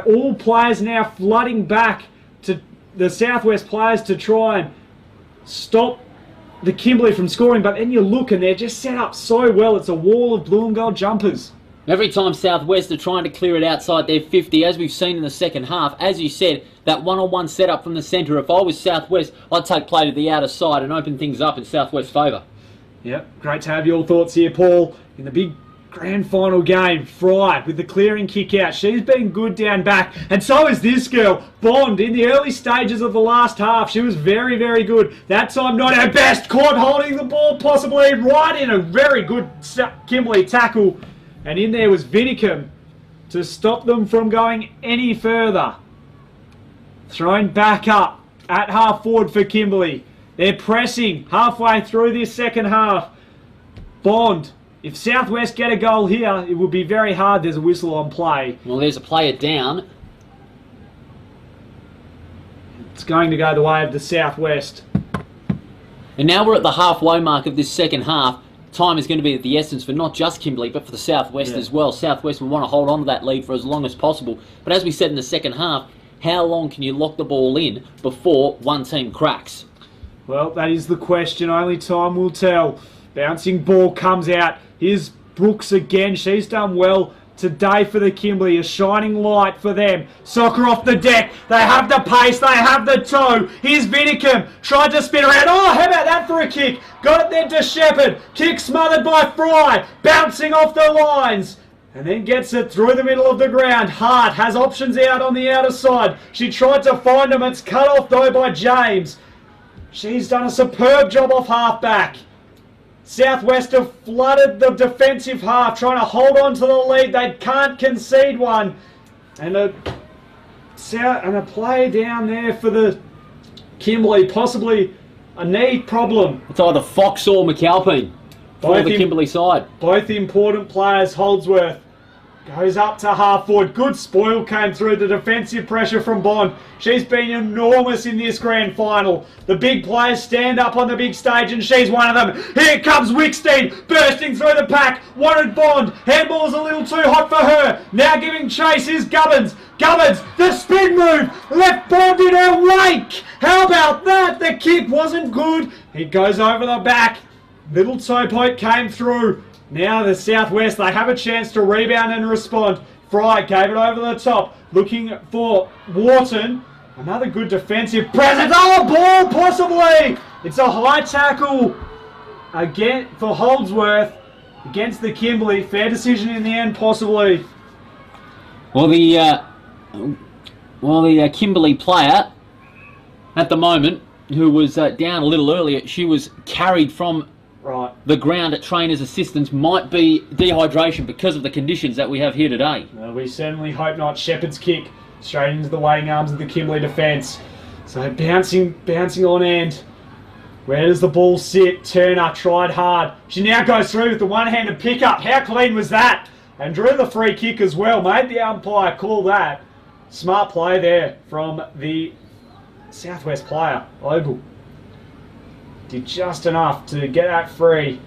all players now flooding back to the Southwest players to try and stop the Kimberley from scoring, but then you look and they're just set up so well. It's a wall of blue and gold jumpers. Every time Southwest are trying to clear it outside their 50, as we've seen in the second half, as you said, that one-on-one setup from the centre, if I was Southwest, I'd take play to the outer side and open things up in Southwest's favour. Yep, great to have your thoughts here, Paul. In the big grand final game, Fry with the clearing kick out. She's been good down back, and so is this girl, Bond. In the early stages of the last half, she was very, very good. That time, not her best. Caught holding the ball, possibly right in a very good Kimberley tackle. And in there was Vinicum to stop them from going any further. Thrown back up at half forward for Kimberley. They're pressing halfway through this second half. Bond. If Southwest get a goal here, it would be very hard. There's a whistle on play. Well, there's a player down. It's going to go the way of the Southwest. And now we're at the halfway mark of this second half. Time is going to be at the essence for not just Kimberley, but for the Southwest as well. Southwest will want to hold on to that lead for as long as possible. But as we said in the second half, how long can you lock the ball in before one team cracks? Well, that is the question. Only time will tell. Bouncing ball comes out. Here's Brooks again. She's done well today for the Kimberley. A shining light for them. Soccer off the deck. They have the pace. They have the toe. Here's Vinicum. Tried to spin around. Oh, how about that for a kick? Got it then to Shepherd. Kick smothered by Fry. Bouncing off the lines. And then gets it through the middle of the ground. Hart has options out on the outer side. She tried to find him. It's cut off though by James. She's done a superb job off half-back. Southwest have flooded the defensive half, trying to hold on to the lead. They can't concede one. And a play down there for the Kimberley, possibly a knee problem. It's either Fox or McAlpine for the Kimberley side. Both important players. Holdsworth goes up to half forward. Good spoil came through the defensive pressure from Bond. She's been enormous in this grand final. The big players stand up on the big stage and she's one of them. Here comes Wickstein bursting through the pack. Wanted Bond. Handball's a little too hot for her. Now giving chase is Gubbins. Gubbins, the spin move. Left Bond in her wake. How about that? The kick wasn't good. It goes over the back. Little toe poke came through. Now the Southwest, they have a chance to rebound and respond. Fry gave it over the top, looking for Wharton. Another good defensive presence. Oh, ball possibly! It's a high tackle again for Holdsworth against the Kimberley. Fair decision in the end, possibly. Well, the Kimberley player at the moment, who was down a little earlier, she was carried from the ground at trainer's assistance. Might be dehydration because of the conditions that we have here today. Well, we certainly hope not. Shepherd's kick straight into the waiting arms of the Kimberley defence. So bouncing on end. Where does the ball sit? Turner tried hard. She now goes through with the one-handed pickup. How clean was that? And drew the free kick as well. Made the umpire call that. Smart play there from the Southwest player, Ogle. Did just enough to get that free.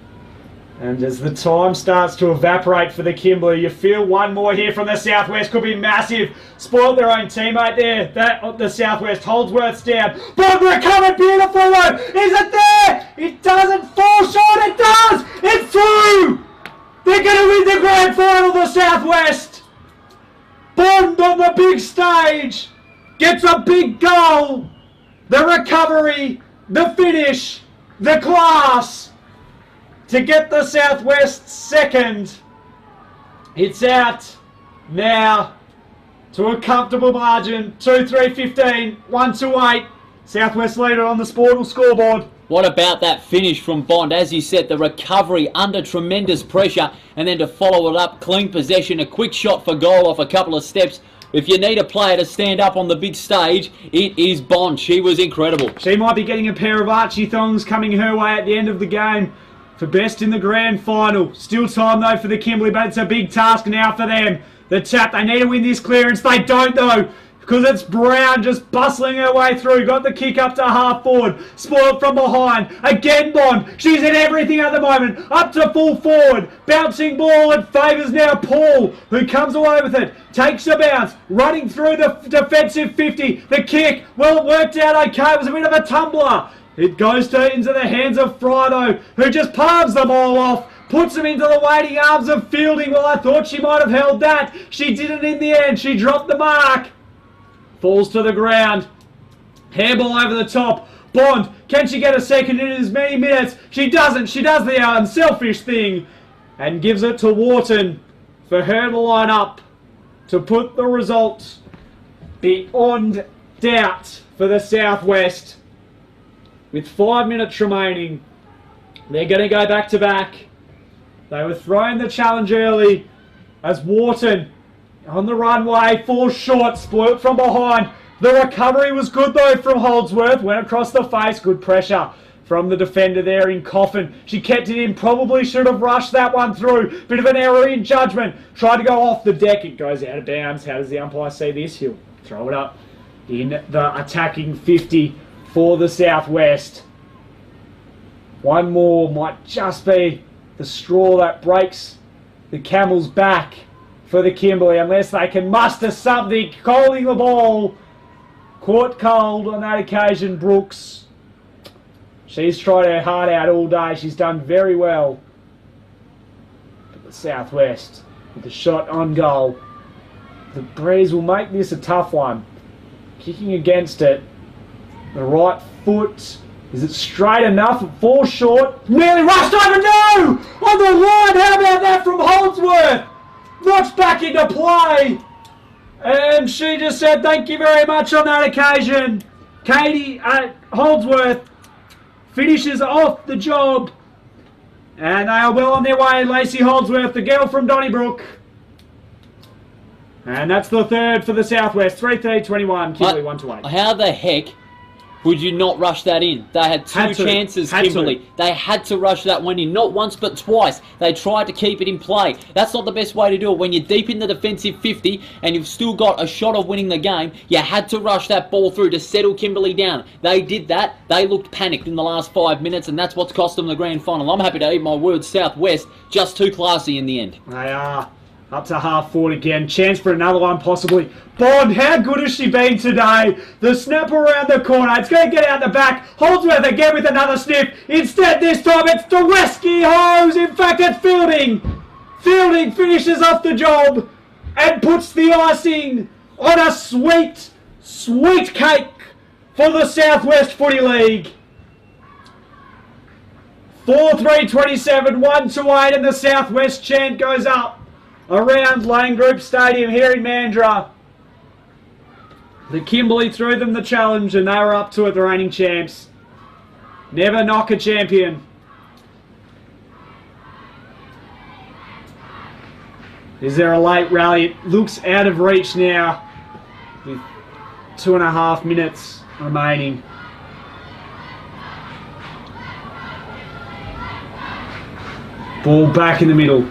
And as the time starts to evaporate for the Kimberley, you feel one more here from the Southwest could be massive. Spoiled their own teammate there. The Southwest. Holdsworth's down. Bond recovered beautifully though. Is it there? It doesn't fall short. It does. It's through. They're going to win the grand final, the Southwest. Bond on the big stage gets a big goal. The recovery, the finish, the class to get the Southwest second. It's out now to a comfortable margin. 2-3-15, 1-2-8. Southwest leader on the Sportal scoreboard. What about that finish from Bond? As you said, the recovery under tremendous pressure, and then to follow it up, clean possession, a quick shot for goal off a couple of steps. If you need a player to stand up on the big stage, it is Bond. She was incredible. She might be getting a pair of Archie thongs coming her way at the end of the game for best in the grand final. Still time though for the Kimberley, but it's a big task now for them. The tap, they need to win this clearance. They don't though, because it's Brown just bustling her way through. Got the kick up to half forward. Spoiled from behind. Again Bond. She's in everything at the moment. Up to full forward. Bouncing ball. It favours now Paul, who comes away with it. Takes a bounce. Running through the defensive 50. The kick. Well, it worked out okay. It was a bit of a tumbler. It goes into the hands of Frido, who just palms them all off. Puts them into the waiting arms of Fielding. Well, I thought she might have held that. She didn't in the end. She dropped the mark. Falls to the ground. Handball over the top. Bond, can she get a second in as many minutes? She doesn't. She does the unselfish thing and gives it to Wharton for her to line up to put the results beyond doubt for the Southwest. With 5 minutes remaining, they're going to go back to back. They were throwing the challenge early as Wharton on the runway falls short, spoilt from behind. The recovery was good though from Holdsworth. Went across the face, good pressure from the defender there in Coffin. She kept it in, probably should have rushed that one through. Bit of an error in judgment. Tried to go off the deck, it goes out of bounds. How does the umpire see this? He'll throw it up in the attacking 50 for the Southwest. One more might just be the straw that breaks the camel's back for the Kimberley, unless they can muster something. Holding the ball, caught cold on that occasion, Brooks. She's tried her heart out all day. She's done very well. But the Southwest, with the shot on goal, the Breeze will make this a tough one. Kicking against it. The right foot. Is it straight enough? It falls short. Nearly rushed over. No! On the line. How about that from Holdsworth? Knocks back into play. And she just said thank you very much on that occasion. Katie Holdsworth finishes off the job. And they are well on their way. Lacey Holdsworth, the girl from Donnybrook. And that's the third for the Southwest. 3-3-21. Kimberley 1-8. How the heck would you not rush that in? They had two chances, Kimberley. They had to rush that one in. Not once, but twice. They tried to keep it in play. That's not the best way to do it. When you're deep in the defensive 50 and you've still got a shot of winning the game, you had to rush that ball through to settle Kimberley down. They did that. They looked panicked in the last 5 minutes, and that's what's cost them the grand final. I'm happy to eat my words, Southwest. Just too classy in the end. They are. Up to half forward again. Chance for another one possibly. Bond, how good has she been today? The snap around the corner. It's going to get out the back. Holdsworth again with another sniff. Instead, this time it's Dworeski Hose. In fact, it's Fielding. Fielding finishes off the job and puts the icing on a sweet, sweet cake for the Southwest Footy League. 4-3-27, 1-8, and the Southwest chant goes up around Lane Group Stadium here in Mandurah. The Kimberley threw them the challenge and they were up to it, the reigning champs. Never knock a champion. Is there a late rally? It looks out of reach now with 2.5 minutes remaining. Ball back in the middle.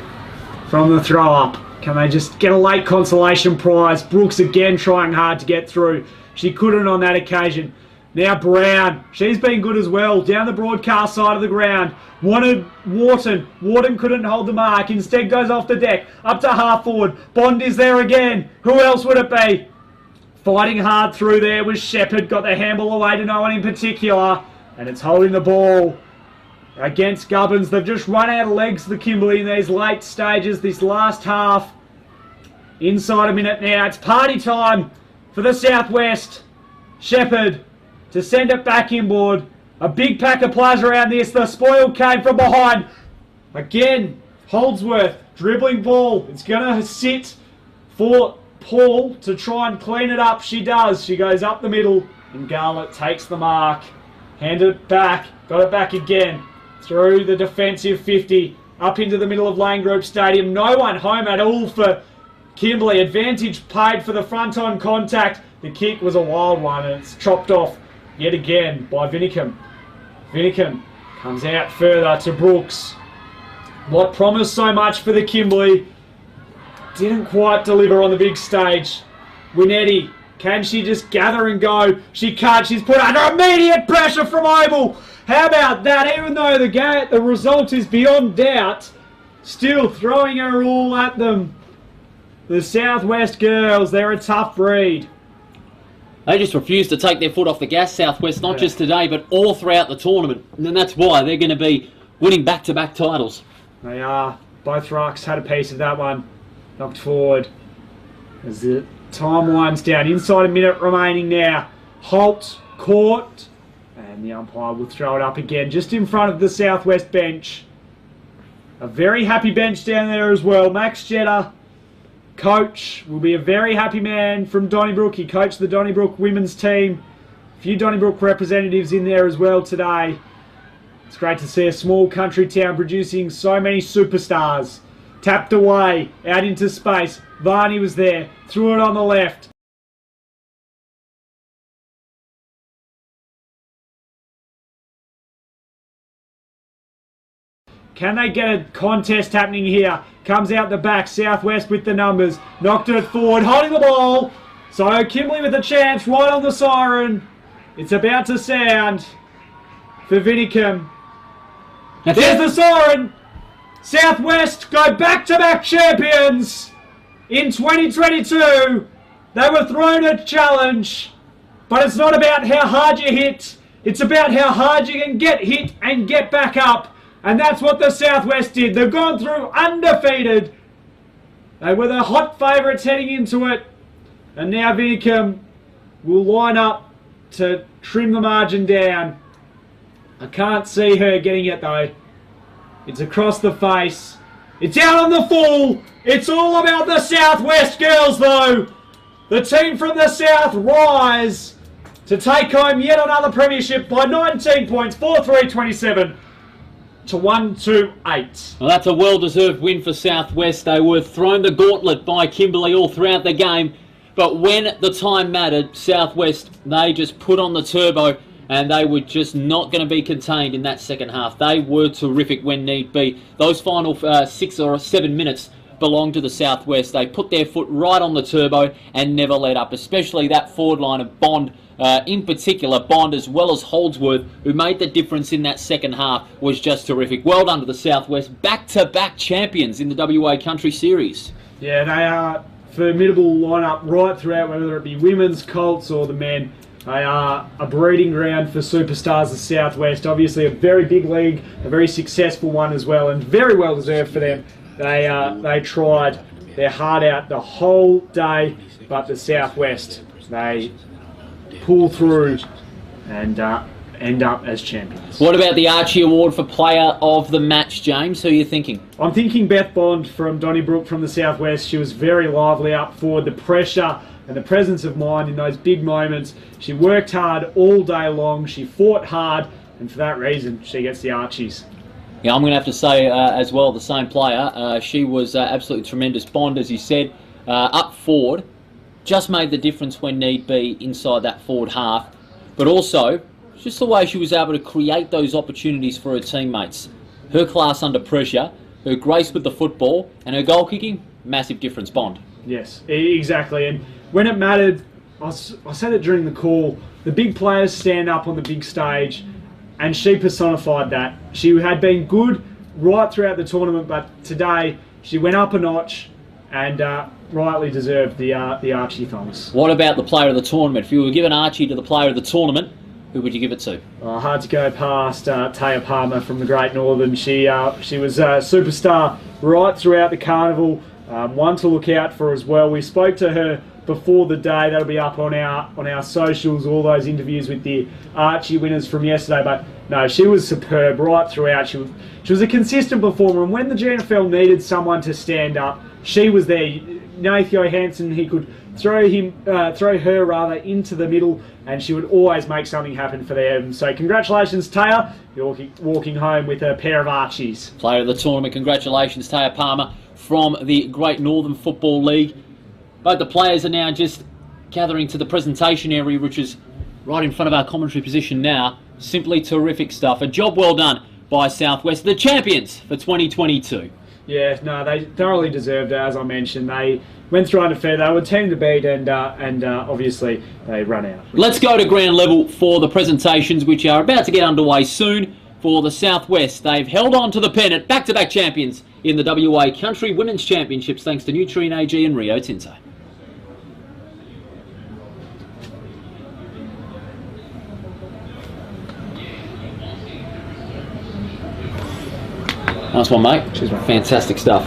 From the throw up. Can they just get a late consolation prize? Brooks again trying hard to get through. She couldn't on that occasion. Now Brown, she's been good as well. Down the broadcast side of the ground. Wanted Wharton. Wharton couldn't hold the mark. Instead goes off the deck. Up to half forward. Bond is there again. Who else would it be? Fighting hard through there was Shepherd. Got the handball away to no one in particular. And it's holding the ball against Gubbins. They've just run out of legs, the Kimberley, in these late stages, this last half. Inside a minute now. It's party time for the Southwest. Shepherd to send it back inboard. A big pack of players around this. The spoil came from behind. Again, Holdsworth dribbling ball. It's going to sit for Paul to try and clean it up. She does. She goes up the middle and Garlett takes the mark. Handed it back. Got it back again. Through the defensive 50. Up into the middle of Lane Group Stadium. No one home at all for Kimberley. Advantage paid for the front on contact. The kick was a wild one and it's chopped off yet again by Vinicum. Vinicum comes out further to Brooks. What promised so much for the Kimberley didn't quite deliver on the big stage. Winetti, can she just gather and go? She can't. She's put under immediate pressure from Oval. How about that? Even though the result is beyond doubt, still throwing her all at them. The Southwest girls, they're a tough breed. They just refuse to take their foot off the gas, Southwest, not just today, but all throughout the tournament. And that's why they're going to be winning back-to-back titles. They are. Both rucks had a piece of that one. Knocked forward. As the time winds down. Inside a minute remaining now. Holt, caught. And the umpire will throw it up again, just in front of the Southwest bench. A very happy bench down there as well. Max Jetta. Coach will be a very happy man from Donnybrook. He coached the Donnybrook women's team. A few Donnybrook representatives in there as well today. It's great to see a small country town producing so many superstars. Tapped away, out into space. Varney was there, threw it on the left. Can they get a contest happening here? Comes out the back, Southwest with the numbers. Knocked it forward, holding the ball. So Kimberley with a chance, right on the siren. It's about to sound for Vinicum. There's the siren. Southwest go back-to-back champions in 2022. They were thrown a challenge, but it's not about how hard you hit. It's about how hard you can get hit and get back up. And that's what the Southwest did. They've gone through undefeated. They were the hot favourites heading into it. And now Vinicum will line up to trim the margin down. I can't see her getting it though. It's across the face. It's out on the full. It's all about the Southwest girls though. The team from the South rise to take home yet another premiership by 19 points, 4-3-27. To 1-2-8. Well, that's a well-deserved win for Southwest. They were thrown the gauntlet by Kimberley all throughout the game. But when the time mattered, Southwest, they just put on the turbo and they were just not going to be contained in that second half. They were terrific when need be. Those final 6 or 7 minutes belonged to the Southwest. They put their foot right on the turbo and never let up, especially that forward line of Bond. In particular, Bond as well as Holdsworth, who made the difference in that second half, was just terrific. Well done to the Southwest. Back-to-back champions in the WA Country Series. Yeah, they are formidable lineup right throughout, whether it be women's, Colts or the men. They are a breeding ground for superstars, the Southwest. Obviously a very big league, a very successful one as well, and very well deserved for them. They tried their heart out the whole day, but the Southwest, they pull through and end up as champions. What about the Archie Award for Player of the Match, James? Who are you thinking? I'm thinking Beth Bond from Donnybrook from the Southwest. She was very lively up forward. The pressure and the presence of mind in those big moments. She worked hard all day long. She fought hard, and for that reason, she gets the Archies. Yeah, I'm going to have to say as well, the same player. She was absolutely tremendous. Bond, as you said, up forward, just made the difference when need be inside that forward half. But also, just the way she was able to create those opportunities for her teammates. Her class under pressure, her grace with the football, and her goal kicking, massive difference, Bond. Yes, exactly. And when it mattered, I said it during the call, the big players stand up on the big stage, and she personified that. She had been good right throughout the tournament, but today she went up a notch and rightly deserved the Archie thumbs. What about the player of the tournament? If you were given Archie to the player of the tournament, who would you give it to? Hard to go past Taya Palmer from the Great Northern. She was a superstar right throughout the carnival. One to look out for as well. We spoke to her before the day. That'll be up on our socials, all those interviews with the Archie winners from yesterday. But no, she was superb right throughout. She was a consistent performer, and when the GNFL needed someone to stand up, she was there. Nathio Hansen, he could throw her into the middle, and she would always make something happen for them. So congratulations, Taya. You're walking home with a pair of Archies. Player of the tournament, congratulations, Taya Palmer from the Great Northern Football League. Both the players are now just gathering to the presentation area, which is right in front of our commentary position now. Simply terrific stuff. A job well done by Southwest, the champions for 2022. Yeah, no, they thoroughly deserved it, as I mentioned. They went through unfair. They were a team to beat, and obviously they run out. Let's go to ground level for the presentations, which are about to get underway soon for the Southwest. They've held on to the pennant, back-to-back champions in the WA Country Women's Championships, thanks to Nutrien AG and Rio Tinto. Nice one, mate. Cheers, mate. Fantastic stuff.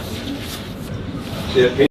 Yeah.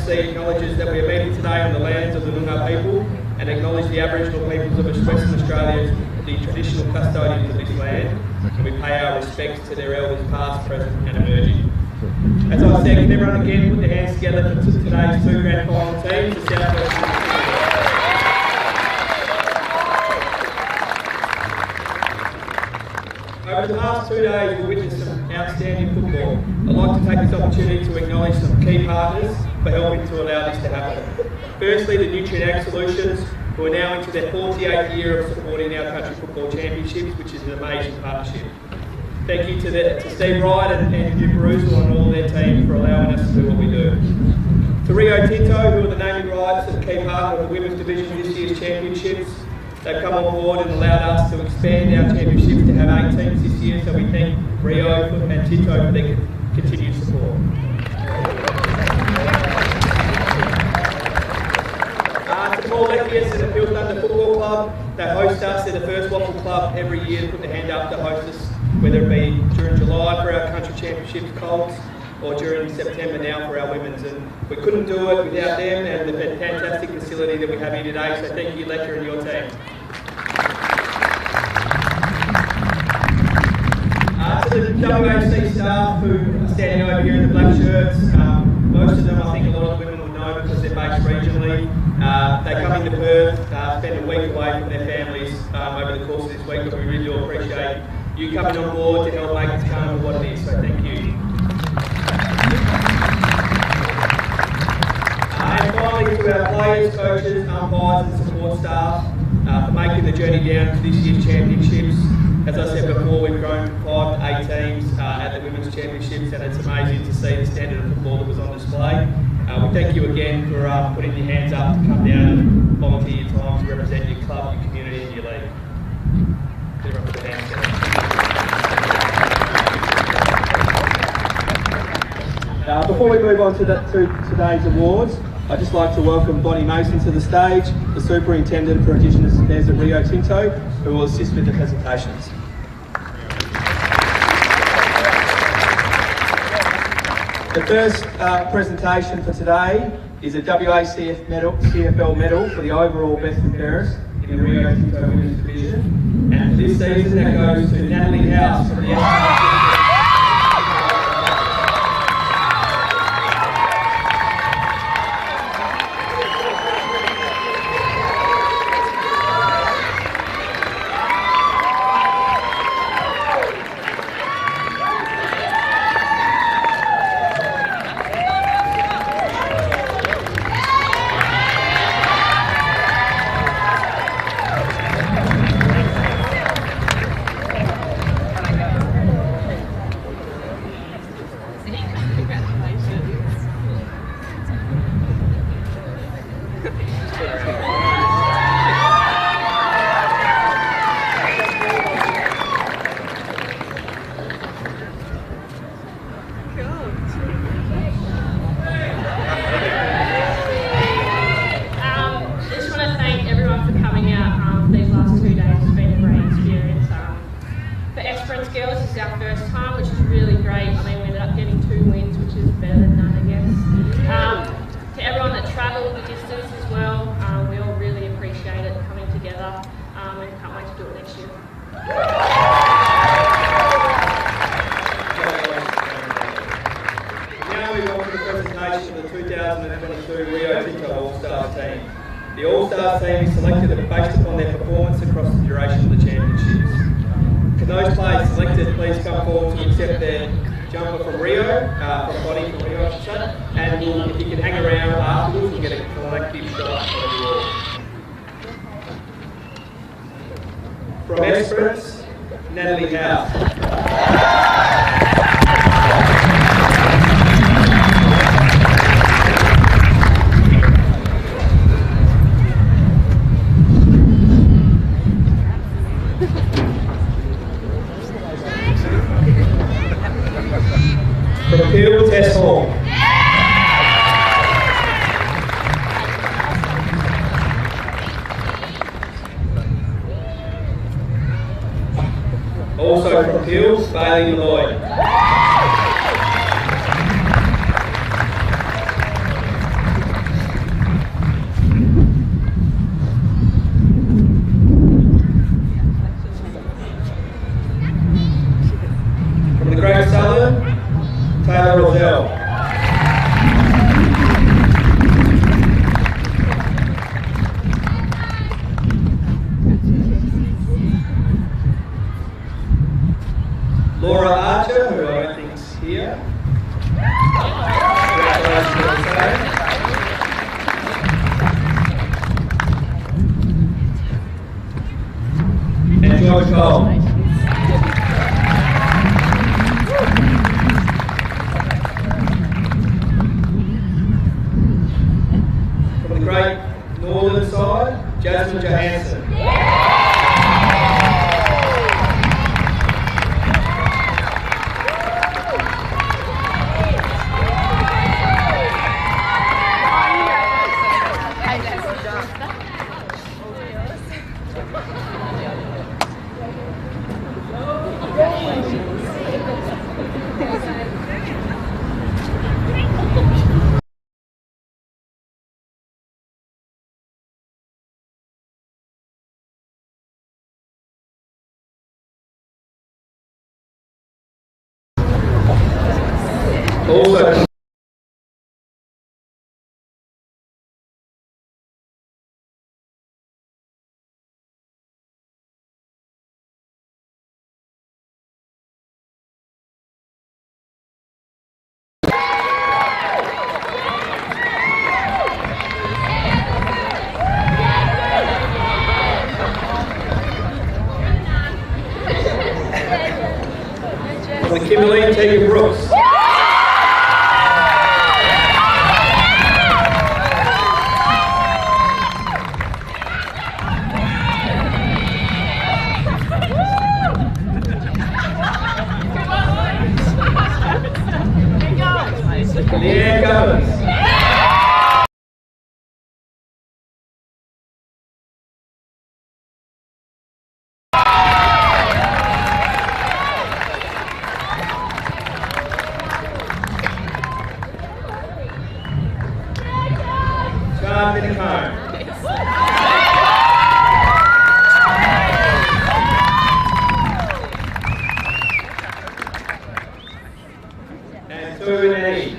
C acknowledges that we are meeting today on the lands of the Noongar people and acknowledge the Aboriginal peoples of Western Australia as the traditional custodians of this land, and we pay our respects to their elders past, present and emerging. As I said, can everyone again put their hands together for today's two grand final teams, the South West. Over the past 2 days, we've witnessed some outstanding football. I'd like to take this opportunity to acknowledge some key partners for helping to allow this to happen. Firstly, the Nutrient Ag Solutions, who are now into their 48th year of supporting our country football championships, which is an amazing partnership. Thank you to Steve Wright and Hugh Perusal and all their team for allowing us to do what we do. To Rio Tinto, who are the naming rights and key partner of the women's division of this year's championships. They've come on board and allowed us to expand our championships to have 8 teams this year, so we thank Rio and Tinto for their continued support. To Paul Leckius and the Pilbara Football Club, they host us. They're the first waffle club every year to put their hand up to host us, whether it be during July for our country championships Colts or during September now for our women's. And we couldn't do it without them and the fantastic facility that we have here today, so thank you Lecter and your team. To the WHC staff who are standing over here in the black shirts, most of them I think a lot of the women will know because they're based regionally. They come into Perth, spend a week away from their families over the course of this week, but we really do appreciate you coming on board to help make this carnival what it is, so thank you. And finally to our players, coaches, umpires and support staff for making the journey down to this year's championships. As I said before, we've grown from 5 to 8 teams at the Women's Championships, and it's amazing to see the standard of football that was on display. We thank you again for putting your hands up to come down and volunteer your time to represent your club, your community and your league. Everyone put their hands down. Before we move on to today's awards, I'd just like to welcome Bonnie Mason to the stage, the Superintendent for Indigenous Affairs at Rio Tinto, who will assist with the presentations. The first presentation for today is a CFL medal for the overall best and fairest in the Rio Tinto Women's Division. And for this season that goes to Natalie House from the From Esperance, Natalie House. From Peel, Tess Hall. Also from Peel, Bailey Lloyd. goal. From the great northern side, Jasmine Johansson. Also, from the Kimberley, Tegan Brooks. Leanne Governors. John Minicone. And Sue and Eddie.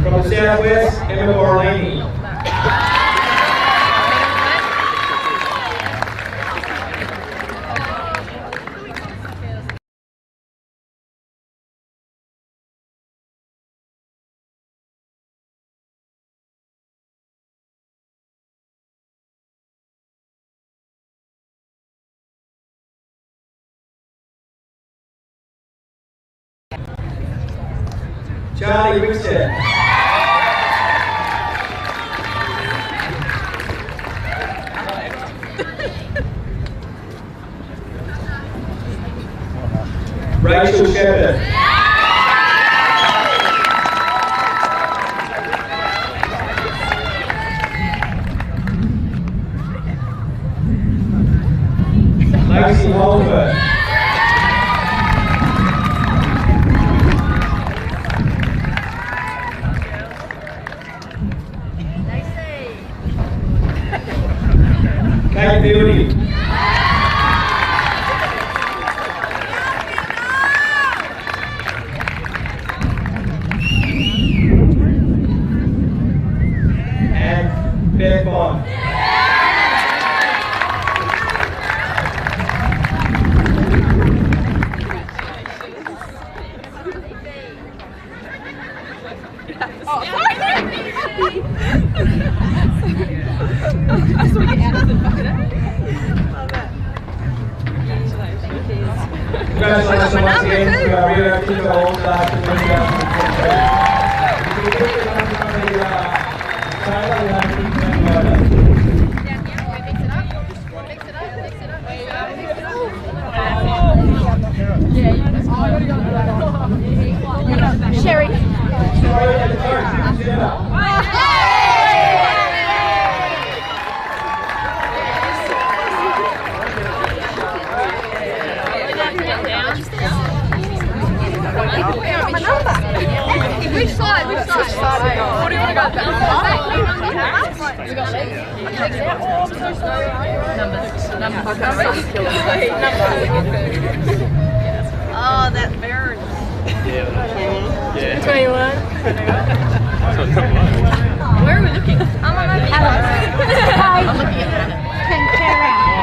From the Southwest, Emma Borrellini. Charlie Wickstead. Rachel Shepherd. Lacey Holbert. Kate Beauty. And Beth Bond. Congratulations once again to our Rio Tinto All-Stars for 2022. Sherry. Which side? Which side? What do you want to go back? Oh, that burns. Yeah. 21. Where are we looking? I'm looking at it.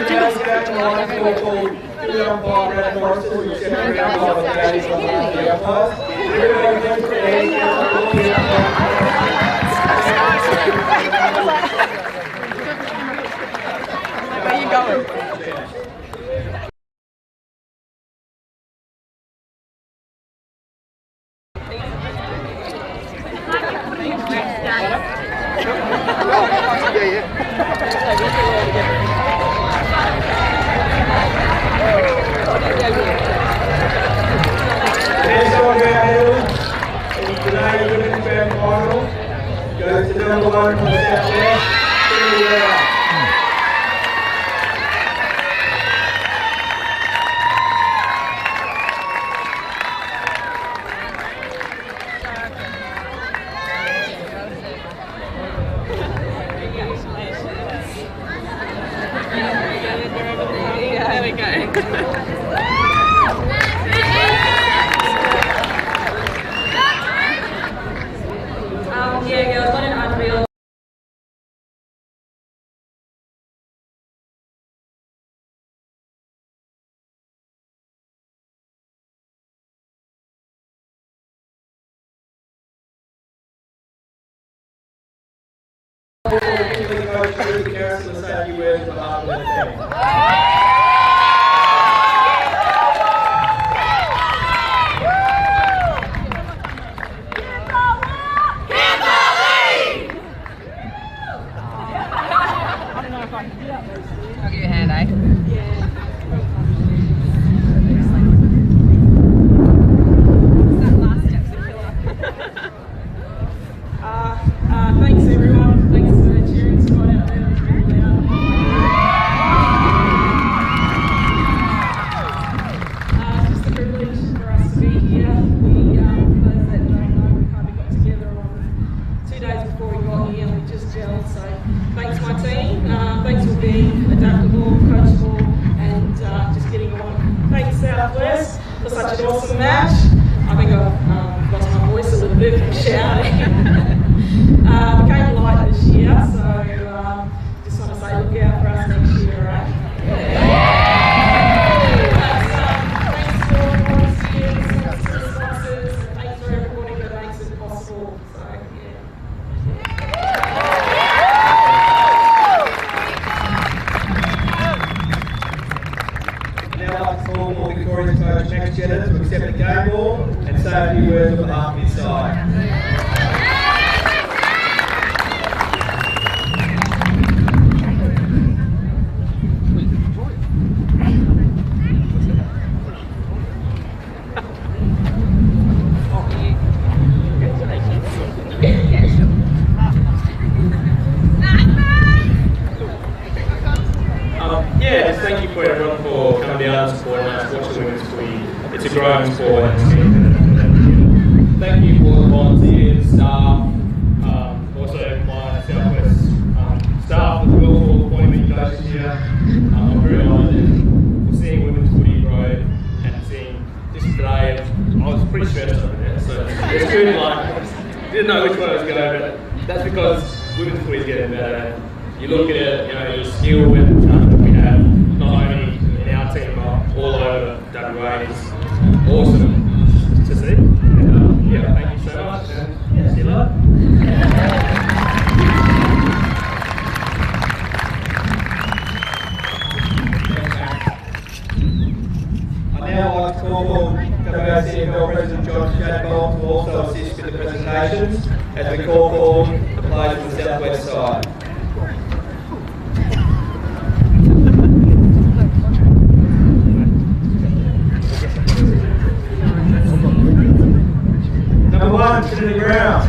Where are you going? Today's women's grand final goes to number 1 from the Southwest, Pilbara. There we go. Yeah, girls, what an unreal. I'll give you a hand, eh? Thanks everyone. Thanks for the cheering squad out there. That's really loud. It's just a privilege for us to be here. We, for those that don't know, we kind of got together on 2 days before we got here and we just gelled. So thanks my team. Thanks for being adaptable, coachable and just getting on. Thanks Southwest for such an awesome match. I think I've lost my voice a little bit from shouting. Became light this year, so just want to say look out for us next year, right? Thanks for all the volunteers, thanks for the sponsors, and thanks for everybody that makes it possible. So, Now I'd like to call for Victoria's coach Max Jetta to accept the game ball and say a few words on behalf of his side. Yeah, just thank you for everyone for coming down and supporting us, watching women's footy. It's a growing sport. Thank you for the volunteers, staff, also my Southwest staff as well for appointing me coach this year. I'm very honoured for seeing women's footy grow and seeing just today. I was pretty stressed over there, so it's good. Didn't know which way I was going, but that's because women's footy is getting better. You look at it, the skill and talent that we have, not only in our team but all over WA, is awesome to see. And, thank you so much. And see you later. I'd now like to call for WA CFL President John Shadbolt to also assist with the presentations as we call for the players from the Southwest side. Number 1, to the ground.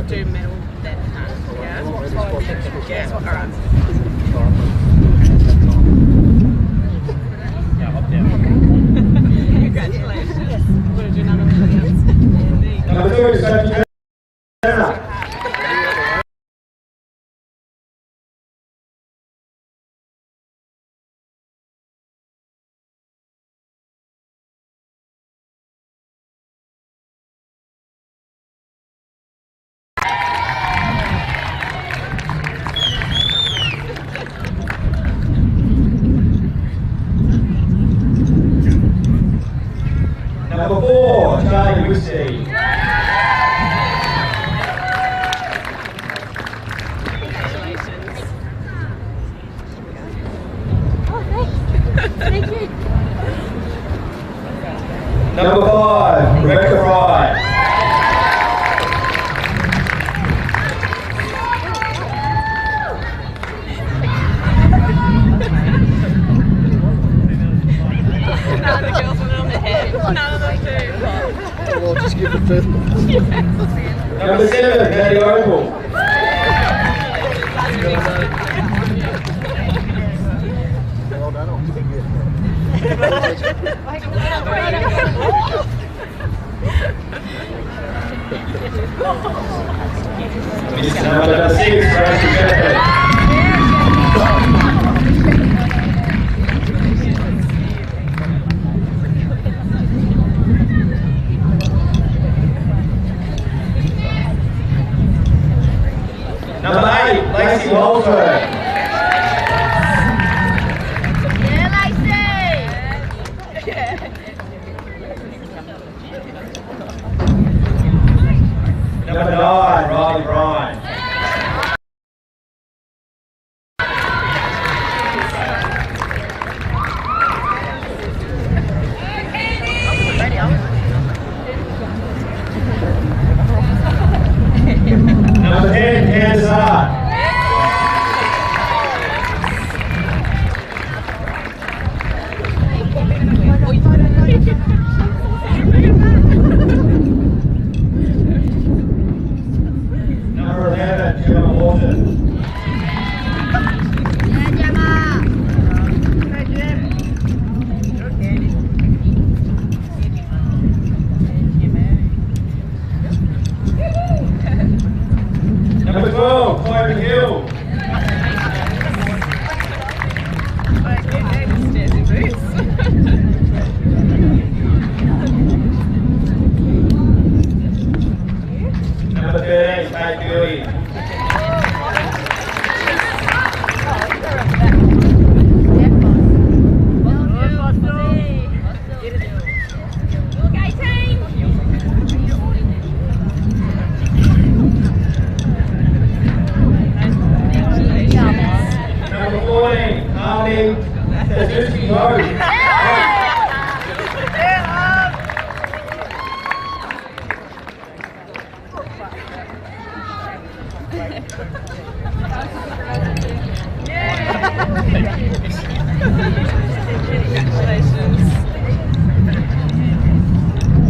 do metal that yeah. Alright. Congratulations. Want to do another one? Number 2 is Sophie. Lucy. Thank you. Number 5, Rebecca Fry. None of the girls went on their head. None of them do. Well, I'll just give it to Number 7, Maddie Oval. Well done, I'll give you. Number 6, Rosie Bedford. Number 8, Lacey Walford. Yeah, Lacey. Number 9, Riley Bryan. Number 10, Candace Hart. Number 11, Gemma Walton. Yeah, Gemma. Number 12, Chloe Hill. Number 13, Kate Billy. Okay, team. Number 14, Harley Suzuki Road.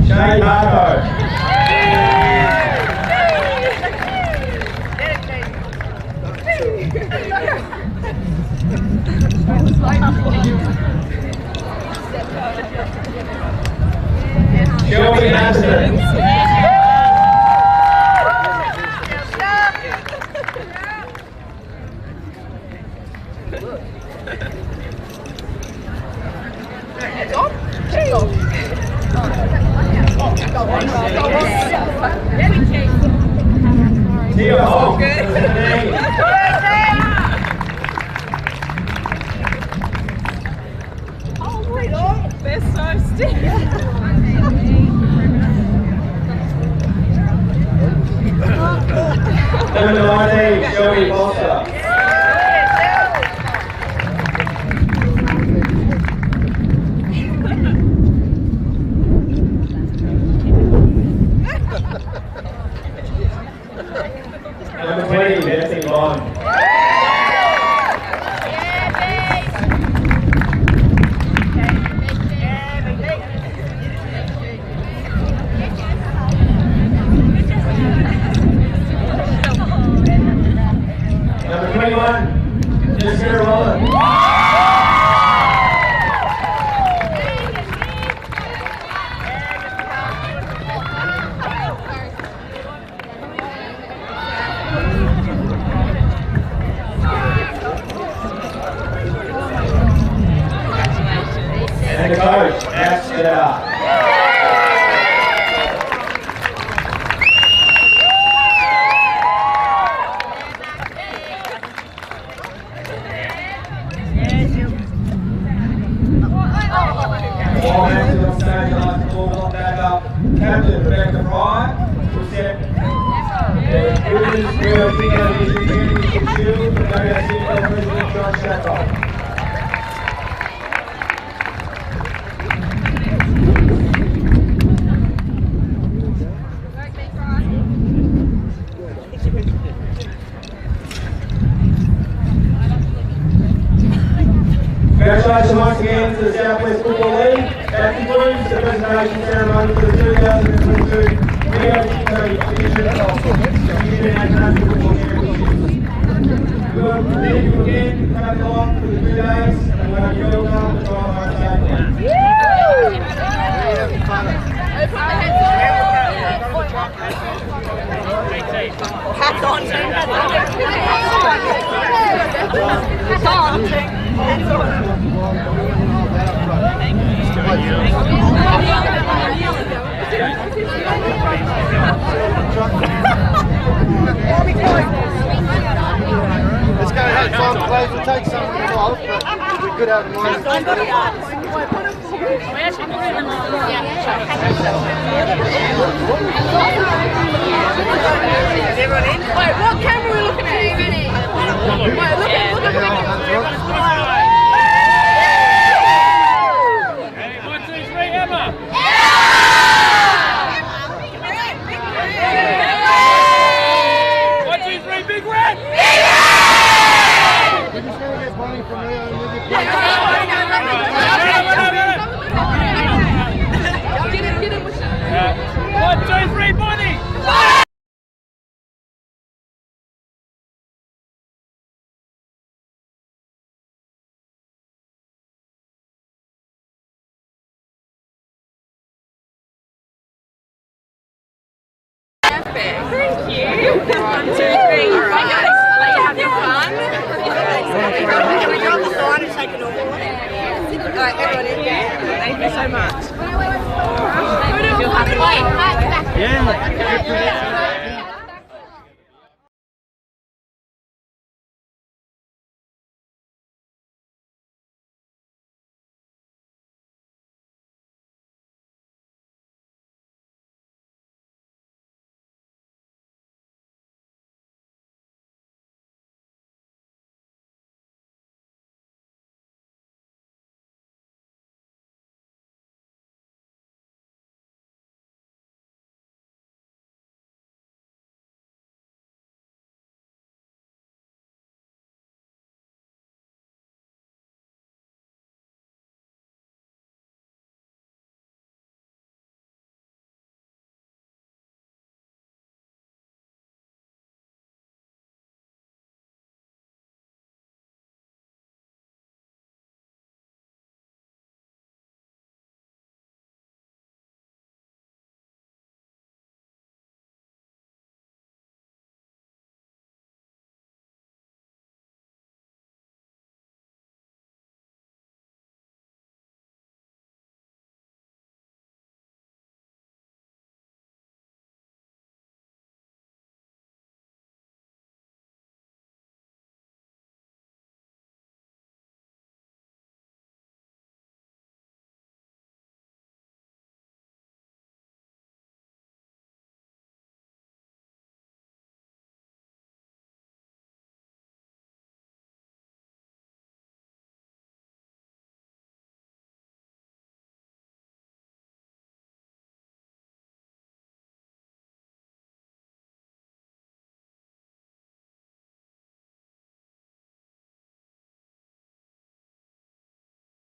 Shane Marco. Shelby Anderson. Tia Holt. They're so stiff. Number 19, Shelby Foster. Number 20, Bethany Bond. Number 21, Jessica Rollins. Women's Rio Tinto Division Championship Shield for WCFL President John Shackle. Congratulations once again to the Southwest Football League. That concludes the presentation ceremony for the 2022 Rio Tinto Division International Football Championship. We will thank you again for coming along for the 2 days, and we hope you all come to drive home safely. Hats on, team. Hats on, team. Let's go ahead, time to close. We'll take some of the off, but we could have one. Wait, what camera are we looking at? Wait, look at Thank you. 1, 2, 3. All right, guys. Having fun. Can we drop the sign and take it all? All right, everyone in. Thank you so much. Yeah.